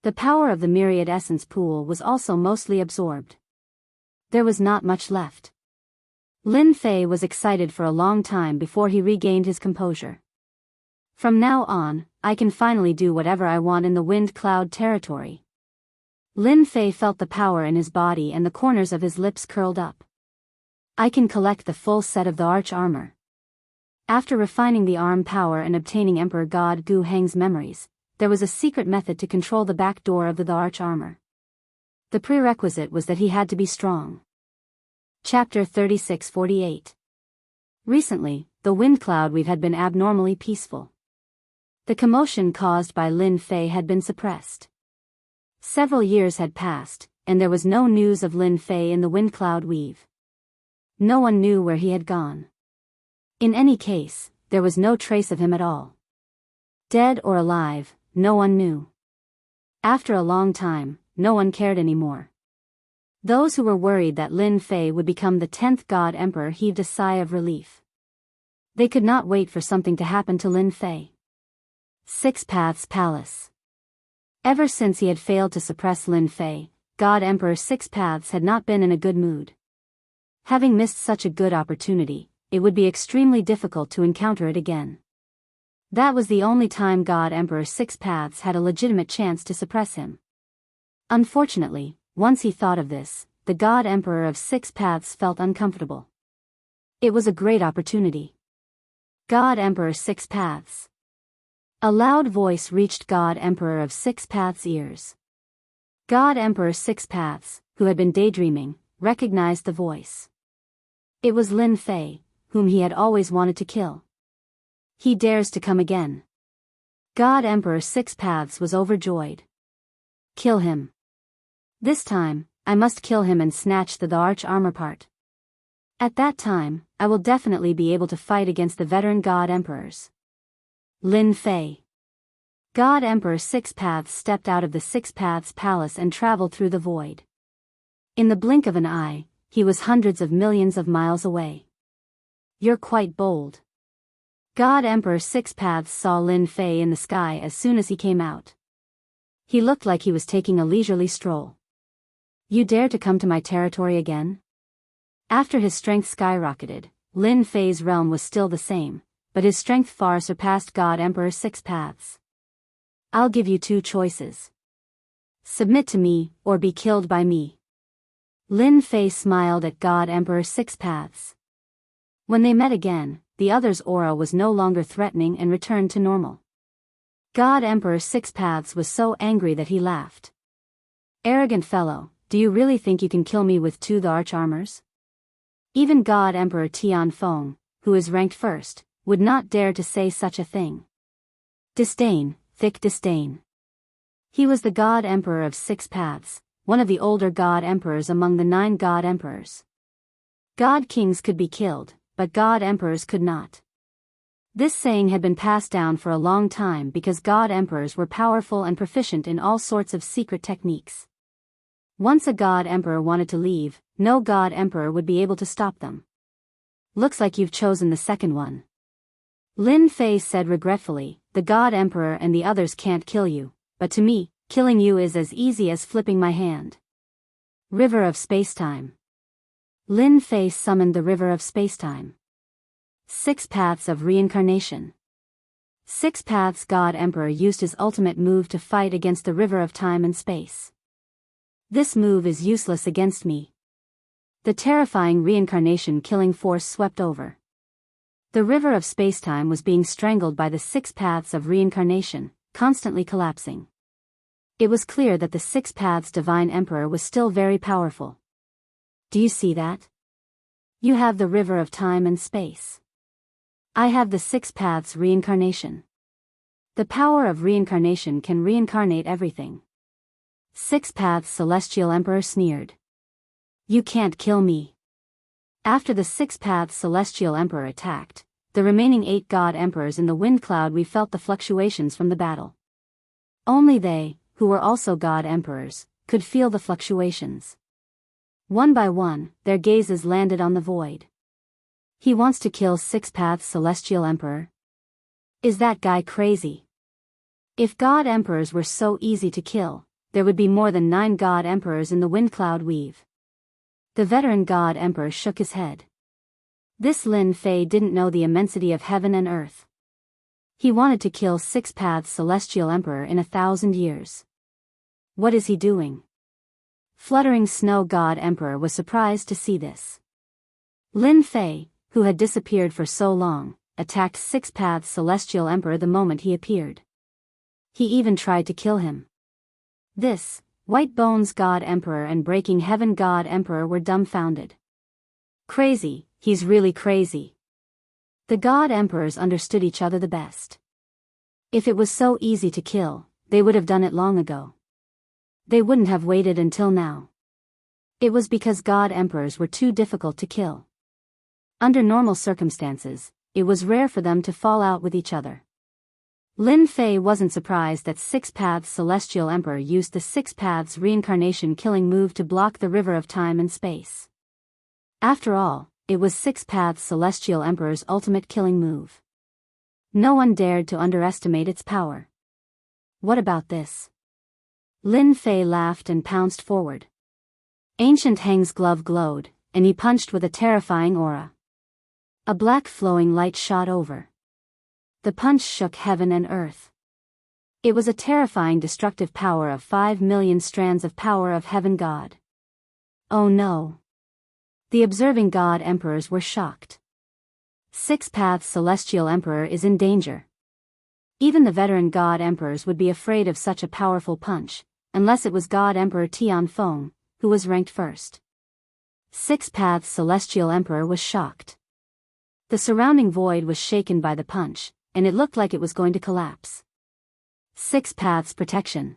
The power of the myriad essence pool was also mostly absorbed. There was not much left. Lin Fei was excited for a long time before he regained his composure. From now on, I can finally do whatever I want in the wind cloud territory. Lin Fei felt the power in his body and the corners of his lips curled up. I can collect the full set of the arch armor. After refining the arm power and obtaining Emperor God Gu Heng's memories, there was a secret method to control the back door of the arch armor. The prerequisite was that he had to be strong. Chapter 36-48. Recently, the wind cloud we've had been abnormally peaceful. The commotion caused by Lin Fei had been suppressed. Several years had passed, and there was no news of Lin Fei in the wind cloud weave. No one knew where he had gone. In any case, there was no trace of him at all. Dead or alive, no one knew. After a long time, no one cared anymore. Those who were worried that Lin Fei would become the 10th God Emperor heaved a sigh of relief. They could not wait for something to happen to Lin Fei. Six Paths Palace. Ever since he had failed to suppress Lin Fei, God Emperor Six Paths had not been in a good mood. Having missed such a good opportunity, it would be extremely difficult to encounter it again. That was the only time God Emperor Six Paths had a legitimate chance to suppress him. Unfortunately, once he thought of this, the God Emperor of Six Paths felt uncomfortable. It was a great opportunity. God Emperor Six Paths. A loud voice reached God Emperor of Six Paths' ears. God Emperor Six Paths, who had been daydreaming, recognized the voice. It was Lin Fei, whom he had always wanted to kill. He dares to come again. God Emperor Six Paths was overjoyed. Kill him. This time, I must kill him and snatch the arch armor part. At that time, I will definitely be able to fight against the veteran God Emperors. Lin Fei. God Emperor Six Paths stepped out of the Six Paths Palace and traveled through the void. In the blink of an eye, he was hundreds of millions of miles away. You're quite bold. God Emperor Six Paths saw Lin Fei in the sky as soon as he came out. He looked like he was taking a leisurely stroll. You dare to come to my territory again? After his strength skyrocketed, Lin Fei's realm was still the same, but his strength far surpassed God Emperor's 6 paths. I'll give you 2 choices. Submit to me, or be killed by me. Lin Fei smiled at God Emperor's 6 paths. When they met again, the other's aura was no longer threatening and returned to normal. God Emperor's 6 paths was so angry that he laughed. Arrogant fellow, do you really think you can kill me with 2 arch armors? Even God Emperor Tian Feng, who is ranked first, would not dare to say such a thing. Disdain, thick disdain. He was the God Emperor of 6 paths, one of the older God Emperors among the 9 God Emperors. God Kings could be killed, but God Emperors could not. This saying had been passed down for a long time because God Emperors were powerful and proficient in all sorts of secret techniques. Once a God Emperor wanted to leave, no God Emperor would be able to stop them. Looks like you've chosen the second one. Lin Fei said regretfully, the God Emperor and the others can't kill you, but to me, killing you is as easy as flipping my hand. River of Spacetime. Lin Fei summoned the River of Spacetime. 6 paths of reincarnation. 6 paths God Emperor used his ultimate move to fight against the River of Time and Space. This move is useless against me. The terrifying reincarnation killing force swept over. The River of Spacetime was being strangled by the 6 paths of reincarnation, constantly collapsing. It was clear that the 6 paths Divine Emperor was still very powerful. Do you see that? You have the River of Time and Space. I have the 6 paths reincarnation. The power of reincarnation can reincarnate everything. 6 paths Celestial Emperor sneered. You can't kill me. After the 6 paths Celestial Emperor attacked, the remaining 8 God Emperors in the wind cloud we felt the fluctuations from the battle. Only they, who were also God Emperors, could feel the fluctuations. One by one, their gazes landed on the void. He wants to kill 6 paths Celestial Emperor? Is that guy crazy? If God Emperors were so easy to kill, there would be more than 9 God Emperors in the wind cloud weave. The veteran God Emperor shook his head. This Lin Fei didn't know the immensity of heaven and earth. He wanted to kill 6 paths Celestial Emperor in 1,000 years. What is he doing? Fluttering Snow God Emperor was surprised to see this. Lin Fei, who had disappeared for so long, attacked 6 paths Celestial Emperor the moment he appeared. He even tried to kill him. This, White Bones God Emperor and Breaking Heaven God Emperor were dumbfounded. Crazy, he's really crazy. The God Emperors understood each other the best. If it was so easy to kill, they would have done it long ago. They wouldn't have waited until now. It was because God Emperors were too difficult to kill. Under normal circumstances, it was rare for them to fall out with each other. Lin Fei wasn't surprised that 6 paths Celestial Emperor used the 6 paths reincarnation killing move to block the River of Time and Space. After all, it was 6 paths Celestial Emperor's ultimate killing move. No one dared to underestimate its power. What about this? Lin Fei laughed and pounced forward. Ancient Hang's glove glowed, and he punched with a terrifying aura. A black flowing light shot over. The punch shook heaven and earth. It was a terrifying destructive power of 5 million strands of power of heaven God. Oh no. The observing God Emperors were shocked. 6 paths Celestial Emperor is in danger. Even the veteran God Emperors would be afraid of such a powerful punch, unless it was God Emperor Tian Feng, who was ranked first. 6 paths Celestial Emperor was shocked. The surrounding void was shaken by the punch, and it looked like it was going to collapse. 6 paths protection.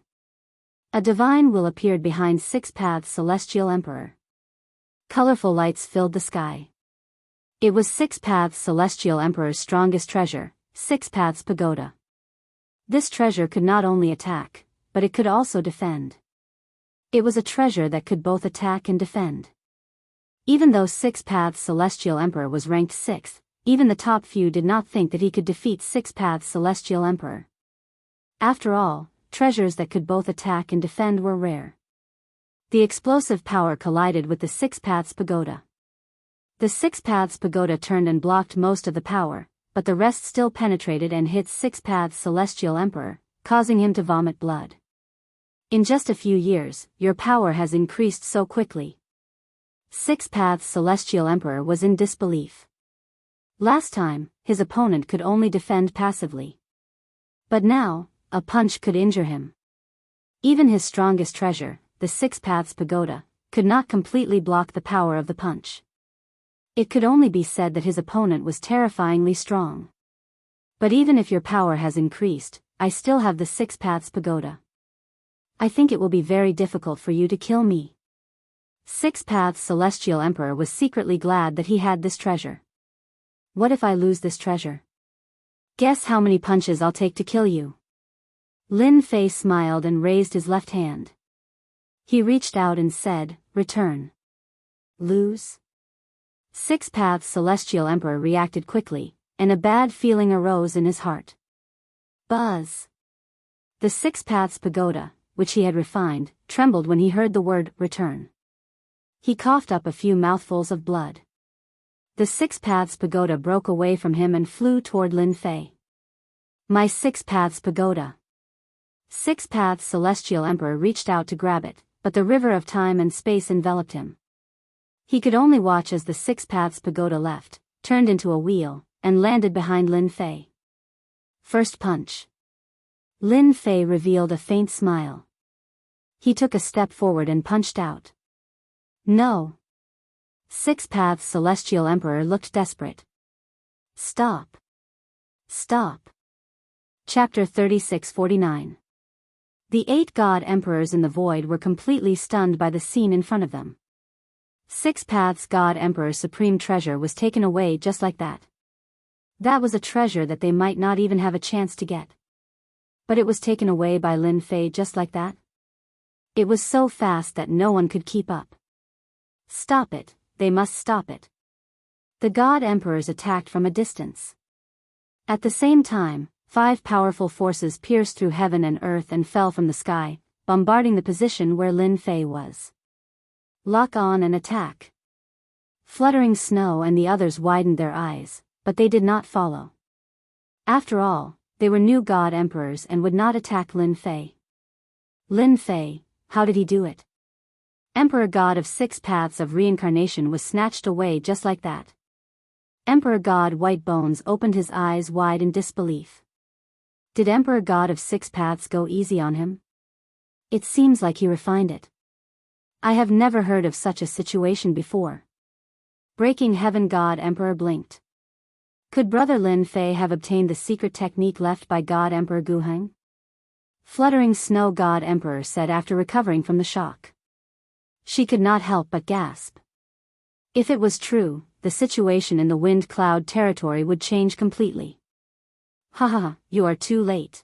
A divine will appeared behind 6 paths Celestial Emperor. Colorful lights filled the sky. It was 6 paths Celestial Emperor's strongest treasure, 6 paths pagoda. This treasure could not only attack, but it could also defend. It was a treasure that could both attack and defend. Even though 6 paths Celestial Emperor was ranked 6th, even the top few did not think that he could defeat 6 paths Celestial Emperor. After all, treasures that could both attack and defend were rare. The explosive power collided with the 6 paths pagoda. The Six Paths Pagoda turned and blocked most of the power, but the rest still penetrated and hit Six Paths Celestial Emperor, causing him to vomit blood. In just a few years, your power has increased so quickly. Six Paths Celestial Emperor was in disbelief. Last time, his opponent could only defend passively. But now, a punch could injure him. Even his strongest treasure, the Six Paths Pagoda, could not completely block the power of the punch. It could only be said that his opponent was terrifyingly strong. But even if your power has increased, I still have the Six Paths Pagoda. I think it will be very difficult for you to kill me. Six Paths Celestial Emperor was secretly glad that he had this treasure. What if I lose this treasure? Guess how many punches I'll take to kill you. Lin Fei smiled and raised his left hand. He reached out and said, "Return." Lose? Six Paths Celestial Emperor reacted quickly, and a bad feeling arose in his heart. Buzz! The Six Paths Pagoda, which he had refined, trembled when he heard the word "return." He coughed up a few mouthfuls of blood. The Six Paths Pagoda broke away from him and flew toward Lin Fei. My Six Paths Pagoda! Six Paths Celestial Emperor reached out to grab it, but the river of time and space enveloped him. He could only watch as the Six Paths Pagoda left, turned into a wheel, and landed behind Lin Fei. First punch. Lin Fei revealed a faint smile. He took a step forward and punched out. No. Six Paths Celestial Emperor looked desperate. Stop. Stop. Chapter 3649. The 8 God Emperors in the void were completely stunned by the scene in front of them. Six Paths God Emperor's supreme treasure was taken away just like that. That was a treasure that they might not even have a chance to get. But it was taken away by Lin Fei just like that? It was so fast that no one could keep up. Stop it, they must stop it. The God Emperors attacked from a distance. At the same time, 5 powerful forces pierced through heaven and earth and fell from the sky, bombarding the position where Lin Fei was. Lock on and attack. Fluttering Snow and the others widened their eyes, but they did not follow. After all, they were new God Emperors and would not attack Lin Fei. Lin Fei, how did he do it? Emperor God of 6 Paths of Reincarnation was snatched away just like that. Emperor God White Bones opened his eyes wide in disbelief. Did Emperor God of 6 Paths go easy on him? It seems like he refined it. I have never heard of such a situation before. Breaking Heaven God Emperor blinked. Could Brother Lin Fei have obtained the secret technique left by God Emperor Guheng? Fluttering Snow God Emperor said after recovering from the shock. She could not help but gasp. If it was true, the situation in the Wind Cloud territory would change completely. Haha, you are too late.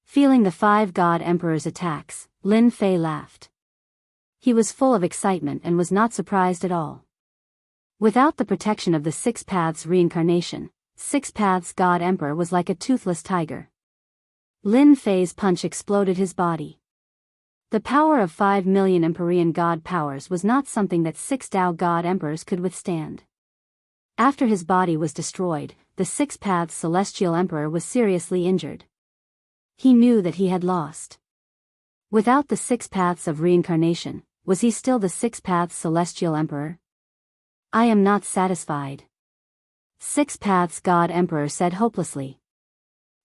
Feeling the 5 God Emperors' attacks, Lin Fei laughed. He was full of excitement and was not surprised at all. Without the protection of the 6 Paths Reincarnation, 6 Paths God Emperor was like a toothless tiger. Lin Fei's punch exploded his body. The power of 5 million Empyrean God powers was not something that 6 Dao God Emperors could withstand. After his body was destroyed, the 6 Paths Celestial Emperor was seriously injured. He knew that he had lost. Without the 6 Paths of Reincarnation, was he still the 6 Paths Celestial Emperor? I am not satisfied. 6 Paths God Emperor said hopelessly.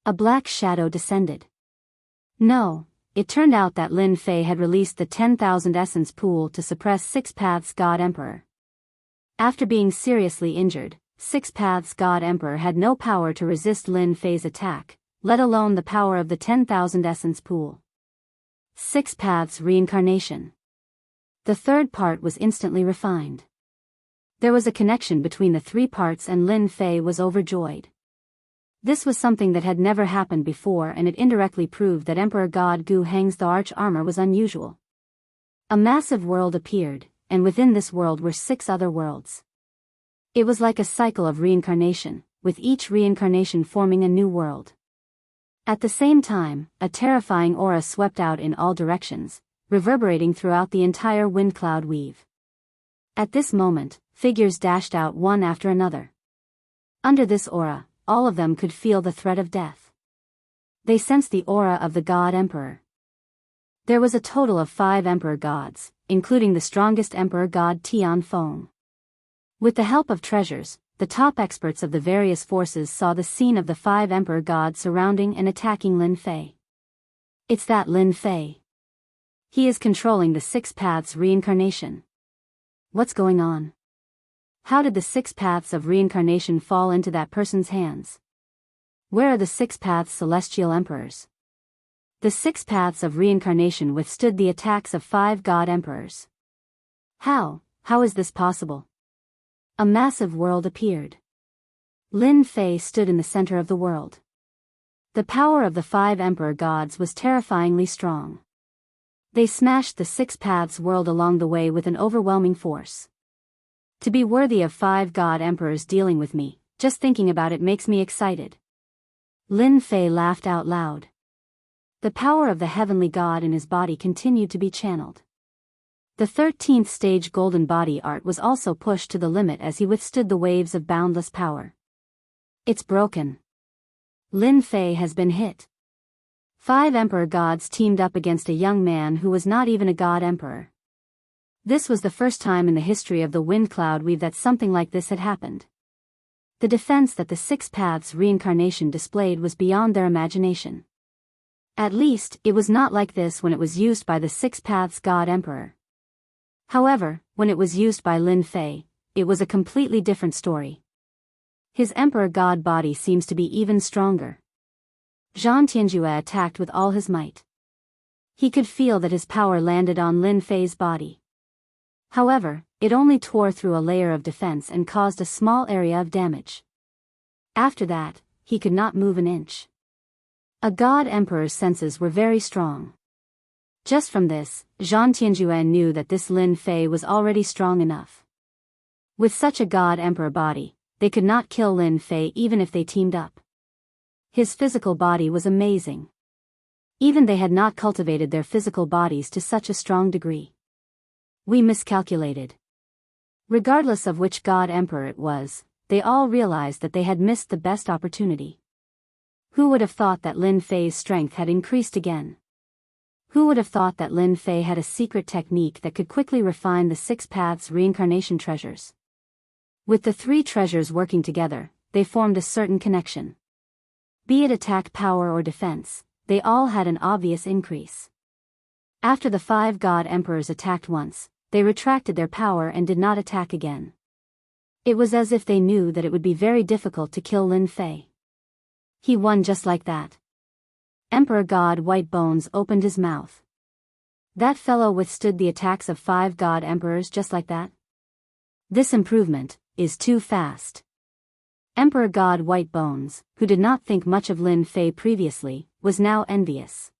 A black shadow descended. No, it turned out that Lin Fei had released the 10,000 essence pool to suppress 6 Paths God Emperor. After being seriously injured, 6 Paths God Emperor had no power to resist Lin Fei's attack, let alone the power of the 10,000 essence pool. 6 Paths Reincarnation. The third part was instantly refined. There was a connection between the 3 parts and Lin Fei was overjoyed. This was something that had never happened before, and it indirectly proved that Emperor God Gu Heng's the arch armor was unusual. A massive world appeared, and within this world were 6 other worlds. It was like a cycle of reincarnation, with each reincarnation forming a new world. At the same time, a terrifying aura swept out in all directions, reverberating throughout the entire wind cloud weave. At this moment, figures dashed out one after another. Under this aura, all of them could feel the threat of death. They sensed the aura of the God Emperor. There was a total of 5 Emperor Gods, including the strongest Emperor God Tian Feng. With the help of treasures, the top experts of the various forces saw the scene of the 5 Emperor Gods surrounding and attacking Lin Fei. It's that Lin Fei. He is controlling the 6 paths reincarnation. What's going on? How did the 6 paths of reincarnation fall into that person's hands? Where are the 6 paths celestial emperors? The 6 paths of reincarnation withstood the attacks of 5 God Emperors. How is this possible? A massive world appeared. Lin Fei stood in the center of the world. The power of the 5 Emperor Gods was terrifyingly strong. They smashed the 6 paths world along the way with an overwhelming force. To be worthy of 5 God Emperors dealing with me, just thinking about it makes me excited. Lin Fei laughed out loud. The power of the heavenly God in his body continued to be channeled. The 13th stage golden body art was also pushed to the limit as he withstood the waves of boundless power. It's broken. Lin Fei has been hit. 5 Emperor Gods teamed up against a young man who was not even a God Emperor. This was the first time in the history of the Wind Cloud Weave that something like this had happened. The defense that the 6 paths reincarnation displayed was beyond their imagination. At least, it was not like this when it was used by the 6 paths God Emperor. However, when it was used by Lin Fei, it was a completely different story. His Emperor God body seems to be even stronger. Zhang Tianjue attacked with all his might. He could feel that his power landed on Lin Fei's body. However, it only tore through a layer of defense and caused a small area of damage. After that, he could not move an inch. A God Emperor's senses were very strong. Just from this, Zhang Tianjue knew that this Lin Fei was already strong enough. With such a God Emperor body, they could not kill Lin Fei even if they teamed up. His physical body was amazing. Even they had not cultivated their physical bodies to such a strong degree. We miscalculated. Regardless of which God Emperor it was, they all realized that they had missed the best opportunity. Who would have thought that Lin Fei's strength had increased again? Who would have thought that Lin Fei had a secret technique that could quickly refine the 6 paths reincarnation treasures? With the 3 treasures working together, they formed a certain connection. Be it attack power or defense, they all had an obvious increase. After the 5 God Emperors attacked once, they retracted their power and did not attack again. It was as if they knew that it would be very difficult to kill Lin Fei. He won just like that. Emperor God White Bones opened his mouth. That fellow withstood the attacks of 5 God Emperors just like that? This improvement is too fast. Emperor God White Bones, who did not think much of Lin Fei previously, was now envious.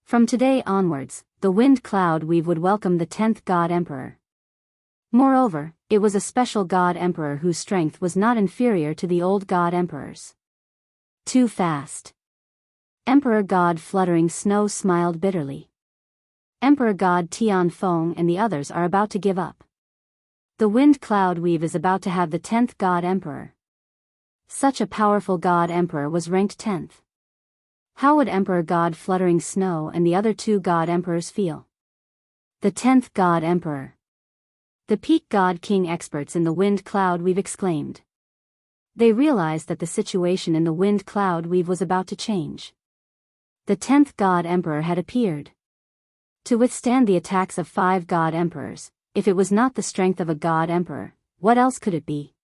From today onwards, the Wind Cloud Weave would welcome the 10th God Emperor. Moreover, it was a special God Emperor whose strength was not inferior to the old God Emperors. Too fast. Emperor God Fluttering Snow smiled bitterly. Emperor God Tian Feng and the others are about to give up. The Wind Cloud Weave is about to have the 10th God Emperor. Such a powerful God Emperor was ranked 10th. How would Emperor God Fluttering Snow and the other 2 God Emperors feel? The 10th God Emperor. The Peak God King experts in the Wind Cloud Weave exclaimed. They realized that the situation in the Wind Cloud Weave was about to change. The 10th God Emperor had appeared. To withstand the attacks of 5 God Emperors, if it was not the strength of a God Emperor, what else could it be?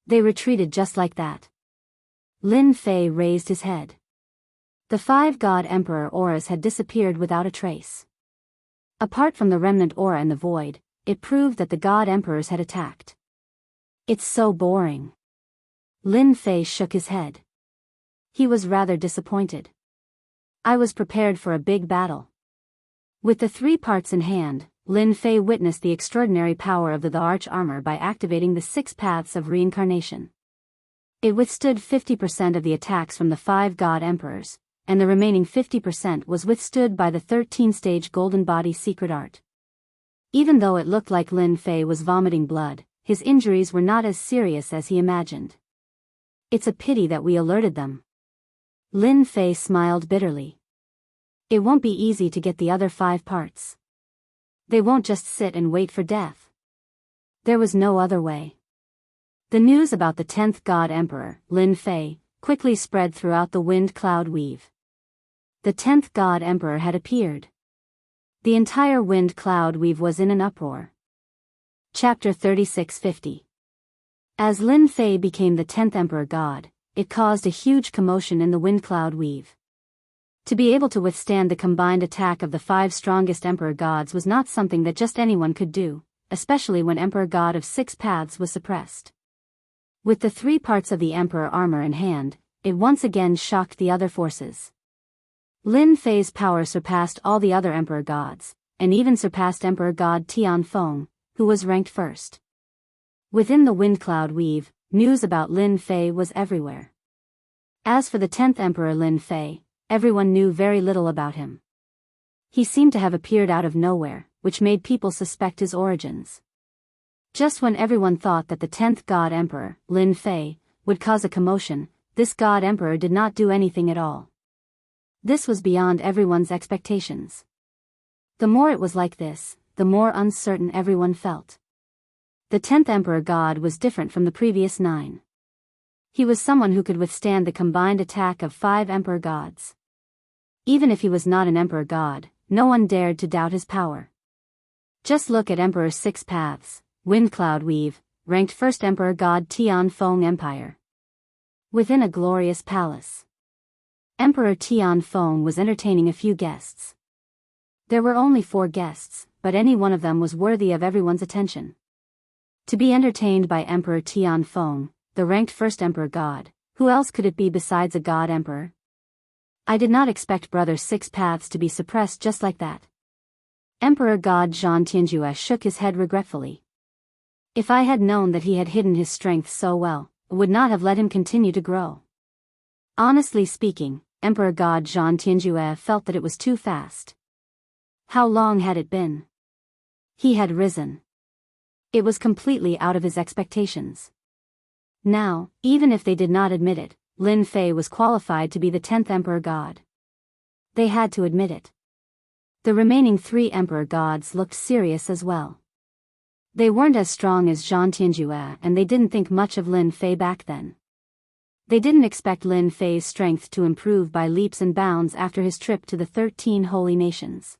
They retreated just like that. Lin Fei raised his head. The 5 God Emperor auras had disappeared without a trace. Apart from the remnant aura in the void, it proved that the God Emperors had attacked. It's so boring. Lin Fei shook his head. He was rather disappointed. I was prepared for a big battle. With the 3 parts in hand, Lin Fei witnessed the extraordinary power of the Arch Armor by activating the 6 paths of reincarnation. It withstood 50% of the attacks from the 5 God Emperors, and the remaining 50% was withstood by the 13-stage Golden Body secret art. Even though it looked like Lin Fei was vomiting blood, his injuries were not as serious as he imagined. It's a pity that we alerted them. Lin Fei smiled bitterly. It won't be easy to get the other 5 parts. They won't just sit and wait for death. There was no other way. The news about the 10th God Emperor, Lin Fei, quickly spread throughout the wind cloud weave. The 10th God Emperor had appeared. The entire wind cloud weave was in an uproar. Chapter 3650. As Lin Fei became the 10th Emperor God, it caused a huge commotion in the wind cloud weave. To be able to withstand the combined attack of the 5 strongest Emperor Gods was not something that just anyone could do, especially when Emperor God of 6 Paths was suppressed. With the 3 parts of the Emperor armor in hand, it once again shocked the other forces. Lin Fei's power surpassed all the other Emperor Gods, and even surpassed Emperor God Tianfeng, who was ranked first. Within the wind cloud weave, news about Lin Fei was everywhere. As for the 10th Emperor Lin Fei, everyone knew very little about him. He seemed to have appeared out of nowhere, which made people suspect his origins. Just when everyone thought that the 10th God Emperor, Lin Fei, would cause a commotion, this God Emperor did not do anything at all. This was beyond everyone's expectations. The more it was like this, the more uncertain everyone felt. The 10th Emperor God was different from the previous 9. He was someone who could withstand the combined attack of 5 Emperor Gods. Even if he was not an Emperor God, no one dared to doubt his power. Just look at Emperor 6 Paths, Wind Cloud Weave, ranked first Emperor God Tianfeng Empire. Within a glorious palace, Emperor Tianfeng was entertaining a few guests. There were only 4 guests, but any one of them was worthy of everyone's attention. To be entertained by Emperor Tianfeng, the ranked first Emperor God, who else could it be besides a God Emperor? I did not expect Brother 6 Paths to be suppressed just like that. Emperor God Zhan Tianjue shook his head regretfully. If I had known that he had hidden his strength so well, I would not have let him continue to grow. Honestly speaking, Emperor God Zhan Tianjue felt that it was too fast. How long had it been? He had risen. It was completely out of his expectations. Now, even if they did not admit it, Lin Fei was qualified to be the 10th Emperor God. They had to admit it. The remaining 3 Emperor Gods looked serious as well. They weren't as strong as Zhan Tianjue, and they didn't think much of Lin Fei back then. They didn't expect Lin Fei's strength to improve by leaps and bounds after his trip to the 13 holy nations.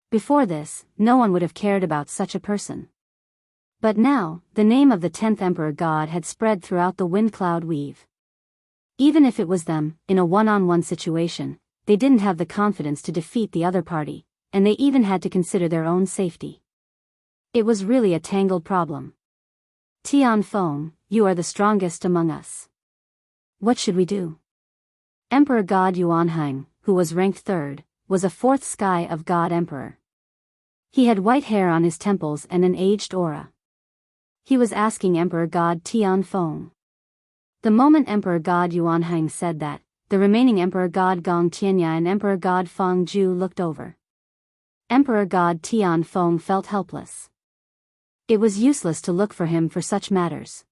Before this, no one would have cared about such a person. But now, the name of the 10th Emperor God had spread throughout the wind cloud weave. Even if it was them, in a one-on-one situation, they didn't have the confidence to defeat the other party, and they even had to consider their own safety. It was really a tangled problem. Tianfeng, you are the strongest among us. What should we do? Emperor God Yuanhang, who was ranked 3rd, was a 4th sky of God Emperor. He had white hair on his temples and an aged aura. He was asking Emperor God Tianfeng. The moment Emperor God Yuanhang said that, the remaining Emperor God Gong Tianya and Emperor God Feng Zhu looked over. Emperor God Tianfeng felt helpless. It was useless to look for him for such matters.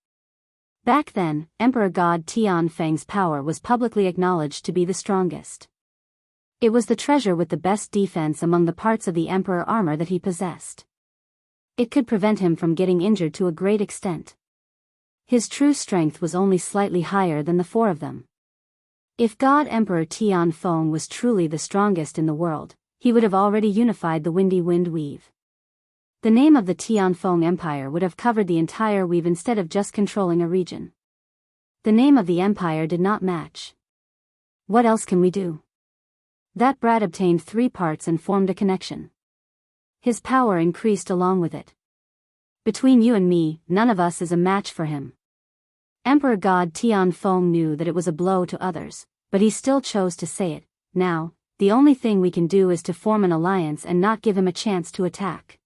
Back then, Emperor God Tianfeng's power was publicly acknowledged to be the strongest. It was the treasure with the best defense among the parts of the Emperor armor that he possessed. It could prevent him from getting injured to a great extent. His true strength was only slightly higher than the 4 of them. If God Emperor Tianfeng was truly the strongest in the world, he would have already unified the windy wind weave. The name of the Tianfeng Empire would have covered the entire weave instead of just controlling a region. The name of the empire did not match. What else can we do? That brat obtained 3 parts and formed a connection. His power increased along with it. Between you and me, none of us is a match for him. Emperor God Tianfeng knew that it was a blow to others, but he still chose to say it. Now, the only thing we can do is to form an alliance and not give him a chance to attack.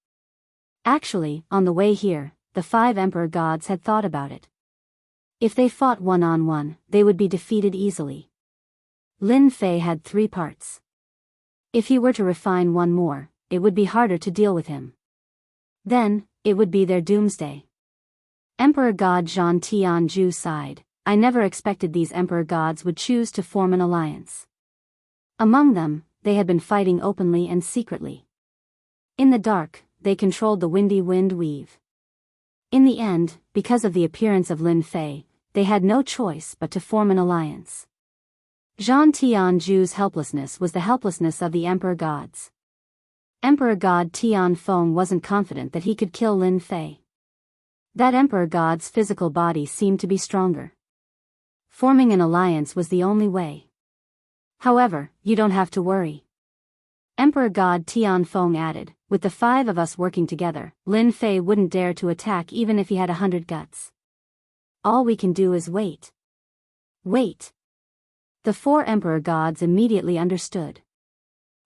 Actually, on the way here, the 5 Emperor Gods had thought about it. If they fought one-on-one, they would be defeated easily. Lin Fei had 3 parts. If he were to refine one more, it would be harder to deal with him. Then, it would be their doomsday. Emperor God Zhan Tianzhu sighed. I never expected these emperor gods would choose to form an alliance. Among them, they had been fighting openly and secretly. In the dark, they controlled the windy wind weave. In the end, because of the appearance of Lin Fei, they had no choice but to form an alliance. Zhan Tianzhu's helplessness was the helplessness of the emperor gods. Emperor God Tianfeng wasn't confident that he could kill Lin Fei. That emperor god's physical body seemed to be stronger. Forming an alliance was the only way. However, you don't have to worry. Emperor God Tianfeng added, with the 5 of us working together, Lin Fei wouldn't dare to attack even if he had 100 guts. All we can do is wait. Wait. The 4 emperor gods immediately understood.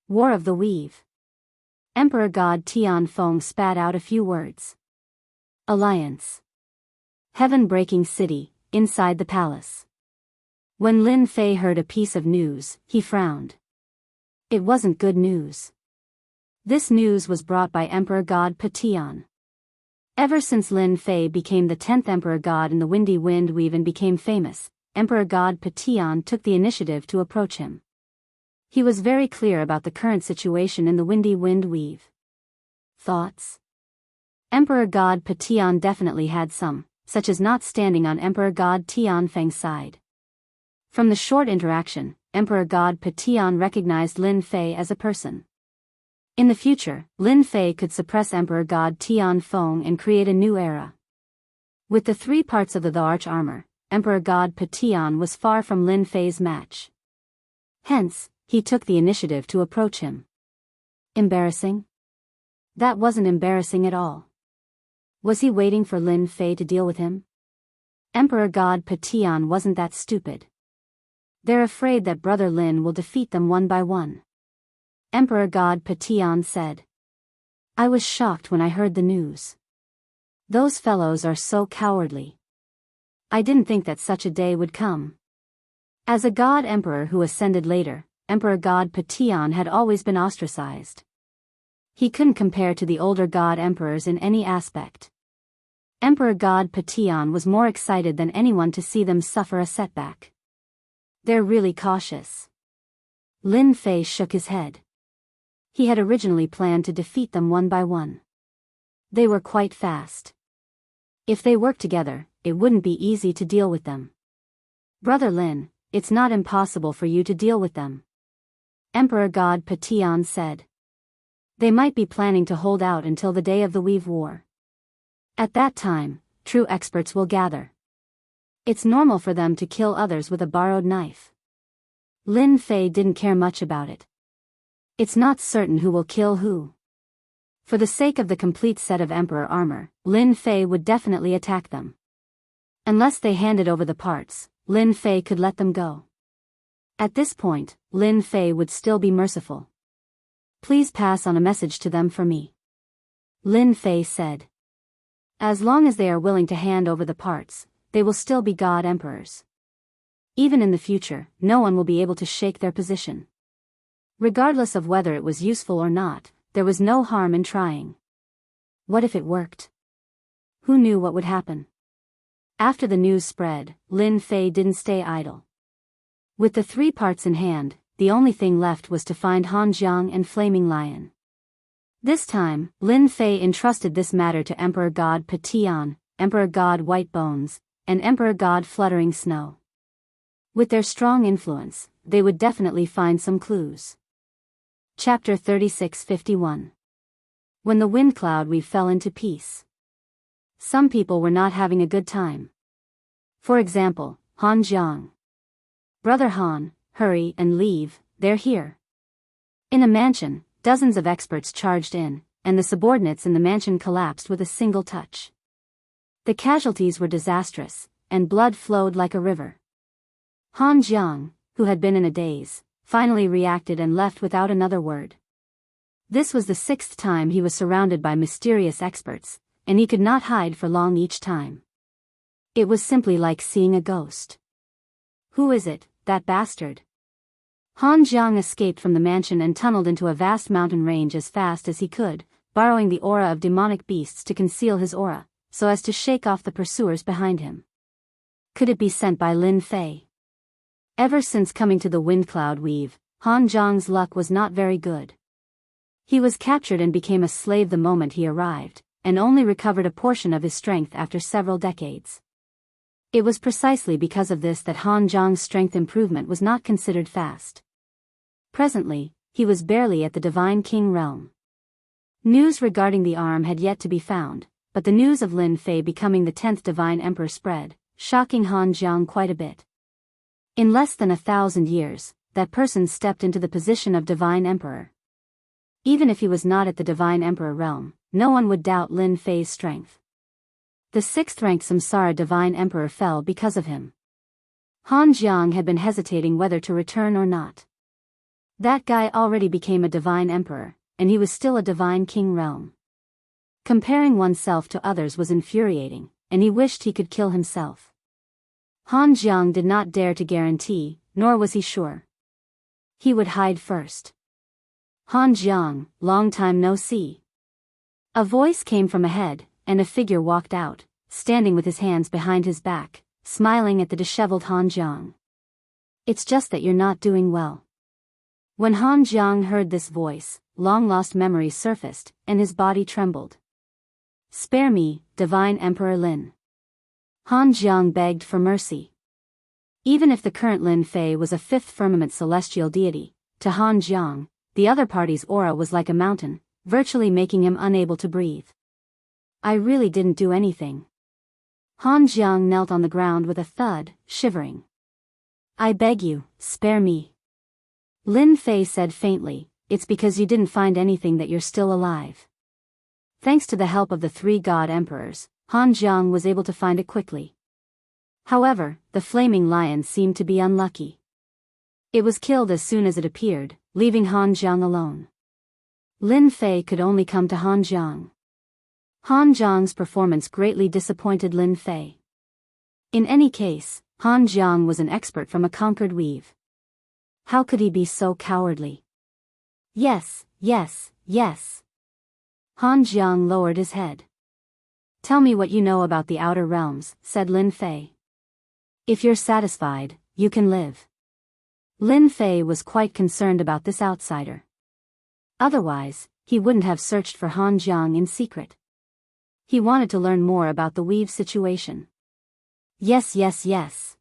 War of the Weave. Emperor God Tianfeng spat out a few words. Alliance. Heaven-breaking city, inside the palace. When Lin Fei heard a piece of news, he frowned. It wasn't good news. This news was brought by Emperor God Patian. Ever since Lin Fei became the 10th emperor god in the windy wind weave and became famous, Emperor God Patian took the initiative to approach him. He was very clear about the current situation in the windy wind weave. Thoughts? Emperor God Patian definitely had some, such as not standing on Emperor God Tianfeng's side. From the short interaction, Emperor God Patian recognized Lin Fei as a person. In the future, Lin Fei could suppress Emperor God Tianfeng and create a new era. With the 3 parts of the arch armor, Emperor God Patian was far from Lin Fei's match. Hence, he took the initiative to approach him. Embarrassing? That wasn't embarrassing at all. Was he waiting for Lin Fei to deal with him? Emperor God Patian wasn't that stupid. They're afraid that Brother Lin will defeat them one by one. Emperor God Patian said. I was shocked when I heard the news. Those fellows are so cowardly. I didn't think that such a day would come. As a god emperor who ascended later, Emperor God Patian had always been ostracized. He couldn't compare to the older god emperors in any aspect. Emperor God Patian was more excited than anyone to see them suffer a setback. They're really cautious. Lin Fei shook his head. He had originally planned to defeat them one by one. They were quite fast. If they worked together, it wouldn't be easy to deal with them. Brother Lin, it's not impossible for you to deal with them. Emperor God Patian said. They might be planning to hold out until the day of the Weave War. At that time, true experts will gather. It's normal for them to kill others with a borrowed knife. Lin Fei didn't care much about it. It's not certain who will kill who. For the sake of the complete set of Emperor armor, Lin Fei would definitely attack them. Unless they handed over the parts, Lin Fei could let them go. At this point, Lin Fei would still be merciful. Please pass on a message to them for me. Lin Fei said. As long as they are willing to hand over the parts, they will still be god emperors. Even in the future, no one will be able to shake their position. Regardless of whether it was useful or not, there was no harm in trying. What if it worked? Who knew what would happen? After the news spread, Lin Fei didn't stay idle. With the 3 parts in hand, the only thing left was to find Han Jiang and Flaming Lion. This time, Lin Fei entrusted this matter to Emperor God Patian, Emperor God White Bones, and Emperor God Fluttering Snow. With their strong influence, they would definitely find some clues. Chapter 36:51. When the wind cloud weave fell into peace. Some people were not having a good time. For example, Han Jiang. Brother Han, hurry and leave, they're here. In a mansion, dozens of experts charged in, and the subordinates in the mansion collapsed with a single touch. The casualties were disastrous, and blood flowed like a river. Han Jiang, who had been in a daze, finally reacted and left without another word. This was the 6th time he was surrounded by mysterious experts, and he could not hide for long each time. It was simply like seeing a ghost. Who is it, that bastard? Han Jiang escaped from the mansion and tunneled into a vast mountain range as fast as he could, borrowing the aura of demonic beasts to conceal his aura, so as to shake off the pursuers behind him. Could it be sent by Lin Fei? Ever since coming to the wind cloud weave, Han Zhang's luck was not very good. He was captured and became a slave the moment he arrived, and only recovered a portion of his strength after several decades. It was precisely because of this that Han Zhang's strength improvement was not considered fast. Presently, he was barely at the Divine King realm. News regarding the arm had yet to be found, but the news of Lin Fei becoming the 10th Divine Emperor spread, shocking Han Zhang quite a bit. In less than 1,000 years, that person stepped into the position of Divine Emperor. Even if he was not at the Divine Emperor realm, no one would doubt Lin Fei's strength. The 6th-ranked Samsara Divine Emperor fell because of him. Han Zhang had been hesitating whether to return or not. That guy already became a Divine Emperor, and he was still a Divine King realm. Comparing oneself to others was infuriating, and he wished he could kill himself. Han Zhang did not dare to guarantee, nor was he sure. He would hide first. Han Zhang, long time no see. A voice came from ahead, and a figure walked out, standing with his hands behind his back, smiling at the disheveled Han Zhang. It's just that you're not doing well. When Han Zhang heard this voice, long-lost memories surfaced, and his body trembled. Spare me, Divine Emperor Lin. Han Zhang begged for mercy. Even if the current Lin Fei was a 5th firmament celestial deity, to Han Zhang, the other party's aura was like a mountain, virtually making him unable to breathe. I really didn't do anything. Han Zhang knelt on the ground with a thud, shivering. I beg you, spare me. Lin Fei said faintly, it's because you didn't find anything that you're still alive. Thanks to the help of the 3 god emperors, Han Zhang was able to find it quickly. However, the flaming lion seemed to be unlucky. It was killed as soon as it appeared, leaving Han Zhang alone. Lin Fei could only come to Han Zhang. Han Zhang's performance greatly disappointed Lin Fei. In any case, Han Zhang was an expert from a conquered weave. How could he be so cowardly? Yes, yes, yes. Han Zhang lowered his head. Tell me what you know about the outer realms, said Lin Fei. If you're satisfied, you can live. Lin Fei was quite concerned about this outsider. Otherwise, he wouldn't have searched for Han Zhang in secret. He wanted to learn more about the weave situation. Yes, yes, yes.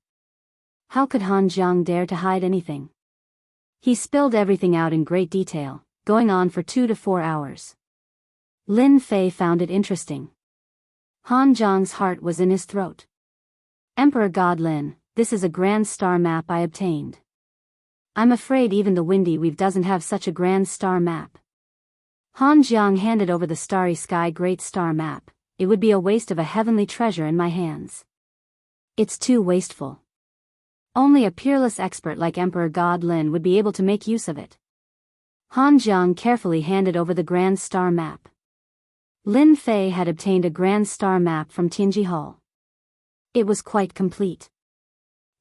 How could Han Zhang dare to hide anything? He spilled everything out in great detail, going on for 2 to 4 hours. Lin Fei found it interesting. Han Zhang's heart was in his throat. Emperor God Lin, this is a grand star map I obtained. I'm afraid even the windy weave doesn't have such a grand star map. Han Zhang handed over the starry sky great star map. It would be a waste of a heavenly treasure in my hands. It's too wasteful. Only a peerless expert like Emperor God Lin would be able to make use of it. Han Zhang carefully handed over the grand star map. Lin Fei had obtained a grand star map from Tianji Hall. It was quite complete.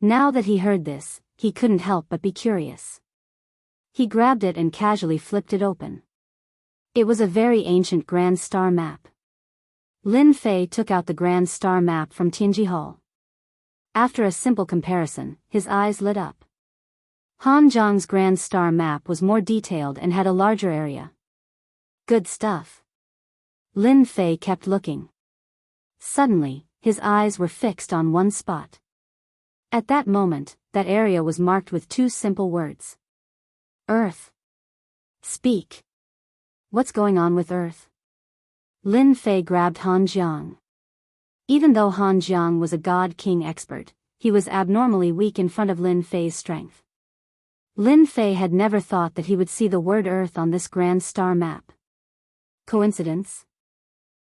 Now that he heard this, he couldn't help but be curious. He grabbed it and casually flipped it open. It was a very ancient grand star map. Lin Fei took out the grand star map from Tianji Hall. After a simple comparison, his eyes lit up. Han Zhang's grand star map was more detailed and had a larger area. Good stuff. Lin Fei kept looking. Suddenly, his eyes were fixed on one spot. At that moment, that area was marked with 2 simple words. Earth. Speak. What's going on with Earth? Lin Fei grabbed Han Zhang. Even though Han Zhang was a God King expert, he was abnormally weak in front of Lin Fei's strength. Lin Fei had never thought that he would see the word Earth on this grand star map. Coincidence?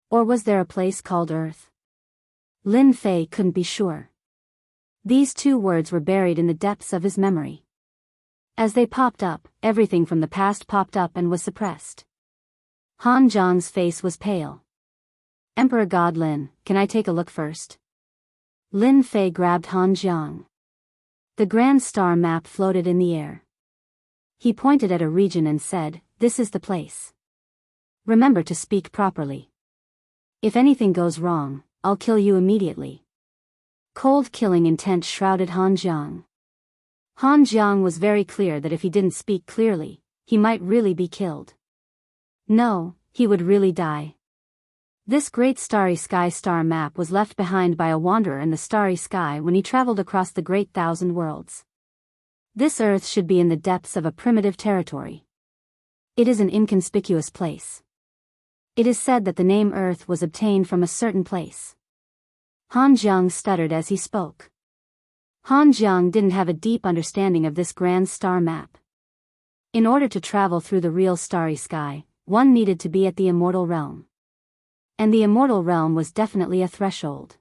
Or was there a place called Earth? Lin Fei couldn't be sure. These 2 words were buried in the depths of his memory. As they popped up, everything from the past popped up and was suppressed. Han Zhang's face was pale. Emperor God Lin, can I take a look first? Lin Fei grabbed Han Zhang. The grand star map floated in the air. He pointed at a region and said, "This is the place. Remember to speak properly. If anything goes wrong, I'll kill you immediately. Cold killing intent shrouded Han Jiang. Han Jiang was very clear that if he didn't speak clearly, he might really be killed. No, he would really die. This great starry sky star map was left behind by a wanderer in the starry sky when he traveled across the great thousand worlds. This earth should be in the depths of a primitive territory. It is an inconspicuous place. It is said that the name Earth was obtained from a certain place. Han Jiang stuttered as he spoke. Han Jiang didn't have a deep understanding of this grand star map. In order to travel through the real starry sky, one needed to be at the immortal realm. And the immortal realm was definitely a threshold.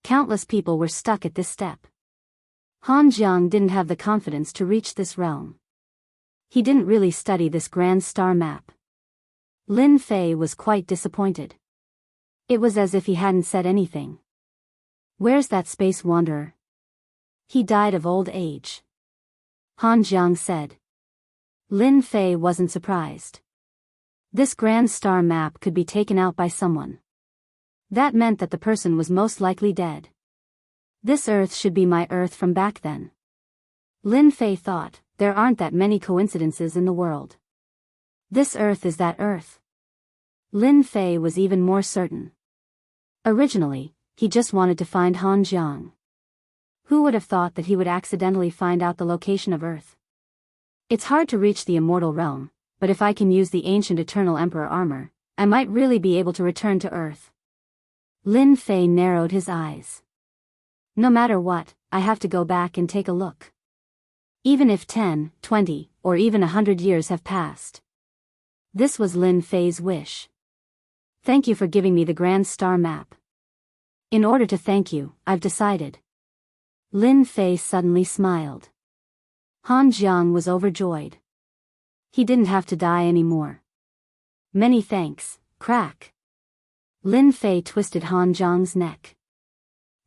Countless people were stuck at this step. Han Jiang didn't have the confidence to reach this realm. He didn't really study this grand star map. Lin Fei was quite disappointed. It was as if he hadn't said anything. Where's that space wanderer? He died of old age. Han Jiang said. Lin Fei wasn't surprised. This grand star map could be taken out by someone. That meant that the person was most likely dead. This Earth should be my Earth from back then. Lin Fei thought, there aren't that many coincidences in the world. This Earth is that Earth. Lin Fei was even more certain. Originally, he just wanted to find Han Jiang. Who would have thought that he would accidentally find out the location of Earth? It's hard to reach the immortal realm, but if I can use the ancient Eternal Emperor armor, I might really be able to return to Earth. Lin Fei narrowed his eyes. No matter what, I have to go back and take a look. Even if 10, 20, or even 100 years have passed. This was Lin Fei's wish. Thank you for giving me the grand star map. In order to thank you, I've decided. Lin Fei suddenly smiled. Han Jiang was overjoyed. He didn't have to die anymore. Many thanks, crack. Lin Fei twisted Han Jiang's neck.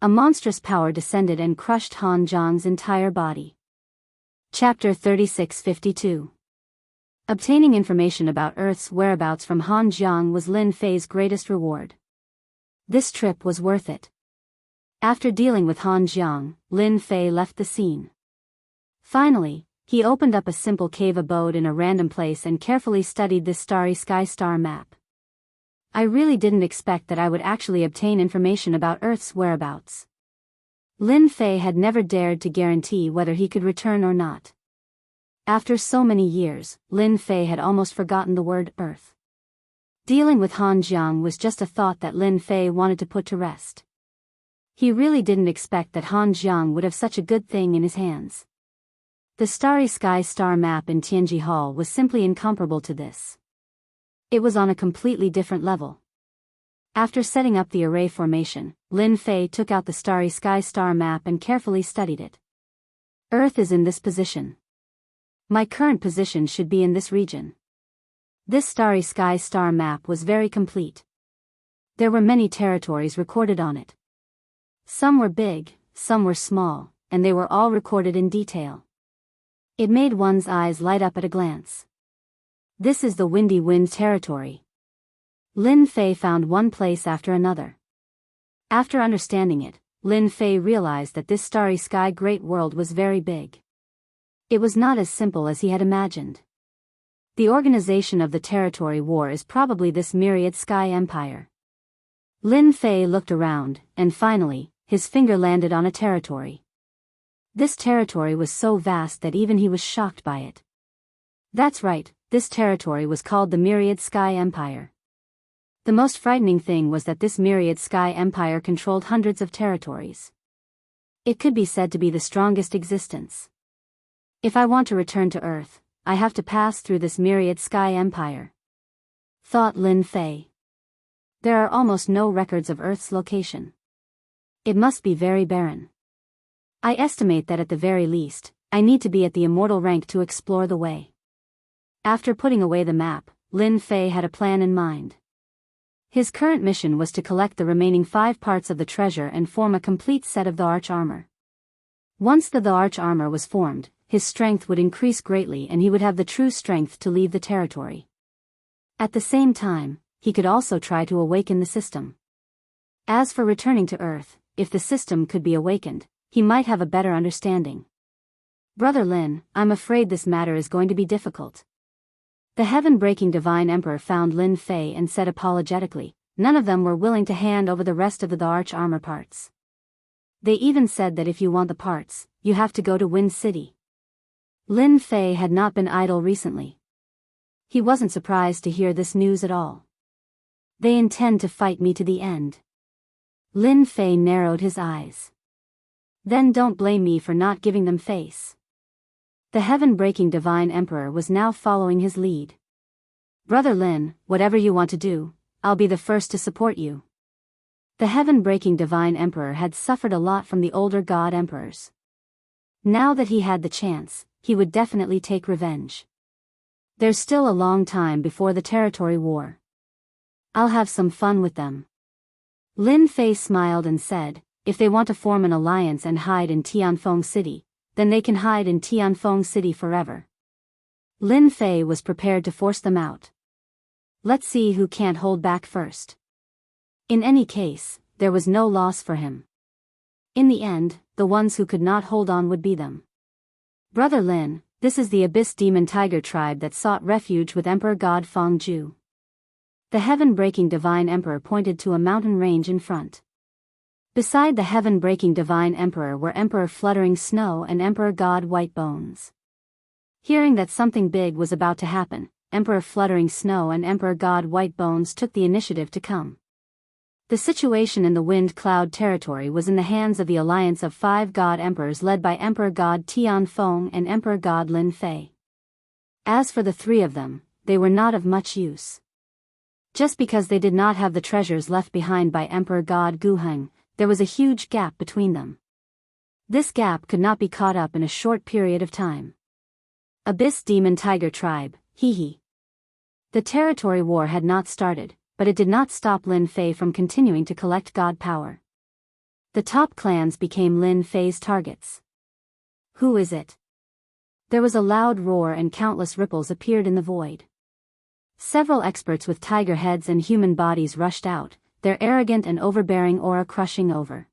A monstrous power descended and crushed Han Jiang's entire body. Chapter 3652. Obtaining information about Earth's whereabouts from Han Jiang was Lin Fei's greatest reward. This trip was worth it. After dealing with Han Jiang, Lin Fei left the scene. Finally, he opened up a simple cave abode in a random place and carefully studied this starry sky star map. I really didn't expect that I would actually obtain information about Earth's whereabouts. Lin Fei had never dared to guarantee whether he could return or not. After so many years, Lin Fei had almost forgotten the word Earth. Dealing with Han Jiang was just a thought that Lin Fei wanted to put to rest. He really didn't expect that Han Jiang would have such a good thing in his hands. The starry sky star map in Tianji Hall was simply incomparable to this. It was on a completely different level. After setting up the array formation, Lin Fei took out the starry sky star map and carefully studied it. Earth is in this position. My current position should be in this region. This starry sky star map was very complete. There were many territories recorded on it. Some were big, some were small, and they were all recorded in detail. It made one's eyes light up at a glance. This is the Windy Wind territory. Lin Fei found one place after another. After understanding it, Lin Fei realized that this starry sky great world was very big. It was not as simple as he had imagined. The organization of the territory war is probably this myriad sky empire. Lin Fei looked around, and finally, his finger landed on a territory. This territory was so vast that even he was shocked by it. That's right, this territory was called the Myriad Sky Empire. The most frightening thing was that this Myriad Sky Empire controlled hundreds of territories. It could be said to be the strongest existence. If I want to return to Earth, I have to pass through this Myriad Sky Empire. Thought Lin Fei. There are almost no records of Earth's location. It must be very barren. I estimate that at the very least, I need to be at the immortal rank to explore the way. After putting away the map, Lin Fei had a plan in mind. His current mission was to collect the remaining 5 parts of the treasure and form a complete set of the arch armor. Once the arch armor was formed, his strength would increase greatly and he would have the true strength to leave the territory. At the same time, he could also try to awaken the system. As for returning to Earth, if the system could be awakened, he might have a better understanding. Brother Lin, I'm afraid this matter is going to be difficult. The heaven-breaking Divine Emperor found Lin Fei and said apologetically, none of them were willing to hand over the rest of the arch armor parts. They even said that if you want the parts, you have to go to Wind City. Lin Fei had not been idle recently. He wasn't surprised to hear this news at all. They intend to fight me to the end. Lin Fei narrowed his eyes. Then don't blame me for not giving them face. The heaven-breaking Divine Emperor was now following his lead. Brother Lin, whatever you want to do, I'll be the first to support you. The heaven-breaking Divine Emperor had suffered a lot from the older God Emperors. Now that he had the chance, he would definitely take revenge. There's still a long time before the territory war. I'll have some fun with them. Lin Fei smiled and said, if they want to form an alliance and hide in Tianfeng City, then they can hide in Tianfeng City forever. Lin Fei was prepared to force them out. Let's see who can't hold back first. In any case, there was no loss for him. In the end, the ones who could not hold on would be them. Brother Lin, this is the Abyss Demon Tiger tribe that sought refuge with Emperor God Fangju. The heaven-breaking Divine Emperor pointed to a mountain range in front. Beside the heaven-breaking Divine Emperor were Emperor Fluttering Snow and Emperor God White Bones. Hearing that something big was about to happen, Emperor Fluttering Snow and Emperor God White Bones took the initiative to come. The situation in the Wind Cloud territory was in the hands of the alliance of 5 God Emperors led by Emperor God Tianfeng and Emperor God Lin Fei. As for the 3 of them, they were not of much use. Just because they did not have the treasures left behind by Emperor God Guheng, there was a huge gap between them. This gap could not be caught up in a short period of time. Abyss Demon Tiger Tribe, hee. The territory war had not started, but it did not stop Lin Fei from continuing to collect god power. The top clans became Lin Fei's targets. Who is it? There was a loud roar and countless ripples appeared in the void. Several experts with tiger heads and human bodies rushed out, their arrogant and overbearing aura crushing over.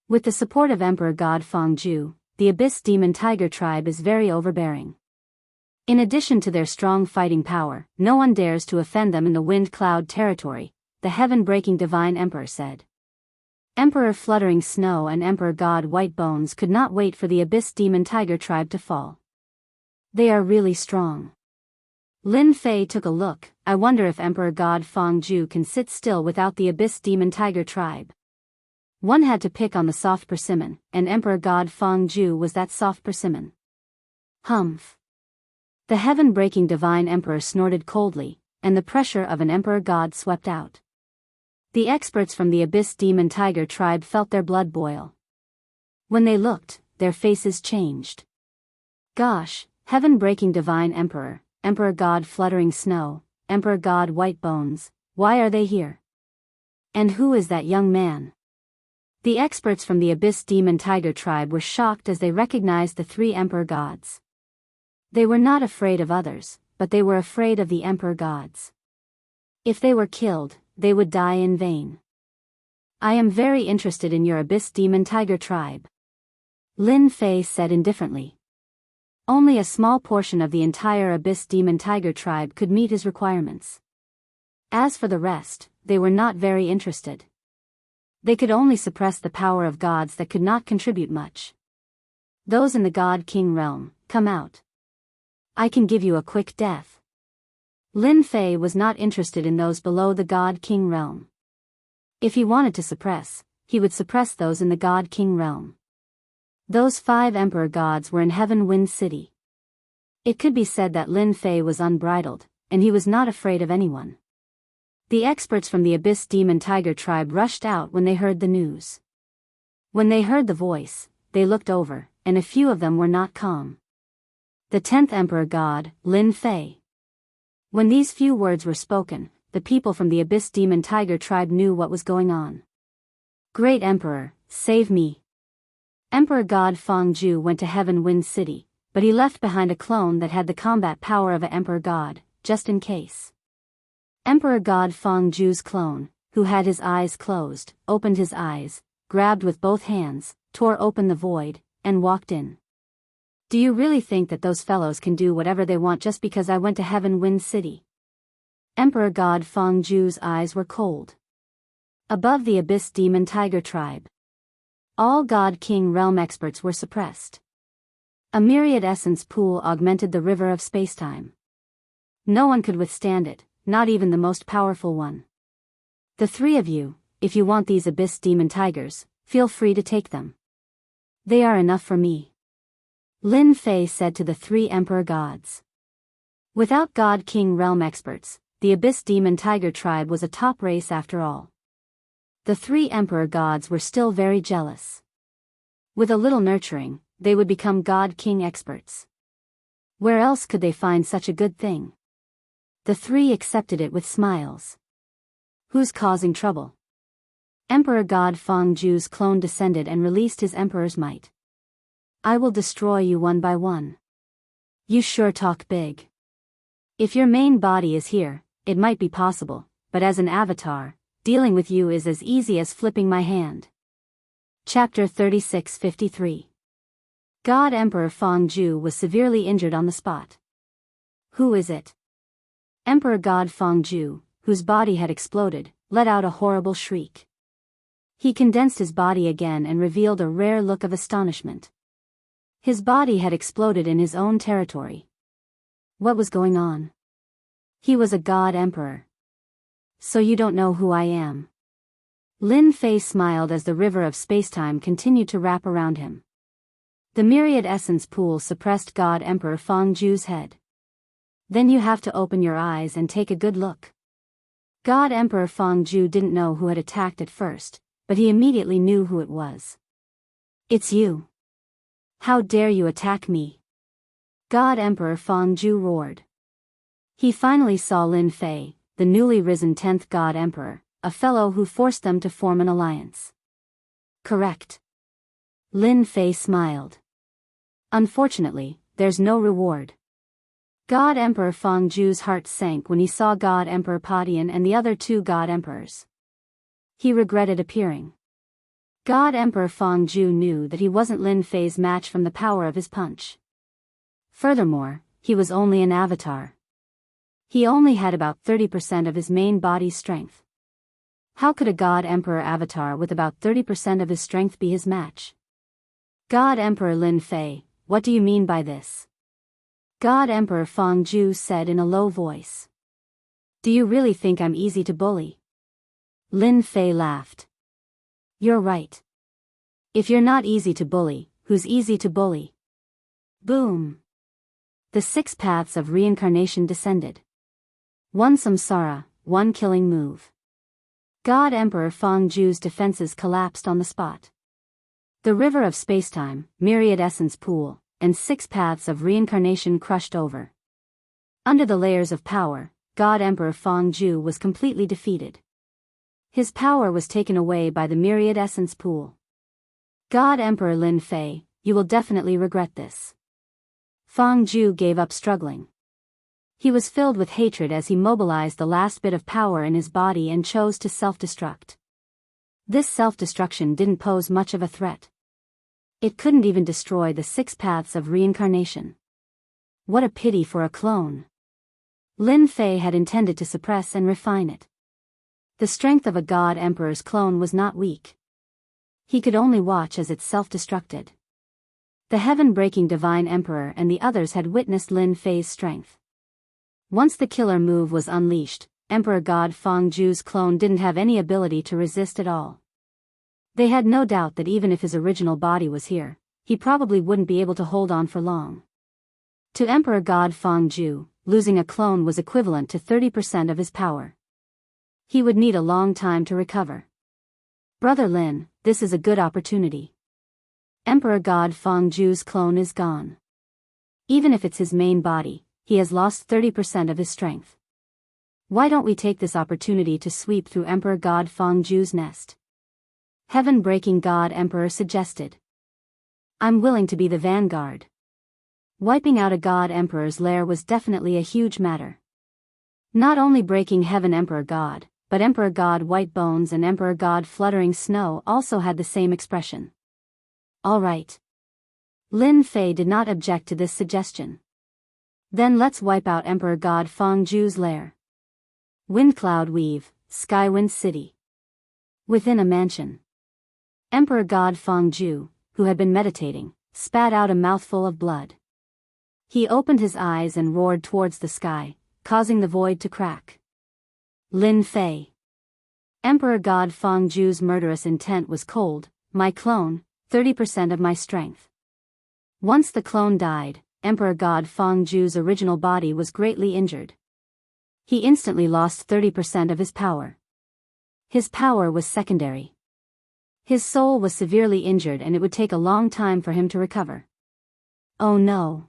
With the support of Emperor God Fangju, the Abyss Demon Tiger tribe is very overbearing. In addition to their strong fighting power, no one dares to offend them in the Wind Cloud territory, the heaven-breaking Divine Emperor said. Emperor Fluttering Snow and Emperor God White Bones could not wait for the Abyss Demon Tiger tribe to fall. They are really strong. Lin Fei took a look. I wonder if Emperor God Fangju can sit still without the Abyss Demon Tiger tribe. One had to pick on the soft persimmon, and Emperor God Fangju was that soft persimmon. Humph. The heaven-breaking Divine Emperor snorted coldly, and the pressure of an Emperor God swept out. The experts from the Abyss Demon Tiger tribe felt their blood boil. When they looked, their faces changed. Gosh, heaven-breaking Divine Emperor, Emperor God Fluttering Snow, Emperor God White Bones, why are they here? And who is that young man? The experts from the Abyss Demon Tiger tribe were shocked as they recognized the 3 Emperor Gods. They were not afraid of others, but they were afraid of the Emperor Gods. If they were killed, they would die in vain. I am very interested in your Abyss Demon Tiger tribe. Lin Fei said indifferently. Only a small portion of the entire Abyss Demon Tiger tribe could meet his requirements. As for the rest, they were not very interested. They could only suppress the power of gods that could not contribute much. Those in the God King realm, come out. I can give you a quick death. Lin Fei was not interested in those below the God King realm. If he wanted to suppress, he would suppress those in the God King realm. Those 5 Emperor Gods were in Heaven Wind City. It could be said that Lin Fei was unbridled, and he was not afraid of anyone. The experts from the Abyss Demon Tiger tribe rushed out when they heard the news. When they heard the voice, they looked over, and a few of them were not calm. The 10th Emperor God, Lin Fei. When these few words were spoken, the people from the Abyss Demon Tiger tribe knew what was going on. Great Emperor, save me. Emperor God Fangju went to Heaven Wind City, but he left behind a clone that had the combat power of an Emperor God, just in case. Emperor God Fangju's clone, who who had his eyes closed, opened his eyes, grabbed with both hands, tore open the void, and walked in. Do you really think that those fellows can do whatever they want just because I went to Heaven Wind City? Emperor God Fengju's eyes were cold. Above the Abyss Demon Tiger tribe, all God King Realm experts were suppressed. A myriad essence pool augmented the river of spacetime. No one could withstand it, not even the most powerful one. The three of you, if you want these Abyss Demon Tigers, feel free to take them. They are enough for me. Lin Fei said to the three Emperor Gods. Without God King Realm experts, the Abyss Demon Tiger tribe was a top race after all. The three Emperor Gods were still very jealous. With a little nurturing, they would become God King experts. Where else could they find such a good thing? The three accepted it with smiles. Who's causing trouble? Emperor God Fengju's clone descended and released his emperor's might. I will destroy you one by one. You sure talk big. If your main body is here, it might be possible, but as an avatar, dealing with you is as easy as flipping my hand. Chapter 3653. God Emperor Fengju was severely injured on the spot. Who is it? Emperor God Fengju, whose body had exploded, let out a horrible shriek. He condensed his body again and revealed a rare look of astonishment. His body had exploded in his own territory. What was going on? He was a God Emperor. So you don't know who I am? Lin Fei smiled as the river of spacetime continued to wrap around him. The myriad essence pool suppressed God Emperor Fengju's head. Then you have to open your eyes and take a good look. God Emperor Fengju didn't know who had attacked at first, but he immediately knew who it was. It's you. How dare you attack me? God Emperor Fengju roared. He finally saw Lin Fei, the newly risen 10th God Emperor, a fellow who forced them to form an alliance. Correct. Lin Fei smiled. Unfortunately, there's no reward. God Emperor Fengju's heart sank when he saw God Emperor Padian and the other two God Emperors. He regretted appearing. God Emperor Fengju knew that he wasn't Lin Fei's match from the power of his punch. Furthermore, he was only an avatar. He only had about 30% of his main body's strength. How could a God Emperor avatar with about 30% of his strength be his match? God Emperor Lin Fei, what do you mean by this? God Emperor Fengju said in a low voice. Do you really think I'm easy to bully? Lin Fei laughed. You're right. If you're not easy to bully, who's easy to bully? Boom. The 6 paths of reincarnation descended. One samsara, one killing move. God Emperor Fengju's defenses collapsed on the spot. The river of spacetime, myriad essence pool, and 6 paths of reincarnation crushed over. Under the layers of power, God Emperor Fengju was completely defeated. His power was taken away by the myriad essence pool. God Emperor Lin Fei, you will definitely regret this. Fengju gave up struggling. He was filled with hatred as he mobilized the last bit of power in his body and chose to self-destruct. This self-destruction didn't pose much of a threat. It couldn't even destroy the 6 paths of reincarnation. What a pity for a clone. Lin Fei had intended to suppress and refine it. The strength of a God Emperor's clone was not weak. He could only watch as it self-destructed. The heaven-breaking Divine Emperor and the others had witnessed Lin Fei's strength. Once the killer move was unleashed, Emperor God Fengju's clone didn't have any ability to resist at all. They had no doubt that even if his original body was here, he probably wouldn't be able to hold on for long. To Emperor God Fengju, losing a clone was equivalent to 30% of his power. He would need a long time to recover. Brother Lin, this is a good opportunity. Emperor God Fengju's clone is gone. Even if it's his main body, he has lost 30% of his strength. Why don't we take this opportunity to sweep through Emperor God Fengju's nest? Heaven-breaking God Emperor suggested. I'm willing to be the vanguard. Wiping out a God Emperor's lair was definitely a huge matter. Not only breaking Heaven Emperor God, but Emperor God White Bones and Emperor God Fluttering Snow also had the same expression. All right. Lin Fei did not object to this suggestion. Then let's wipe out Emperor God Fangju's lair. Windcloud Weave, Skywind City. Within a mansion. Emperor God Fangju, who had been meditating, spat out a mouthful of blood. He opened his eyes and roared towards the sky, causing the void to crack. Lin Fei. Emperor God Fangju's murderous intent was cold. My clone, 30% of my strength. Once the clone died, Emperor God Fangju's original body was greatly injured. He instantly lost 30% of his power. His power was secondary. His soul was severely injured and it would take a long time for him to recover. Oh no.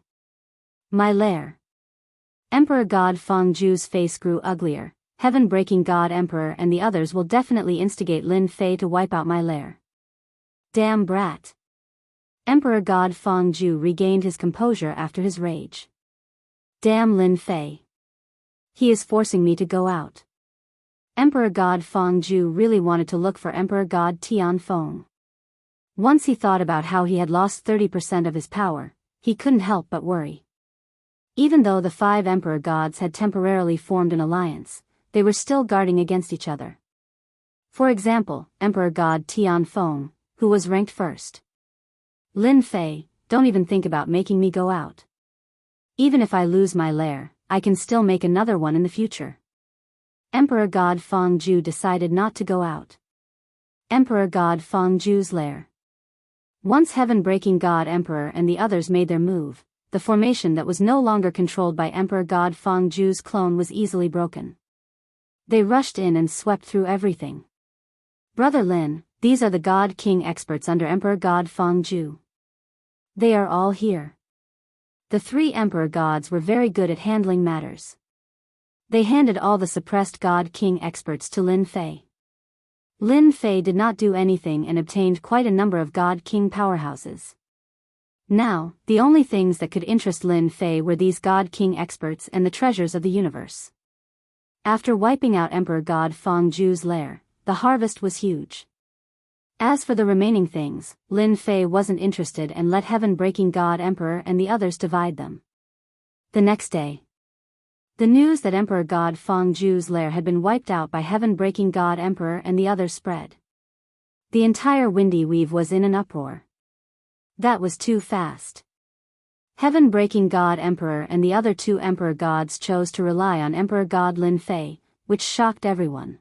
My lair. Emperor God Fangju's face grew uglier. Heaven-breaking God Emperor and the others will definitely instigate Lin Fei to wipe out my lair. Damn brat. Emperor God Fangju regained his composure after his rage. Damn Lin Fei. He is forcing me to go out. Emperor God Fangju really wanted to look for Emperor God Tianfeng. Once he thought about how he had lost 30% of his power, he couldn't help but worry. Even though the 5 Emperor Gods had temporarily formed an alliance, they were still guarding against each other. For example, Emperor God Tianfeng, who was ranked first. Lin Fei, don't even think about making me go out. Even if I lose my lair, I can still make another one in the future. Emperor God Fangju decided not to go out. Emperor God Fangju's lair. Once heaven-breaking God Emperor and the others made their move, the formation that was no longer controlled by Emperor God Fangju's clone was easily broken. They rushed in and swept through everything. Brother Lin, these are the God King experts under Emperor God Fangju. They are all here. The 3 Emperor Gods were very good at handling matters. They handed all the suppressed God King experts to Lin Fei. Lin Fei did not do anything and obtained quite a number of God King powerhouses. Now, the only things that could interest Lin Fei were these God King experts and the treasures of the universe. After wiping out Emperor God Fangju's lair, the harvest was huge. As for the remaining things, Lin Fei wasn't interested and let heaven-breaking God Emperor and the others divide them. The next day, the news that Emperor God Fangju's lair had been wiped out by heaven-breaking God Emperor and the others spread. The entire Windy Weave was in an uproar. That was too fast. Heaven-breaking God Emperor and the other 2 Emperor Gods chose to rely on Emperor God Lin Fei, which shocked everyone.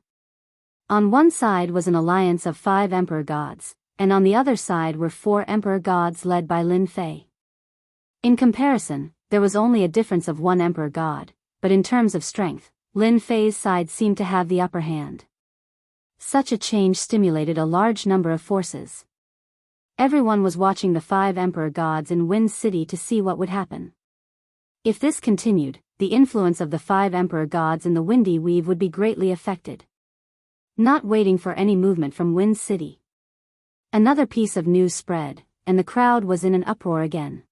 On one side was an alliance of 5 Emperor Gods, and on the other side were 4 Emperor Gods led by Lin Fei. In comparison, there was only a difference of 1 Emperor God, but in terms of strength, Lin Fei's side seemed to have the upper hand. Such a change stimulated a large number of forces. Everyone was watching the 5 Emperor Gods in Wind City to see what would happen. If this continued, the influence of the 5 Emperor Gods in the Windy Weave would be greatly affected. Not waiting for any movement from Wind City. Another piece of news spread, and the crowd was in an uproar again.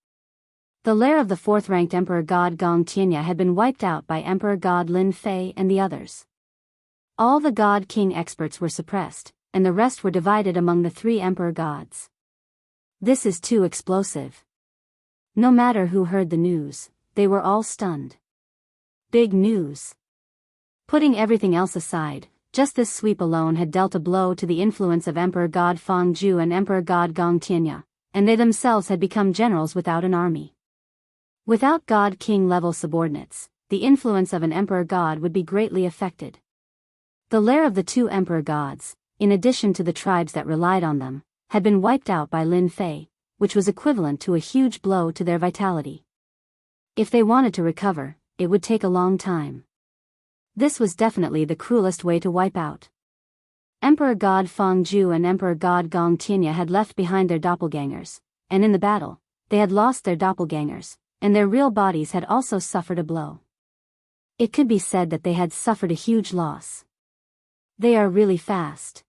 The lair of the 4th-ranked Emperor God Gong Tianya had been wiped out by Emperor God Lin Fei and the others. All the God King experts were suppressed, and the rest were divided among the 3 Emperor Gods. This is too explosive. No matter who heard the news, they were all stunned. Big news. Putting everything else aside, just this sweep alone had dealt a blow to the influence of Emperor God Fangju and Emperor God Gong Tianya, and they themselves had become generals without an army. Without God King level subordinates, the influence of an Emperor God would be greatly affected. The lair of the 2 Emperor Gods, in addition to the tribes that relied on them, had been wiped out by Lin Fei, which was equivalent to a huge blow to their vitality. If they wanted to recover, it would take a long time. This was definitely the cruelest way to wipe out. Emperor God Fangju and Emperor God Gong Tianya had left behind their doppelgangers, and in the battle, they had lost their doppelgangers, and their real bodies had also suffered a blow. It could be said that they had suffered a huge loss. They are really fast.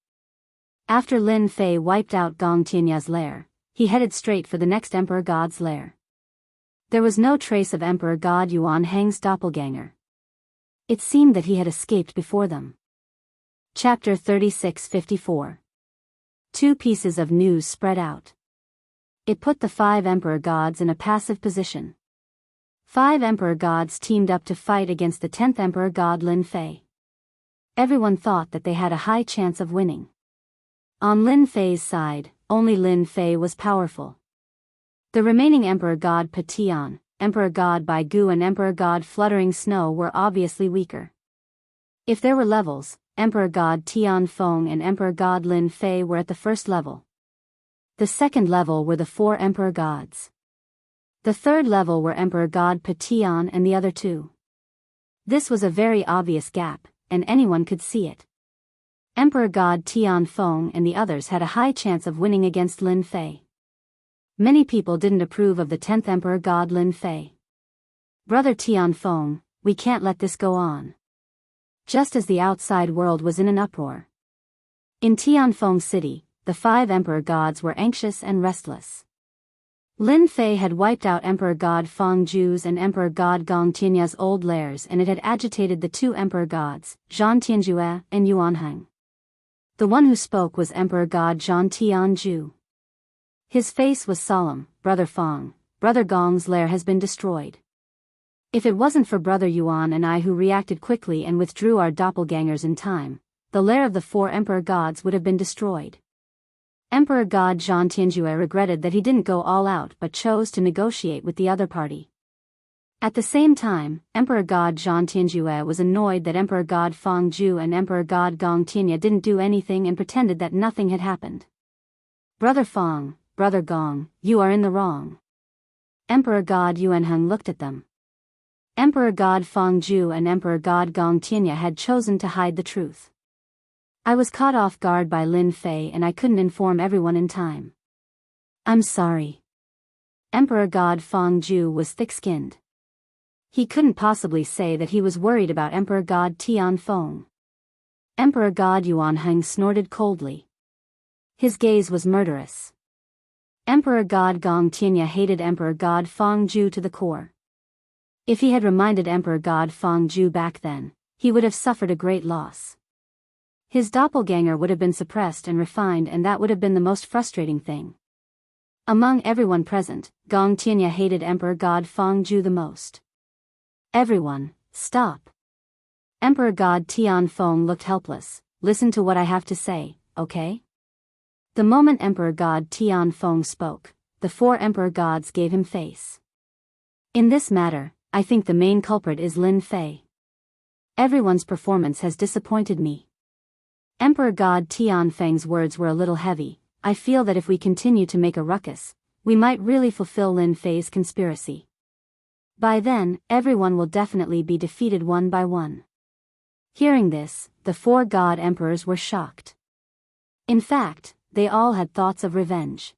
After Lin Fei wiped out Gong Tianya's lair, he headed straight for the next Emperor God's lair. There was no trace of Emperor God Yuan Hang's doppelganger. It seemed that he had escaped before them. Chapter 36-54. Two pieces of news spread out. It put the 5 Emperor Gods in a passive position. 5 Emperor Gods teamed up to fight against the 10th Emperor God Lin Fei. Everyone thought that they had a high chance of winning. On Lin Fei's side, only Lin Fei was powerful. The remaining Emperor God Patian, Emperor God Bai Gu and Emperor God Fluttering Snow were obviously weaker. If there were levels, Emperor God Tian Feng and Emperor God Lin Fei were at the first level. The second level were the 4 Emperor Gods. The third level were Emperor God Patian and the other 2. This was a very obvious gap, and anyone could see it. Emperor God Tian Feng and the others had a high chance of winning against Lin Fei. Many people didn't approve of the 10th Emperor God Lin Fei. Brother Tian Feng, we can't let this go on. Just as the outside world was in an uproar. In Tianfeng City, the 5 Emperor Gods were anxious and restless. Lin Fei had wiped out Emperor God Feng Ju's and Emperor God Gong Tianya's old lairs, and it had agitated the 2 Emperor Gods, Zhan Tianjue and Yuanheng. The one who spoke was Emperor God Zhan Tianju. His face was solemn. Brother Feng, Brother Gong's lair has been destroyed. If it wasn't for Brother Yuan and I who reacted quickly and withdrew our doppelgangers in time, the lair of the 4 Emperor Gods would have been destroyed. Emperor God Zhan Tianjue regretted that he didn't go all out but chose to negotiate with the other party. At the same time, Emperor God Zhan Tianjue was annoyed that Emperor God Feng Ju and Emperor God Gong Tianya didn't do anything and pretended that nothing had happened. Brother Feng, Brother Gong, you are in the wrong. Emperor God Yuanheng looked at them. Emperor God Feng Ju and Emperor God Gong Tianya had chosen to hide the truth. I was caught off guard by Lin Fei and I couldn't inform everyone in time. I'm sorry. Emperor God Feng Ju was thick-skinned. He couldn't possibly say that he was worried about Emperor God Tian Feng. Emperor God Yuanheng snorted coldly. His gaze was murderous. Emperor God Gong Tianya hated Emperor God Feng Ju to the core. If he had reminded Emperor God Feng Ju back then, he would have suffered a great loss. His doppelganger would have been suppressed and refined, and that would have been the most frustrating thing. Among everyone present, Gong Tianya hated Emperor God Feng Ju the most. Everyone, stop. Emperor God Tian Feng looked helpless. Listen to what I have to say, okay? The moment Emperor God Tian Feng spoke, the 4 Emperor Gods gave him face. In this matter, I think the main culprit is Lin Fei. Everyone's performance has disappointed me. Emperor God Tian Feng's words were a little heavy. I feel that if we continue to make a ruckus, we might really fulfill Lin Fei's conspiracy. By then, everyone will definitely be defeated one by one. Hearing this, the 4 God Emperors were shocked. In fact, they all had thoughts of revenge.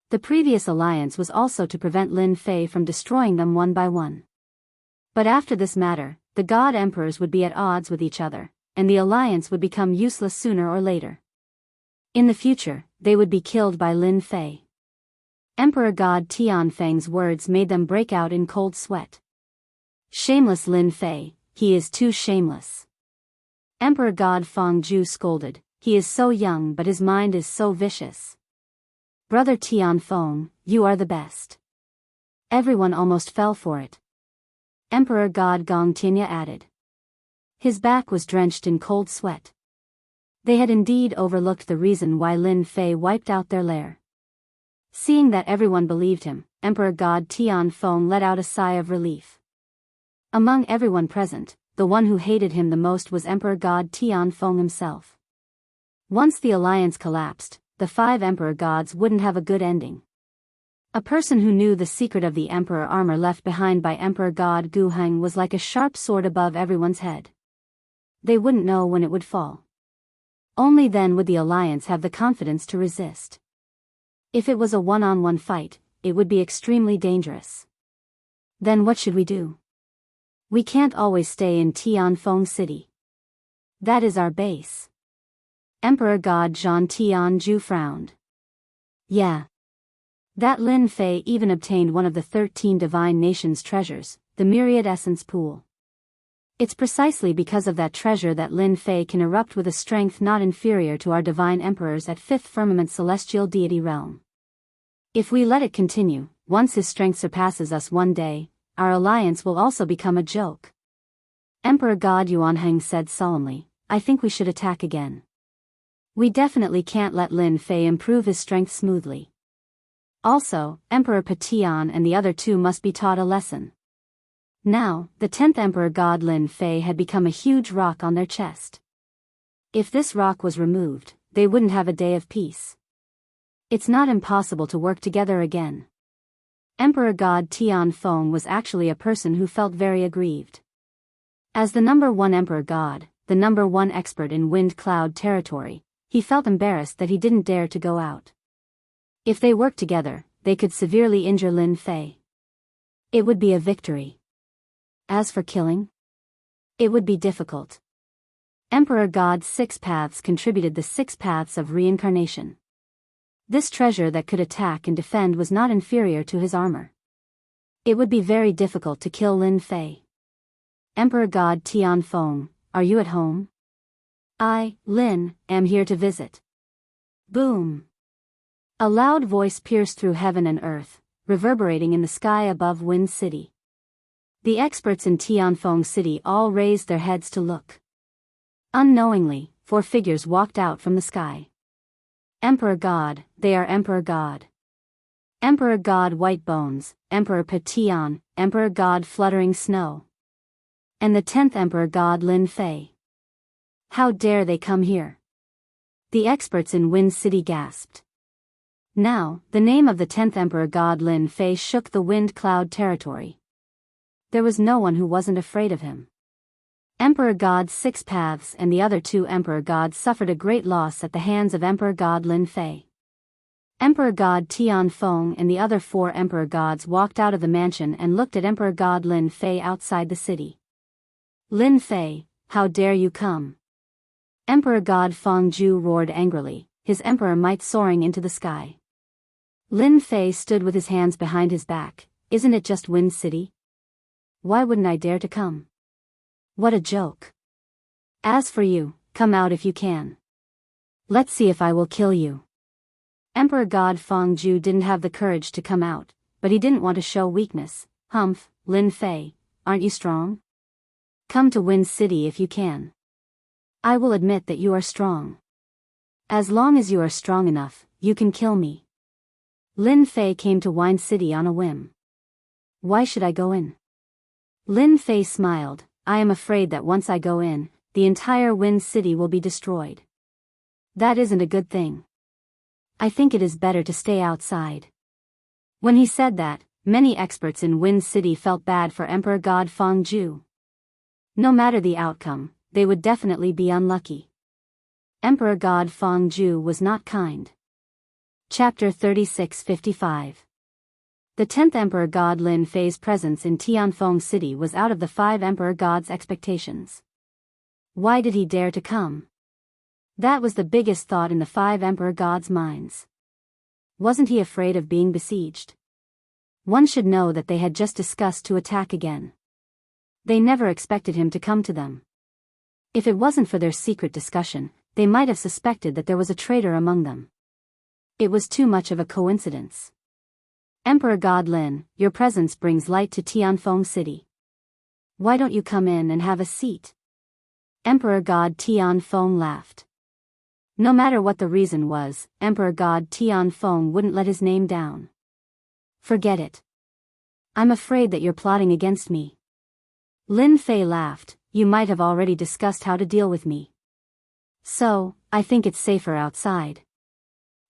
The previous alliance was also to prevent Lin Fei from destroying them one by one. But after this matter, the God Emperors would be at odds with each other, and the alliance would become useless sooner or later. In the future, they would be killed by Lin Fei. Emperor God Tian Feng's words made them break out in cold sweat. Shameless Lin Fei, he is too shameless. Emperor God Feng Ju scolded, he is so young but his mind is so vicious. Brother Tian Feng, you are the best. Everyone almost fell for it. Emperor God Gong Tianya added. His back was drenched in cold sweat. They had indeed overlooked the reason why Lin Fei wiped out their lair. Seeing that everyone believed him, Emperor God Tian Feng let out a sigh of relief. Among everyone present, the one who hated him the most was Emperor God Tian Feng himself. Once the alliance collapsed, the 5 Emperor Gods wouldn't have a good ending. A person who knew the secret of the Emperor armor left behind by Emperor God Gu Heng was like a sharp sword above everyone's head. They wouldn't know when it would fall. Only then would the alliance have the confidence to resist. If it was a one-on-one fight, it would be extremely dangerous. Then what should we do? We can't always stay in Tianfeng City. That is our base. Emperor God Zhan Tianju frowned. Yeah. That Lin Fei even obtained one of the 13 divine nations' treasures, the myriad essence pool. It's precisely because of that treasure that Lin Fei can erupt with a strength not inferior to our divine emperors at fifth firmament celestial deity realm. If we let it continue, once his strength surpasses us one day, our alliance will also become a joke. Emperor God Yuanheng said solemnly, I think we should attack again. We definitely can't let Lin Fei improve his strength smoothly. Also, Emperor Patian and the other two must be taught a lesson. Now, the 10th Emperor God Lin Fei had become a huge rock on their chest. If this rock was removed, they wouldn't have a day of peace. It's not impossible to work together again. Emperor God Tian Feng was actually a person who felt very aggrieved. As the number 1 Emperor God, the number 1 expert in wind cloud territory, he felt embarrassed that he didn't dare to go out. If they worked together, they could severely injure Lin Fei. It would be a victory. As for killing, it would be difficult. Emperor God's 6 paths contributed the 6 paths of reincarnation. This treasure that could attack and defend was not inferior to his armor. It would be very difficult to kill Lin Fei. Emperor God Tian Feng, are you at home? I, Lin, am here to visit. Boom! A loud voice pierced through heaven and earth, reverberating in the sky above Wind City. The experts in Tianfeng City all raised their heads to look. Unknowingly, 4 figures walked out from the sky. Emperor God, they are Emperor God. Emperor God White Bones, Emperor Patian, Emperor God Fluttering Snow. And the 10th Emperor God Lin Fei. How dare they come here? The experts in Wind City gasped. Now, the name of the 10th Emperor God Lin Fei shook the wind cloud territory. There was no one who wasn't afraid of him. Emperor God's 6 paths and the other 2 Emperor Gods suffered a great loss at the hands of Emperor God Lin Fei. Emperor God Tian Feng and the other 4 Emperor Gods walked out of the mansion and looked at Emperor God Lin Fei outside the city. Lin Fei, how dare you come? Emperor God Feng Ju roared angrily, his emperor might soaring into the sky. Lin Fei stood with his hands behind his back. Isn't it just Wind City? Why wouldn't I dare to come? What a joke. As for you, come out if you can. Let's see if I will kill you. Emperor God Feng Ju didn't have the courage to come out, but he didn't want to show weakness. Humph, Lin Fei, aren't you strong? Come to Wind City if you can. I will admit that you are strong. As long as you are strong enough, you can kill me. Lin Fei came to Wind City on a whim. Why should I go in? Lin Fei smiled, I am afraid that once I go in, the entire Wind City will be destroyed. That isn't a good thing. I think it is better to stay outside. When he said that, many experts in Wind City felt bad for Emperor God Feng Ju. No matter the outcome, they would definitely be unlucky. Emperor God Feng Ju was not kind. Chapter 3655. The 10th Emperor God Lin Fei's presence in Tianfeng City was out of the 5 Emperor Gods' expectations. Why did he dare to come? That was the biggest thought in the 5 Emperor Gods' minds. Wasn't he afraid of being besieged? One should know that they had just discussed to attack again. They never expected him to come to them. If it wasn't for their secret discussion, they might have suspected that there was a traitor among them. It was too much of a coincidence. Emperor God Lin, your presence brings light to Tianfeng City. Why don't you come in and have a seat? Emperor God Tianfeng laughed. No matter what the reason was, Emperor God Tianfeng wouldn't let his name down. Forget it. I'm afraid that you're plotting against me. Lin Fei laughed, you might have already discussed how to deal with me. So, I think it's safer outside.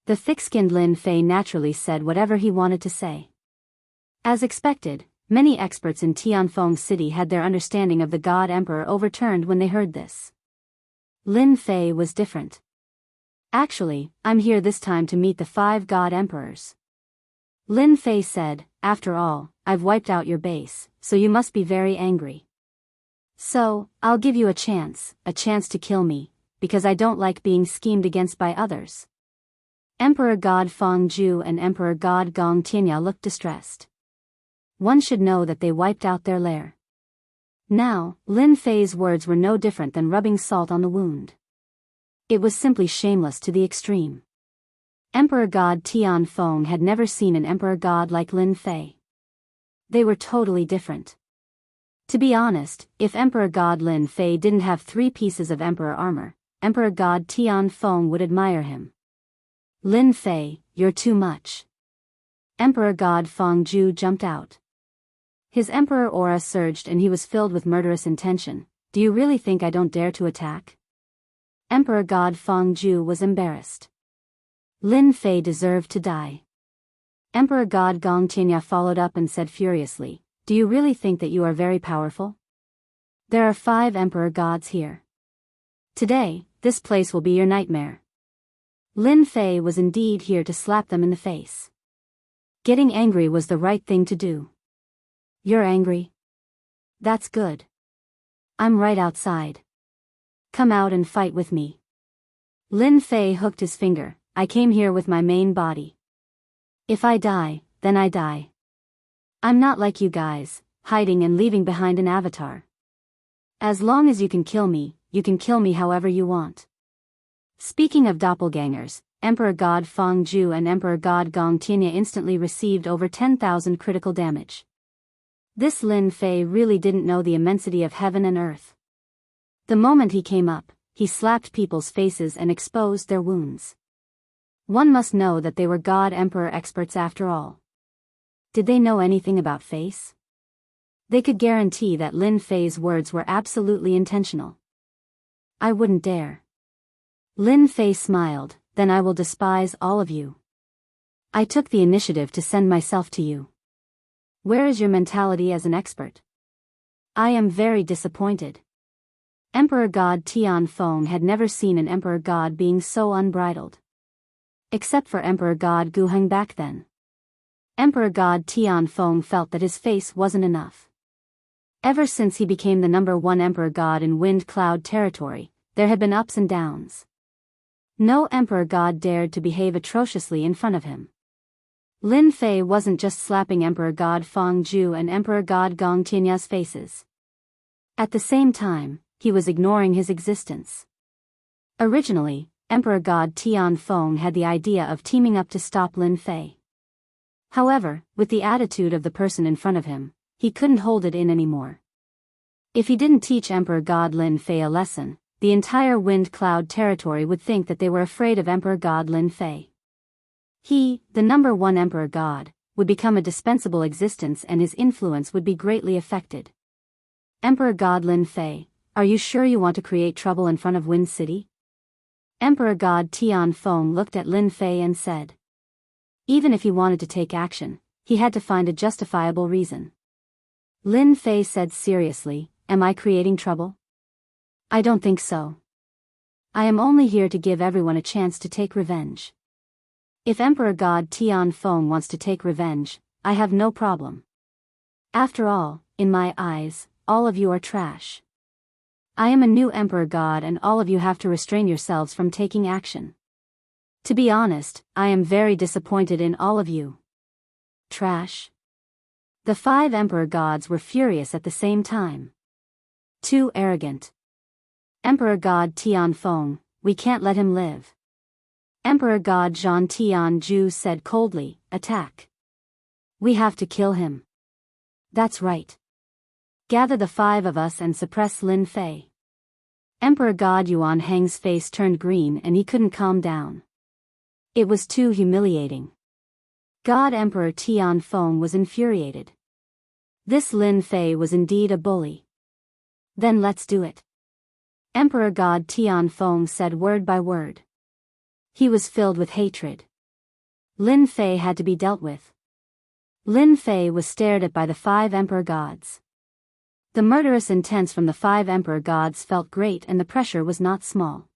The thick-skinned Lin Fei naturally said whatever he wanted to say. As expected, many experts in Tianfeng City had their understanding of the God Emperor overturned when they heard this. Lin Fei was different. Actually, I'm here this time to meet the 5 God Emperors. Lin Fei said, after all, I've wiped out your base, so you must be very angry. So, I'll give you a chance to kill me, because I don't like being schemed against by others. Emperor God Feng Ju and Emperor God Gong Tianya looked distressed. One should know that they wiped out their lair. Now, Lin Fei's words were no different than rubbing salt on the wound. It was simply shameless to the extreme. Emperor God Tian Feng had never seen an emperor god like Lin Fei. They were totally different. To be honest, if Emperor God Lin Fei didn't have 3 pieces of emperor armor, Emperor God Tian Feng would admire him. Lin Fei, you're too much. Emperor God Feng Ju jumped out. His emperor aura surged and he was filled with murderous intention. Do you really think I don't dare to attack? Emperor God Feng Ju was embarrassed. Lin Fei deserved to die. Emperor God Gong Tianya followed up and said furiously, do you really think that you are very powerful? There are 5 emperor gods here. Today, this place will be your nightmare. Lin Fei was indeed here to slap them in the face. Getting angry was the right thing to do. You're angry? That's good. I'm right outside. Come out and fight with me. Lin Fei hooked his finger. I came here with my main body. If I die, then I die. I'm not like you guys, hiding and leaving behind an avatar. As long as you can kill me however you want. Speaking of doppelgangers, Emperor God Feng Ju and Emperor God Gong Tianya instantly received over 10,000 critical damage. This Lin Fei really didn't know the immensity of heaven and earth. The moment he came up, he slapped people's faces and exposed their wounds. One must know that they were God Emperor experts after all. Did they know anything about face? They could guarantee that Lin Fei's words were absolutely intentional. I wouldn't dare. Lin Fei smiled, then I will despise all of you. I took the initiative to send myself to you. Where is your mentality as an expert? I am very disappointed. Emperor God Tian Feng had never seen an emperor god being so unbridled. Except for Emperor God Guheng back then. Emperor God Tian Feng felt that his face wasn't enough. Ever since he became the #1 emperor god in Wind Cloud territory, there had been ups and downs. No emperor god dared to behave atrociously in front of him. Lin Fei wasn't just slapping Emperor God Feng Ju and Emperor God Gong Tianya's faces. At the same time, he was ignoring his existence. Originally, Emperor God Tian Feng had the idea of teaming up to stop Lin Fei. However, with the attitude of the person in front of him, he couldn't hold it in anymore. If he didn't teach Emperor God Lin Fei a lesson, the entire Wind Cloud territory would think that they were afraid of Emperor God Lin Fei. He, the #1 emperor god, would become a dispensable existence and his influence would be greatly affected. Emperor God Lin Fei, are you sure you want to create trouble in front of Wind City? Emperor God Tian Feng looked at Lin Fei and said. Even if he wanted to take action, he had to find a justifiable reason. Lin Fei said seriously, am I creating trouble? I don't think so. I am only here to give everyone a chance to take revenge. If Emperor God Tian Feng wants to take revenge, I have no problem. After all, in my eyes, all of you are trash. I am a new emperor god and all of you have to restrain yourselves from taking action. To be honest, I am very disappointed in all of you. Trash? The 5 emperor gods were furious at the same time. Too arrogant. Emperor God Tian Feng, we can't let him live. Emperor God Zhan Tian Ju said coldly, attack. We have to kill him. That's right. Gather the 5 of us and suppress Lin Fei. Emperor God Yuan Heng's face turned green and he couldn't calm down. It was too humiliating. God Emperor Tian Feng was infuriated. This Lin Fei was indeed a bully. Then let's do it. Emperor God Tian Feng said word by word. He was filled with hatred. Lin Fei had to be dealt with. Lin Fei was stared at by the 5 emperor gods. The murderous intent from the 5 emperor gods felt great and the pressure was not small.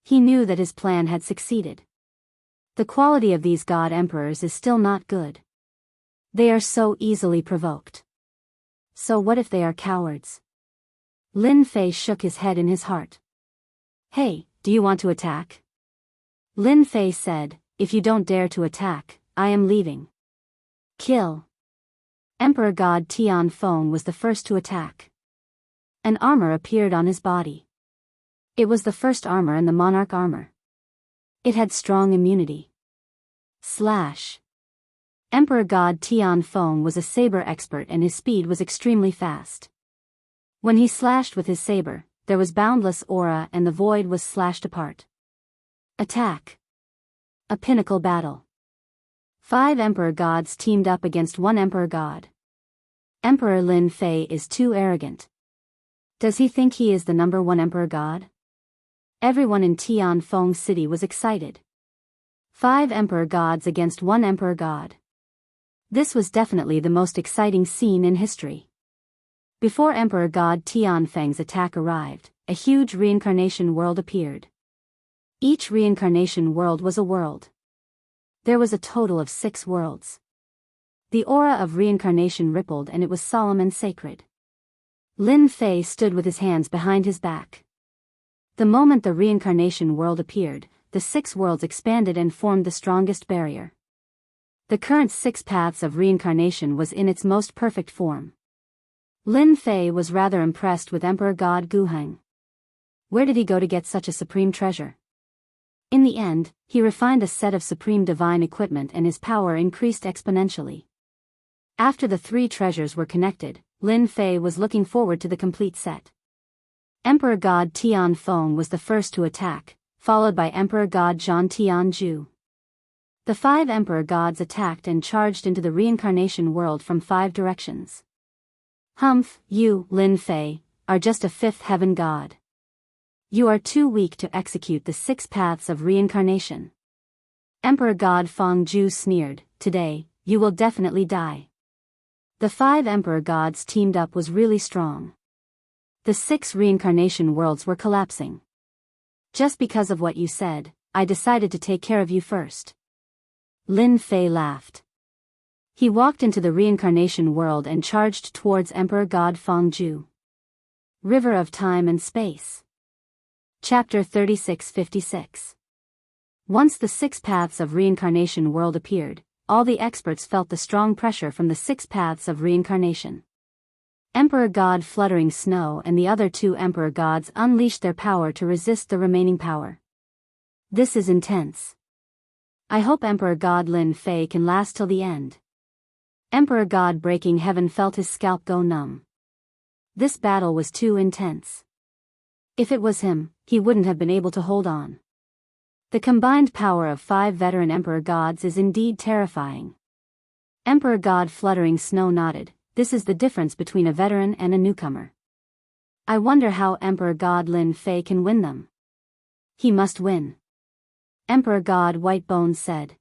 He knew that his plan had succeeded. The quality of these god emperors is still not good. They are so easily provoked. So what if they are cowards? Lin Fei shook his head in his heart. Hey, do you want to attack? Lin Fei said, if you don't dare to attack, I am leaving. Kill. Emperor God Tian Feng was the first to attack. An armor appeared on his body. It was the first armor in the monarch armor. It had strong immunity. Slash. Emperor God Tianfeng was a saber expert and his speed was extremely fast. When he slashed with his saber, there was boundless aura and the void was slashed apart. Attack. A pinnacle battle. 5 Emperor Gods teamed up against 1 Emperor God. Emperor Lin Fei is too arrogant. Does he think he is the #1 Emperor God? Everyone in Tianfeng City was excited. 5 Emperor Gods against 1 Emperor God. This was definitely the most exciting scene in history. Before Emperor God Tianfeng's attack arrived, a huge reincarnation world appeared. Each reincarnation world was a world. There was a total of 6 worlds. The aura of reincarnation rippled and it was solemn and sacred. Lin Fei stood with his hands behind his back. The moment the reincarnation world appeared, the 6 worlds expanded and formed the strongest barrier. The current 6 paths of reincarnation was in its most perfect form. Lin Fei was rather impressed with Emperor God Guheng. Where did he go to get such a supreme treasure? In the end, he refined a set of supreme divine equipment and his power increased exponentially. After the 3 treasures were connected, Lin Fei was looking forward to the complete set. Emperor God Tianfeng was the first to attack, followed by Emperor God Zhan Tianju. The 5 Emperor Gods attacked and charged into the reincarnation world from 5 directions. Humph, you, Lin Fei, are just a 5th heaven god. You are too weak to execute the 6 paths of reincarnation. Emperor God Fangju sneered, today, you will definitely die. The 5 Emperor Gods teamed up was really strong. The 6 reincarnation worlds were collapsing. Just because of what you said, I decided to take care of you first. Lin Fei laughed. He walked into the reincarnation world and charged towards Emperor God Fangju. River of Time and Space. Chapter 3656. Once the 6 paths of reincarnation world appeared, all the experts felt the strong pressure from the 6 paths of reincarnation. Emperor God Fluttering Snow and the other 2 Emperor Gods unleashed their power to resist the remaining power. This is intense. I hope Emperor God Lin Fei can last till the end. Emperor God Breaking Heaven felt his scalp go numb. This battle was too intense. If it was him, he wouldn't have been able to hold on. The combined power of 5 veteran Emperor Gods is indeed terrifying. Emperor God Fluttering Snow nodded, this is the difference between a veteran and a newcomer. I wonder how Emperor God Lin Fei can win them. He must win. Emperor God Whitebones said.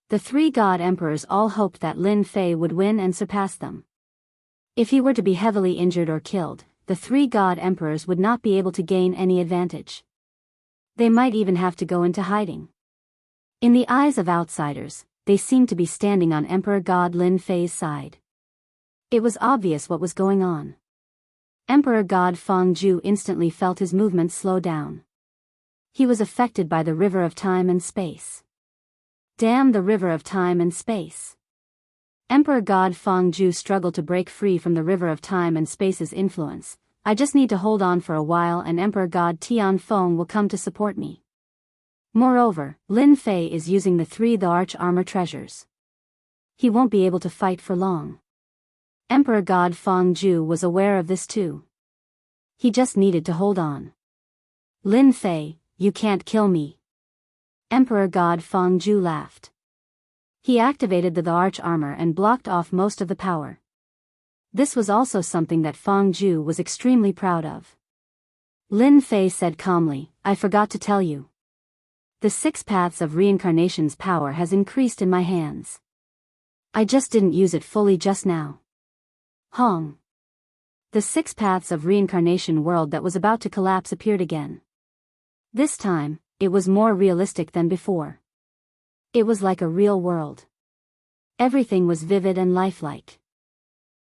The 3 God Emperors all hoped that Lin Fei would win and surpass them. If he were to be heavily injured or killed, the 3 God Emperors would not be able to gain any advantage. They might even have to go into hiding. In the eyes of outsiders, they seemed to be standing on Emperor God Lin Fei's side. It was obvious what was going on. Emperor God Fangju instantly felt his movements slow down. He was affected by the river of time and space. Damn the river of time and space. Emperor God Fangju struggled to break free from the river of time and space's influence. I just need to hold on for a while and Emperor God Tianfeng will come to support me. Moreover, Lin Fei is using the 3 the Arch Armor treasures. He won't be able to fight for long. Emperor God Fangju was aware of this too. He just needed to hold on. Lin Fei, you can't kill me. Emperor God Fangju laughed. He activated the Arch Armor and blocked off most of the power. This was also something that Fangju was extremely proud of. Lin Fei said calmly, I forgot to tell you. The 6 paths of reincarnation's power has increased in my hands. I just didn't use it fully just now. Hong. The 6 paths of reincarnation world that was about to collapse appeared again. This time, it was more realistic than before. It was like a real world. Everything was vivid and lifelike.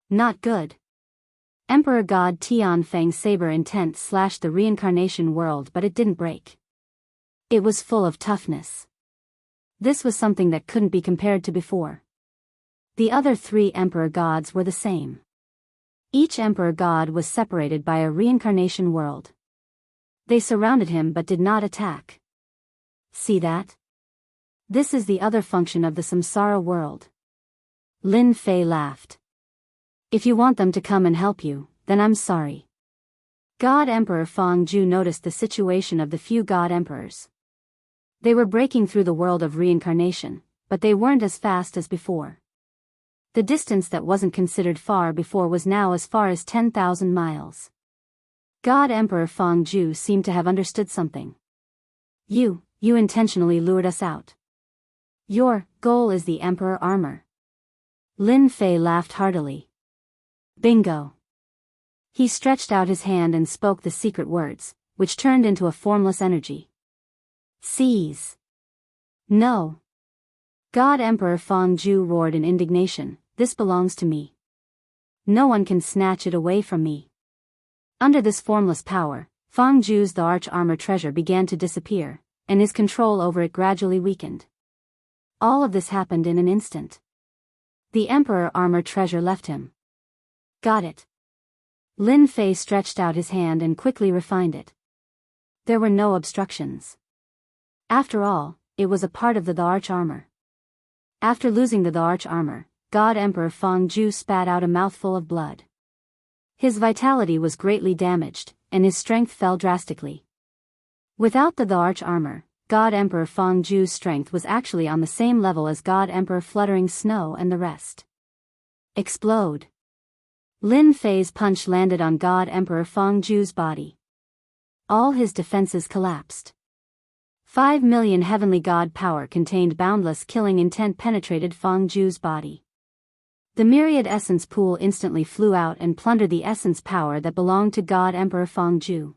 Not good. Emperor God Tianfeng's saber intent slashed the reincarnation world but it didn't break. It was full of toughness. This was something that couldn't be compared to before. The other 3 Emperor Gods were the same. Each emperor god was separated by a reincarnation world. They surrounded him but did not attack. See that? This is the other function of the samsara world. Lin Fei laughed. If you want them to come and help you, then I'm sorry. God Emperor Feng Zhu noticed the situation of the few god emperors. They were breaking through the world of reincarnation, but they weren't as fast as before. The distance that wasn't considered far before was now as far as 10,000 miles. God Emperor Feng Zhu seemed to have understood something. You intentionally lured us out. Your goal is the Emperor armor. Lin Fei laughed heartily. Bingo. He stretched out his hand and spoke the secret words, which turned into a formless energy. Seize. No. God Emperor Feng Zhu roared in indignation, this belongs to me. No one can snatch it away from me. Under this formless power, Feng Zhu's the arch armor treasure began to disappear, and his control over it gradually weakened. All of this happened in an instant. The Emperor armor treasure left him. Got it. Lin Fei stretched out his hand and quickly refined it. There were no obstructions. After all, it was a part of the arch armor. After losing the arch armor, God Emperor Feng Zhu spat out a mouthful of blood. His vitality was greatly damaged, and his strength fell drastically. Without the arch armor, God Emperor Feng Zhu's strength was actually on the same level as God Emperor Fluttering Snow and the rest. Explode. Lin Fei's punch landed on God Emperor Feng Zhu's body. All his defenses collapsed. 5 million heavenly god power contained boundless killing intent penetrated Feng Zhu's body. The myriad essence pool instantly flew out and plundered the essence power that belonged to God Emperor Feng Zhu.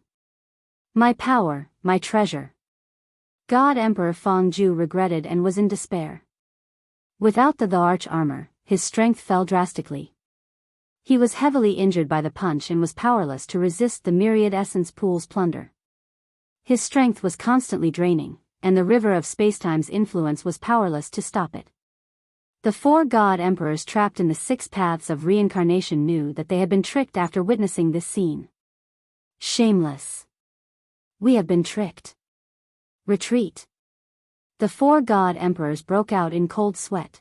My power, my treasure. God Emperor Feng Zhu regretted and was in despair. Without the arch armor, his strength fell drastically. He was heavily injured by the punch and was powerless to resist the myriad essence pool's plunder. His strength was constantly draining, and the river of spacetime's influence was powerless to stop it. The 4 god emperors trapped in the 6 paths of reincarnation knew that they had been tricked after witnessing this scene. Shameless. We have been tricked. Retreat. The 4 god emperors broke out in cold sweat.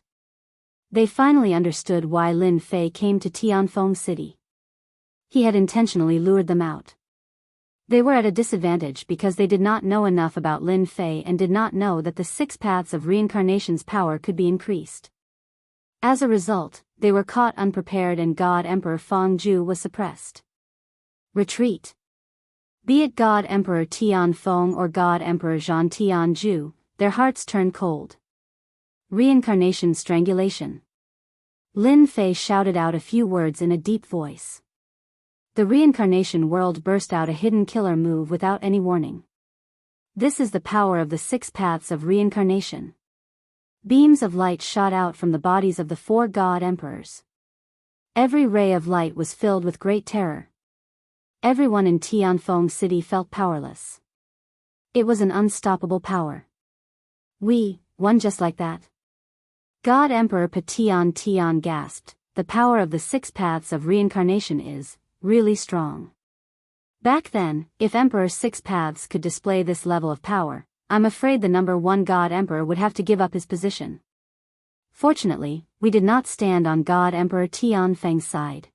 They finally understood why Lin Fei came to Tianfeng City. He had intentionally lured them out. They were at a disadvantage because they did not know enough about Lin Fei and did not know that the 6 paths of reincarnation's power could be increased. As a result, they were caught unprepared and God Emperor Feng Zhu was suppressed. Retreat. Be it God Emperor Tianfeng or God Emperor Zhan Tianzhu, their hearts turned cold. Reincarnation strangulation. Lin Fei shouted out a few words in a deep voice. The reincarnation world burst out a hidden killer move without any warning. This is the power of the 6 paths of reincarnation. Beams of light shot out from the bodies of the 4 god emperors. Every ray of light was filled with great terror. Everyone in Tianfeng City felt powerless. It was an unstoppable power. We won just like that. God Emperor Tian gasped, the power of the 6 paths of reincarnation is really strong. Back then, if Emperor 6 paths could display this level of power, I'm afraid the number 1 God Emperor would have to give up his position. Fortunately, we did not stand on God Emperor Tianfeng's side.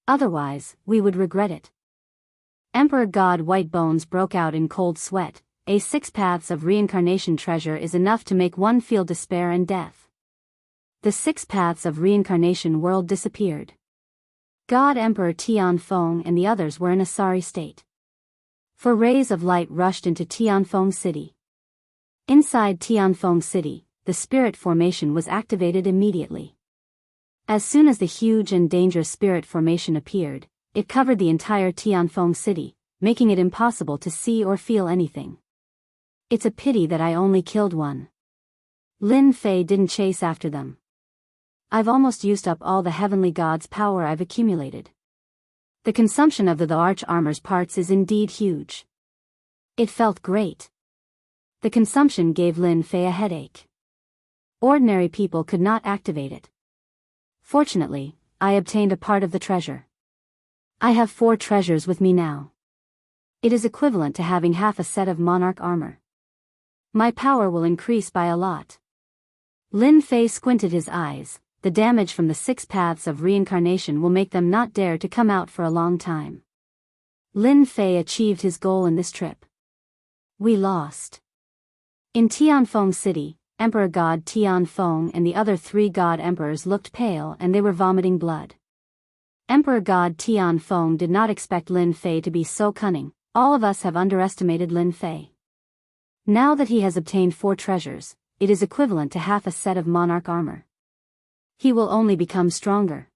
Otherwise, we would regret it. Emperor God White Bones broke out in cold sweat. A 6 paths of reincarnation treasure is enough to make one feel despair and death. The 6 paths of reincarnation world disappeared. God Emperor Tianfeng and the others were in a sorry state. 4 rays of light rushed into Tianfeng City. Inside Tianfeng City, the spirit formation was activated immediately. As soon as the huge and dangerous spirit formation appeared, it covered the entire Tianfeng City, making it impossible to see or feel anything. It's a pity that I only killed one. Lin Fei didn't chase after them. I've almost used up all the heavenly gods' power I've accumulated. The consumption of the arch armor's parts is indeed huge. It felt great. The consumption gave Lin Fei a headache. Ordinary people could not activate it. Fortunately, I obtained a part of the treasure. I have 4 treasures with me now. It is equivalent to having half a set of monarch armor. My power will increase by a lot. Lin Fei squinted his eyes. The damage from the 6 paths of reincarnation will make them not dare to come out for a long time. Lin Fei achieved his goal in this trip. We lost. In Tianfeng City, Emperor God Tianfeng and the other 3 god emperors looked pale and they were vomiting blood. Emperor God Tianfeng did not expect Lin Fei to be so cunning. All of us have underestimated Lin Fei. Now that he has obtained 4 treasures, it is equivalent to half a set of monarch armor. He will only become stronger.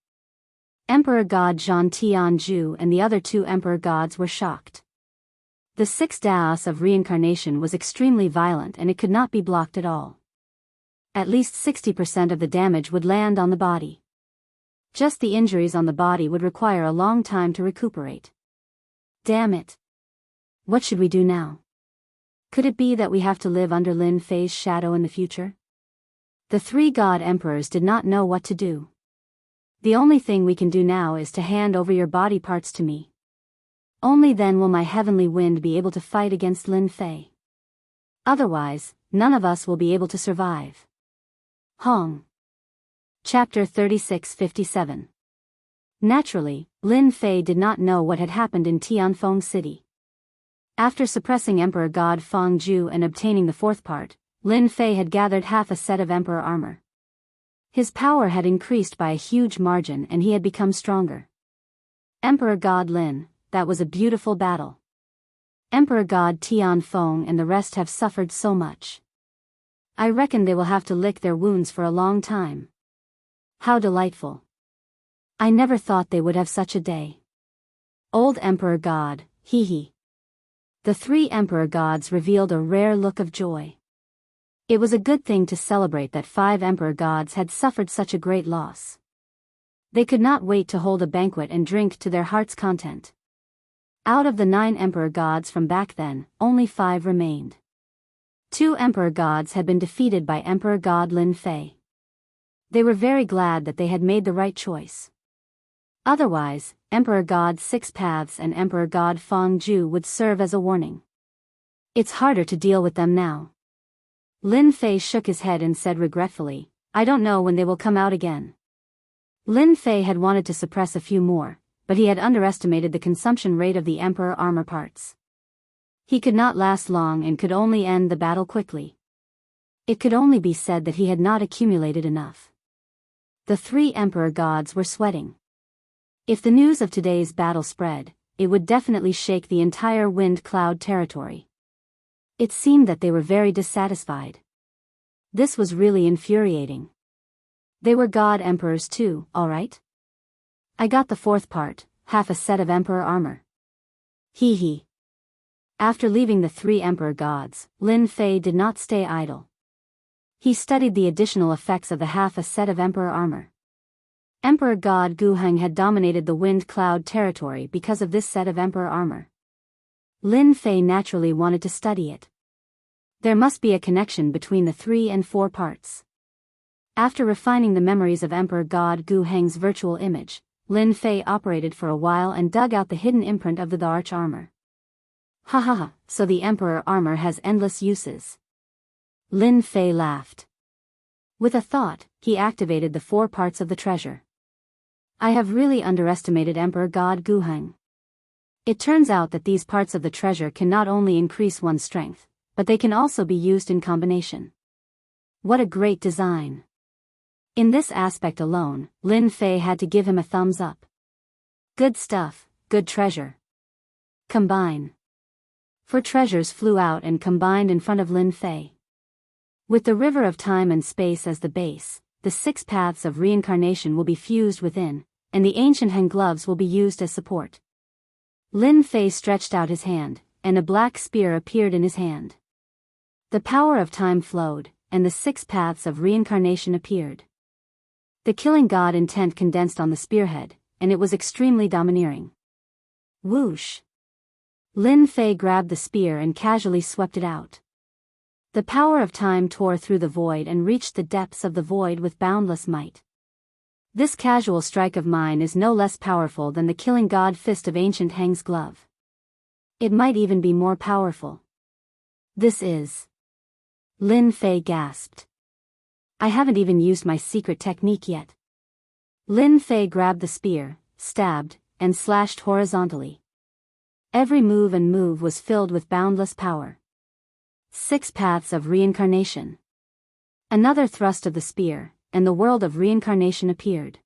Emperor God Zhan Tianzhu and the other 2 emperor gods were shocked. The 6 Daos of reincarnation was extremely violent and it could not be blocked at all. At least 60% of the damage would land on the body. Just the injuries on the body would require a long time to recuperate. Damn it. What should we do now? Could it be that we have to live under Lin Fei's shadow in the future? The 3 god emperors did not know what to do. The only thing we can do now is to hand over your body parts to me. Only then will my heavenly wind be able to fight against Lin Fei. Otherwise, none of us will be able to survive. Hong. Chapter 36-57. Naturally, Lin Fei did not know what had happened in Tianfeng City. After suppressing Emperor God Fangju and obtaining the 4th part, Lin Fei had gathered half a set of emperor armor. His power had increased by a huge margin and he had become stronger. Emperor God Lin, that was a beautiful battle. Emperor God Tianfeng and the rest have suffered so much. I reckon they will have to lick their wounds for a long time. How delightful. I never thought they would have such a day. Old Emperor God, hee hee. The 3 emperor gods revealed a rare look of joy. It was a good thing to celebrate that 5 emperor gods had suffered such a great loss. They could not wait to hold a banquet and drink to their heart's content. Out of the 9 emperor gods from back then, only 5 remained. 2 emperor gods had been defeated by Emperor God Lin Fei. They were very glad that they had made the right choice. Otherwise, Emperor God 6 Paths and Emperor God Fangju would serve as a warning. It's harder to deal with them now. Lin Fei shook his head and said regretfully, I don't know when they will come out again. Lin Fei had wanted to suppress a few more, but he had underestimated the consumption rate of the emperor armor parts. He could not last long and could only end the battle quickly. It could only be said that he had not accumulated enough. The 3 emperor gods were sweating. If the news of today's battle spread, it would definitely shake the entire wind cloud territory. It seemed that they were very dissatisfied. This was really infuriating. They were god emperors too, alright? I got the 4th part, half a set of emperor armor. Hee hee. After leaving the 3 emperor gods, Lin Fei did not stay idle. He studied the additional effects of the half a set of emperor armor. Emperor God Guheng had dominated the wind cloud territory because of this set of emperor armor. Lin Fei naturally wanted to study it. There must be a connection between the 3 and 4 parts. After refining the memories of Emperor God Guheng's virtual image, Lin Fei operated for a while and dug out the hidden imprint of the arch armor. Ha ha ha, so the emperor armor has endless uses. Lin Fei laughed. With a thought, he activated the 4 parts of the treasure. I have really underestimated Emperor God Guheng. It turns out that these parts of the treasure can not only increase one's strength, but they can also be used in combination. What a great design. In this aspect alone, Lin Fei had to give him a thumbs up. Good stuff, good treasure. Combine. 4 treasures flew out and combined in front of Lin Fei. With the river of time and space as the base, the 6 paths of reincarnation will be fused within, and the ancient hand gloves will be used as support. Lin Fei stretched out his hand, and a black spear appeared in his hand. The power of time flowed, and the 6 paths of reincarnation appeared. The killing god intent condensed on the spearhead, and it was extremely domineering. Whoosh! Lin Fei grabbed the spear and casually swept it out. The power of time tore through the void and reached the depths of the void with boundless might. This casual strike of mine is no less powerful than the killing god fist of Ancient Hang's glove. It might even be more powerful. This is... Lin Fei gasped. I haven't even used my secret technique yet. Lin Fei grabbed the spear, stabbed, and slashed horizontally. Every move was filled with boundless power. 6 paths of reincarnation. Another thrust of the spear, and the world of reincarnation appeared.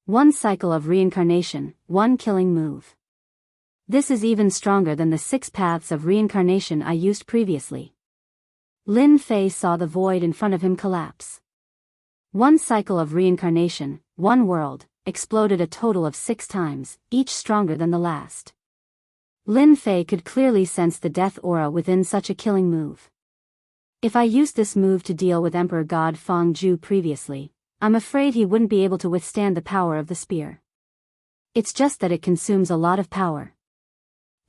1 cycle of reincarnation, 1 killing move. This is even stronger than the 6 paths of reincarnation I used previously. Lin Fei saw the void in front of him collapse. 1 cycle of reincarnation, 1 world, exploded a total of 6 times, each stronger than the last. Lin Fei could clearly sense the death aura within such a killing move. If I used this move to deal with Emperor God Feng Zhu previously, I'm afraid he wouldn't be able to withstand the power of the spear. It's just that it consumes a lot of power.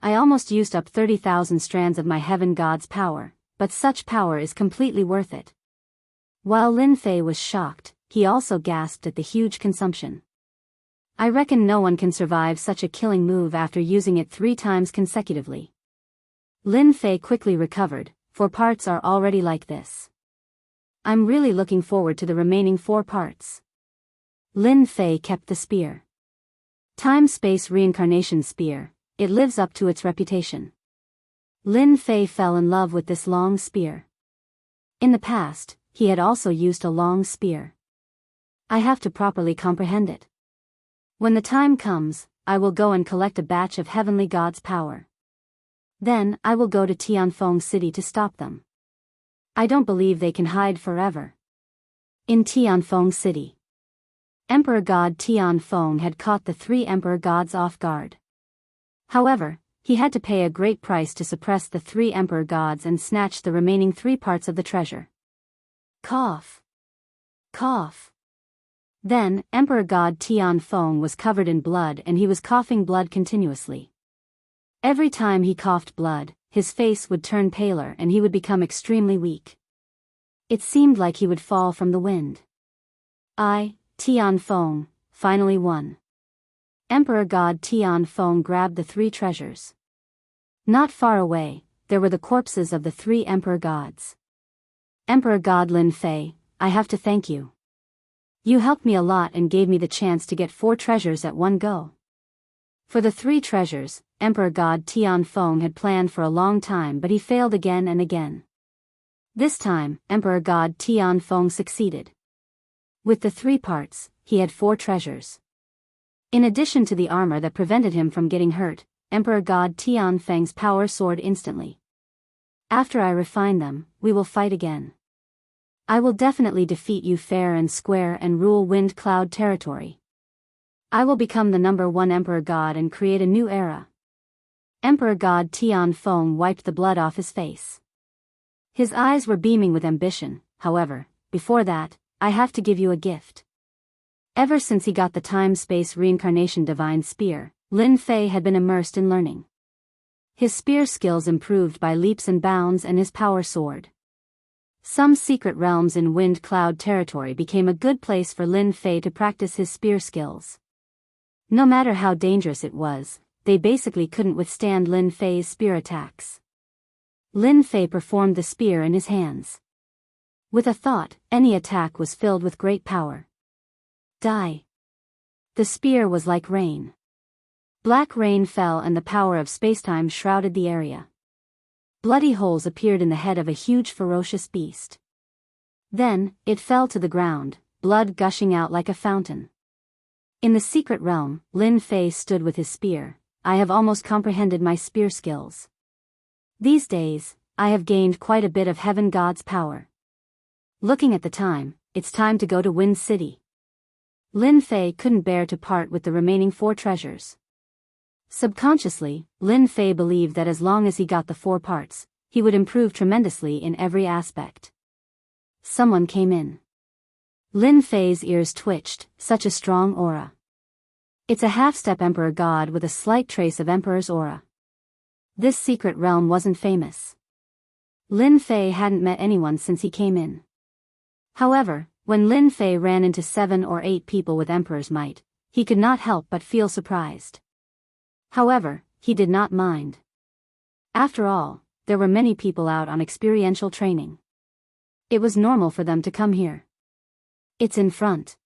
I almost used up 30,000 strands of my heaven god's power, but such power is completely worth it. While Lin Fei was shocked, he also gasped at the huge consumption. I reckon no one can survive such a killing move after using it 3 times consecutively. Lin Fei quickly recovered, 4 parts are already like this. I'm really looking forward to the remaining 4 parts. Lin Fei kept the spear. Time-space reincarnation spear, it lives up to its reputation. Lin Fei fell in love with this long spear. In the past, he had also used a long spear. I have to properly comprehend it. When the time comes, I will go and collect a batch of heavenly god's power. Then, I will go to Tianfeng City to stop them. I don't believe they can hide forever. In Tianfeng City, Emperor God Tianfeng had caught the 3 emperor gods off guard. However, he had to pay a great price to suppress the 3 emperor gods and snatch the remaining 3 parts of the treasure. Cough. Cough. Then, Emperor God Tianfeng was covered in blood and he was coughing blood continuously. Every time he coughed blood, his face would turn paler and he would become extremely weak. It seemed like he would fall from the wind. Tianfeng, finally won. Emperor God Tianfeng grabbed the 3 treasures. Not far away, there were the corpses of the 3 emperor gods. Emperor God Lin Fei, I have to thank you. You helped me a lot and gave me the chance to get 4 treasures at one go. For the 3 treasures, Emperor God Tianfeng had planned for a long time but he failed again and again. This time, Emperor God Tianfeng succeeded. With the 3 parts, he had 4 treasures. In addition to the armor that prevented him from getting hurt, Emperor God Tianfeng's power soared instantly. After I refine them, we will fight again. I will definitely defeat you fair and square and rule Wind Cloud territory. I will become the #1 Emperor God and create a new era. Emperor God Tianfeng wiped the blood off his face. His eyes were beaming with ambition. However, before that, I have to give you a gift. Ever since he got the time-space reincarnation divine spear, Lin Fei had been immersed in learning. His spear skills improved by leaps and bounds and his power soared. Some secret realms in Wind Cloud territory became a good place for Lin Fei to practice his spear skills. No matter how dangerous it was, they basically couldn't withstand Lin Fei's spear attacks. Lin Fei performed the spear in his hands. With a thought, any attack was filled with great power. Die. The spear was like rain. Black rain fell and the power of spacetime shrouded the area. Bloody holes appeared in the head of a huge ferocious beast. Then, it fell to the ground, blood gushing out like a fountain. In the secret realm, Lin Fei stood with his spear. I have almost comprehended my spear skills. These days, I have gained quite a bit of Heaven God's power. Looking at the time, it's time to go to Wind City. Lin Fei couldn't bear to part with the remaining 4 treasures. Subconsciously, Lin Fei believed that as long as he got the 4 parts, he would improve tremendously in every aspect. Someone came in. Lin Fei's ears twitched, such a strong aura. It's a half-step Emperor God with a slight trace of Emperor's aura. This secret realm wasn't famous. Lin Fei hadn't met anyone since he came in. However, When Lin Fei ran into 7 or 8 people with Emperor's might, he could not help but feel surprised. However, he did not mind. After all, there were many people out on experiential training. It was normal for them to come here. It's in front.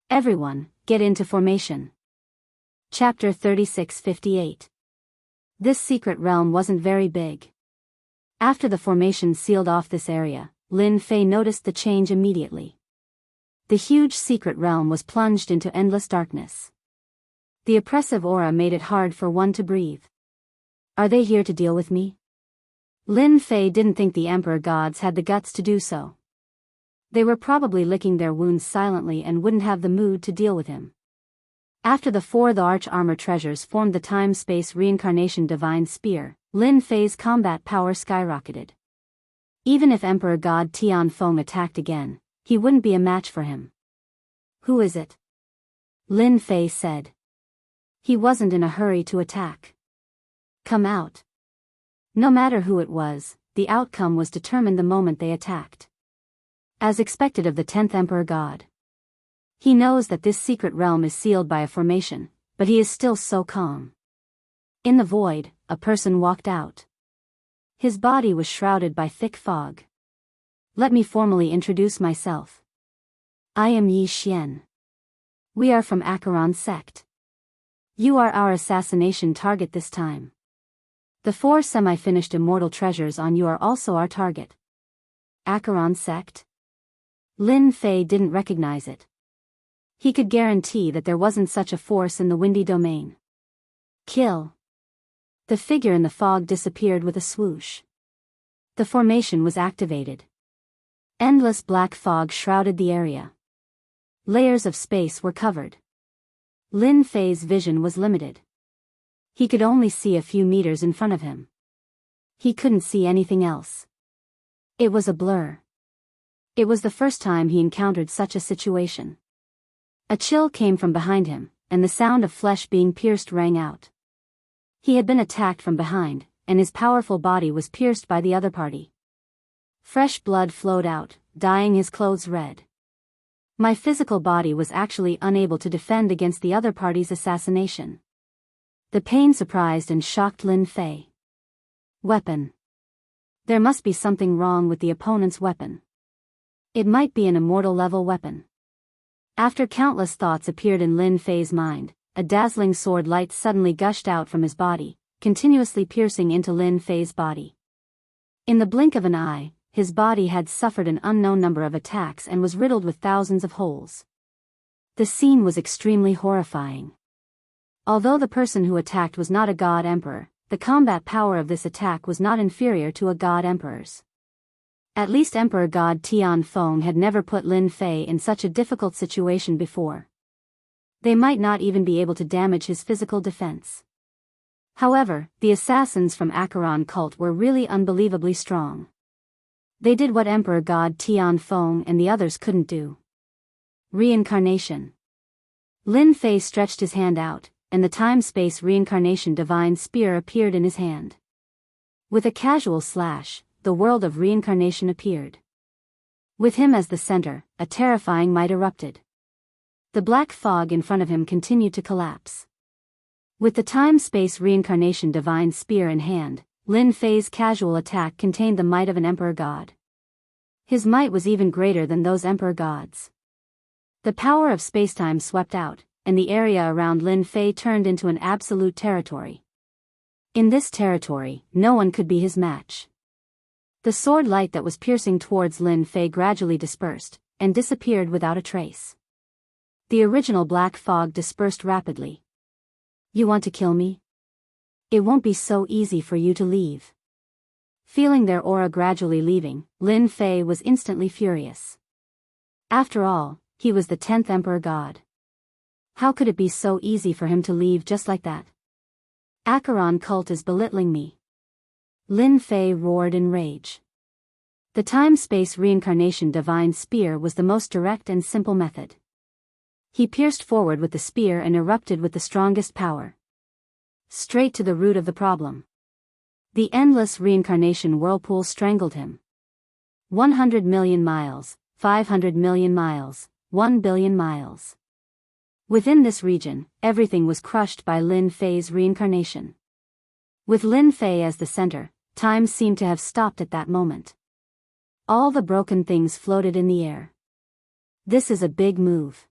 Everyone, get into formation. Chapter 36-58. This secret realm wasn't very big. After the formation sealed off this area, Lin Fei noticed the change immediately. The huge secret realm was plunged into endless darkness. The oppressive aura made it hard for one to breathe. Are they here to deal with me? Lin Fei didn't think the Emperor gods had the guts to do so. They were probably licking their wounds silently and wouldn't have the mood to deal with him. After the arch armor treasures formed the time-space reincarnation divine spear, Lin Fei's combat power skyrocketed. Even if Emperor God Tianfeng attacked again, he wouldn't be a match for him. Who is it? Lin Fei said. He wasn't in a hurry to attack. Come out. No matter who it was, the outcome was determined the moment they attacked. As expected of the 10th Emperor God. He knows that this secret realm is sealed by a formation, but he is still so calm. In the void, a person walked out. His body was shrouded by thick fog. Let me formally introduce myself. I am Yi Xian. We are from Acheron sect. You are our assassination target this time. The 4 semi-finished immortal treasures on you are also our target. Acheron sect? Lin Fei didn't recognize it. He could guarantee that there wasn't such a force in the windy domain. Kill. The figure in the fog disappeared with a swoosh. The formation was activated. Endless black fog shrouded the area. Layers of space were covered. Lin Fei's vision was limited. He could only see a few meters in front of him. He couldn't see anything else. It was a blur. It was the first time he encountered such a situation. A chill came from behind him, and the sound of flesh being pierced rang out. He had been attacked from behind, and his powerful body was pierced by the other party. Fresh blood flowed out, dyeing his clothes red. My physical body was actually unable to defend against the other party's assassination. The pain surprised and shocked Lin Fei. Weapon. There must be something wrong with the opponent's weapon. It might be an immortal level weapon. After countless thoughts appeared in Lin Fei's mind, a dazzling sword light suddenly gushed out from his body, continuously piercing into Lin Fei's body. In the blink of an eye, his body had suffered an unknown number of attacks and was riddled with thousands of holes. The scene was extremely horrifying. Although the person who attacked was not a god emperor, the combat power of this attack was not inferior to a god emperor's. At least Emperor God Tianfeng had never put Lin Fei in such a difficult situation before. They might not even be able to damage his physical defense. However, the assassins from Acheron cult were really unbelievably strong. They did what Emperor God Tianfeng and the others couldn't do. Reincarnation. Lin Fei stretched his hand out, and the time-space reincarnation divine spear appeared in his hand. With a casual slash, the world of reincarnation appeared. With him as the center, a terrifying might erupted. The black fog in front of him continued to collapse. With the time-space reincarnation divine spear in hand, Lin Fei's casual attack contained the might of an emperor god. His might was even greater than those emperor gods. The power of spacetime swept out, and the area around Lin Fei turned into an absolute territory. In this territory, no one could be his match. The sword light that was piercing towards Lin Fei gradually dispersed, and disappeared without a trace. The original black fog dispersed rapidly. You want to kill me? It won't be so easy for you to leave. Feeling their aura gradually leaving, Lin Fei was instantly furious. After all, he was the 10th Emperor God. How could it be so easy for him to leave just like that? Acheron cult is belittling me. Lin Fei roared in rage. The time-space reincarnation divine spear was the most direct and simple method. He pierced forward with the spear and erupted with the strongest power. Straight to the root of the problem. The endless reincarnation whirlpool strangled him. 100 million miles, 500 million miles, 1 billion miles. Within this region, everything was crushed by Lin Fei's reincarnation. With Lin Fei as the center, time seemed to have stopped at that moment. All the broken things floated in the air. This is a big move.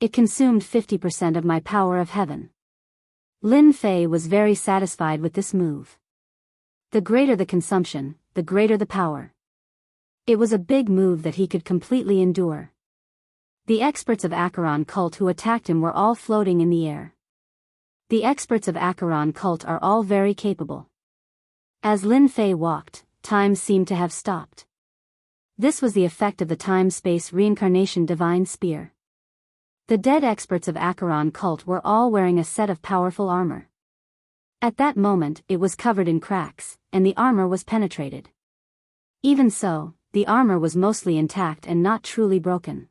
It consumed 50% of my power of heaven. Lin Fei was very satisfied with this move. The greater the consumption, the greater the power. It was a big move that he could completely endure. The experts of Acheron cult who attacked him were all floating in the air. The experts of Acheron cult are all very capable. As Lin Fei walked, time seemed to have stopped. This was the effect of the time-space reincarnation divine spear. The dead experts of Acheron cult were all wearing a set of powerful armor. At that moment it was covered in cracks, and the armor was penetrated. Even so, the armor was mostly intact and not truly broken.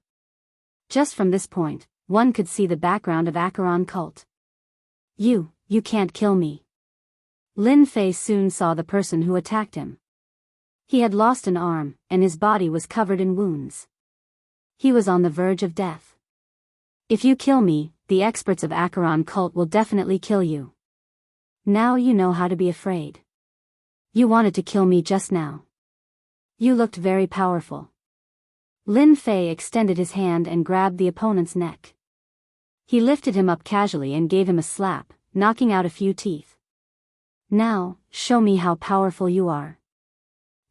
Just from this point, one could see the background of Acheron cult. You can't kill me. Lin Fei soon saw the person who attacked him. He had lost an arm, and his body was covered in wounds. He was on the verge of death. If you kill me, the experts of Acheron cult will definitely kill you. Now you know how to be afraid. You wanted to kill me just now. You looked very powerful. Lin Fei extended his hand and grabbed the opponent's neck. He lifted him up casually and gave him a slap, knocking out a few teeth. Now, show me how powerful you are.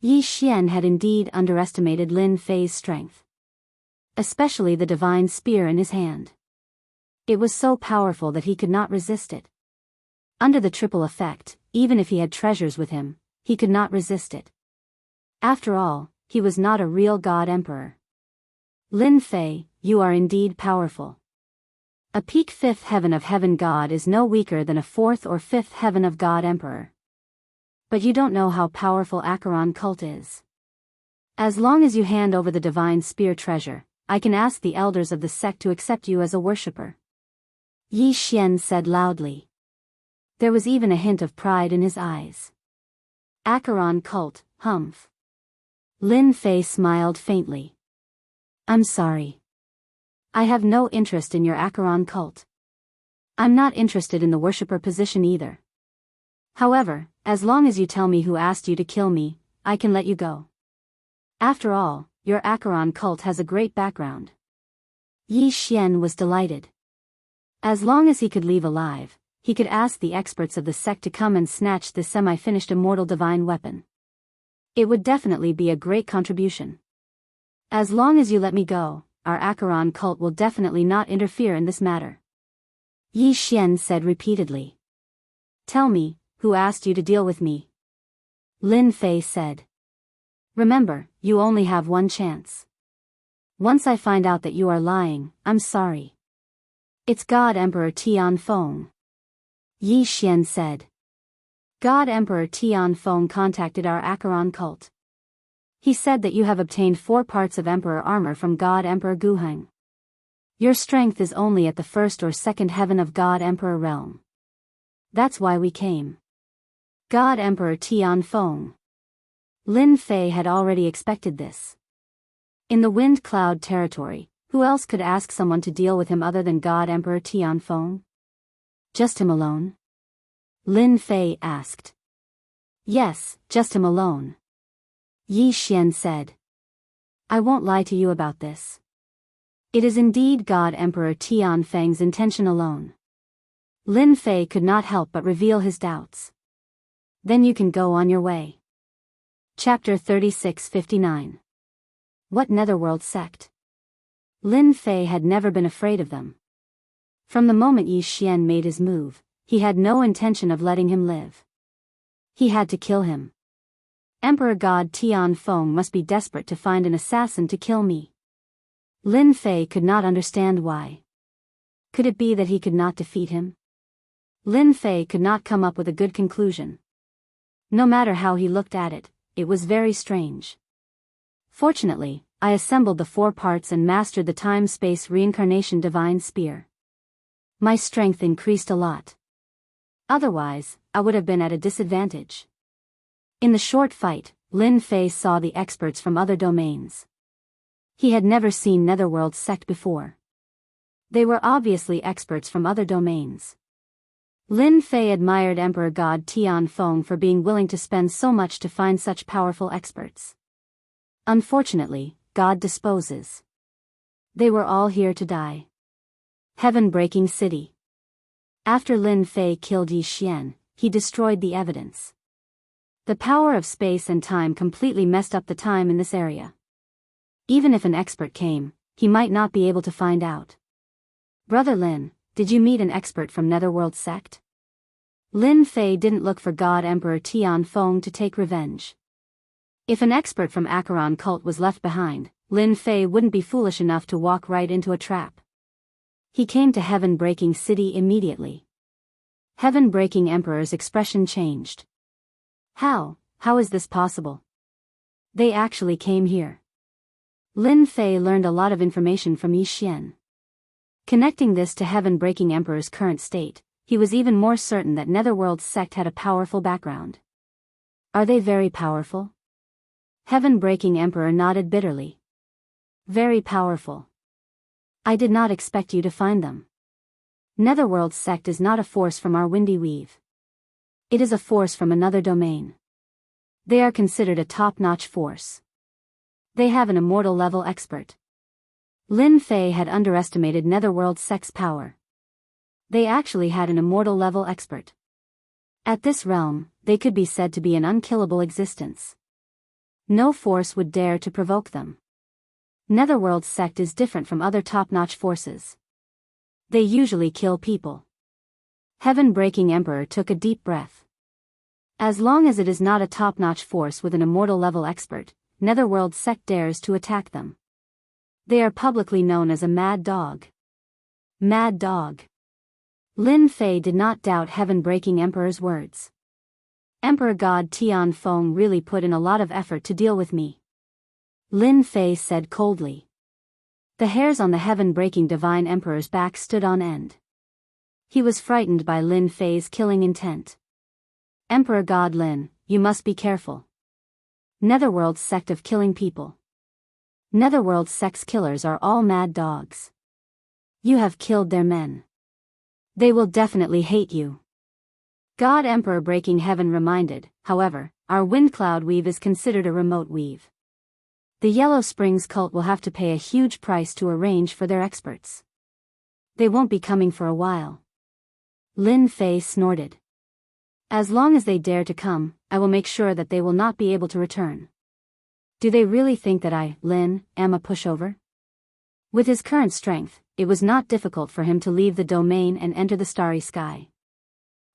Yi Xian had indeed underestimated Lin Fei's strength. Especially the divine spear in his hand. It was so powerful that he could not resist it. Under the triple effect, even if he had treasures with him, he could not resist it. After all, he was not a real god emperor. Lin Fei, you are indeed powerful. A peak fifth heaven of heaven god is no weaker than a fourth or fifth heaven of god emperor. But you don't know how powerful Acheron cult is. As long as you hand over the divine spear treasure, I can ask the elders of the sect to accept you as a worshipper. Yi Xian said loudly. There was even a hint of pride in his eyes. Acheron cult, humph. Lin Fei smiled faintly. I'm sorry. I have no interest in your Acheron cult. I'm not interested in the worshipper position either. However, as long as you tell me who asked you to kill me, I can let you go. After all, your Acheron cult has a great background. Yi Xian was delighted. As long as he could leave alive, he could ask the experts of the sect to come and snatch this semi-finished immortal divine weapon. It would definitely be a great contribution. As long as you let me go, our Acheron cult will definitely not interfere in this matter. Yi Xian said repeatedly. Tell me, who asked you to deal with me? Lin Fei said. Remember, you only have one chance. Once I find out that you are lying, I'm sorry. It's God Emperor Tianfeng. Yi Xian said. God Emperor Tianfeng contacted our Acheron cult. He said that you have obtained 4 parts of Emperor armor from God Emperor Guheng. Your strength is only at the first or second heaven of God Emperor realm. That's why we came. God Emperor Tianfeng. Lin Fei had already expected this. In the Wind Cloud territory, who else could ask someone to deal with him other than God Emperor Tianfeng? Just him alone? Lin Fei asked. Yes, just him alone. Yi Xian said. I won't lie to you about this. It is indeed God Emperor Tianfeng's intention alone. Lin Fei could not help but reveal his doubts. Then you can go on your way. Chapter 3659. What Netherworld sect? Lin Fei had never been afraid of them. From the moment Yi Xian made his move, he had no intention of letting him live. He had to kill him. Emperor God Tianfeng must be desperate to find an assassin to kill me. Lin Fei could not understand why. Could it be that he could not defeat him? Lin Fei could not come up with a good conclusion. No matter how he looked at it, it was very strange. Fortunately, I assembled the 4 parts and mastered the time-space reincarnation divine spear. My strength increased a lot. Otherwise, I would have been at a disadvantage. In the short fight, Lin Fei saw the experts from other domains. He had never seen Netherworld's sect before. They were obviously experts from other domains. Lin Fei admired Emperor God Tianfeng for being willing to spend so much to find such powerful experts. Unfortunately, God disposes. They were all here to die. Heaven-breaking city. After Lin Fei killed Yi Xian, he destroyed the evidence. The power of space and time completely messed up the time in this area. Even if an expert came, he might not be able to find out. Brother Lin, did you meet an expert from Netherworld sect? Lin Fei didn't look for God Emperor Tianfeng to take revenge. If an expert from Acheron cult was left behind, Lin Fei wouldn't be foolish enough to walk right into a trap. He came to Heaven-breaking city immediately. Heaven-breaking Emperor's expression changed. How is this possible? They actually came here. Lin Fei learned a lot of information from Yi Xian. Connecting this to Heaven-breaking Emperor's current state, he was even more certain that Netherworld's sect had a powerful background. Are they very powerful? Heaven-breaking Emperor nodded bitterly. Very powerful. I did not expect you to find them. Netherworld's sect is not a force from our windy weave. It is a force from another domain. They are considered a top-notch force. They have an immortal level expert. Lin Fei had underestimated Netherworld's sect's power. They actually had an immortal level expert. At this realm, they could be said to be an unkillable existence. No force would dare to provoke them. Netherworld's sect is different from other top-notch forces. They usually kill people. Heaven-breaking Emperor took a deep breath. As long as it is not a top-notch force with an immortal level expert, Netherworld's sect dares to attack them. They are publicly known as a mad dog. Mad dog. Lin Fei did not doubt Heaven-breaking Emperor's words. Emperor God Tianfeng really put in a lot of effort to deal with me. Lin Fei said coldly. The hairs on the Heaven-breaking Divine Emperor's back stood on end. He was frightened by Lin Fei's killing intent. Emperor God Lin, you must be careful. Netherworld's sect of killing people. Netherworld's sect's killers are all mad dogs. You have killed their men. They will definitely hate you. God Emperor Breaking Heaven reminded, however, our wind cloud weave is considered a remote weave. The Yellow Springs cult will have to pay a huge price to arrange for their experts. They won't be coming for a while. Lin Fei snorted. As long as they dare to come, I will make sure that they will not be able to return. Do they really think that I, Lin, am a pushover? With his current strength, it was not difficult for him to leave the domain and enter the starry sky.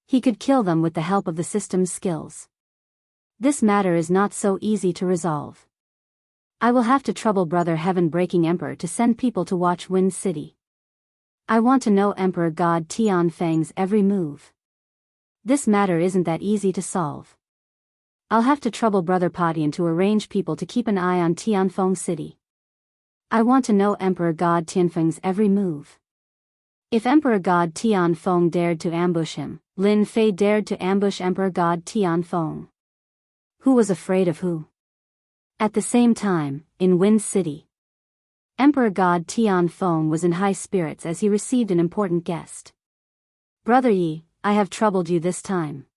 He could kill them with the help of the system's skills. This matter is not so easy to resolve. I will have to trouble Brother Heaven-breaking Emperor to send people to watch Wind City. I want to know Emperor God Tianfeng's every move. This matter isn't that easy to solve. I'll have to trouble Brother Padian to arrange people to keep an eye on Tianfeng City. I want to know Emperor God Tianfeng's every move. If Emperor God Tianfeng dared to ambush him, Lin Fei dared to ambush Emperor God Tianfeng. Who was afraid of who? At the same time, in Wind City, Emperor God Tianfeng was in high spirits as he received an important guest. Brother Yi, I have troubled you this time.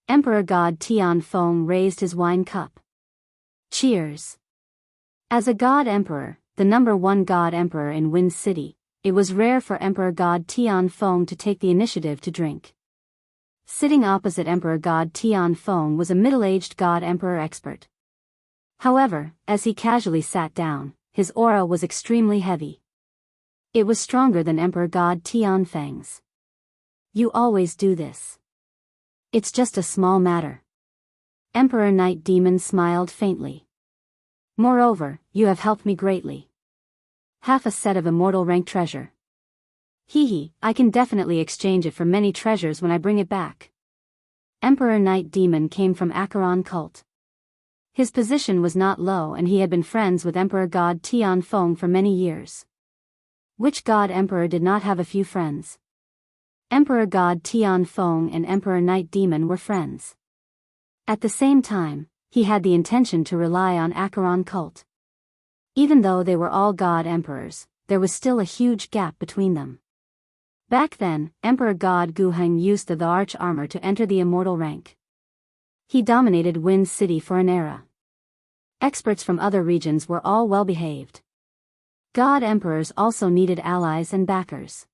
Emperor God Tianfeng raised his wine cup. Cheers. As a God Emperor, the #1 God Emperor in Wind City, it was rare for Emperor God Tianfeng to take the initiative to drink. Sitting opposite Emperor God Tianfeng was a middle-aged God Emperor expert. However, as he casually sat down, his aura was extremely heavy. It was stronger than Emperor God Tianfeng's. You always do this. It's just a small matter. Emperor Night Demon smiled faintly. Moreover, you have helped me greatly. Half a set of immortal rank treasure. Hee, I can definitely exchange it for many treasures when I bring it back. Emperor Night Demon came from Acheron cult. His position was not low and he had been friends with Emperor God Tianfeng for many years. Which God Emperor did not have a few friends? Emperor God Tianfeng and Emperor Night Demon were friends. At the same time, he had the intention to rely on Acheron cult. Even though they were all god emperors, there was still a huge gap between them. Back then, Emperor God Guheng used the arch armor to enter the immortal rank. He dominated Wind City for an era. Experts from other regions were all well behaved. God emperors also needed allies and backers.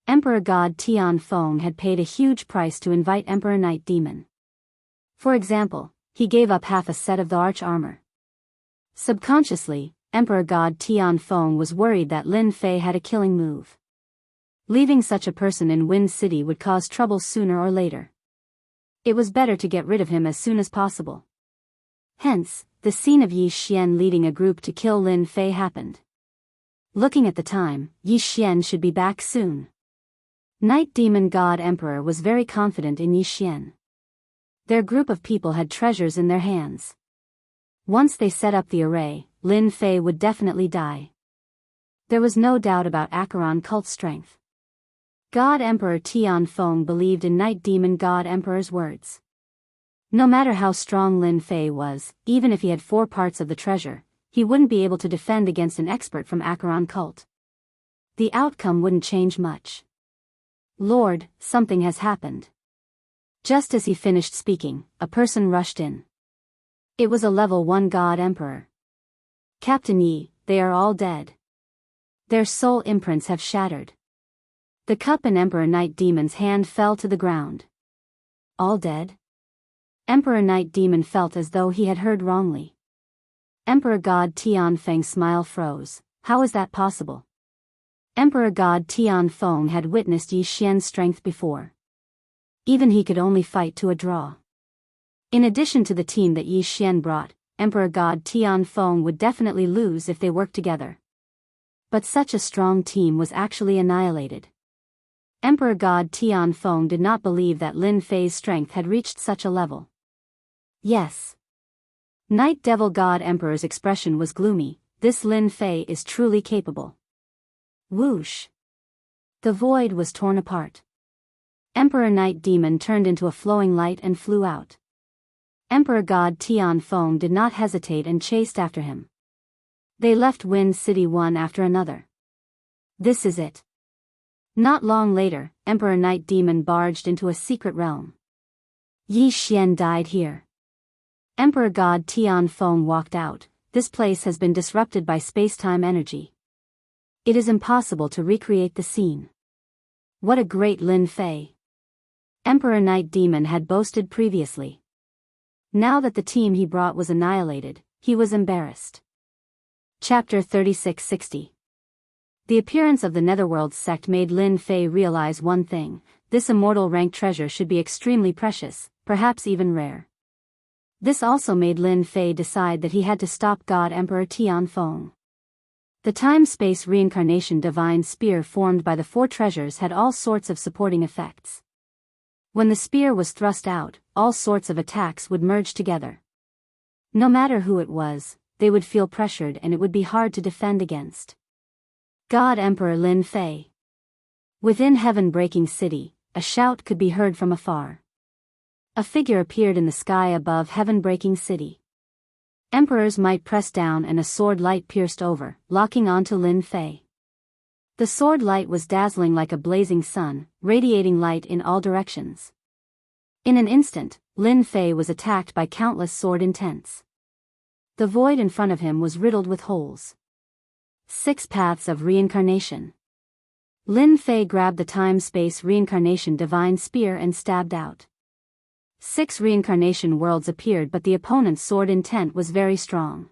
Emperor God Tianfeng had paid a huge price to invite Emperor Night Demon. For example, he gave up half a set of the arch armor. Subconsciously, Emperor God Tianfeng was worried that Lin Fei had a killing move. Leaving such a person in Wind City would cause trouble sooner or later. It was better to get rid of him as soon as possible. Hence, the scene of Yi Xian leading a group to kill Lin Fei happened. Looking at the time, Yi Xian should be back soon. Night Demon God Emperor was very confident in Yi Xian. Their group of people had treasures in their hands. Once they set up the array, Lin Fei would definitely die. There was no doubt about Acheron cult strength. God Emperor Tianfeng believed in Night Demon God Emperor's words. No matter how strong Lin Fei was, even if he had 4 parts of the treasure, he wouldn't be able to defend against an expert from Acheron cult. The outcome wouldn't change much. Lord, something has happened. Just as he finished speaking, a person rushed in. It was a level 1 God Emperor. Captain Yi, they are all dead. Their soul imprints have shattered. The cup in Emperor Night Demon's hand fell to the ground. All dead? Emperor Night Demon felt as though he had heard wrongly. Emperor God Tianfeng's smile froze. How is that possible? Emperor God Tianfeng had witnessed Yi Xian's strength before. Even he could only fight to a draw. In addition to the team that Yi Xian brought, Emperor God Tianfeng would definitely lose if they worked together. But such a strong team was actually annihilated. Emperor God Tianfeng did not believe that Lin Fei's strength had reached such a level. Yes. Night Devil God Emperor's expression was gloomy. This Lin Fei is truly capable. Whoosh. The void was torn apart. Emperor Night Demon turned into a flowing light and flew out. Emperor God Tianfeng did not hesitate and chased after him. They left Wind City one after another. This is it. Not long later, Emperor Night Demon barged into a secret realm. Yi Xian died here. Emperor God Tianfeng walked out. This place has been disrupted by space-time energy. It is impossible to recreate the scene. What a great Lin Fei! Emperor Night Demon had boasted previously. Now that the team he brought was annihilated, he was embarrassed. Chapter 3660. The appearance of the Netherworld sect made Lin Fei realize one thing: this immortal rank treasure should be extremely precious, perhaps even rare. This also made Lin Fei decide that he had to stop God Emperor Tianfeng. The time-space reincarnation divine spear formed by the 4 treasures had all sorts of supporting effects. When the spear was thrust out, all sorts of attacks would merge together. No matter who it was, they would feel pressured and it would be hard to defend against. God Emperor Lin Fei. Within Heaven-breaking City, a shout could be heard from afar. A figure appeared in the sky above Heaven-breaking City. Emperor's might pressed down and a sword light pierced over, locking onto Lin Fei. The sword light was dazzling like a blazing sun, radiating light in all directions. In an instant, Lin Fei was attacked by countless sword intents. The void in front of him was riddled with holes. 6 paths of reincarnation. Lin Fei grabbed the time-space reincarnation divine spear and stabbed out. 6 reincarnation worlds appeared, but the opponent's sword intent was very strong.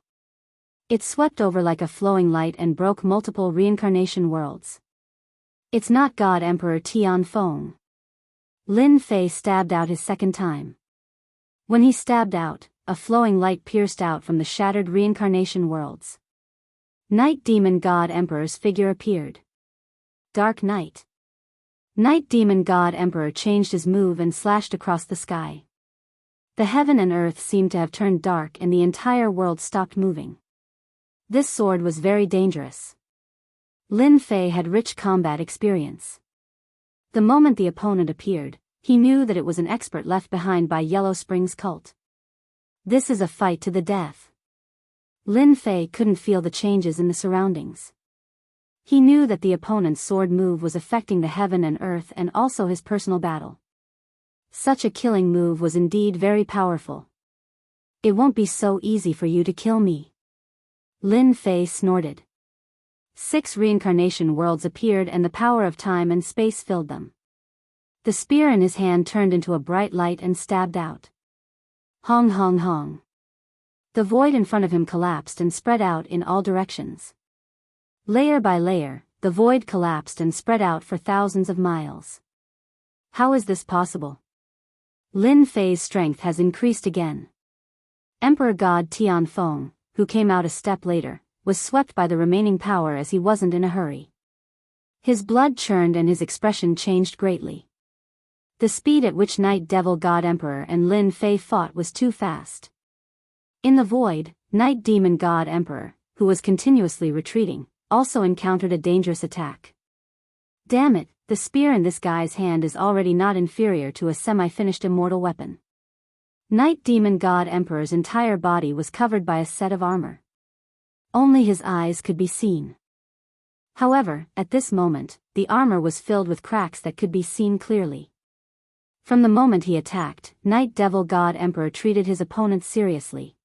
It swept over like a flowing light and broke multiple reincarnation worlds. It's not God Emperor Tianfeng. Lin Fei stabbed out his second time. When he stabbed out, a flowing light pierced out from the shattered reincarnation worlds. Night Demon God Emperor's figure appeared. Dark Night. Night Demon God Emperor changed his move and slashed across the sky. The heaven and earth seemed to have turned dark and the entire world stopped moving. This sword was very dangerous. Lin Fei had rich combat experience. The moment the opponent appeared, he knew that it was an expert left behind by Yellow Springs cult. This is a fight to the death. Lin Fei couldn't feel the changes in the surroundings. He knew that the opponent's sword move was affecting the heaven and earth and also his personal battle. Such a killing move was indeed very powerful. It won't be so easy for you to kill me. Lin Fei snorted. 6 reincarnation worlds appeared and the power of time and space filled them. The spear in his hand turned into a bright light and stabbed out. Hong hong hong. The void in front of him collapsed and spread out in all directions. Layer by layer, the void collapsed and spread out for thousands of miles. How is this possible? Lin Fei's strength has increased again. Emperor God Tianfeng, who came out a step later, was swept by the remaining power as he wasn't in a hurry. His blood churned and his expression changed greatly. The speed at which Night Devil God Emperor and Lin Fei fought was too fast. In the void, Night Demon God Emperor, who was continuously retreating, also encountered a dangerous attack. Damn it, the spear in this guy's hand is already not inferior to a semi-finished immortal weapon. Night Demon God Emperor's entire body was covered by a set of armor. Only his eyes could be seen. However, at this moment, the armor was filled with cracks that could be seen clearly. From the moment he attacked, Night Devil God Emperor treated his opponent seriously.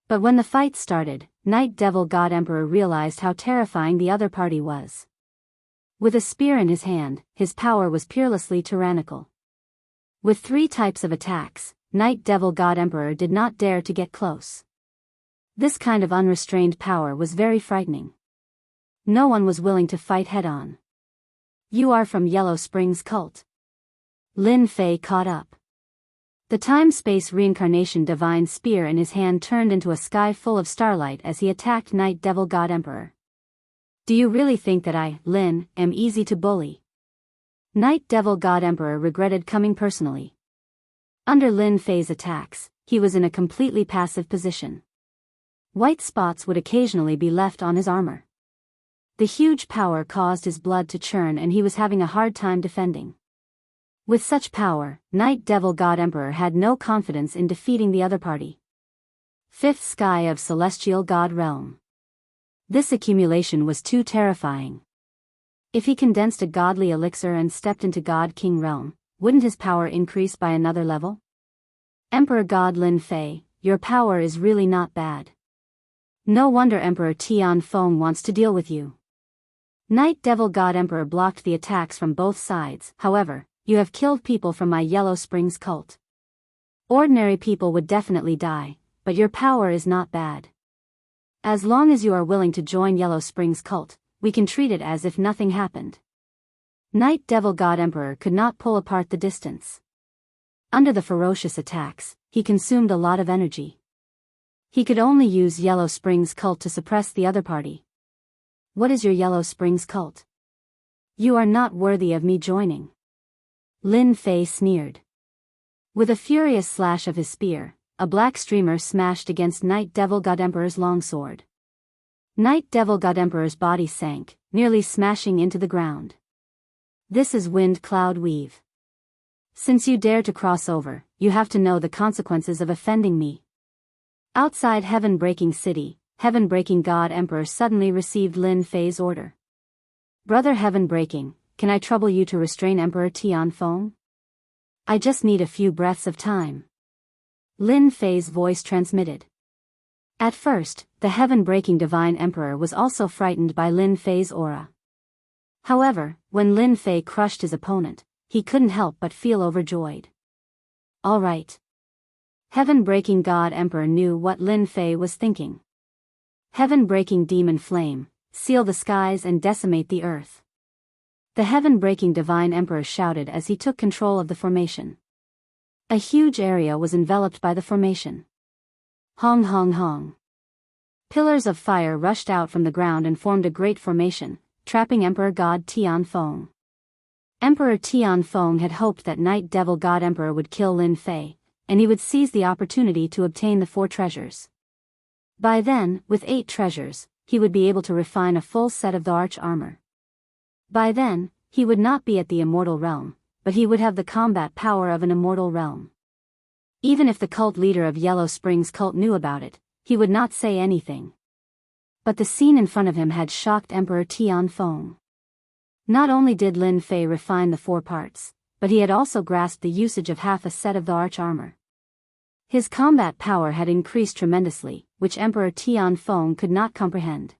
But when the fight started, Night Devil God Emperor realized how terrifying the other party was. With a spear in his hand, his power was peerlessly tyrannical. With 3 types of attacks, Night Devil God Emperor did not dare to get close. This kind of unrestrained power was very frightening. No one was willing to fight head-on. You are from Yellow Springs cult. Lin Fei caught up. The time-space reincarnation divine spear in his hand turned into a sky full of starlight as he attacked Night Devil God Emperor. Do you really think that I, Lin, am easy to bully? Night Devil God Emperor regretted coming personally. Under Lin Fei's attacks, he was in a completely passive position. White spots would occasionally be left on his armor. The huge power caused his blood to churn and he was having a hard time defending. With such power, Night Devil God Emperor had no confidence in defeating the other party. 5th Sky of Celestial God Realm. This accumulation was too terrifying. If he condensed a godly elixir and stepped into God King Realm, wouldn't his power increase by another level? Emperor God Lin Fei, your power is really not bad. No wonder Emperor Tianfeng wants to deal with you. Night Devil God Emperor blocked the attacks from both sides. However, you have killed people from my Yellow Springs cult. Ordinary people would definitely die, but your power is not bad. As long as you are willing to join Yellow Springs cult, we can treat it as if nothing happened. Night Devil God Emperor could not pull apart the distance. Under the ferocious attacks, he consumed a lot of energy. He could only use Yellow Springs cult to suppress the other party. What is your Yellow Springs cult? You are not worthy of me joining. Lin Fei sneered. With a furious slash of his spear, a black streamer smashed against Night Devil God Emperor's longsword. Night Devil God Emperor's body sank, nearly smashing into the ground. This is Wind Cloud Weave. Since you dare to cross over, you have to know the consequences of offending me. Outside Heaven-Breaking City, Heaven-Breaking God Emperor suddenly received Lin Fei's order. Brother Heaven-Breaking, can I trouble you to restrain Emperor Tianfeng? I just need a few breaths of time. Lin Fei's voice transmitted. At first, the Heaven-Breaking Divine Emperor was also frightened by Lin Fei's aura. However, when Lin Fei crushed his opponent, he couldn't help but feel overjoyed. All right. Heaven-Breaking God Emperor knew what Lin Fei was thinking. Heaven-Breaking Demon Flame, seal the skies and decimate the earth. The Heaven-Breaking Divine Emperor shouted as he took control of the formation. A huge area was enveloped by the formation. Hong hong hong. Pillars of fire rushed out from the ground and formed a great formation, trapping Emperor God Tianfeng. Emperor Tianfeng had hoped that Night Devil God Emperor would kill Lin Fei, and he would seize the opportunity to obtain the 4 treasures. By then, with 8 treasures, he would be able to refine a full set of the arch armor. By then, he would not be at the immortal realm, but he would have the combat power of an immortal realm. Even if the cult leader of Yellow Springs cult knew about it, he would not say anything. But the scene in front of him had shocked Emperor Tianfeng. Not only did Lin Fei refine the 4 parts, but he had also grasped the usage of half a set of the arch armor. His combat power had increased tremendously, which Emperor Tianfeng could not comprehend.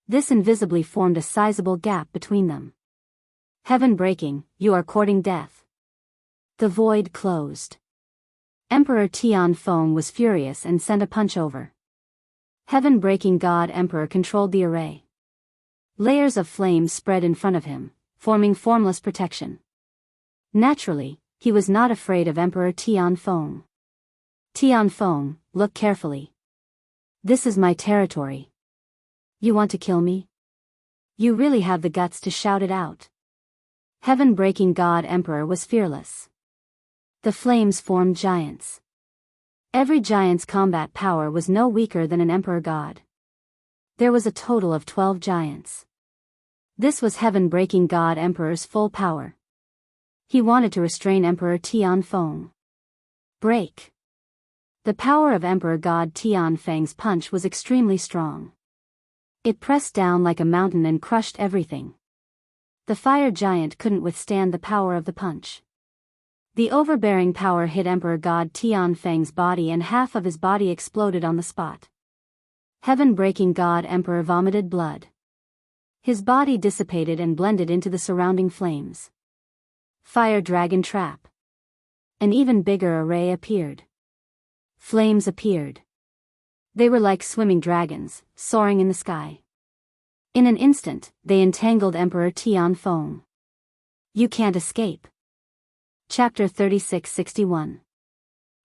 This invisibly formed a sizable gap between them. Heaven breaking, you are courting death. The void closed. Emperor Tianfeng was furious and sent a punch over. Heaven breaking God Emperor controlled the array. Layers of flame spread in front of him, forming formless protection. Naturally, he was not afraid of Emperor Tianfeng. Tianfeng, look carefully. This is my territory. You want to kill me? You really have the guts to shout it out. Heaven-breaking God Emperor was fearless. The flames formed giants. Every giant's combat power was no weaker than an Emperor God. There was a total of 12 giants. This was Heaven-breaking God Emperor's full power. He wanted to restrain Emperor Tianfeng. Break. The power of Emperor God Tianfeng's punch was extremely strong. It pressed down like a mountain and crushed everything. The fire giant couldn't withstand the power of the punch. The overbearing power hit Emperor God Tianfeng's body and half of his body exploded on the spot. Heaven-breaking God Emperor vomited blood. His body dissipated and blended into the surrounding flames. Fire dragon trap. An even bigger array appeared. Flames appeared. They were like swimming dragons, soaring in the sky. In an instant, they entangled Emperor Tianfeng. You can't escape. Chapter 3661.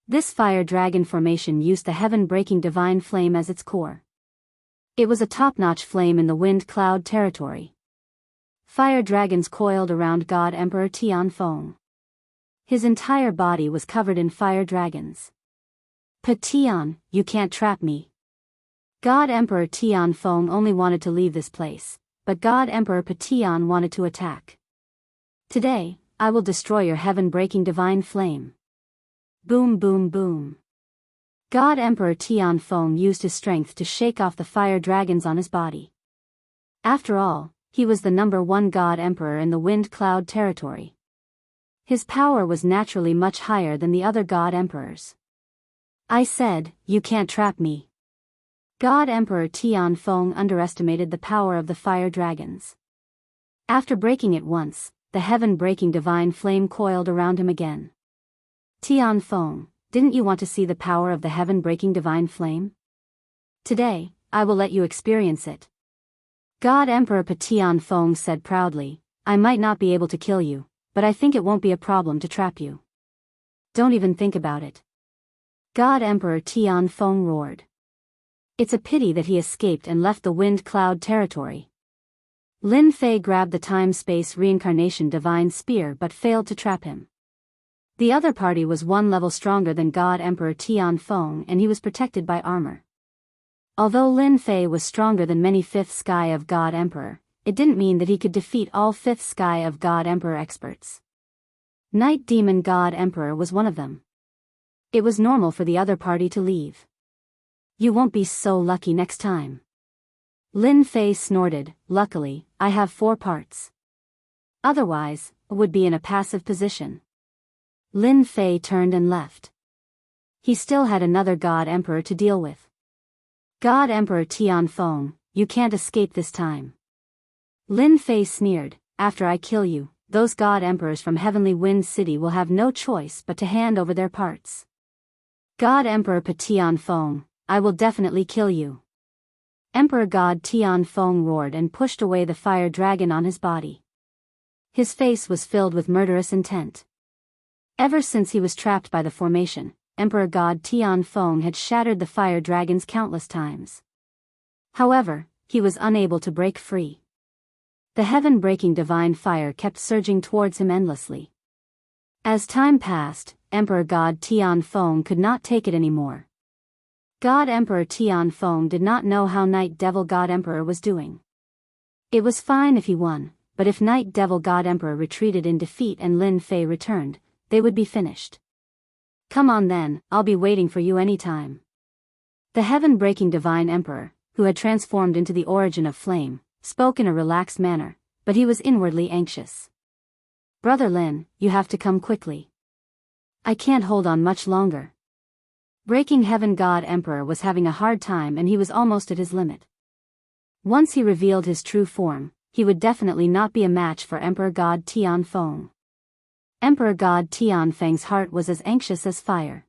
This fire dragon formation used the heaven-breaking divine flame as its core. It was a top-notch flame in the wind cloud territory. Fire dragons coiled around God Emperor Tianfeng. His entire body was covered in fire dragons. Tian, you can't trap me. God Emperor Tianfeng only wanted to leave this place, but God Emperor Tian wanted to attack. Today, I will destroy your heaven-breaking divine flame. Boom boom boom. God Emperor Tianfeng used his strength to shake off the fire dragons on his body. After all, he was the #1 God Emperor in the wind cloud territory. His power was naturally much higher than the other God Emperors. I said, you can't trap me. God Emperor Tianfeng underestimated the power of the fire dragons. After breaking it once, the heaven-breaking divine flame coiled around him again. Tianfeng, didn't you want to see the power of the heaven-breaking divine flame? Today, I will let you experience it. God Emperor Tianfeng said proudly, I might not be able to kill you, but I think it won't be a problem to trap you. Don't even think about it. God Emperor Tianfeng roared. It's a pity that he escaped and left the wind cloud territory. Lin Fei grabbed the time-space reincarnation divine spear but failed to trap him. The other party was 1 level stronger than God Emperor Tianfeng and he was protected by armor. Although Lin Fei was stronger than many 5th Sky of God Emperor, it didn't mean that he could defeat all 5th Sky of God Emperor experts. Night Demon God Emperor was one of them. It was normal for the other party to leave. You won't be so lucky next time. Lin Fei snorted, luckily, I have 4 parts. Otherwise, I would be in a passive position. Lin Fei turned and left. He still had another God Emperor to deal with. God Emperor Tianfeng, you can't escape this time. Lin Fei sneered, after I kill you, those God Emperors from Heavenly Wind City will have no choice but to hand over their parts. God Emperor Tianfeng, I will definitely kill you. Emperor God Tianfeng roared and pushed away the fire dragon on his body. His face was filled with murderous intent. Ever since he was trapped by the formation, Emperor God Tianfeng had shattered the fire dragons countless times. However, he was unable to break free. The heaven-breaking divine fire kept surging towards him endlessly. As time passed, Emperor God Tianfeng could not take it anymore. God Emperor Tianfeng did not know how Night Devil God Emperor was doing. It was fine if he won, but if Night Devil God Emperor retreated in defeat and Lin Fei returned, they would be finished. Come on then, I'll be waiting for you anytime. The heaven-breaking divine emperor, who had transformed into the origin of flame, spoke in a relaxed manner, but he was inwardly anxious. "Brother Lin, you have to come quickly. I can't hold on much longer." Breaking Heaven God Emperor was having a hard time and he was almost at his limit. Once he revealed his true form, he would definitely not be a match for Emperor God Tianfeng. Emperor God Tianfeng's heart was as anxious as fire.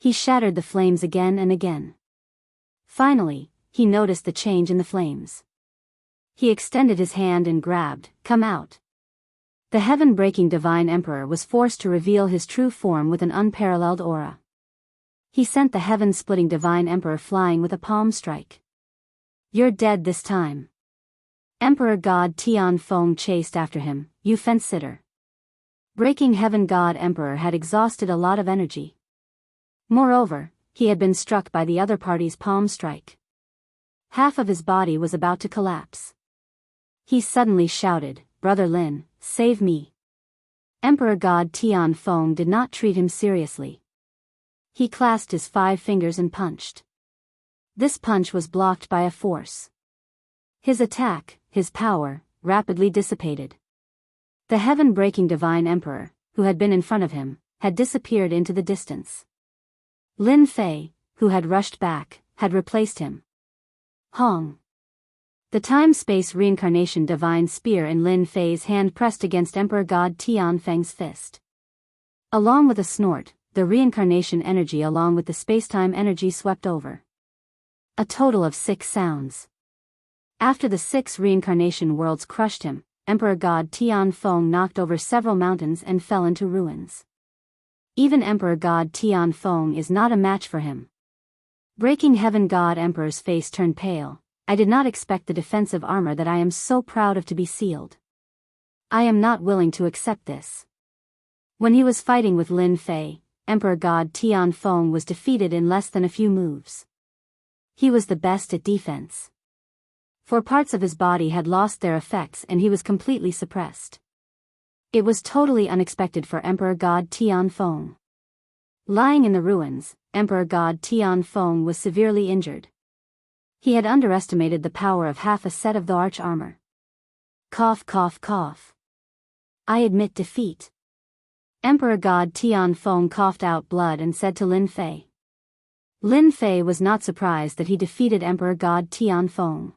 He shattered the flames again and again. Finally, he noticed the change in the flames. He extended his hand and grabbed, "Come out." The heaven-breaking divine emperor was forced to reveal his true form with an unparalleled aura. He sent the heaven-splitting divine emperor flying with a palm strike. "You're dead this time." Emperor God Tianfeng chased after him, "You fence-sitter." Breaking Heaven God Emperor had exhausted a lot of energy. Moreover, he had been struck by the other party's palm strike. Half of his body was about to collapse. He suddenly shouted, "Brother Lin, save me." Emperor God Tianfeng did not treat him seriously. He clasped his 5 fingers and punched. This punch was blocked by a force. His attack, his power, rapidly dissipated. The heaven-breaking divine emperor, who had been in front of him, had disappeared into the distance. Lin Fei, who had rushed back, had replaced him. Hong. The time-space reincarnation divine spear in Lin Fei's hand pressed against Emperor God Tianfeng's fist. Along with a snort, the reincarnation energy along with the space-time energy swept over. A total of 6 sounds. After the 6 reincarnation worlds crushed him, Emperor God Tianfeng knocked over several mountains and fell into ruins. Even Emperor God Tianfeng is not a match for him. Breaking Heaven God Emperor's face turned pale. "I did not expect the defensive armor that I am so proud of to be sealed. I am not willing to accept this." When he was fighting with Lin Fei, Emperor God Tianfeng was defeated in less than a few moves. He was the best at defense. 4 parts of his body had lost their effects and he was completely suppressed. It was totally unexpected for Emperor God Tianfeng. Lying in the ruins, Emperor God Tianfeng was severely injured. He had underestimated the power of half a set of the arch armor. Cough, cough, cough. "I admit defeat." Emperor God Tianfeng coughed out blood and said to Lin Fei. Lin Fei was not surprised that he defeated Emperor God Tianfeng.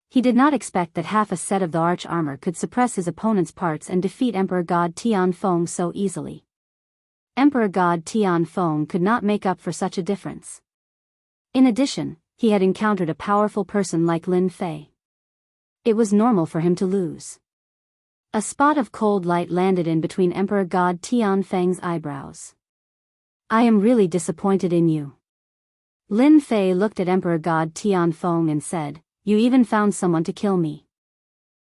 He did not expect that half a set of the arch armor could suppress his opponent's parts and defeat Emperor God Tianfeng so easily. Emperor God Tianfeng could not make up for such a difference. In addition, he had encountered a powerful person like Lin Fei. It was normal for him to lose. A spot of cold light landed in between Emperor God Tianfeng's eyebrows. "I am really disappointed in you." Lin Fei looked at Emperor God Tianfeng and said, "You even found someone to kill me.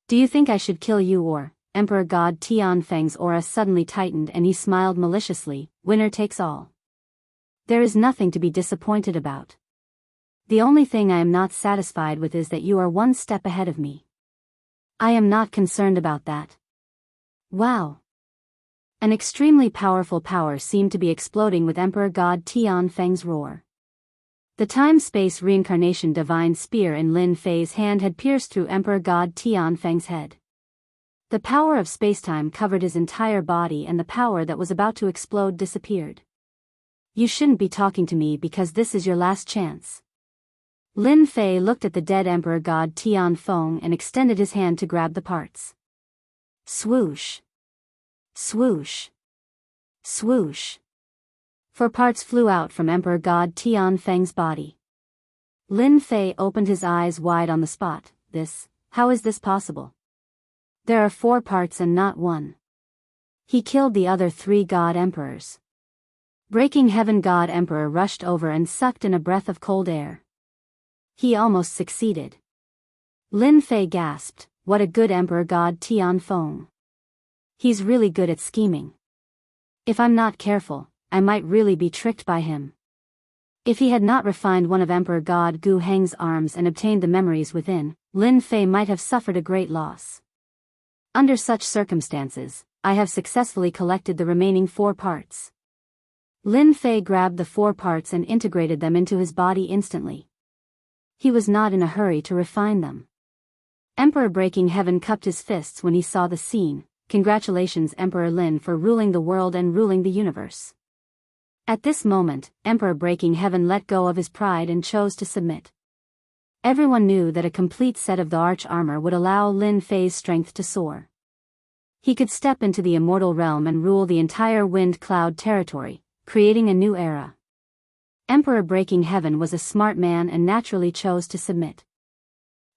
Do you think I should kill you or?" Emperor God Tianfeng's aura suddenly tightened and he smiled maliciously, "Winner takes all. There is nothing to be disappointed about. The only thing I am not satisfied with is that you are 1 step ahead of me. I am not concerned about that." Wow! An extremely powerful power seemed to be exploding with Emperor God Tianfeng's roar. The time-space reincarnation divine spear in Lin Fei's hand had pierced through Emperor God Tianfeng's head. The power of spacetime covered his entire body and the power that was about to explode disappeared. "You shouldn't be talking to me because this is your last chance." Lin Fei looked at the dead Emperor God Tianfeng and extended his hand to grab the parts. Swoosh! Swoosh! Swoosh! 4 parts flew out from Emperor God Tianfeng's body. Lin Fei opened his eyes wide on the spot. How is this possible? There are 4 parts and not 1. He killed the other 3 God Emperors. Breaking Heaven God Emperor rushed over and sucked in a breath of cold air. He almost succeeded. Lin Fei gasped, "What a good Emperor God Tianfeng. He's really good at scheming. If I'm not careful, I might really be tricked by him." If he had not refined one of Emperor God Gu Heng's arms and obtained the memories within, Lin Fei might have suffered a great loss. Under such circumstances, I have successfully collected the remaining 4 parts. Lin Fei grabbed the 4 parts and integrated them into his body instantly. He was not in a hurry to refine them. Emperor Breaking Heaven cupped his fists when he saw the scene. Congratulations, Emperor Lin, for ruling the world and ruling the universe. At this moment, Emperor Breaking Heaven let go of his pride and chose to submit. Everyone knew that a complete set of the arch armor would allow Lin Fei's strength to soar. He could step into the immortal realm and rule the entire wind cloud territory, creating a new era. Emperor Breaking Heaven was a smart man and naturally chose to submit.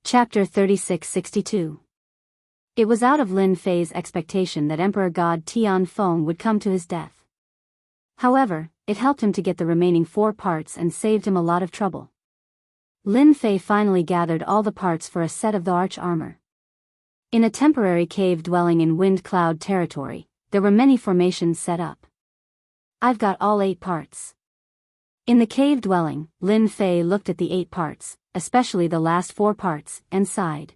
Chapter 3662. It was out of Lin Fei's expectation that Emperor God Tianfeng would come to his death. However, it helped him to get the remaining 4 parts and saved him a lot of trouble. Lin Fei finally gathered all the parts for a set of the arch armor. In a temporary cave dwelling in wind cloud territory, there were many formations set up. I've got all 8 parts. In the cave dwelling, Lin Fei looked at the 8 parts, especially the last 4 parts, and sighed.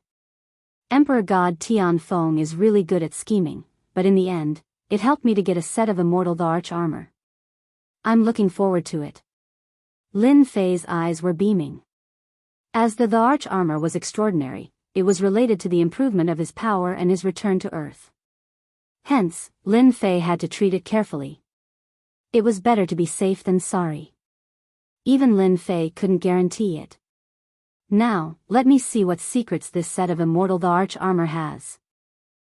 Emperor God Tianfeng is really good at scheming, but in the end, it helped me to get a set of immortal the arch armor. I'm looking forward to it. Lin Fei's eyes were beaming. As the arch armor was extraordinary, it was related to the improvement of his power and his return to Earth. Hence, Lin Fei had to treat it carefully. It was better to be safe than sorry. Even Lin Fei couldn't guarantee it. Now, let me see what secrets this set of immortal the arch armor has.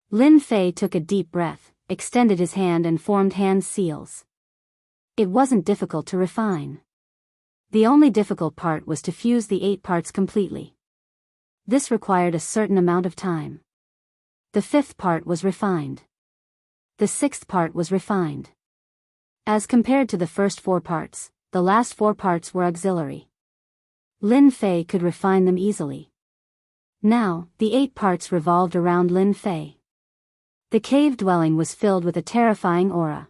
Lin Fei took a deep breath, extended his hand and formed hand seals. It wasn't difficult to refine. The only difficult part was to fuse the 8 parts completely. This required a certain amount of time. The 5th part was refined. The 6th part was refined. As compared to the first 4 parts, the last 4 parts were auxiliary. Lin Fei could refine them easily. Now, the 8 parts revolved around Lin Fei. The cave dwelling was filled with a terrifying aura.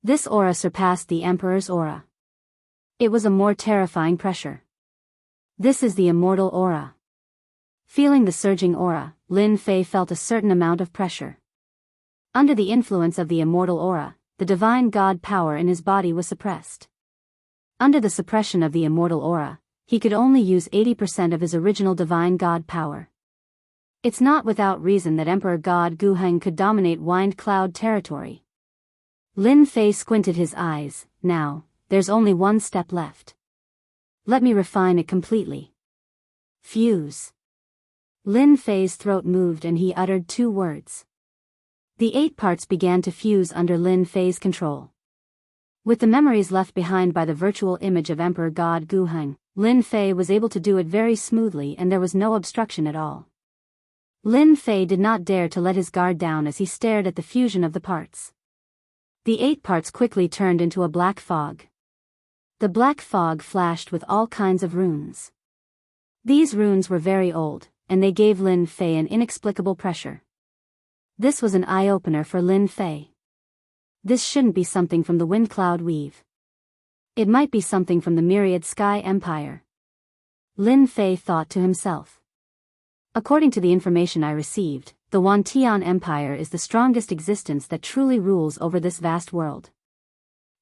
This aura surpassed the Emperor's aura. It was a more terrifying pressure. This is the immortal aura. Feeling the surging aura, Lin Fei felt a certain amount of pressure. Under the influence of the immortal aura, the divine god power in his body was suppressed. Under the suppression of the immortal aura, he could only use 80% of his original divine god power. It's not without reason that Emperor God Guheng could dominate wind cloud territory. Lin Fei squinted his eyes. Now, there's only one step left. Let me refine it completely. Fuse. Lin Fei's throat moved and he uttered 2 words. The 8 parts began to fuse under Lin Fei's control. With the memories left behind by the virtual image of Emperor God Guheng, Lin Fei was able to do it very smoothly and there was no obstruction at all. Lin Fei did not dare to let his guard down as he stared at the fusion of the parts. The 8 parts quickly turned into a black fog. The black fog flashed with all kinds of runes. These runes were very old, and they gave Lin Fei an inexplicable pressure. This was an eye-opener for Lin Fei. This shouldn't be something from the Wind Cloud Weave. It might be something from the Myriad Sky Empire. Lin Fei thought to himself. According to the information I received, the Wantian Empire is the strongest existence that truly rules over this vast world.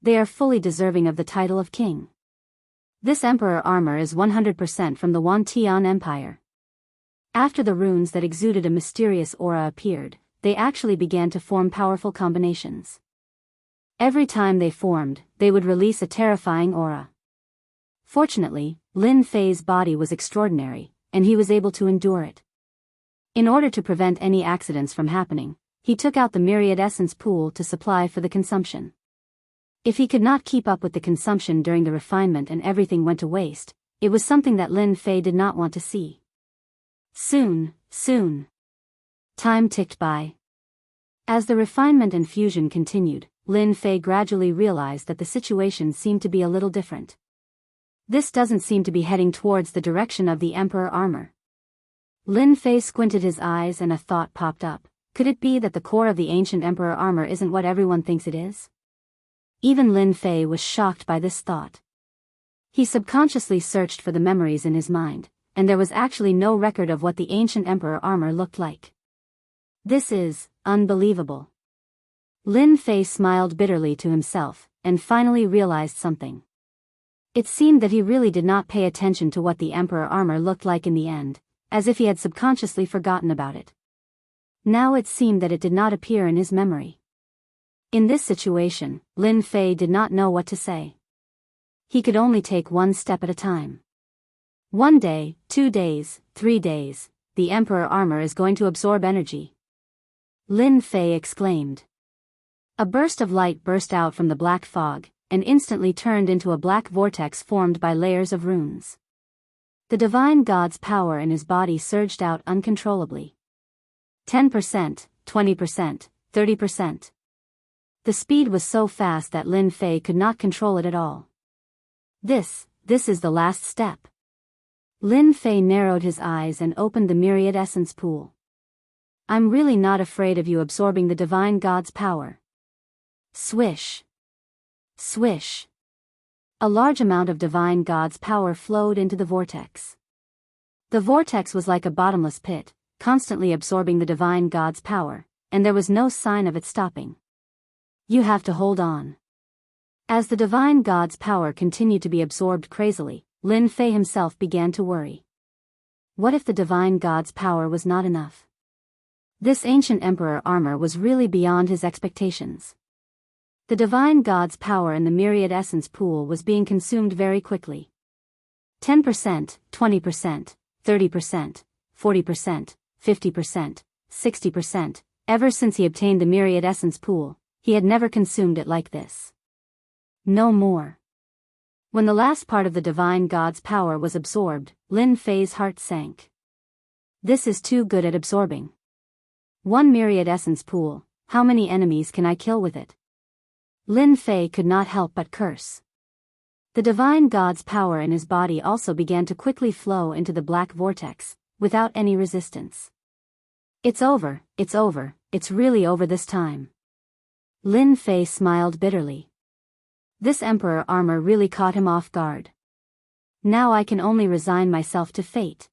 They are fully deserving of the title of king. This emperor armor is 100% from the Wantian Empire. After the runes that exuded a mysterious aura appeared, they actually began to form powerful combinations. Every time they formed, they would release a terrifying aura. Fortunately, Lin Fei's body was extraordinary, and he was able to endure it. In order to prevent any accidents from happening, he took out the myriad essence pool to supply for the consumption. If he could not keep up with the consumption during the refinement and everything went to waste, it was something that Lin Fei did not want to see. Soon. Time ticked by. As the refinement and fusion continued, Lin Fei gradually realized that the situation seemed to be a little different. This doesn't seem to be heading towards the direction of the Emperor armor. Lin Fei squinted his eyes and a thought popped up. Could it be that the core of the ancient Emperor armor isn't what everyone thinks it is? Even Lin Fei was shocked by this thought. He subconsciously searched for the memories in his mind, and there was actually no record of what the ancient Emperor armor looked like. This is unbelievable. Lin Fei smiled bitterly to himself, and finally realized something. It seemed that he really did not pay attention to what the Emperor armor looked like in the end, as if he had subconsciously forgotten about it. Now it seemed that it did not appear in his memory. In this situation, Lin Fei did not know what to say. He could only take one step at a time. 1 day, 2 days, 3 days, the Emperor armor is going to absorb energy. Lin Fei exclaimed. A burst of light burst out from the black fog, and instantly turned into a black vortex formed by layers of runes. The divine god's power in his body surged out uncontrollably. 10%, 20%, 30%. The speed was so fast that Lin Fei could not control it at all. This is the last step. Lin Fei narrowed his eyes and opened the myriad essence pool. I'm really not afraid of you absorbing the divine god's power. Swish. Swish. A large amount of divine god's power flowed into the vortex. The vortex was like a bottomless pit, constantly absorbing the divine god's power, and there was no sign of it stopping. You have to hold on. As the divine god's power continued to be absorbed crazily, Lin Fei himself began to worry. What if the divine god's power was not enough? This ancient emperor armor was really beyond his expectations. The divine god's power in the myriad essence pool was being consumed very quickly. 10%, 20%, 30%, 40%, 50%, 60%. Ever since he obtained the myriad essence pool, he had never consumed it like this. No more. When the last part of the divine god's power was absorbed, Lin Fei's heart sank. This is too good at absorbing. 1 myriad essence pool, how many enemies can I kill with it? Lin Fei could not help but curse. The divine god's power in his body also began to quickly flow into the black vortex, without any resistance. It's over, it's really over this time. Lin Fei smiled bitterly. This emperor armor really caught him off guard. Now I can only resign myself to fate.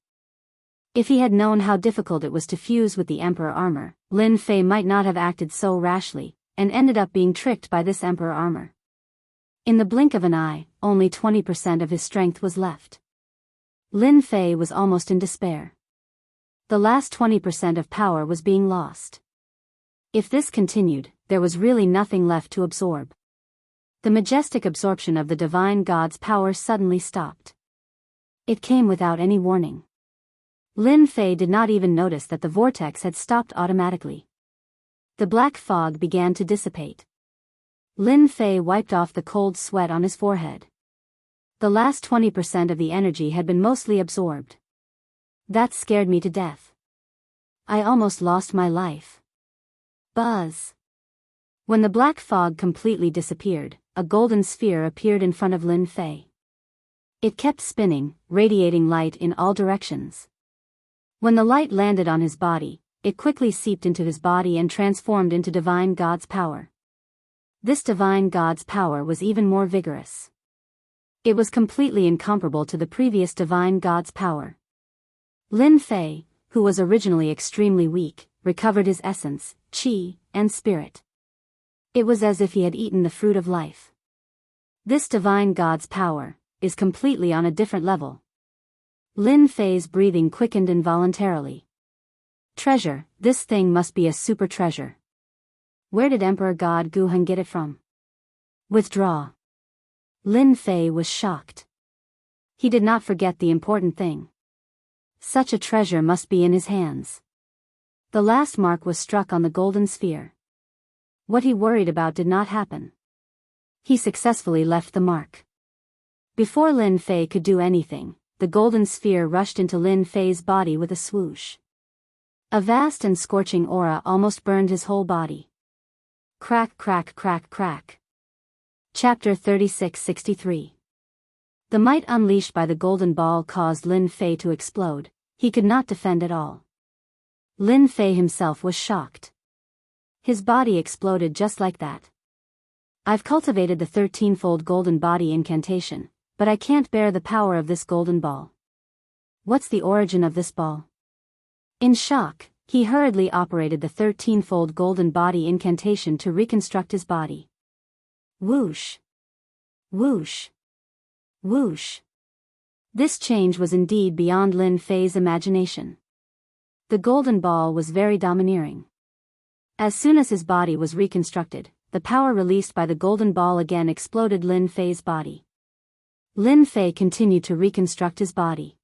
If he had known how difficult it was to fuse with the emperor armor, Lin Fei might not have acted so rashly, and ended up being tricked by this emperor armor. In the blink of an eye, only 20% of his strength was left. Lin Fei was almost in despair. The last 20% of power was being lost. If this continued, there was really nothing left to absorb. The majestic absorption of the divine god's power suddenly stopped. It came without any warning. Lin Fei did not even notice that the vortex had stopped automatically. The black fog began to dissipate. Lin Fei wiped off the cold sweat on his forehead. The last 20% of the energy had been mostly absorbed. That scared me to death. I almost lost my life. Buzz. When the black fog completely disappeared, a golden sphere appeared in front of Lin Fei. It kept spinning, radiating light in all directions. When the light landed on his body, it quickly seeped into his body and transformed into divine god's power. This divine god's power was even more vigorous. It was completely incomparable to the previous divine god's power. Lin Fei, who was originally extremely weak, recovered his essence, qi, and spirit. It was as if he had eaten the fruit of life. This divine god's power is completely on a different level. Lin Fei's breathing quickened involuntarily. Treasure, this thing must be a super treasure. Where did Emperor God Guhan get it from? Withdraw. Lin Fei was shocked. He did not forget the important thing. Such a treasure must be in his hands. The last mark was struck on the golden sphere. What he worried about did not happen. He successfully left the mark. Before Lin Fei could do anything, the golden sphere rushed into Lin Fei's body with a swoosh. A vast and scorching aura almost burned his whole body. Crack, crack, crack, crack. Chapter 36-63. The might unleashed by the golden ball caused Lin Fei to explode. He could not defend at all. Lin Fei himself was shocked. His body exploded just like that. I've cultivated the 13-fold golden body incantation, but I can't bear the power of this golden ball. What's the origin of this ball? In shock, He hurriedly operated the 13-fold golden body incantation to reconstruct his body. Whoosh! Whoosh! Whoosh! This change was indeed beyond Lin Fei's imagination. The golden ball was very domineering. As soon as his body was reconstructed, the power released by the golden ball again exploded Lin Fei's body. Lin Fei continued to reconstruct his body.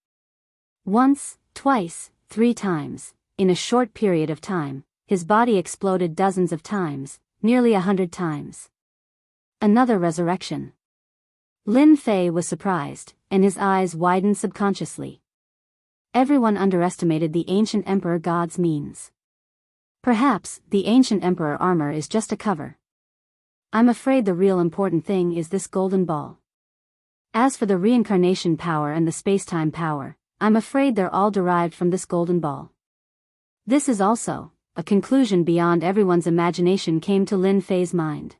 Once, twice, 3 times, in a short period of time, his body exploded dozens of times, nearly 100 times. Another resurrection. Lin Fei was surprised, and his eyes widened subconsciously. Everyone underestimated the ancient emperor god's means. Perhaps, the ancient emperor armor is just a cover. I'm afraid the real important thing is this golden ball. As for the reincarnation power and the space-time power, I'm afraid they're all derived from this golden ball. This is also, a conclusion beyond everyone's imagination came to Lin Fei's mind.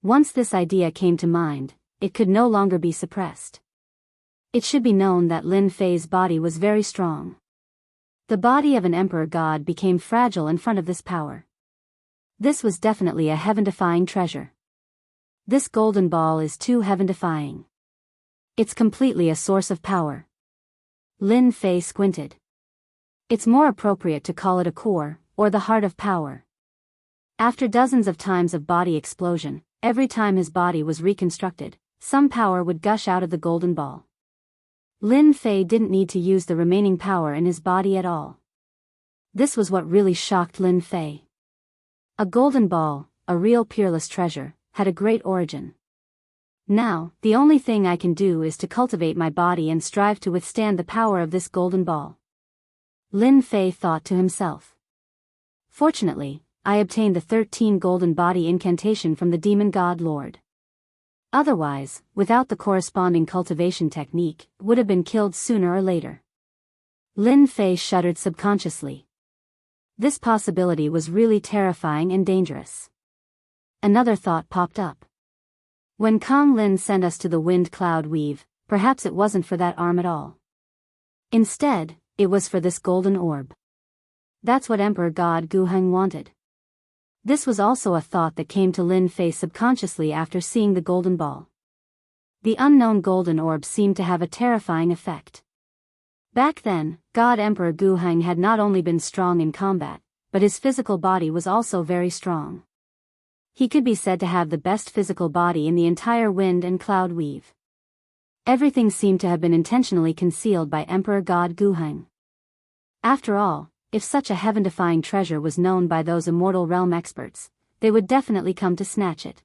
Once this idea came to mind, it could no longer be suppressed. It should be known that Lin Fei's body was very strong. The body of an emperor god became fragile in front of this power. This was definitely a heaven-defying treasure. This golden ball is too heaven-defying. It's completely a source of power. Lin Fei squinted. It's more appropriate to call it a core, or the heart of power. After dozens of times of body explosion, every time his body was reconstructed, some power would gush out of the golden ball. Lin Fei didn't need to use the remaining power in his body at all. This was what really shocked Lin Fei. A golden ball, a real peerless treasure, had a great origin. Now, the only thing I can do is to cultivate my body and strive to withstand the power of this golden ball. Lin Fei thought to himself. Fortunately, I obtained the 13 golden body incantation from the demon god lord. Otherwise, without the corresponding cultivation technique, would have been killed sooner or later. Lin Fei shuddered subconsciously. This possibility was really terrifying and dangerous. Another thought popped up. When Kong Lin sent us to the wind cloud weave, perhaps it wasn't for that arm at all. Instead, it was for this golden orb. That's what Emperor God Guheng wanted. This was also a thought that came to Lin Fei subconsciously after seeing the golden ball. The unknown golden orb seemed to have a terrifying effect. Back then, God Emperor Guheng had not only been strong in combat, but his physical body was also very strong. He could be said to have the best physical body in the entire wind and cloud weave. Everything seemed to have been intentionally concealed by Emperor God Guheng. After all, if such a heaven-defying treasure was known by those immortal realm experts, they would definitely come to snatch it.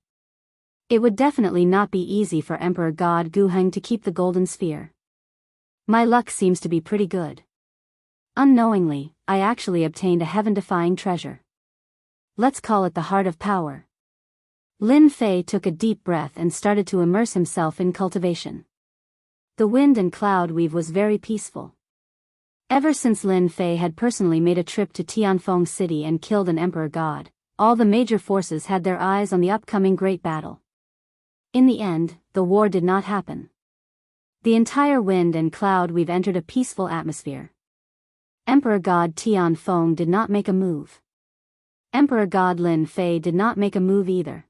It would definitely not be easy for Emperor God Guheng to keep the golden sphere. My luck seems to be pretty good. Unknowingly, I actually obtained a heaven-defying treasure. Let's call it the heart of power. Lin Fei took a deep breath and started to immerse himself in cultivation. The wind and cloud weave was very peaceful. Ever since Lin Fei had personally made a trip to Tianfeng City and killed an emperor god, all the major forces had their eyes on the upcoming great battle. In the end, the war did not happen. The entire wind and cloud weave entered a peaceful atmosphere. Emperor god Tianfeng did not make a move. Emperor god Lin Fei did not make a move either.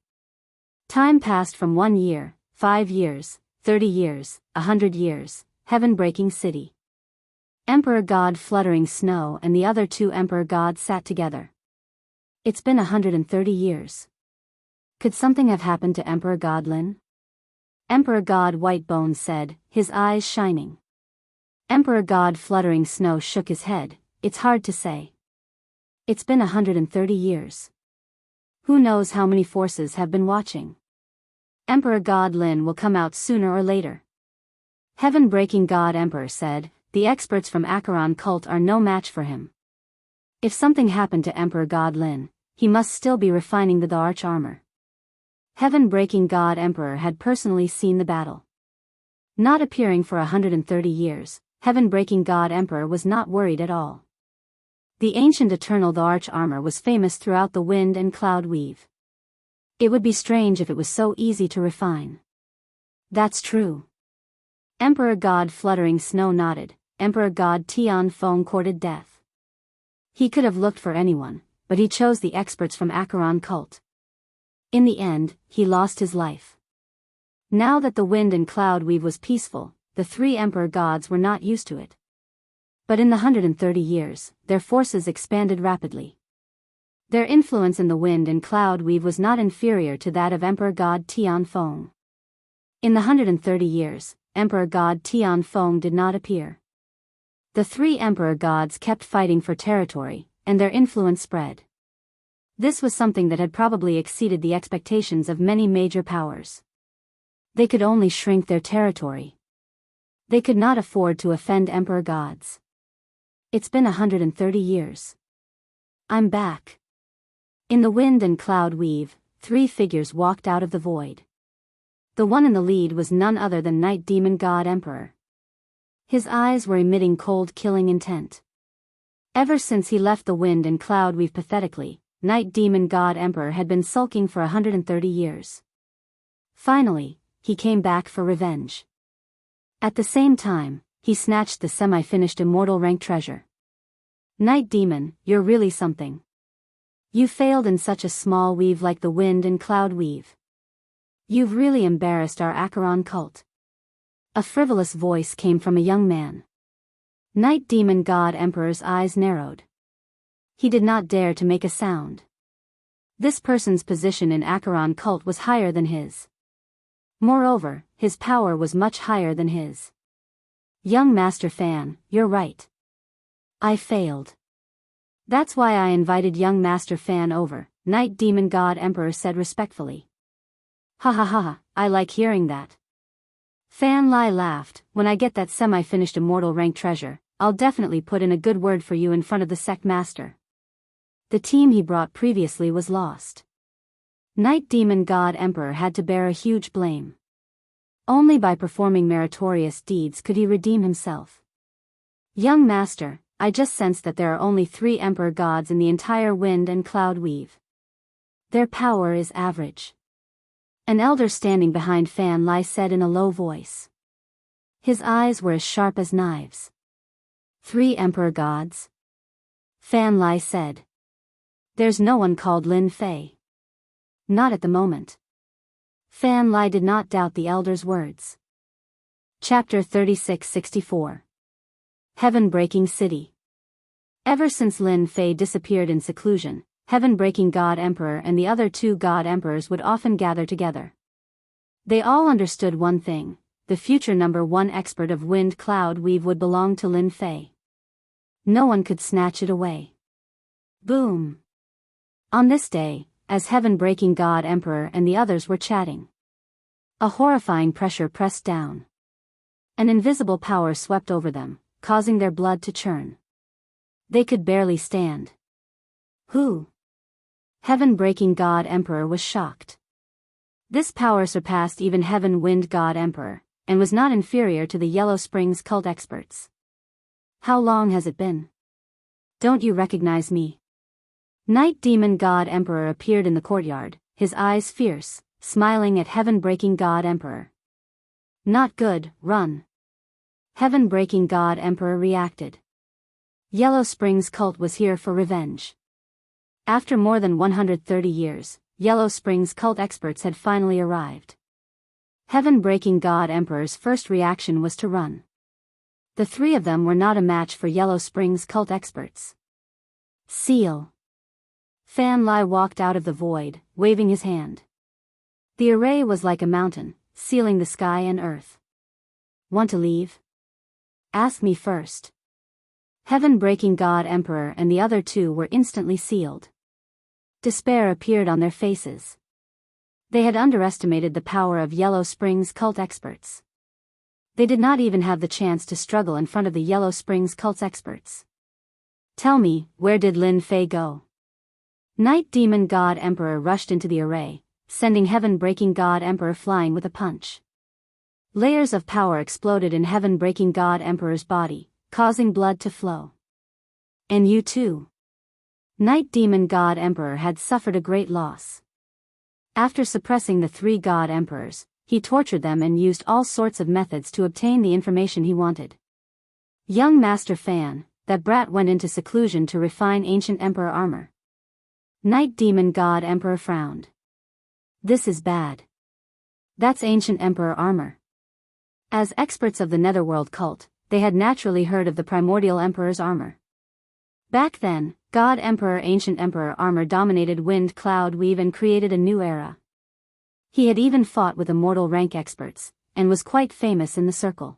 Time passed from 1 year, 5 years, 30 years, 100 years, heaven-breaking city. Emperor God Fluttering Snow and the other 2 emperor gods sat together. It's been 130 years. Could something have happened to Emperor God Lin? Emperor God Whitebone said, his eyes shining. Emperor God Fluttering Snow shook his head, it's hard to say. It's been 130 years. Who knows how many forces have been watching? Emperor God Lin will come out sooner or later. Heaven-breaking God Emperor said, the experts from Acheron cult are no match for him. If something happened to Emperor God Lin, he must still be refining the arch armor. Heaven-breaking God Emperor had personally seen the battle. Not appearing for 130 years, heaven-breaking God Emperor was not worried at all. The ancient eternal arch armor was famous throughout the wind and cloud weave. It would be strange if it was so easy to refine. That's true. Emperor God Fluttering Snow nodded. Emperor God Tianfeng courted death. He could have looked for anyone, but he chose the experts from Acheron cult. In the end, he lost his life. Now that the wind and cloud weave was peaceful, the three emperor gods were not used to it. But in the 130 years, their forces expanded rapidly. Their influence in the wind and cloud weave was not inferior to that of Emperor God Tian Feng. In the 130 years, Emperor God Tian Feng did not appear. The three emperor gods kept fighting for territory, and their influence spread. This was something that had probably exceeded the expectations of many major powers. They could only shrink their territory. They could not afford to offend emperor gods. It's been 130 years. I'm back. In the wind and cloud weave, three figures walked out of the void. The one in the lead was none other than Night Demon God Emperor. His eyes were emitting cold killing intent. Ever since he left the wind and cloud weave pathetically, Night Demon God Emperor had been sulking for 130 years. Finally, he came back for revenge. At the same time, he snatched the semi-finished immortal rank treasure. Night Demon, you're really something. You failed in such a small weave like the wind and cloud weave. You've really embarrassed our Acheron cult. A frivolous voice came from a young man. Night Demon God Emperor's eyes narrowed. He did not dare to make a sound. This person's position in Acheron cult was higher than his. Moreover, his power was much higher than his. Young Master Fan, you're right. I failed. That's why I invited young Master Fan over, Night Demon God Emperor said respectfully. Ha ha ha, I like hearing that. Fan Lai laughed, when I get that semi-finished immortal rank treasure, I'll definitely put in a good word for you in front of the sect master. The team he brought previously was lost. Night Demon God Emperor had to bear a huge blame. Only by performing meritorious deeds could he redeem himself. Young Master, I just sensed that there are only 3 emperor gods in the entire wind and cloud weave. Their power is average. An elder standing behind Fan Lai said in a low voice. His eyes were as sharp as knives. 3 emperor gods? Fan Lai said. There's no one called Lin Fei. Not at the moment. Fan Lai did not doubt the elder's words. Chapter 36-64. Heaven-breaking City. Ever since Lin Fei disappeared in seclusion, Heaven-breaking God Emperor and the other 2 God Emperors would often gather together. They all understood one thing: the future number 1 expert of wind cloud weave would belong to Lin Fei. No one could snatch it away. Boom! On this day, as Heaven-breaking God Emperor and the others were chatting, a horrifying pressure pressed down. An invisible power swept over them, causing their blood to churn. They could barely stand. Who? Heaven-breaking God Emperor was shocked. This power surpassed even Heaven-Wind God Emperor, and was not inferior to the Yellow Springs cult experts. How long has it been? Don't you recognize me? Night Demon God Emperor appeared in the courtyard, his eyes fierce, smiling at Heaven-breaking God Emperor. Not good, run. Heaven-breaking God Emperor reacted. Yellow Springs cult was here for revenge. After more than 130 years, Yellow Springs cult experts had finally arrived. Heaven-breaking God Emperor's first reaction was to run. The 3 of them were not a match for Yellow Springs cult experts. Seal. Fan Lai walked out of the void, waving his hand. The array was like a mountain, sealing the sky and earth. Want to leave? Ask me first. Heaven-breaking God Emperor and the other 2 were instantly sealed. Despair appeared on their faces. They had underestimated the power of Yellow Springs cult experts. They did not even have the chance to struggle in front of the Yellow Springs cult experts. Tell me, where did Lin Fei go? Night Demon God Emperor rushed into the array, sending Heaven-breaking God Emperor flying with a punch. Layers of power exploded in Heaven-breaking God Emperor's body, causing blood to flow. And you too. Night Demon God Emperor had suffered a great loss. After suppressing the 3 God Emperors, he tortured them and used all sorts of methods to obtain the information he wanted. Young Master Fan, that brat went into seclusion to refine ancient emperor armor. Night Demon God Emperor frowned. This is bad. That's ancient emperor armor. As experts of the netherworld cult, they had naturally heard of the primordial emperor's armor. Back then, God Emperor ancient emperor armor dominated wind cloud weave and created a new era. He had even fought with immortal rank experts, and was quite famous in the circle.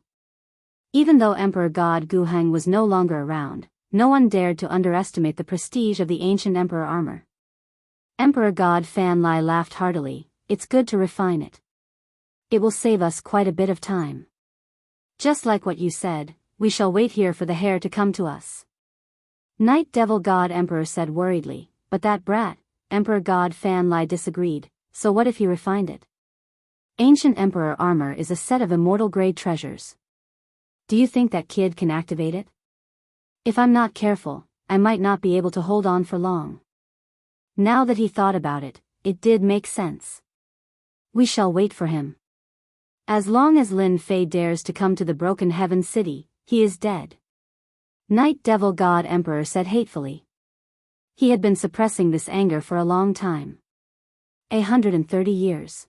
Even though Emperor God Guhang was no longer around, no one dared to underestimate the prestige of the ancient emperor armor. Emperor God Fan Lai laughed heartily. It's good to refine it. It will save us quite a bit of time. Just like what you said, we shall wait here for the heir to come to us. Night Devil God Emperor said worriedly, but that brat, Emperor God Fan Lai disagreed, so what if he refined it? Ancient emperor armor is a set of immortal grade treasures. Do you think that kid can activate it? If I'm not careful, I might not be able to hold on for long. Now that he thought about it, it did make sense. We shall wait for him. As long as Lin Fei dares to come to the Broken Heaven City, he is dead. Night Devil God Emperor said hatefully. He had been suppressing this anger for a long time. 130 years.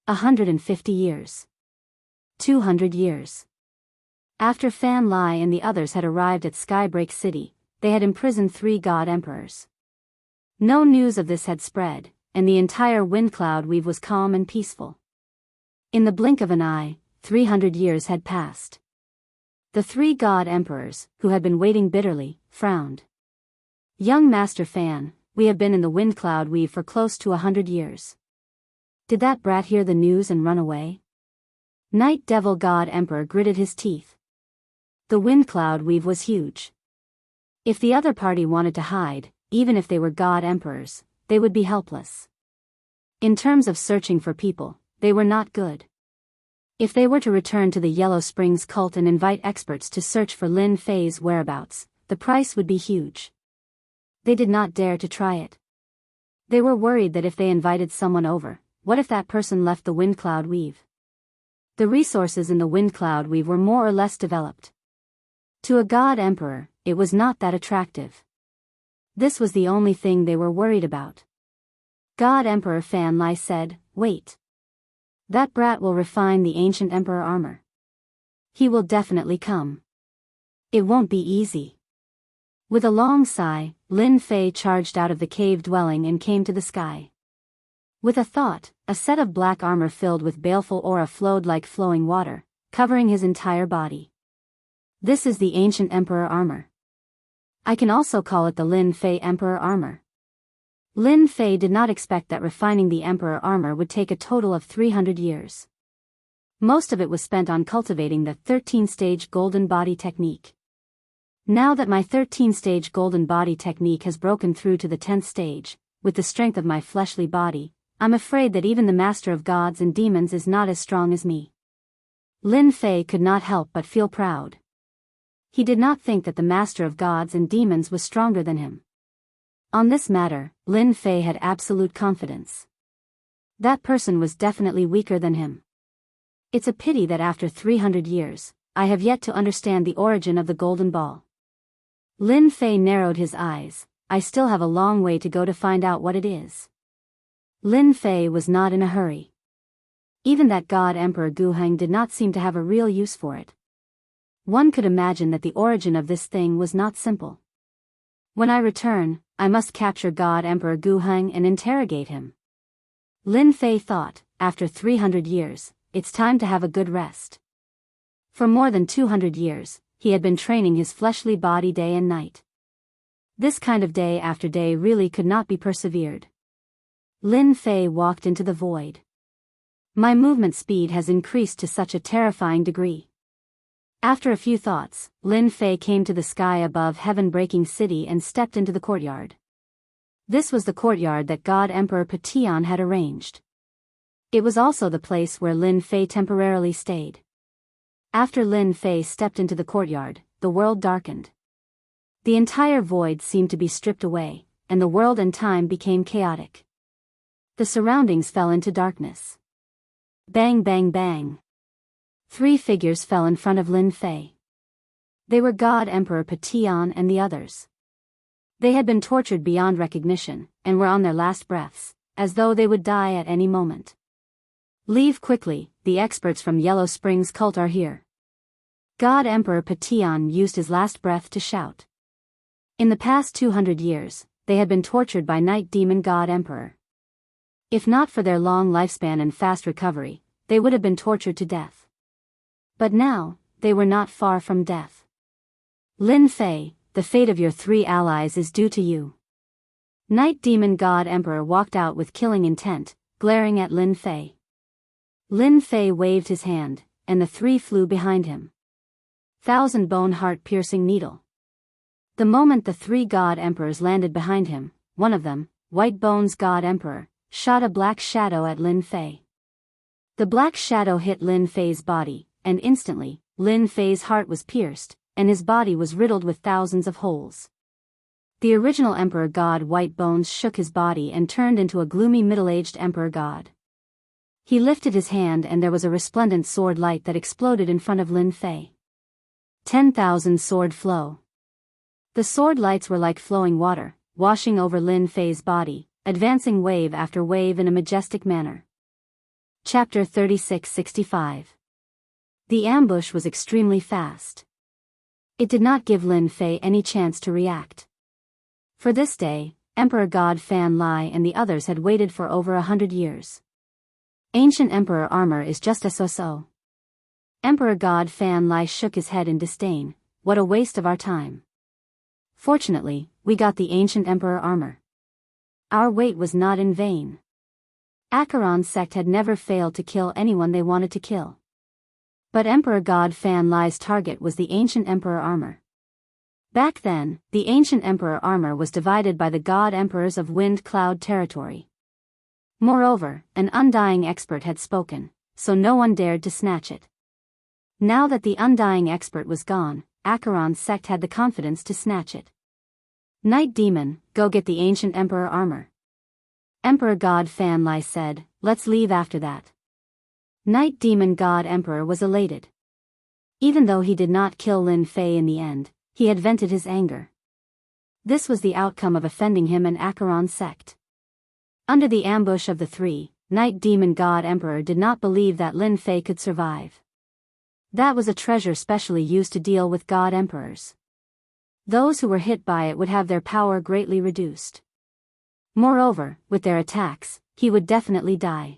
150 years. 200 years. After Fan Lai and the others had arrived at Skybreak City, they had imprisoned 3 God Emperors. No news of this had spread, and the entire wind cloud weave was calm and peaceful. In the blink of an eye, 300 years had passed. The 3 God Emperors, who had been waiting bitterly, frowned. Young Master Fan, we have been in the wind cloud weave for close to 100 years. Did that brat hear the news and run away? Night Devil God Emperor gritted his teeth. The wind cloud weave was huge. If the other party wanted to hide, even if they were God Emperors, they would be helpless. In terms of searching for people, they were not good. If they were to return to the Yellow Springs cult and invite experts to search for Lin Fei's whereabouts, the price would be huge. They did not dare to try it. They were worried that if they invited someone over, what if that person left the wind cloud weave? The resources in the wind cloud weave were more or less developed. To a God Emperor, it was not that attractive. This was the only thing they were worried about. God Emperor Fan Lai said, wait. That brat will refine the ancient emperor armor. He will definitely come. It won't be easy. With a long sigh, Lin Fei charged out of the cave dwelling and came to the sky. With a thought, a set of black armor filled with baleful aura flowed like flowing water, covering his entire body. This is the ancient emperor armor. I can also call it the Lin Fei emperor armor. Lin Fei did not expect that refining the emperor armor would take a total of 300 years. Most of it was spent on cultivating the 13-stage golden body technique. Now that my 13-stage golden body technique has broken through to the 10th stage, with the strength of my fleshly body, I'm afraid that even the master of gods and demons is not as strong as me. Lin Fei could not help but feel proud. He did not think that the master of gods and demons was stronger than him. On this matter, Lin Fei had absolute confidence. That person was definitely weaker than him. It's a pity that after 300 years, I have yet to understand the origin of the golden ball. Lin Fei narrowed his eyes. I still have a long way to go to find out what it is. Lin Fei was not in a hurry. Even that God Emperor Guhang did not seem to have a real use for it. One could imagine that the origin of this thing was not simple. When I return, I must capture God Emperor Guhang and interrogate him. Lin Fei thought, after 300 years, it's time to have a good rest. For more than 200 years, he had been training his fleshly body day and night. This kind of day after day really could not be persevered. Lin Fei walked into the void. My movement speed has increased to such a terrifying degree. After a few thoughts, Lin Fei came to the sky above heaven-breaking city and stepped into the courtyard. This was the courtyard that God Emperor Patian had arranged. It was also the place where Lin Fei temporarily stayed. After Lin Fei stepped into the courtyard, the world darkened. The entire void seemed to be stripped away, and the world and time became chaotic. The surroundings fell into darkness. Bang bang bang. 3 figures fell in front of Lin Fei. They were God Emperor Pation and the others. They had been tortured beyond recognition, and were on their last breaths, as though they would die at any moment. Leave quickly, the experts from Yellow Springs cult are here. God Emperor Pation used his last breath to shout. In the past 200 years, they had been tortured by Night Demon God Emperor. If not for their long lifespan and fast recovery, they would have been tortured to death. But now, they were not far from death. Lin Fei, the fate of your 3 allies is due to you. Night Demon God Emperor walked out with killing intent, glaring at Lin Fei. Lin Fei waved his hand, and the 3 flew behind him. 1,000 bone heart-piercing needle. The moment the 3 God Emperors landed behind him, one of them, White Bones God Emperor, shot a black shadow at Lin Fei. The black shadow hit Lin Fei's body, and instantly, Lin Fei's heart was pierced, and his body was riddled with thousands of holes. The original Emperor God White Bones shook his body and turned into a gloomy middle-aged Emperor God. He lifted his hand and there was a resplendent sword light that exploded in front of Lin Fei. 10,000 sword flow. The sword lights were like flowing water, washing over Lin Fei's body, advancing wave after wave in a majestic manner. Chapter 3665. The ambush was extremely fast. It did not give Lin Fei any chance to react. For this day, Emperor God Fan Lai and the others had waited for over 100 years. Ancient Emperor armor is just a so-so. Emperor God Fan Lai shook his head in disdain. What a waste of our time. Fortunately, we got the Ancient Emperor armor. Our wait was not in vain. Acheron's sect had never failed to kill anyone they wanted to kill. But Emperor God Fan Lai's target was the Ancient Emperor armor. Back then, the Ancient Emperor armor was divided by the God Emperors of Wind Cloud territory. Moreover, an undying expert had spoken, so no one dared to snatch it. Now that the undying expert was gone, Acheron's sect had the confidence to snatch it. Night Demon, go get the Ancient Emperor armor. Emperor God Fan Lai said, let's leave after that. Night Demon God Emperor was elated. Even though he did not kill Lin Fei in the end, he had vented his anger. This was the outcome of offending him and Acheron's sect. Under the ambush of the 3, Night Demon God Emperor did not believe that Lin Fei could survive. That was a treasure specially used to deal with God Emperors. Those who were hit by it would have their power greatly reduced. Moreover, with their attacks, he would definitely die.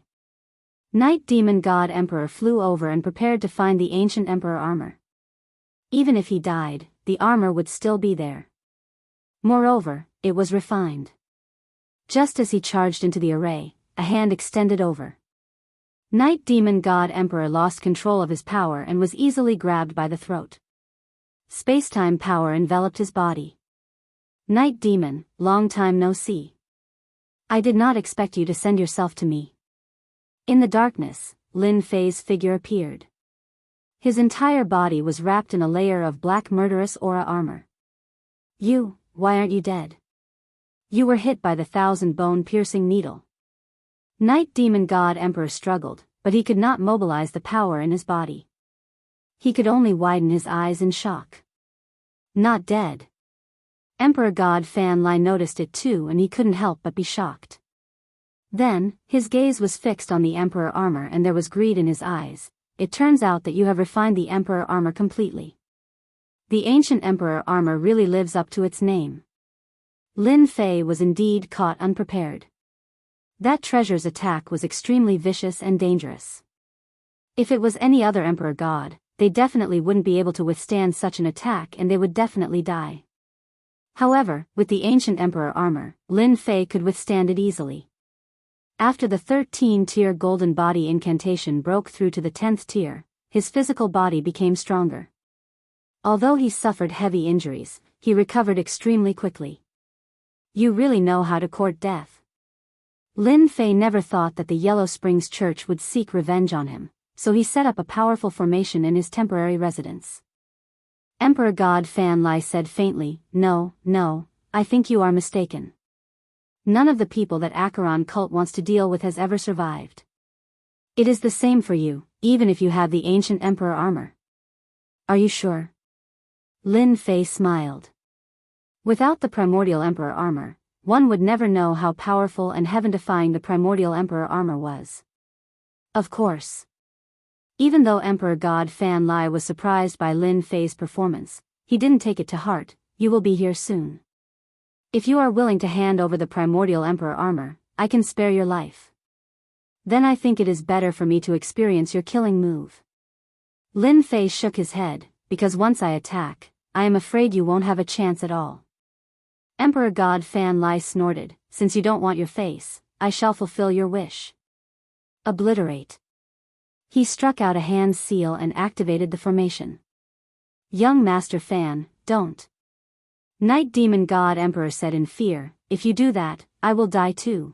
Night Demon God Emperor flew over and prepared to find the Ancient Emperor armor. Even if he died, the armor would still be there. Moreover, it was refined. Just as he charged into the array, a hand extended over. Night Demon God Emperor lost control of his power and was easily grabbed by the throat. Space-time power enveloped his body. Night Demon, long time no see. I did not expect you to send yourself to me. In the darkness, Lin Fei's figure appeared. His entire body was wrapped in a layer of black murderous aura armor. Why aren't you dead? You were hit by the 1,000 bone-piercing needle. Night Demon God Emperor struggled, but he could not mobilize the power in his body. He could only widen his eyes in shock. Not dead. Emperor God Fan Lai noticed it too and he couldn't help but be shocked. Then, his gaze was fixed on the Emperor armor and there was greed in his eyes. It turns out that you have refined the Emperor armor completely. The Ancient Emperor armor really lives up to its name. Lin Fei was indeed caught unprepared. That treasure's attack was extremely vicious and dangerous. If it was any other Emperor God, they definitely wouldn't be able to withstand such an attack and they would definitely die. However, with the Ancient Emperor armor, Lin Fei could withstand it easily. After the 13-tier golden body incantation broke through to the 10th tier, his physical body became stronger. Although he suffered heavy injuries, he recovered extremely quickly. You really know how to court death. Lin Fei never thought that the Yellow Springs Church would seek revenge on him, so he set up a powerful formation in his temporary residence. Emperor God Fan Lai said faintly, No, I think you are mistaken. None of the people that Acheron cult wants to deal with has ever survived. It is the same for you, even if you have the Ancient Emperor armor. Are you sure? Lin Fei smiled. Without the Primordial Emperor armor, one would never know how powerful and heaven-defying the Primordial Emperor armor was. Of course. Even though Emperor God Fan Lai was surprised by Lin Fei's performance, he didn't take it to heart. You will be here soon. If you are willing to hand over the Primordial Emperor armor, I can spare your life. Then I think it is better for me to experience your killing move. Lin Fei shook his head, because once I attack, I am afraid you won't have a chance at all. Emperor God Fan Lai snorted, since you don't want your face, I shall fulfill your wish. Obliterate. He struck out a hand seal and activated the formation. Young Master Fan, don't. Night Demon God Emperor said in fear, if you do that, I will die too.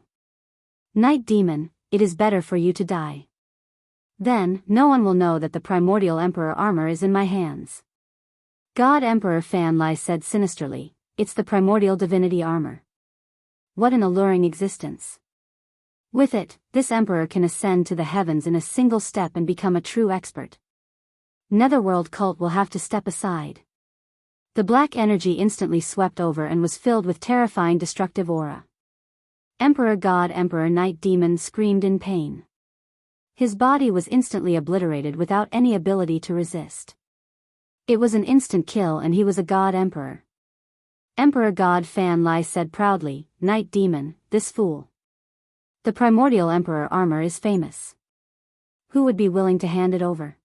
Night Demon, it is better for you to die. Then, no one will know that the Primordial Emperor armor is in my hands. God Emperor Fan Lai said sinisterly, it's the Primordial Divinity armor. What an alluring existence. With it, this emperor can ascend to the heavens in a single step and become a true expert. Netherworld cult will have to step aside. The black energy instantly swept over and was filled with terrifying destructive aura. Emperor God Emperor Night Demon screamed in pain. His body was instantly obliterated without any ability to resist. It was an instant kill and he was a God Emperor. Emperor God Fan Lai said proudly, Night Demon, this fool. The Primordial Emperor armor is famous. Who would be willing to hand it over?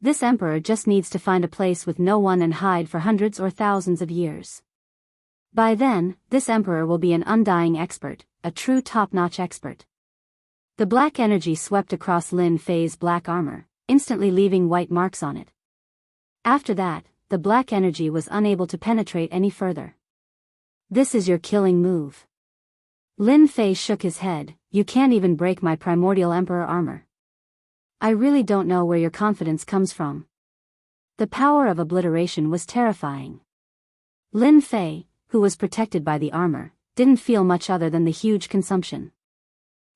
This emperor just needs to find a place with no one and hide for hundreds or thousands of years. By then, this emperor will be an undying expert, a true top-notch expert. The black energy swept across Lin Fei's black armor, instantly leaving white marks on it. After that, the black energy was unable to penetrate any further. This is your killing move. Lin Fei shook his head, you can't even break my Primordial Emperor armor. I really don't know where your confidence comes from. The power of obliteration was terrifying. Lin Fei, who was protected by the armor, didn't feel much other than the huge consumption.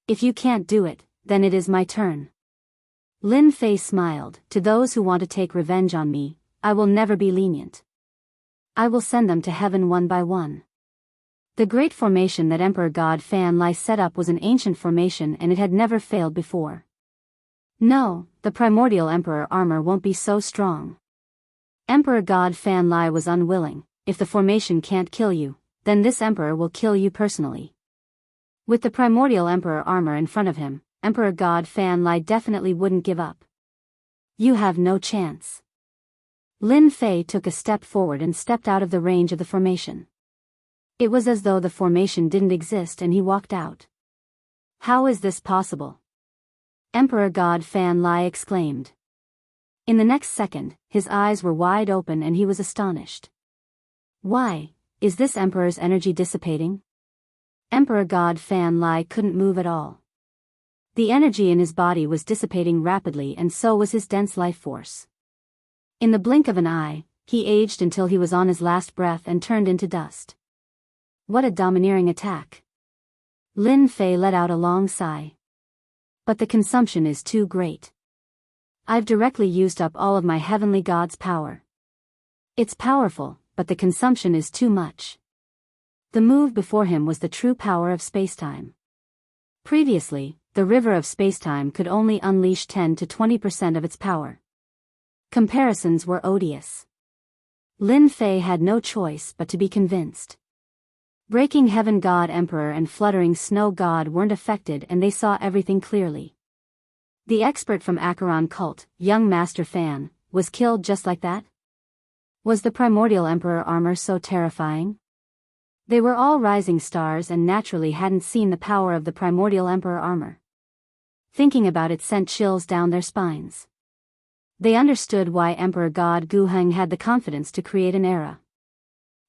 If you can't do it, then it is my turn. Lin Fei smiled, to those who want to take revenge on me, I will never be lenient. I will send them to heaven one by one. The great formation that Emperor God Fan Lai set up was an ancient formation and it had never failed before. No, the Primordial Emperor armor won't be so strong. Emperor God Fan Lai was unwilling, if the formation can't kill you, then this emperor will kill you personally. With the Primordial Emperor armor in front of him, Emperor God Fan Lai definitely wouldn't give up. You have no chance. Lin Fei took a step forward and stepped out of the range of the formation. It was as though the formation didn't exist and he walked out. How is this possible? Emperor God Fan Lai exclaimed. In the next second, his eyes were wide open and he was astonished. Why, is this emperor's energy dissipating? Emperor God Fan Lai couldn't move at all. The energy in his body was dissipating rapidly and so was his dense life force. In the blink of an eye, he aged until he was on his last breath and turned into dust. What a domineering attack. Lin Fei let out a long sigh. But the consumption is too great. I've directly used up all of my heavenly god's power. It's powerful, but the consumption is too much. The move before him was the true power of spacetime. Previously, the river of spacetime could only unleash 10 to 20% of its power. Comparisons were odious. Lin Fei had no choice but to be convinced. Breaking Heaven God Emperor and Fluttering Snow God weren't affected and they saw everything clearly. The expert from Acheron cult, young Master Fan, was killed just like that? Was the Primordial Emperor armor so terrifying? They were all rising stars and naturally hadn't seen the power of the Primordial Emperor armor. Thinking about it sent chills down their spines. They understood why Emperor God Guheng had the confidence to create an era.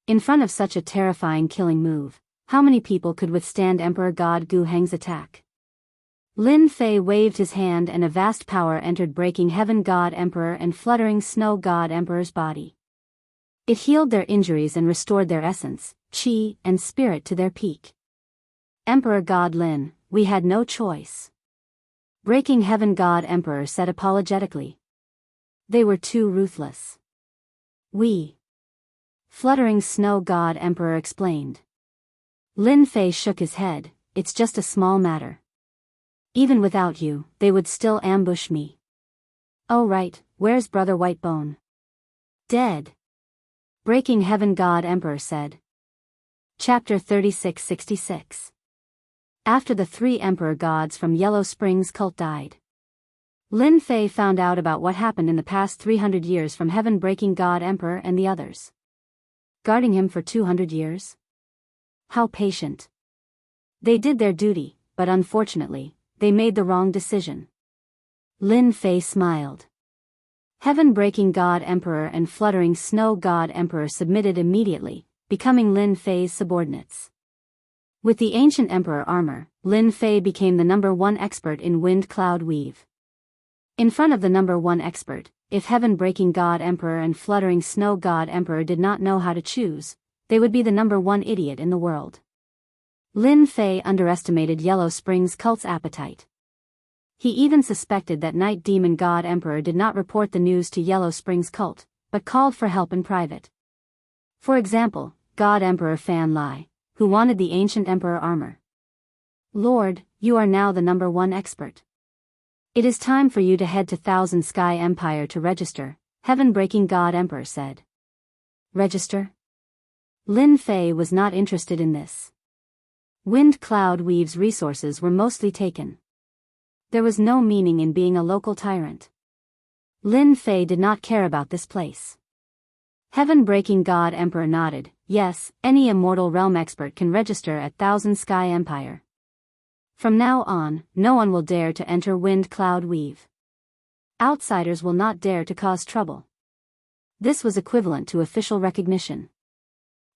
In front of such a terrifying killing move, how many people could withstand Emperor God Guheng's attack? Lin Fei waved his hand and a vast power entered Breaking Heaven God Emperor and Fluttering Snow God Emperor's body. It healed their injuries and restored their essence, chi, and spirit to their peak. Emperor God Lin, we had no choice. Breaking Heaven God Emperor said apologetically. They were too ruthless. We Fluttering Snow God Emperor explained. Lin Fei shook his head. It's just a small matter. Even without you, they would still ambush me. Oh right, where's Brother Whitebone? Dead. Breaking Heaven God Emperor said. Chapter 3666. After the 3 Emperor gods from Yellow Springs cult died, Lin Fei found out about what happened in the past 300 years from Heaven-breaking God Emperor and the others. Guarding him for 200 years? How patient. They did their duty, but unfortunately, they made the wrong decision. Lin Fei smiled. Heaven-breaking God Emperor and Fluttering Snow God Emperor submitted immediately, becoming Lin Fei's subordinates. With the ancient Emperor armor, Lin Fei became the #1 expert in wind cloud weave. In front of the #1 expert, if Heaven-breaking God Emperor and Fluttering Snow God Emperor did not know how to choose, they would be the #1 idiot in the world. Lin Fei underestimated Yellow Springs cult's appetite. He even suspected that Night Demon God Emperor did not report the news to Yellow Springs cult, but called for help in private. For example, God Emperor Fan Lai, who wanted the ancient Emperor armor. Lord, you are now the #1 expert. It is time for you to head to Thousand Sky Empire to register, Heaven-breaking God Emperor said. Register? Lin Fei was not interested in this. Wind Cloud Weave's resources were mostly taken. There was no meaning in being a local tyrant. Lin Fei did not care about this place. Heaven-breaking God Emperor nodded. Yes, any immortal realm expert can register at Thousand Sky Empire. From now on, no one will dare to enter Wind Cloud Weave. Outsiders will not dare to cause trouble. This was equivalent to official recognition.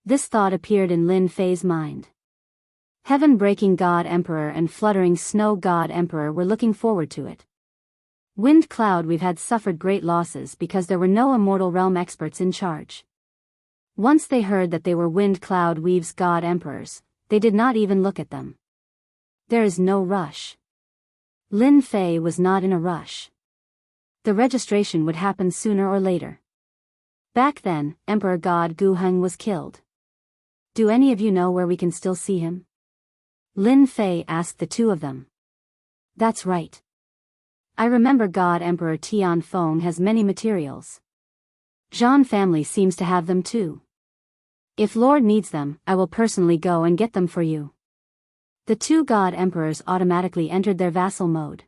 This thought appeared in Lin Fei's mind. Heaven-breaking God Emperor and Fluttering Snow God Emperor were looking forward to it. Wind Cloud Weave had suffered great losses because there were no immortal realm experts in charge. Once they heard that they were Wind Cloud Weave's God Emperors, they did not even look at them. There is no rush. Lin Fei was not in a rush. The registration would happen sooner or later. Back then, Emperor God Guheng was killed. Do any of you know where we can still see him? Lin Fei asked the 2 of them. That's right. I remember God Emperor Tian Feng has many materials. Zhan family seems to have them too. If Lord needs them, I will personally go and get them for you. The 2 God Emperors automatically entered their vassal mode.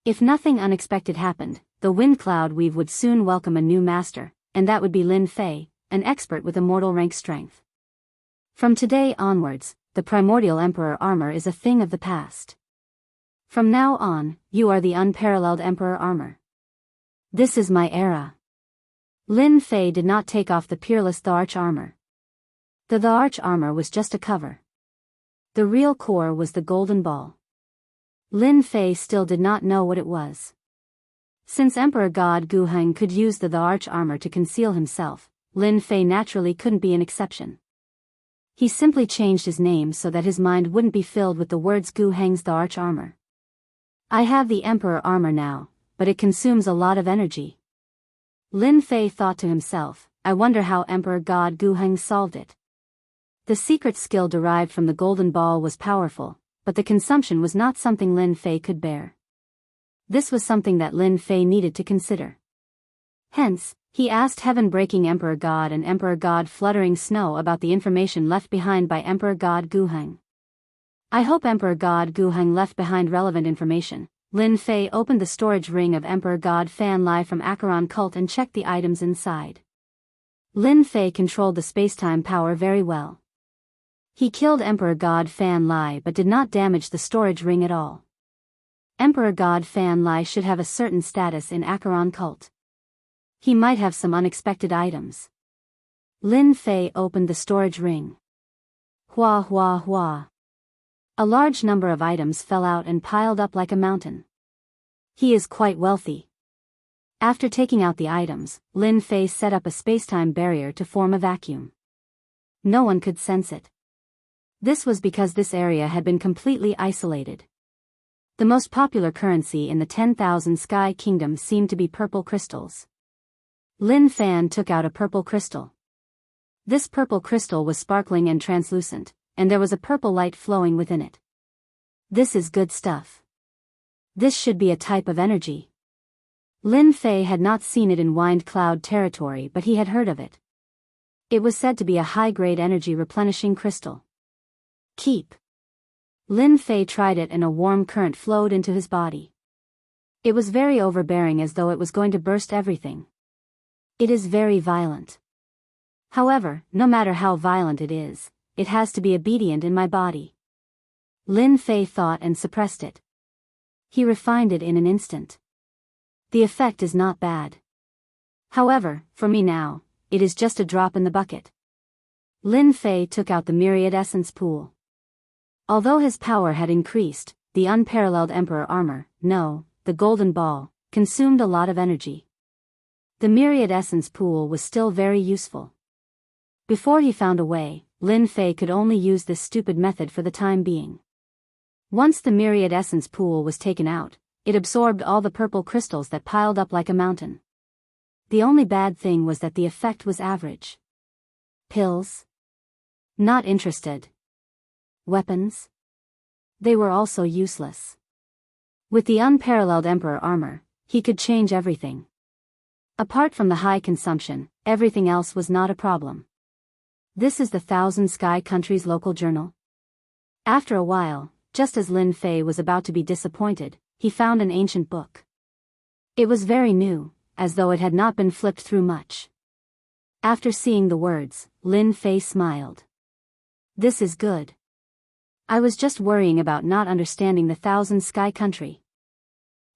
If nothing unexpected happened, the Wind Cloud Weave would soon welcome a new master, and that would be Lin Fei, an expert with immortal rank strength. From today onwards, the primordial Emperor armor is a thing of the past. From now on, you are the unparalleled Emperor armor. This is my era. Lin Fei did not take off the peerless Arch armor. The Arch armor was just a cover. The real core was the golden ball. Lin Fei still did not know what it was. Since Emperor God Guheng could use the Arch armor to conceal himself, Lin Fei naturally couldn't be an exception. He simply changed his name so that his mind wouldn't be filled with the words Guheng's Arch armor. I have the Emperor armor now, but it consumes a lot of energy. Lin Fei thought to himself, I wonder how Emperor God Guheng solved it. The secret skill derived from the golden ball was powerful, but the consumption was not something Lin Fei could bear. This was something that Lin Fei needed to consider. Hence, he asked Heaven-breaking Emperor God and Emperor God Fluttering Snow about the information left behind by Emperor God Guheng. I hope Emperor God Guheng left behind relevant information. Lin Fei opened the storage ring of Emperor God Fan Lai from Acheron cult and checked the items inside. Lin Fei controlled the space-time power very well. He killed Emperor God Fan Lai but did not damage the storage ring at all. Emperor God Fan Lai should have a certain status in Acheron cult. He might have some unexpected items. Lin Fei opened the storage ring. Hua hua hua. A large number of items fell out and piled up like a mountain. He is quite wealthy. After taking out the items, Lin Fei set up a space-time barrier to form a vacuum. No one could sense it. This was because this area had been completely isolated. The most popular currency in the 10,000 Sky Kingdom seemed to be purple crystals. Lin Fan took out a purple crystal. This purple crystal was sparkling and translucent, and there was a purple light flowing within it. This is good stuff. This should be a type of energy. Lin Fei had not seen it in Wind Cloud territory, but he had heard of it. It was said to be a high-grade energy replenishing crystal. Keep. Lin Fei tried it and a warm current flowed into his body. It was very overbearing, as though it was going to burst everything. It is very violent. However, no matter how violent it is, it has to be obedient in my body. Lin Fei thought and suppressed it. He refined it in an instant. The effect is not bad. However, for me now, it is just a drop in the bucket. Lin Fei took out the myriad essence pool. Although his power had increased, the unparalleled emperor armor, the golden ball, consumed a lot of energy. The myriad essence pool was still very useful. Before he found a way, Lin Fei could only use this stupid method for the time being. Once the myriad essence pool was taken out, it absorbed all the purple crystals that piled up like a mountain. The only bad thing was that the effect was average. Pills? Not interested. Weapons? They were also useless. With the unparalleled emperor armor, he could change everything. Apart from the high consumption, everything else was not a problem. This is the Thousand Sky Country's local journal. After a while, just as Lin Fei was about to be disappointed, he found an ancient book. It was very new, as though it had not been flipped through much. After seeing the words, Lin Fei smiled. This is good. I was just worrying about not understanding the Thousand Sky Country.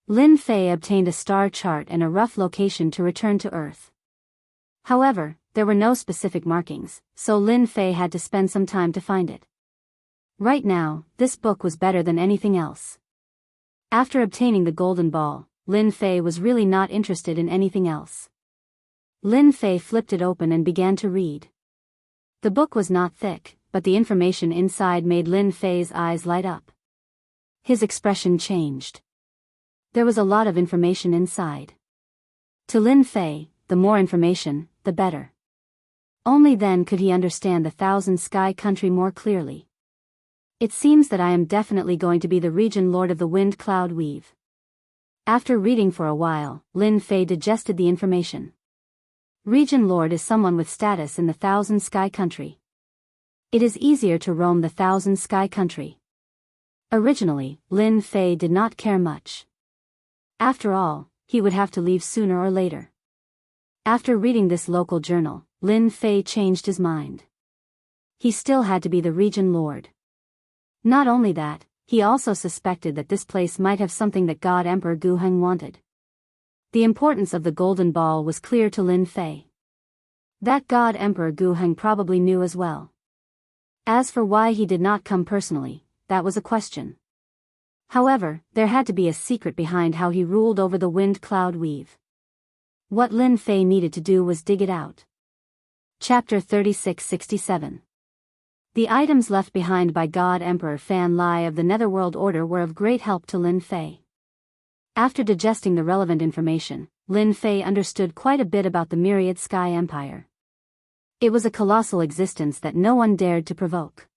Lin Fei obtained a star chart and a rough location to return to Earth. However, there were no specific markings, so Lin Fei had to spend some time to find it. Right now, this book was better than anything else. After obtaining the golden ball, Lin Fei was really not interested in anything else. Lin Fei flipped it open and began to read. The book was not thick, but the information inside made Lin Fei's eyes light up. His expression changed. There was a lot of information inside. To Lin Fei, the more information, the better. Only then could he understand the Thousand Sky Country more clearly. It seems that I am definitely going to be the region lord of the Wind Cloud Weave. After reading for a while, Lin Fei digested the information. Region lord is someone with status in the Thousand Sky Country. It is easier to roam the Thousand Sky Country. Originally, Lin Fei did not care much. After all, he would have to leave sooner or later. After reading this local journal, Lin Fei changed his mind. He still had to be the region lord. Not only that, he also suspected that this place might have something that God Emperor Gu Heng wanted. The importance of the golden ball was clear to Lin Fei. That God Emperor Gu Heng probably knew as well. As for why he did not come personally, that was a question. However, there had to be a secret behind how he ruled over the Wind Cloud Weave. What Lin Fei needed to do was dig it out. Chapter 3667. The items left behind by God Emperor Fan Lai of the Netherworld Order were of great help to Lin Fei. After digesting the relevant information, Lin Fei understood quite a bit about the Myriad Sky Empire. It was a colossal existence that no one dared to provoke.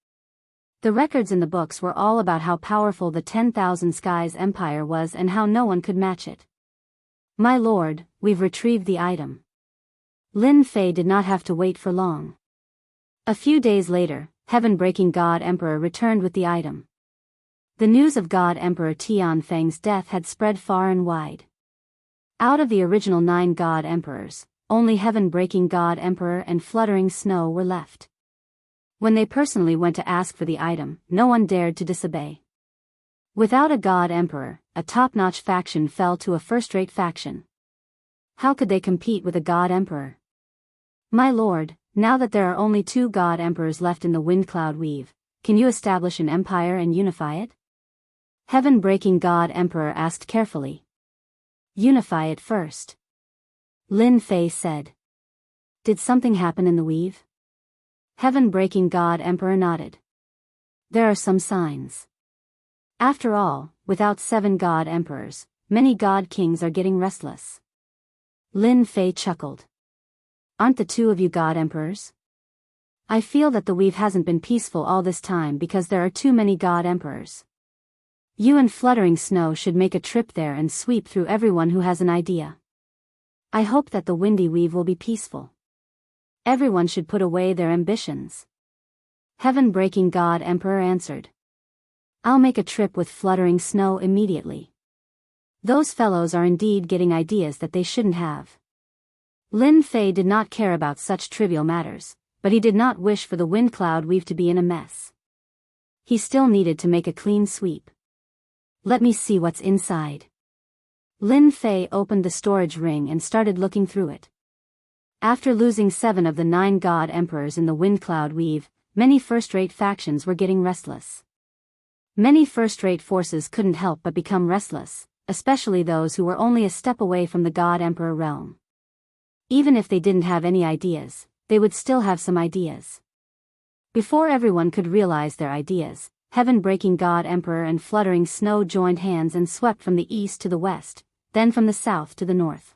The records in the books were all about how powerful the 10,000 Skies Empire was and how no one could match it. My lord, we've retrieved the item. Lin Fei did not have to wait for long. A few days later, Heaven-breaking God Emperor returned with the item. The news of God Emperor Tianfeng's death had spread far and wide. Out of the original 9 God Emperors, only Heaven-breaking God Emperor and Fluttering Snow were left. When they personally went to ask for the item, no one dared to disobey. Without a God Emperor, a top-notch faction fell to a first-rate faction. How could they compete with a God Emperor? My lord, now that there are only 2 God Emperors left in the Wind Cloud Weave, can you establish an empire and unify it? Heaven-breaking God Emperor asked carefully. Unify it first. Lin Fei said. Did something happen in the weave? Heaven-breaking God Emperor nodded. There are some signs. After all, without 7 God Emperors, many God Kings are getting restless. Lin Fei chuckled. Aren't the 2 of you God Emperors? I feel that the weave hasn't been peaceful all this time because there are too many god emperors. You and Fluttering Snow should make a trip there and sweep through everyone who has an idea. I hope that the Windy Weave will be peaceful. Everyone should put away their ambitions. Heaven-breaking God Emperor answered. I'll make a trip with Fluttering Snow immediately. Those fellows are indeed getting ideas that they shouldn't have. Lin Fei did not care about such trivial matters, but he did not wish for the wind cloud weave to be in a mess. He still needed to make a clean sweep. Let me see what's inside. Lin Fei opened the storage ring and started looking through it. After losing 7 of the 9 god emperors in the wind cloud weave, many first-rate factions were getting restless. Many first-rate forces couldn't help but become restless, especially those who were only a step away from the god emperor realm. Even if they didn't have any ideas, they would still have some ideas. Before everyone could realize their ideas, Heaven-breaking God Emperor and Fluttering Snow joined hands and swept from the east to the west, then from the south to the north.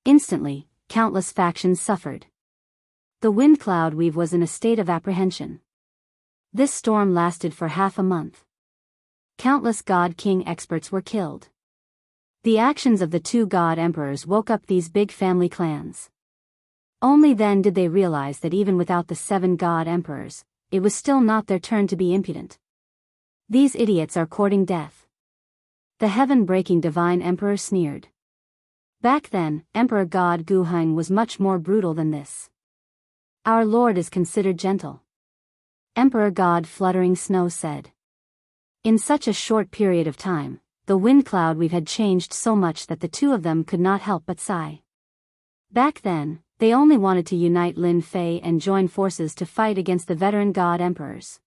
Instantly, countless factions suffered. The wind cloud weave was in a state of apprehension. This storm lasted for half a month. Countless God King experts were killed. The actions of the 2 God Emperors woke up these big family clans. Only then did they realize that even without the 7 God Emperors, it was still not their turn to be impudent. These idiots are courting death. The heaven-breaking Divine Emperor sneered. Back then, Emperor God Guheng was much more brutal than this. Our Lord is considered gentle. Emperor God Fluttering Snow said. In such a short period of time, the wind cloud weave had changed so much that the 2 of them could not help but sigh. Back then, they only wanted to unite Lin Fei and join forces to fight against the veteran God Emperors.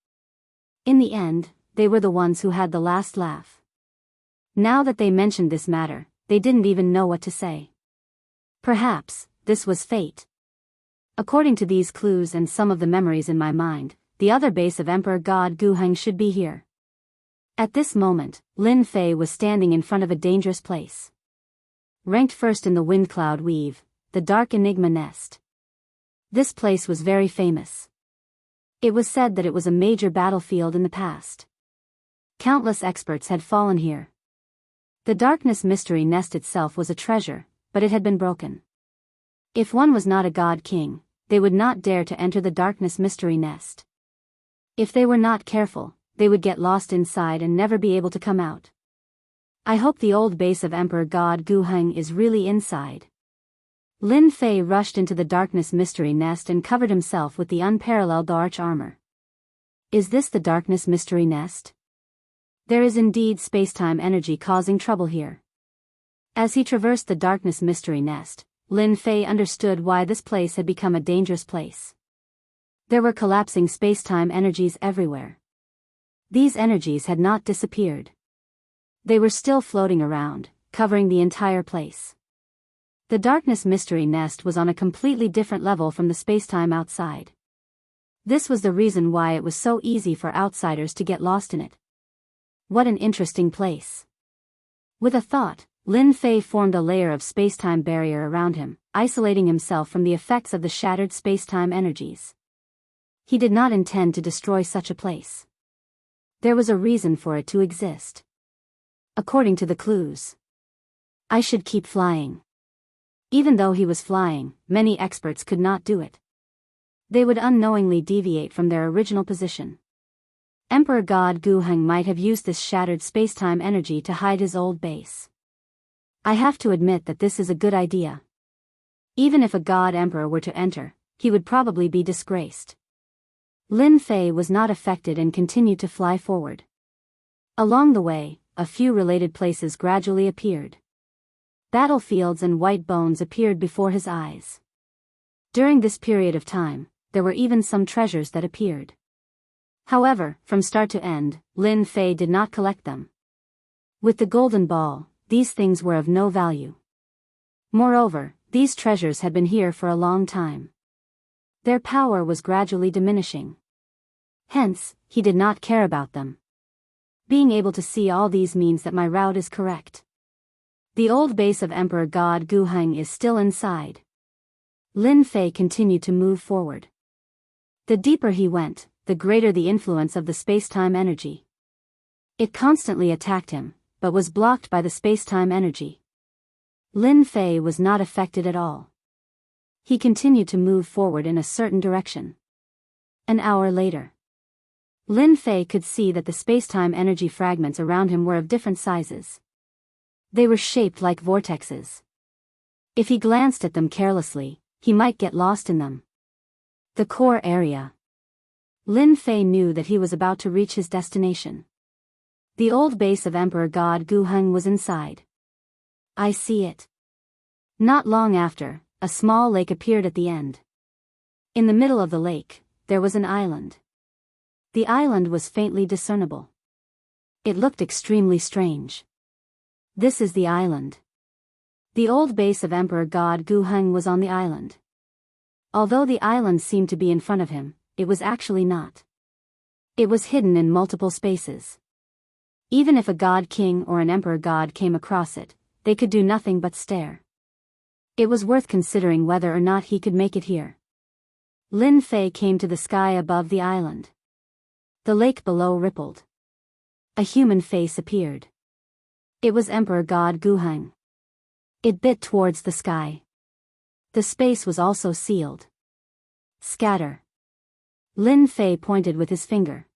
In the end, they were the ones who had the last laugh. Now that they mentioned this matter, they didn't even know what to say. Perhaps, this was fate. According to these clues and some of the memories in my mind, the other base of Emperor God Guheng should be here. At this moment, Lin Fei was standing in front of a dangerous place. Ranked first in the wind cloud weave, the Dark Enigma Nest. This place was very famous. It was said that it was a major battlefield in the past. Countless experts had fallen here. The Darkness Mystery Nest itself was a treasure, but it had been broken. If one was not a God King, they would not dare to enter the Darkness Mystery Nest. If they were not careful, they would get lost inside and never be able to come out. I hope the old base of Emperor God Guheng is really inside. Lin Fei rushed into the Darkness Mystery Nest and covered himself with the unparalleled arch armor. Is this the Darkness Mystery Nest? There is indeed space-time energy causing trouble here. As he traversed the Darkness Mystery Nest, Lin Fei understood why this place had become a dangerous place. There were collapsing space-time energies everywhere. These energies had not disappeared. They were still floating around, covering the entire place. The Darkness Mystery Nest was on a completely different level from the spacetime outside. This was the reason why it was so easy for outsiders to get lost in it. What an interesting place. With a thought, Lin Fei formed a layer of spacetime barrier around him, isolating himself from the effects of the shattered spacetime energies. He did not intend to destroy such a place. There was a reason for it to exist. According to the clues, I should keep flying. Even though he was flying, many experts could not do it. They would unknowingly deviate from their original position. Emperor God Guheng might have used this shattered spacetime energy to hide his old base. I have to admit that this is a good idea. Even if a God Emperor were to enter, he would probably be disgraced. Lin Fei was not affected and continued to fly forward. Along the way, a few related places gradually appeared. Battlefields and white bones appeared before his eyes. During this period of time, there were even some treasures that appeared. However, from start to end, Lin Fei did not collect them. With the golden ball, these things were of no value. Moreover, these treasures had been here for a long time. Their power was gradually diminishing. Hence, he did not care about them. Being able to see all these means that my route is correct. The old base of Emperor God Guheng is still inside. Lin Fei continued to move forward. The deeper he went, the greater the influence of the space-time energy. It constantly attacked him, but was blocked by the space-time energy. Lin Fei was not affected at all. He continued to move forward in a certain direction. An hour later, Lin Fei could see that the space-time energy fragments around him were of different sizes. They were shaped like vortexes. If he glanced at them carelessly, he might get lost in them. The core area. Lin Fei knew that he was about to reach his destination. The old base of Emperor God Guheng was inside. I see it. Not long after, a small lake appeared at the end. In the middle of the lake, there was an island. The island was faintly discernible. It looked extremely strange. This is the island. The old base of Emperor God Guheng was on the island. Although the island seemed to be in front of him, it was actually not. It was hidden in multiple spaces. Even if a god king or an emperor god came across it, they could do nothing but stare. It was worth considering whether or not he could make it here. Lin Fei came to the sky above the island. The lake below rippled. A human face appeared. It was Emperor God Guheng. It bit towards the sky. The space was also sealed. Scatter. Lin Fei pointed with his finger.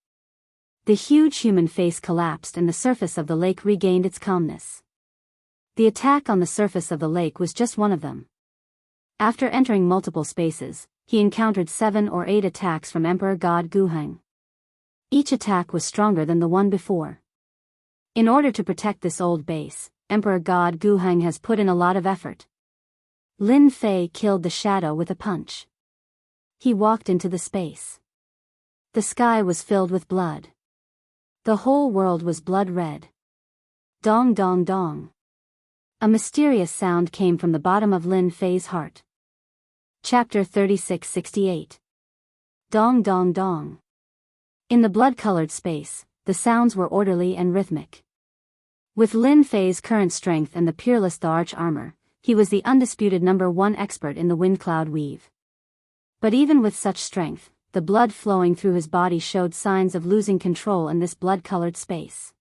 The huge human face collapsed and the surface of the lake regained its calmness. The attack on the surface of the lake was just one of them. After entering multiple spaces, he encountered 7 or 8 attacks from Emperor God Guheng. Each attack was stronger than the one before. In order to protect this old base, Emperor God Guheng has put in a lot of effort. Lin Fei killed the shadow with a punch. He walked into the space. The sky was filled with blood. The whole world was blood red. Dong dong dong. A mysterious sound came from the bottom of Lin Fei's heart. Chapter 3668. Dong dong dong. In the blood-colored space, the sounds were orderly and rhythmic. With Lin Fei's current strength and the peerless Arch armor, he was the undisputed #1 expert in the wind cloud weave. But even with such strength, the blood flowing through his body showed signs of losing control in this blood-colored space.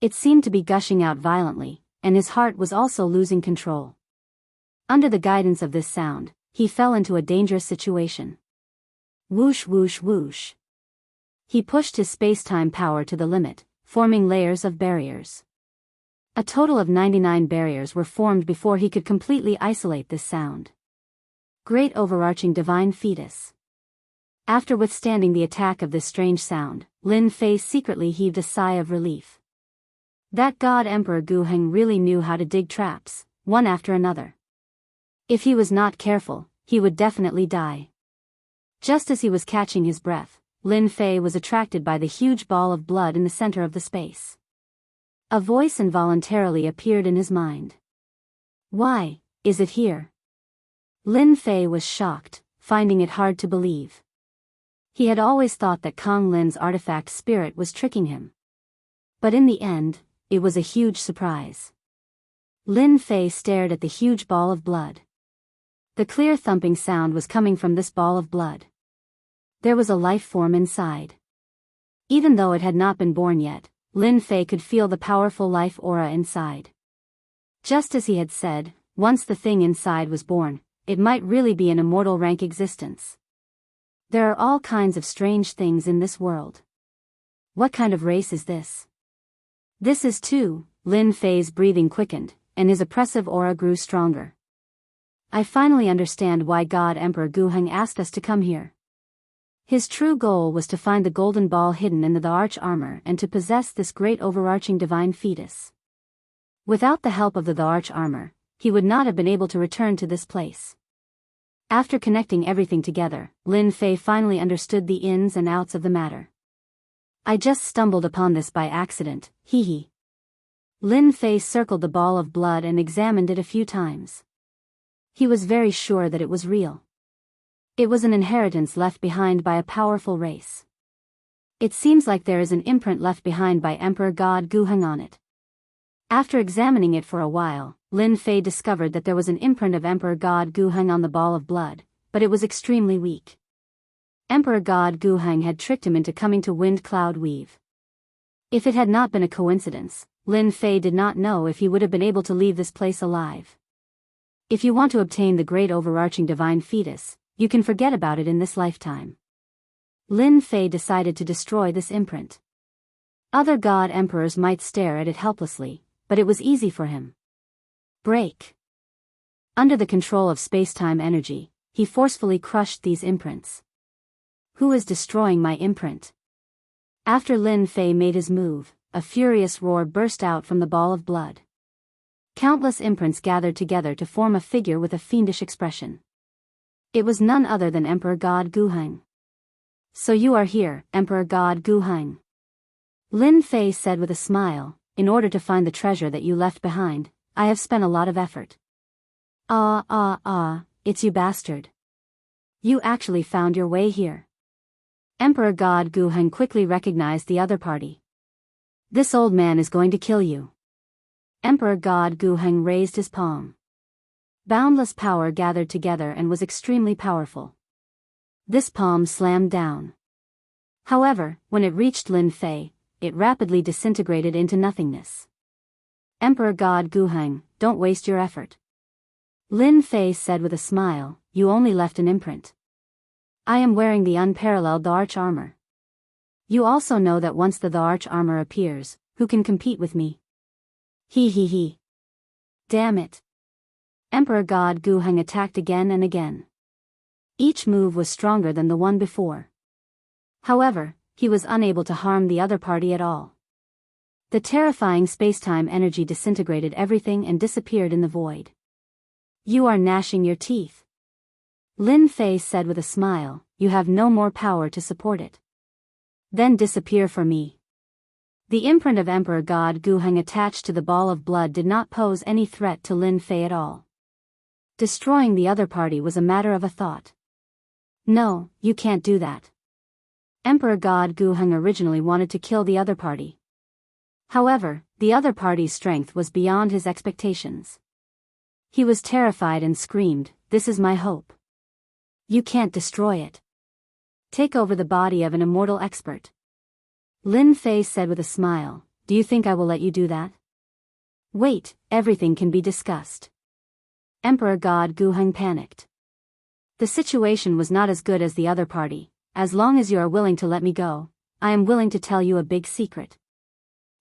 It seemed to be gushing out violently, and his heart was also losing control. Under the guidance of this sound, he fell into a dangerous situation. Whoosh whoosh whoosh. He pushed his space-time power to the limit, forming layers of barriers. A total of 99 barriers were formed before he could completely isolate this sound. Great overarching divine fetus. After withstanding the attack of this strange sound, Lin Fei secretly heaved a sigh of relief. That god Emperor Guheng really knew how to dig traps, one after another. If he was not careful, he would definitely die. Just as he was catching his breath, Lin Fei was attracted by the huge ball of blood in the center of the space. A voice involuntarily appeared in his mind. Why is it here? Lin Fei was shocked, finding it hard to believe. He had always thought that Kong Lin's artifact spirit was tricking him. But in the end, it was a huge surprise. Lin Fei stared at the huge ball of blood. The clear thumping sound was coming from this ball of blood. There was a life form inside. Even though it had not been born yet, Lin Fei could feel the powerful life aura inside. Just as he had said, once the thing inside was born, it might really be an immortal rank existence. There are all kinds of strange things in this world. What kind of race is this? This is too. Lin Fei's breathing quickened, and his oppressive aura grew stronger. I finally understand why God Emperor Guheng asked us to come here. His true goal was to find the golden ball hidden in the Arch armor and to possess this great overarching divine fetus. Without the help of the Arch armor, he would not have been able to return to this place. After connecting everything together, Lin Fei finally understood the ins and outs of the matter. I just stumbled upon this by accident, hee hee. Lin Fei circled the ball of blood and examined it a few times. He was very sure that it was real. It was an inheritance left behind by a powerful race. It seems like there is an imprint left behind by Emperor God Guheng on it. After examining it for a while, Lin Fei discovered that there was an imprint of Emperor God Guheng on the ball of blood, but it was extremely weak. Emperor God Guheng had tricked him into coming to Wind Cloud Weave. If it had not been a coincidence, Lin Fei did not know if he would have been able to leave this place alive. If you want to obtain the great overarching divine fetus, you can forget about it in this lifetime. Lin Fei decided to destroy this imprint. Other god emperors might stare at it helplessly, but it was easy for him. Break. Under the control of space-time energy, he forcefully crushed these imprints. Who is destroying my imprint? After Lin Fei made his move, a furious roar burst out from the ball of blood. Countless imprints gathered together to form a figure with a fiendish expression. It was none other than Emperor God Guheng. So you are here, Emperor God Guheng. Lin Fei said with a smile, in order to find the treasure that you left behind, I have spent a lot of effort. It's you bastard. You actually found your way here. Emperor God Guheng quickly recognized the other party. This old man is going to kill you. Emperor God Guheng raised his palm. Boundless power gathered together and was extremely powerful. This palm slammed down. However, when it reached Lin Fei, it rapidly disintegrated into nothingness. Emperor God Guheng, don't waste your effort. Lin Fei said with a smile, you only left an imprint. I am wearing the unparalleled Arch Armor. You also know that once the Arch Armor appears, who can compete with me? He. Damn it. Emperor God Guheng attacked again and again. Each move was stronger than the one before. However, he was unable to harm the other party at all. The terrifying space-time energy disintegrated everything and disappeared in the void. You are gnashing your teeth. Lin Fei said with a smile, you have no more power to support it. Then disappear for me. The imprint of Emperor God Guheng attached to the ball of blood did not pose any threat to Lin Fei at all. Destroying the other party was a matter of a thought. No, you can't do that. Emperor God Guheng originally wanted to kill the other party. However, the other party's strength was beyond his expectations. He was terrified and screamed, this is my hope. You can't destroy it. Take over the body of an immortal expert. Lin Fei said with a smile, do you think I will let you do that? Wait, everything can be discussed. Emperor God Guheng panicked. The situation was not as good as the other party. As long as you are willing to let me go, I am willing to tell you a big secret.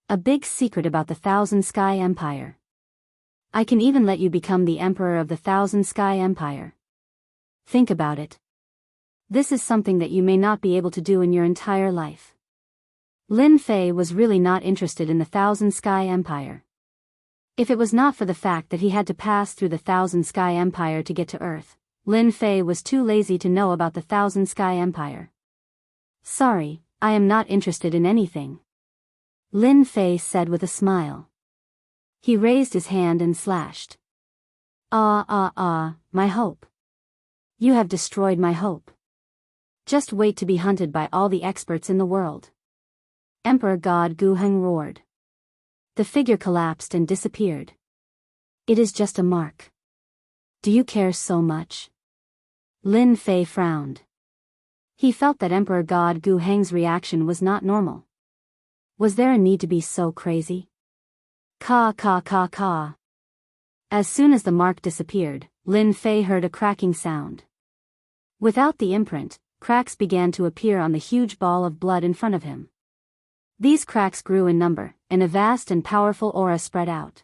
A big secret about the Thousand Sky Empire. I can even let you become the Emperor of the Thousand Sky Empire. Think about it. This is something that you may not be able to do in your entire life. Lin Fei was really not interested in the Thousand Sky Empire. If it was not for the fact that he had to pass through the Thousand Sky Empire to get to Earth, Lin Fei was too lazy to know about the Thousand Sky Empire. Sorry, I am not interested in anything. Lin Fei said with a smile. He raised his hand and slashed. My hope. You have destroyed my hope. Just wait to be hunted by all the experts in the world. Emperor God Guheng roared. The figure collapsed and disappeared. It is just a mark. Do you care so much? Lin Fei frowned. He felt that Emperor God Guheng's reaction was not normal. Was there a need to be so crazy? Ka. As soon as the mark disappeared, Lin Fei heard a cracking sound. Without the imprint, cracks began to appear on the huge ball of blood in front of him. These cracks grew in number, and a vast and powerful aura spread out.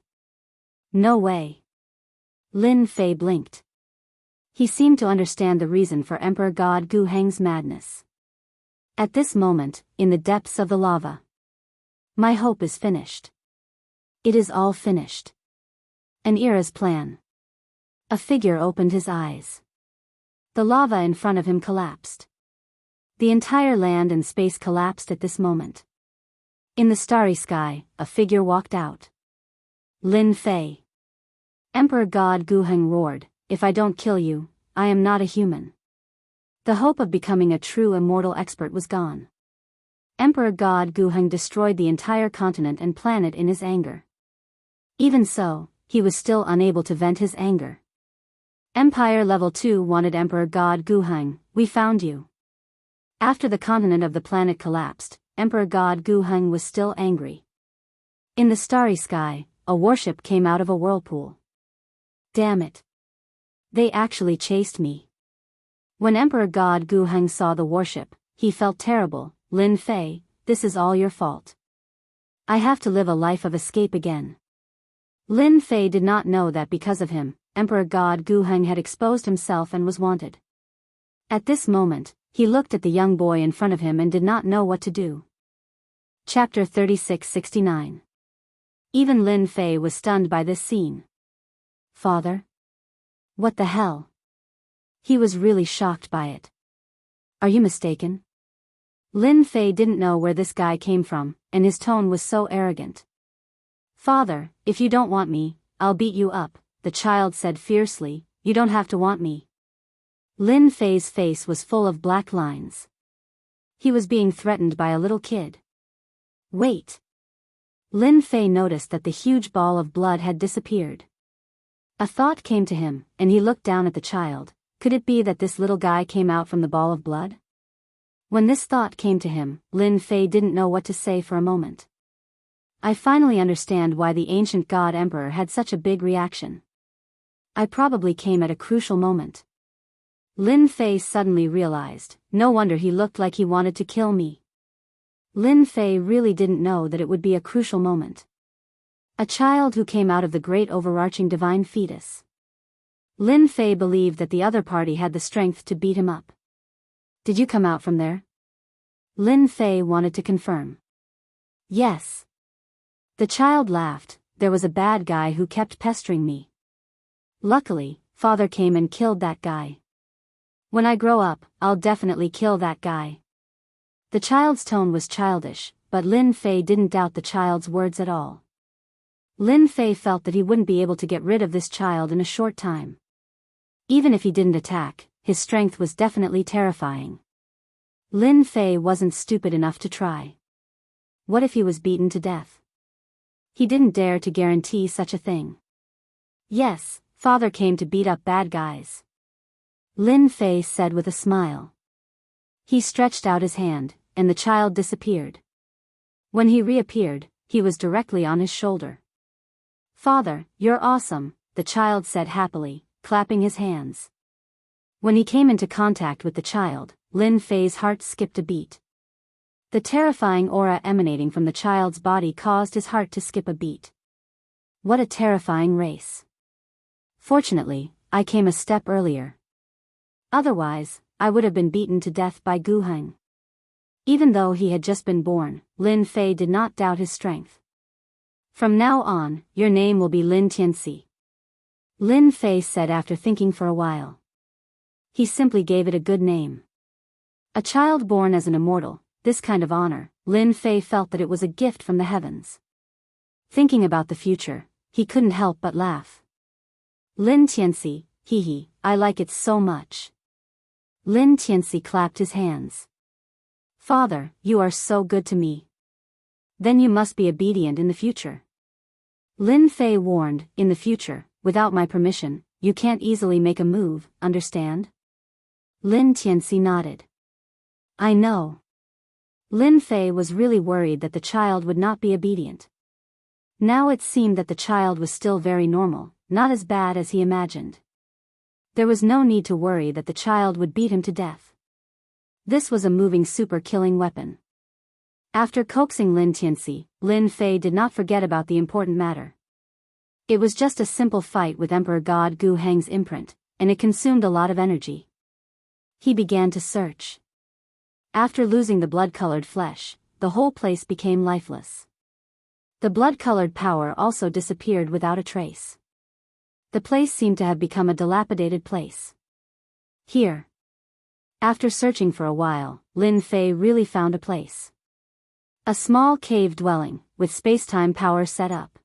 No way. Lin Fei blinked. He seemed to understand the reason for Emperor God Guheng's madness. At this moment, in the depths of the lava. My hope is finished. It is all finished. An era's plan. A figure opened his eyes. The lava in front of him collapsed. The entire land and space collapsed at this moment. In the starry sky, a figure walked out. Lin Fei. Emperor God Guheng roared, if I don't kill you, I am not a human. The hope of becoming a true immortal expert was gone. Emperor God Guheng destroyed the entire continent and planet in his anger. Even so, he was still unable to vent his anger. Empire Level 2 wanted Emperor God Guheng, we found you. After the continent of the planet collapsed, Emperor God Gu Heng was still angry. In the starry sky, a warship came out of a whirlpool. Damn it. They actually chased me. When Emperor God Gu Heng saw the warship, he felt terrible. Lin Fei, this is all your fault. I have to live a life of escape again. Lin Fei did not know that because of him, Emperor God Gu Heng had exposed himself and was wanted. At this moment, he looked at the young boy in front of him and did not know what to do. Chapter 3669. Even Lin Fei was stunned by this scene. Father? What the hell? He was really shocked by it. Are you mistaken? Lin Fei didn't know where this guy came from, and his tone was so arrogant. Father, if you don't want me, I'll beat you up, the child said fiercely. You don't have to want me. Lin Fei's face was full of black lines. He was being threatened by a little kid. Wait. Lin Fei noticed that the huge ball of blood had disappeared. A thought came to him, and he looked down at the child. Could it be that this little guy came out from the ball of blood? When this thought came to him, Lin Fei didn't know what to say for a moment. I finally understand why the ancient god emperor had such a big reaction. I probably came at a crucial moment. Lin Fei suddenly realized, no wonder he looked like he wanted to kill me. Lin Fei really didn't know that it would be a crucial moment. A child who came out of the great overarching divine fetus. Lin Fei believed that the other party had the strength to beat him up. Did you come out from there? Lin Fei wanted to confirm. Yes. The child laughed. There was a bad guy who kept pestering me. Luckily, father came and killed that guy. When I grow up, I'll definitely kill that guy. The child's tone was childish, but Lin Fei didn't doubt the child's words at all. Lin Fei felt that he wouldn't be able to get rid of this child in a short time. Even if he didn't attack, his strength was definitely terrifying. Lin Fei wasn't stupid enough to try. What if he was beaten to death? He didn't dare to guarantee such a thing. Yes, father came to beat up bad guys. Lin Fei said with a smile. He stretched out his hand, and the child disappeared. When he reappeared, he was directly on his shoulder. Father, you're awesome, the child said happily, clapping his hands. When he came into contact with the child, Lin Fei's heart skipped a beat. The terrifying aura emanating from the child's body caused his heart to skip a beat. What a terrifying race. Fortunately, I came a step earlier. Otherwise, I would have been beaten to death by Gu Heng. Even though he had just been born, Lin Fei did not doubt his strength. From now on, your name will be Lin Tianxi. Lin Fei said after thinking for a while. He simply gave it a good name. A child born as an immortal, this kind of honor, Lin Fei felt that it was a gift from the heavens. Thinking about the future, he couldn't help but laugh. Lin Tianxi, hee hee, I like it so much. Lin Tianxi clapped his hands. Father, you are so good to me. Then you must be obedient in the future. Lin Fei warned, in the future, without my permission, you can't easily make a move, understand? Lin Tianxi nodded. I know. Lin Fei was really worried that the child would not be obedient. Now it seemed that the child was still very normal, not as bad as he imagined. There was no need to worry that the child would beat him to death. This was a moving super-killing weapon. After coaxing Lin Tianxi, Lin Fei did not forget about the important matter. It was just a simple fight with Emperor God Gu Heng's imprint, and it consumed a lot of energy. He began to search. After losing the blood-colored flesh, the whole place became lifeless. The blood-colored power also disappeared without a trace. The place seemed to have become a dilapidated place. Here. After searching for a while, Lin Fei really found a place. A small cave dwelling, with space-time power set up.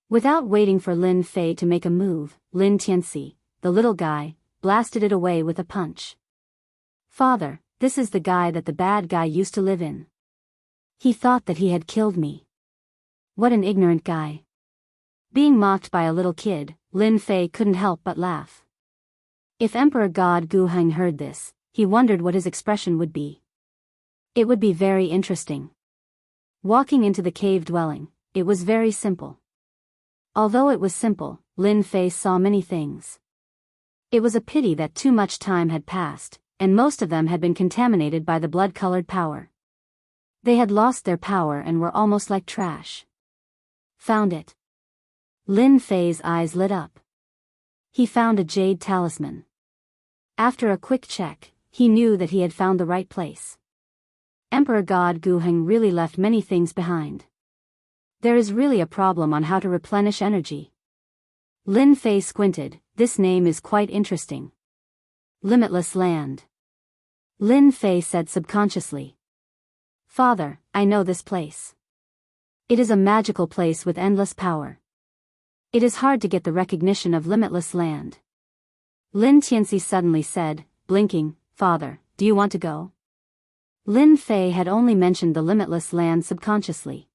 Without waiting for Lin Fei to make a move, Lin Tianxi, the little guy, blasted it away with a punch. Father, this is the guy that the bad guy used to live in. He thought that he had killed me. What an ignorant guy. Being mocked by a little kid, Lin Fei couldn't help but laugh. If Emperor God Gu Heng heard this, he wondered what his expression would be. It would be very interesting. Walking into the cave dwelling, it was very simple. Although it was simple, Lin Fei saw many things. It was a pity that too much time had passed, and most of them had been contaminated by the blood-colored power. They had lost their power and were almost like trash. Found it. Lin Fei's eyes lit up. He found a jade talisman. After a quick check, he knew that he had found the right place. Emperor God Guheng really left many things behind. There is really a problem on how to replenish energy. Lin Fei squinted. This name is quite interesting. Limitless Land. Lin Fei said subconsciously. Father, I know this place. It is a magical place with endless power. It is hard to get the recognition of Limitless Land. Lin Tianxi suddenly said, blinking, Father, do you want to go? Lin Fei had only mentioned the Limitless Land subconsciously.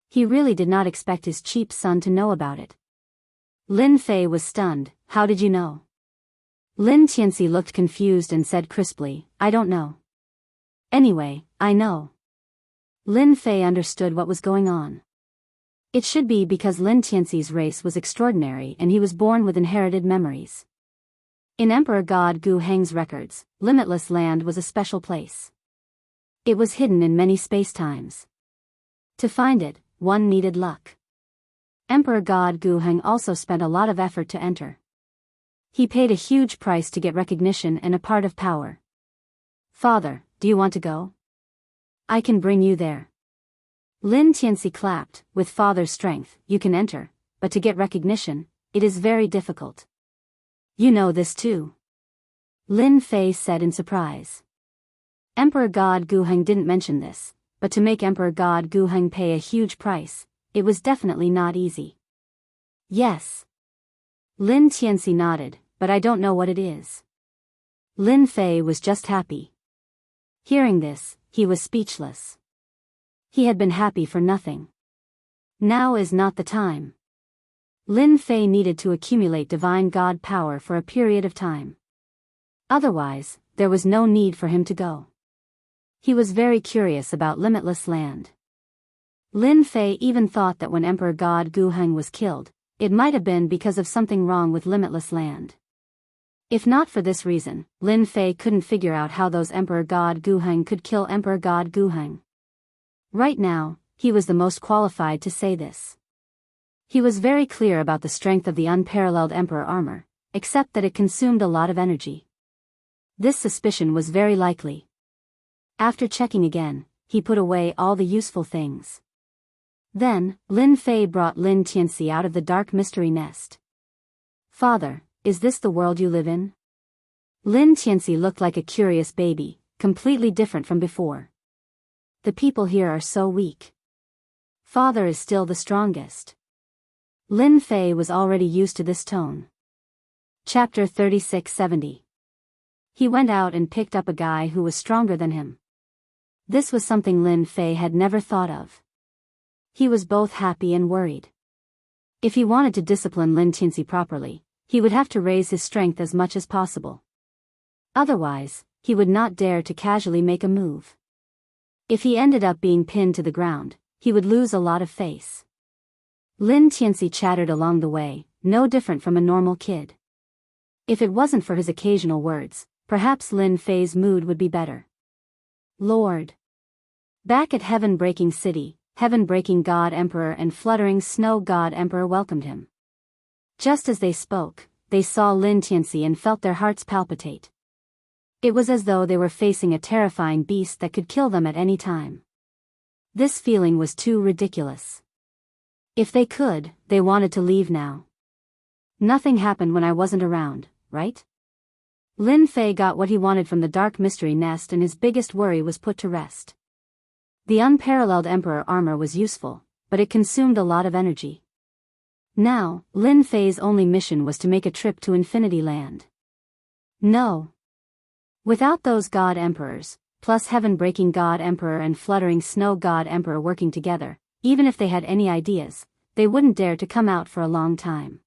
He really did not expect his cheap son to know about it. Lin Fei was stunned. How did you know? Lin Tianxi looked confused and said crisply, I don't know. Anyway, I know. Lin Fei understood what was going on. It should be because Lin Tianxi's race was extraordinary and he was born with inherited memories. In Emperor God Gu Heng's records, Limitless Land was a special place. It was hidden in many spacetimes. To find it, one needed luck. Emperor God Gu Heng also spent a lot of effort to enter. He paid a huge price to get recognition and a part of power. Father, do you want to go? I can bring you there. Lin Tianxi clapped. With father's strength, you can enter, but to get recognition, it is very difficult. You know this too. Lin Fei said in surprise. Emperor God Guheng didn't mention this, but to make Emperor God Guheng pay a huge price, it was definitely not easy. Yes. Lin Tianxi nodded, but I don't know what it is. Lin Fei was just happy. Hearing this, he was speechless. He had been happy for nothing. Now is not the time. Lin Fei needed to accumulate divine god power for a period of time. Otherwise, there was no need for him to go. He was very curious about Limitless Land. Lin Fei even thought that when Emperor God Guheng was killed, it might have been because of something wrong with Limitless Land. If not for this reason, Lin Fei couldn't figure out how those Emperor God Guheng could kill Emperor God Guheng. Right now, he was the most qualified to say this. He was very clear about the strength of the unparalleled Emperor armor, except that it consumed a lot of energy. This suspicion was very likely. After checking again, he put away all the useful things. Then, Lin Fei brought Lin Tianxi out of the dark mystery nest. Father, is this the world you live in? Lin Tianxi looked like a curious baby, completely different from before. The people here are so weak. Father is still the strongest. Lin Fei was already used to this tone. Chapter 3670. He went out and picked up a guy who was stronger than him. This was something Lin Fei had never thought of. He was both happy and worried. If he wanted to discipline Lin Tianxi properly, he would have to raise his strength as much as possible. Otherwise, he would not dare to casually make a move. If he ended up being pinned to the ground, he would lose a lot of face. Lin Tianxi chattered along the way, no different from a normal kid. If it wasn't for his occasional words, perhaps Lin Fei's mood would be better. Lord. Back at Heaven-Breaking City, Heaven-Breaking God Emperor and Fluttering Snow God Emperor welcomed him. Just as they spoke, they saw Lin Tianxi and felt their hearts palpitate. It was as though they were facing a terrifying beast that could kill them at any time. This feeling was too ridiculous. If they could, they wanted to leave now. Nothing happened when I wasn't around, right? Lin Fei got what he wanted from the dark mystery nest and his biggest worry was put to rest. The unparalleled Emperor armor was useful, but it consumed a lot of energy. Now, Lin Fei's only mission was to make a trip to Infinity Land. No. Without those God Emperors, plus Heaven-Breaking God Emperor and Fluttering Snow God Emperor working together, even if they had any ideas, they wouldn't dare to come out for a long time.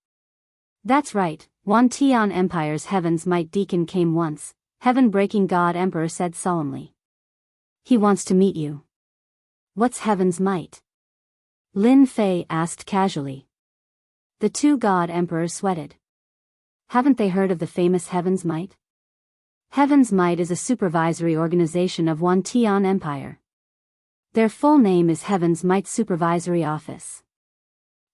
That's right, Wan Tian Empire's Heaven's Might Deacon came once, Heaven-Breaking God Emperor said solemnly. He wants to meet you. What's Heaven's might? Lin Fei asked casually. The two god emperors sweated. Haven't they heard of the famous Heaven's might? Heaven's might is a supervisory organization of Wan Tian Empire. Their full name is Heaven's Might Supervisory Office.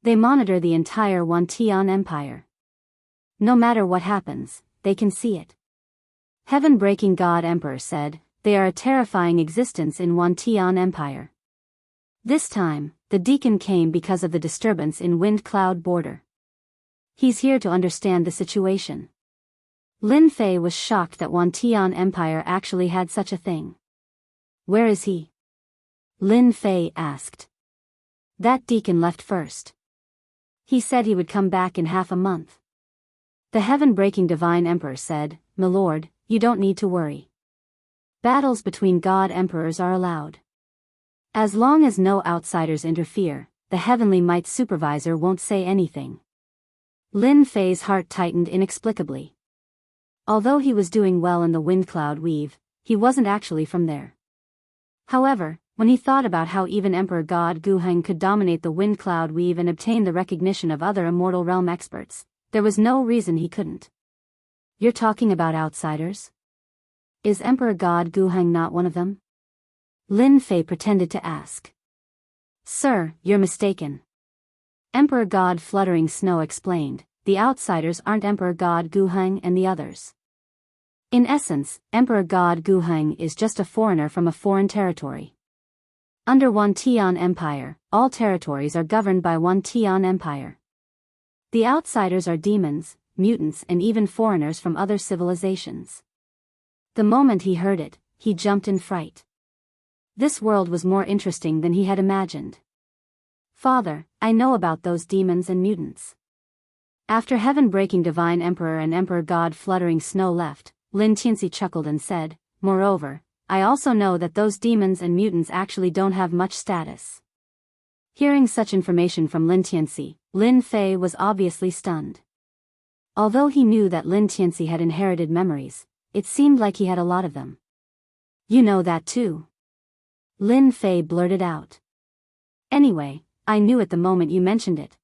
They monitor the entire Wan Tian Empire. No matter what happens, they can see it. Heaven-breaking God Emperor said, they are a terrifying existence in Wan Tian Empire. This time, the deacon came because of the disturbance in Wind Cloud border. He's here to understand the situation. Lin Fei was shocked that Wan Tian Empire actually had such a thing. Where is he? Lin Fei asked. That deacon left first. He said he would come back in half a month. The heaven-breaking divine emperor said, My lord, you don't need to worry. Battles between god emperors are allowed. As long as no outsiders interfere, the heavenly might supervisor won't say anything. Lin Fei's heart tightened inexplicably. Although he was doing well in the wind cloud weave, he wasn't actually from there. However, when he thought about how even Emperor God Guheng could dominate the wind cloud weave and obtain the recognition of other immortal realm experts, there was no reason he couldn't. You're talking about outsiders? Is Emperor God Guheng not one of them? Lin Fei pretended to ask. Sir, you're mistaken. Emperor God Fluttering Snow explained, the outsiders aren't Emperor God Guheng and the others. In essence, Emperor God Guheng is just a foreigner from a foreign territory. Under Wan Tian Empire, all territories are governed by Wan Tian Empire. The outsiders are demons, mutants and even foreigners from other civilizations. The moment he heard it, he jumped in fright. This world was more interesting than he had imagined. Father, I know about those demons and mutants. After heaven-breaking divine emperor and emperor god Fluttering Snow left, Lin Tianxi chuckled and said, Moreover, I also know that those demons and mutants actually don't have much status. Hearing such information from Lin Tianxi, Lin Fei was obviously stunned. Although he knew that Lin Tianxi had inherited memories, it seemed like he had a lot of them. You know that too? Lin Fei blurted out. Anyway, I knew it the moment you mentioned it.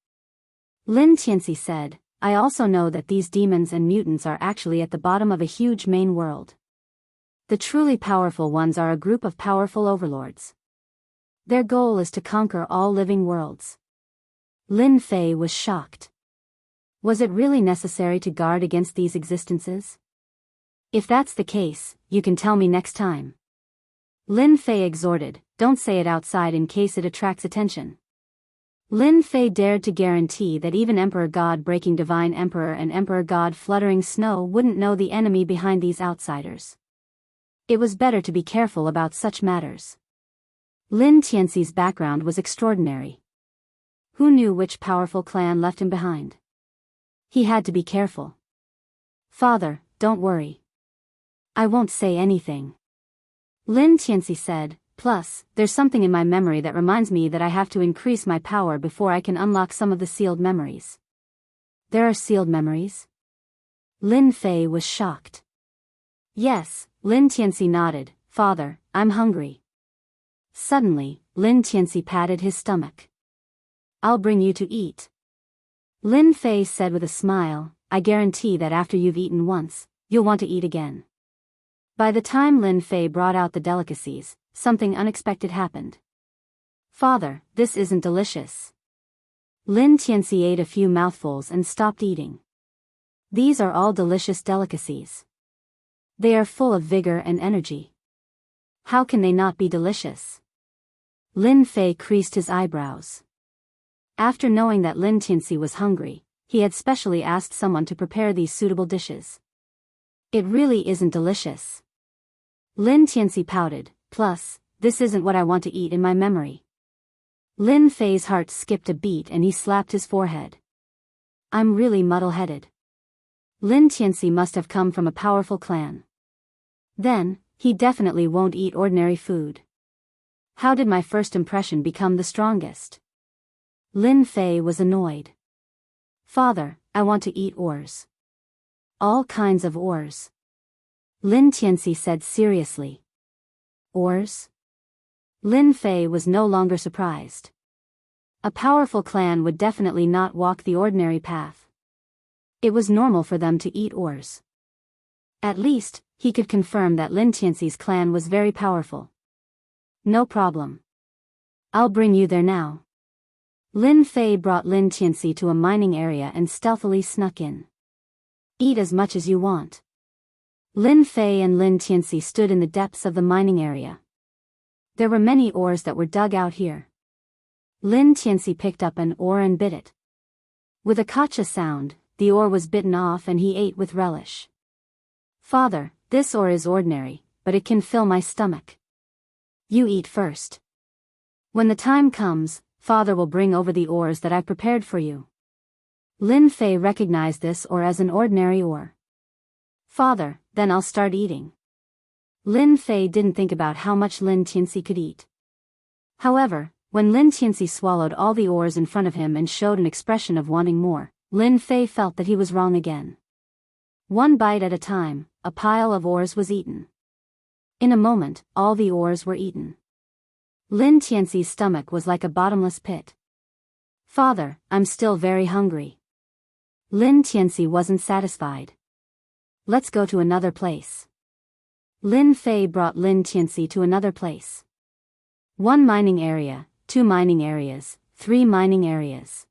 Lin Tianxi said, I also know that these demons and mutants are actually at the bottom of a huge main world. The truly powerful ones are a group of powerful overlords. Their goal is to conquer all living worlds. Lin Fei was shocked. Was it really necessary to guard against these existences? If that's the case, you can tell me next time. Lin Fei exhorted, don't say it outside in case it attracts attention. Lin Fei dared to guarantee that even Emperor God Breaking Divine Emperor and Emperor God Fluttering Snow wouldn't know the enemy behind these outsiders. It was better to be careful about such matters. Lin Tianxi's background was extraordinary. Who knew which powerful clan left him behind? He had to be careful. Father, don't worry. I won't say anything. Lin Tianxi said, plus, there's something in my memory that reminds me that I have to increase my power before I can unlock some of the sealed memories. There are sealed memories? Lin Fei was shocked. Yes, Lin Tianxi nodded, Father, I'm hungry. Suddenly, Lin Tianxi patted his stomach. I'll bring you to eat. Lin Fei said with a smile, I guarantee that after you've eaten once, you'll want to eat again. By the time Lin Fei brought out the delicacies, something unexpected happened. Father, this isn't delicious. Lin Tianxi ate a few mouthfuls and stopped eating. These are all delicious delicacies. They are full of vigor and energy. How can they not be delicious? Lin Fei creased his eyebrows. After knowing that Lin Tianxi was hungry, he had specially asked someone to prepare these suitable dishes. It really isn't delicious. Lin Tianxi pouted, plus, this isn't what I want to eat in my memory. Lin Fei's heart skipped a beat and he slapped his forehead. I'm really muddle-headed. Lin Tianxi must have come from a powerful clan. Then, he definitely won't eat ordinary food. How did my first impression become the strongest? Lin Fei was annoyed. Father, I want to eat ores. All kinds of ores. Lin Tianxi said seriously. Ores? Lin Fei was no longer surprised. A powerful clan would definitely not walk the ordinary path. It was normal for them to eat ores. At least, he could confirm that Lin Tianxi's clan was very powerful. No problem. I'll bring you there now. Lin Fei brought Lin Tianxi to a mining area and stealthily snuck in. Eat as much as you want. Lin Fei and Lin Tianxi stood in the depths of the mining area. There were many ores that were dug out here. Lin Tianxi picked up an ore and bit it. With a kacha sound, the ore was bitten off and he ate with relish. Father, this ore is ordinary, but it can fill my stomach. You eat first. When the time comes, Father will bring over the ores that I've prepared for you. Lin Fei recognized this ore as an ordinary ore. Father, then I'll start eating. Lin Fei didn't think about how much Lin Tianxi could eat. However, when Lin Tianxi swallowed all the ores in front of him and showed an expression of wanting more, Lin Fei felt that he was wrong again. One bite at a time, a pile of ores was eaten. In a moment, all the ores were eaten. Lin Tianxi's stomach was like a bottomless pit. Father, I'm still very hungry. Lin Tianxi wasn't satisfied. Let's go to another place. Lin Fei brought Lin Tianxi to another place. 1 mining area, 2 mining areas, 3 mining areas.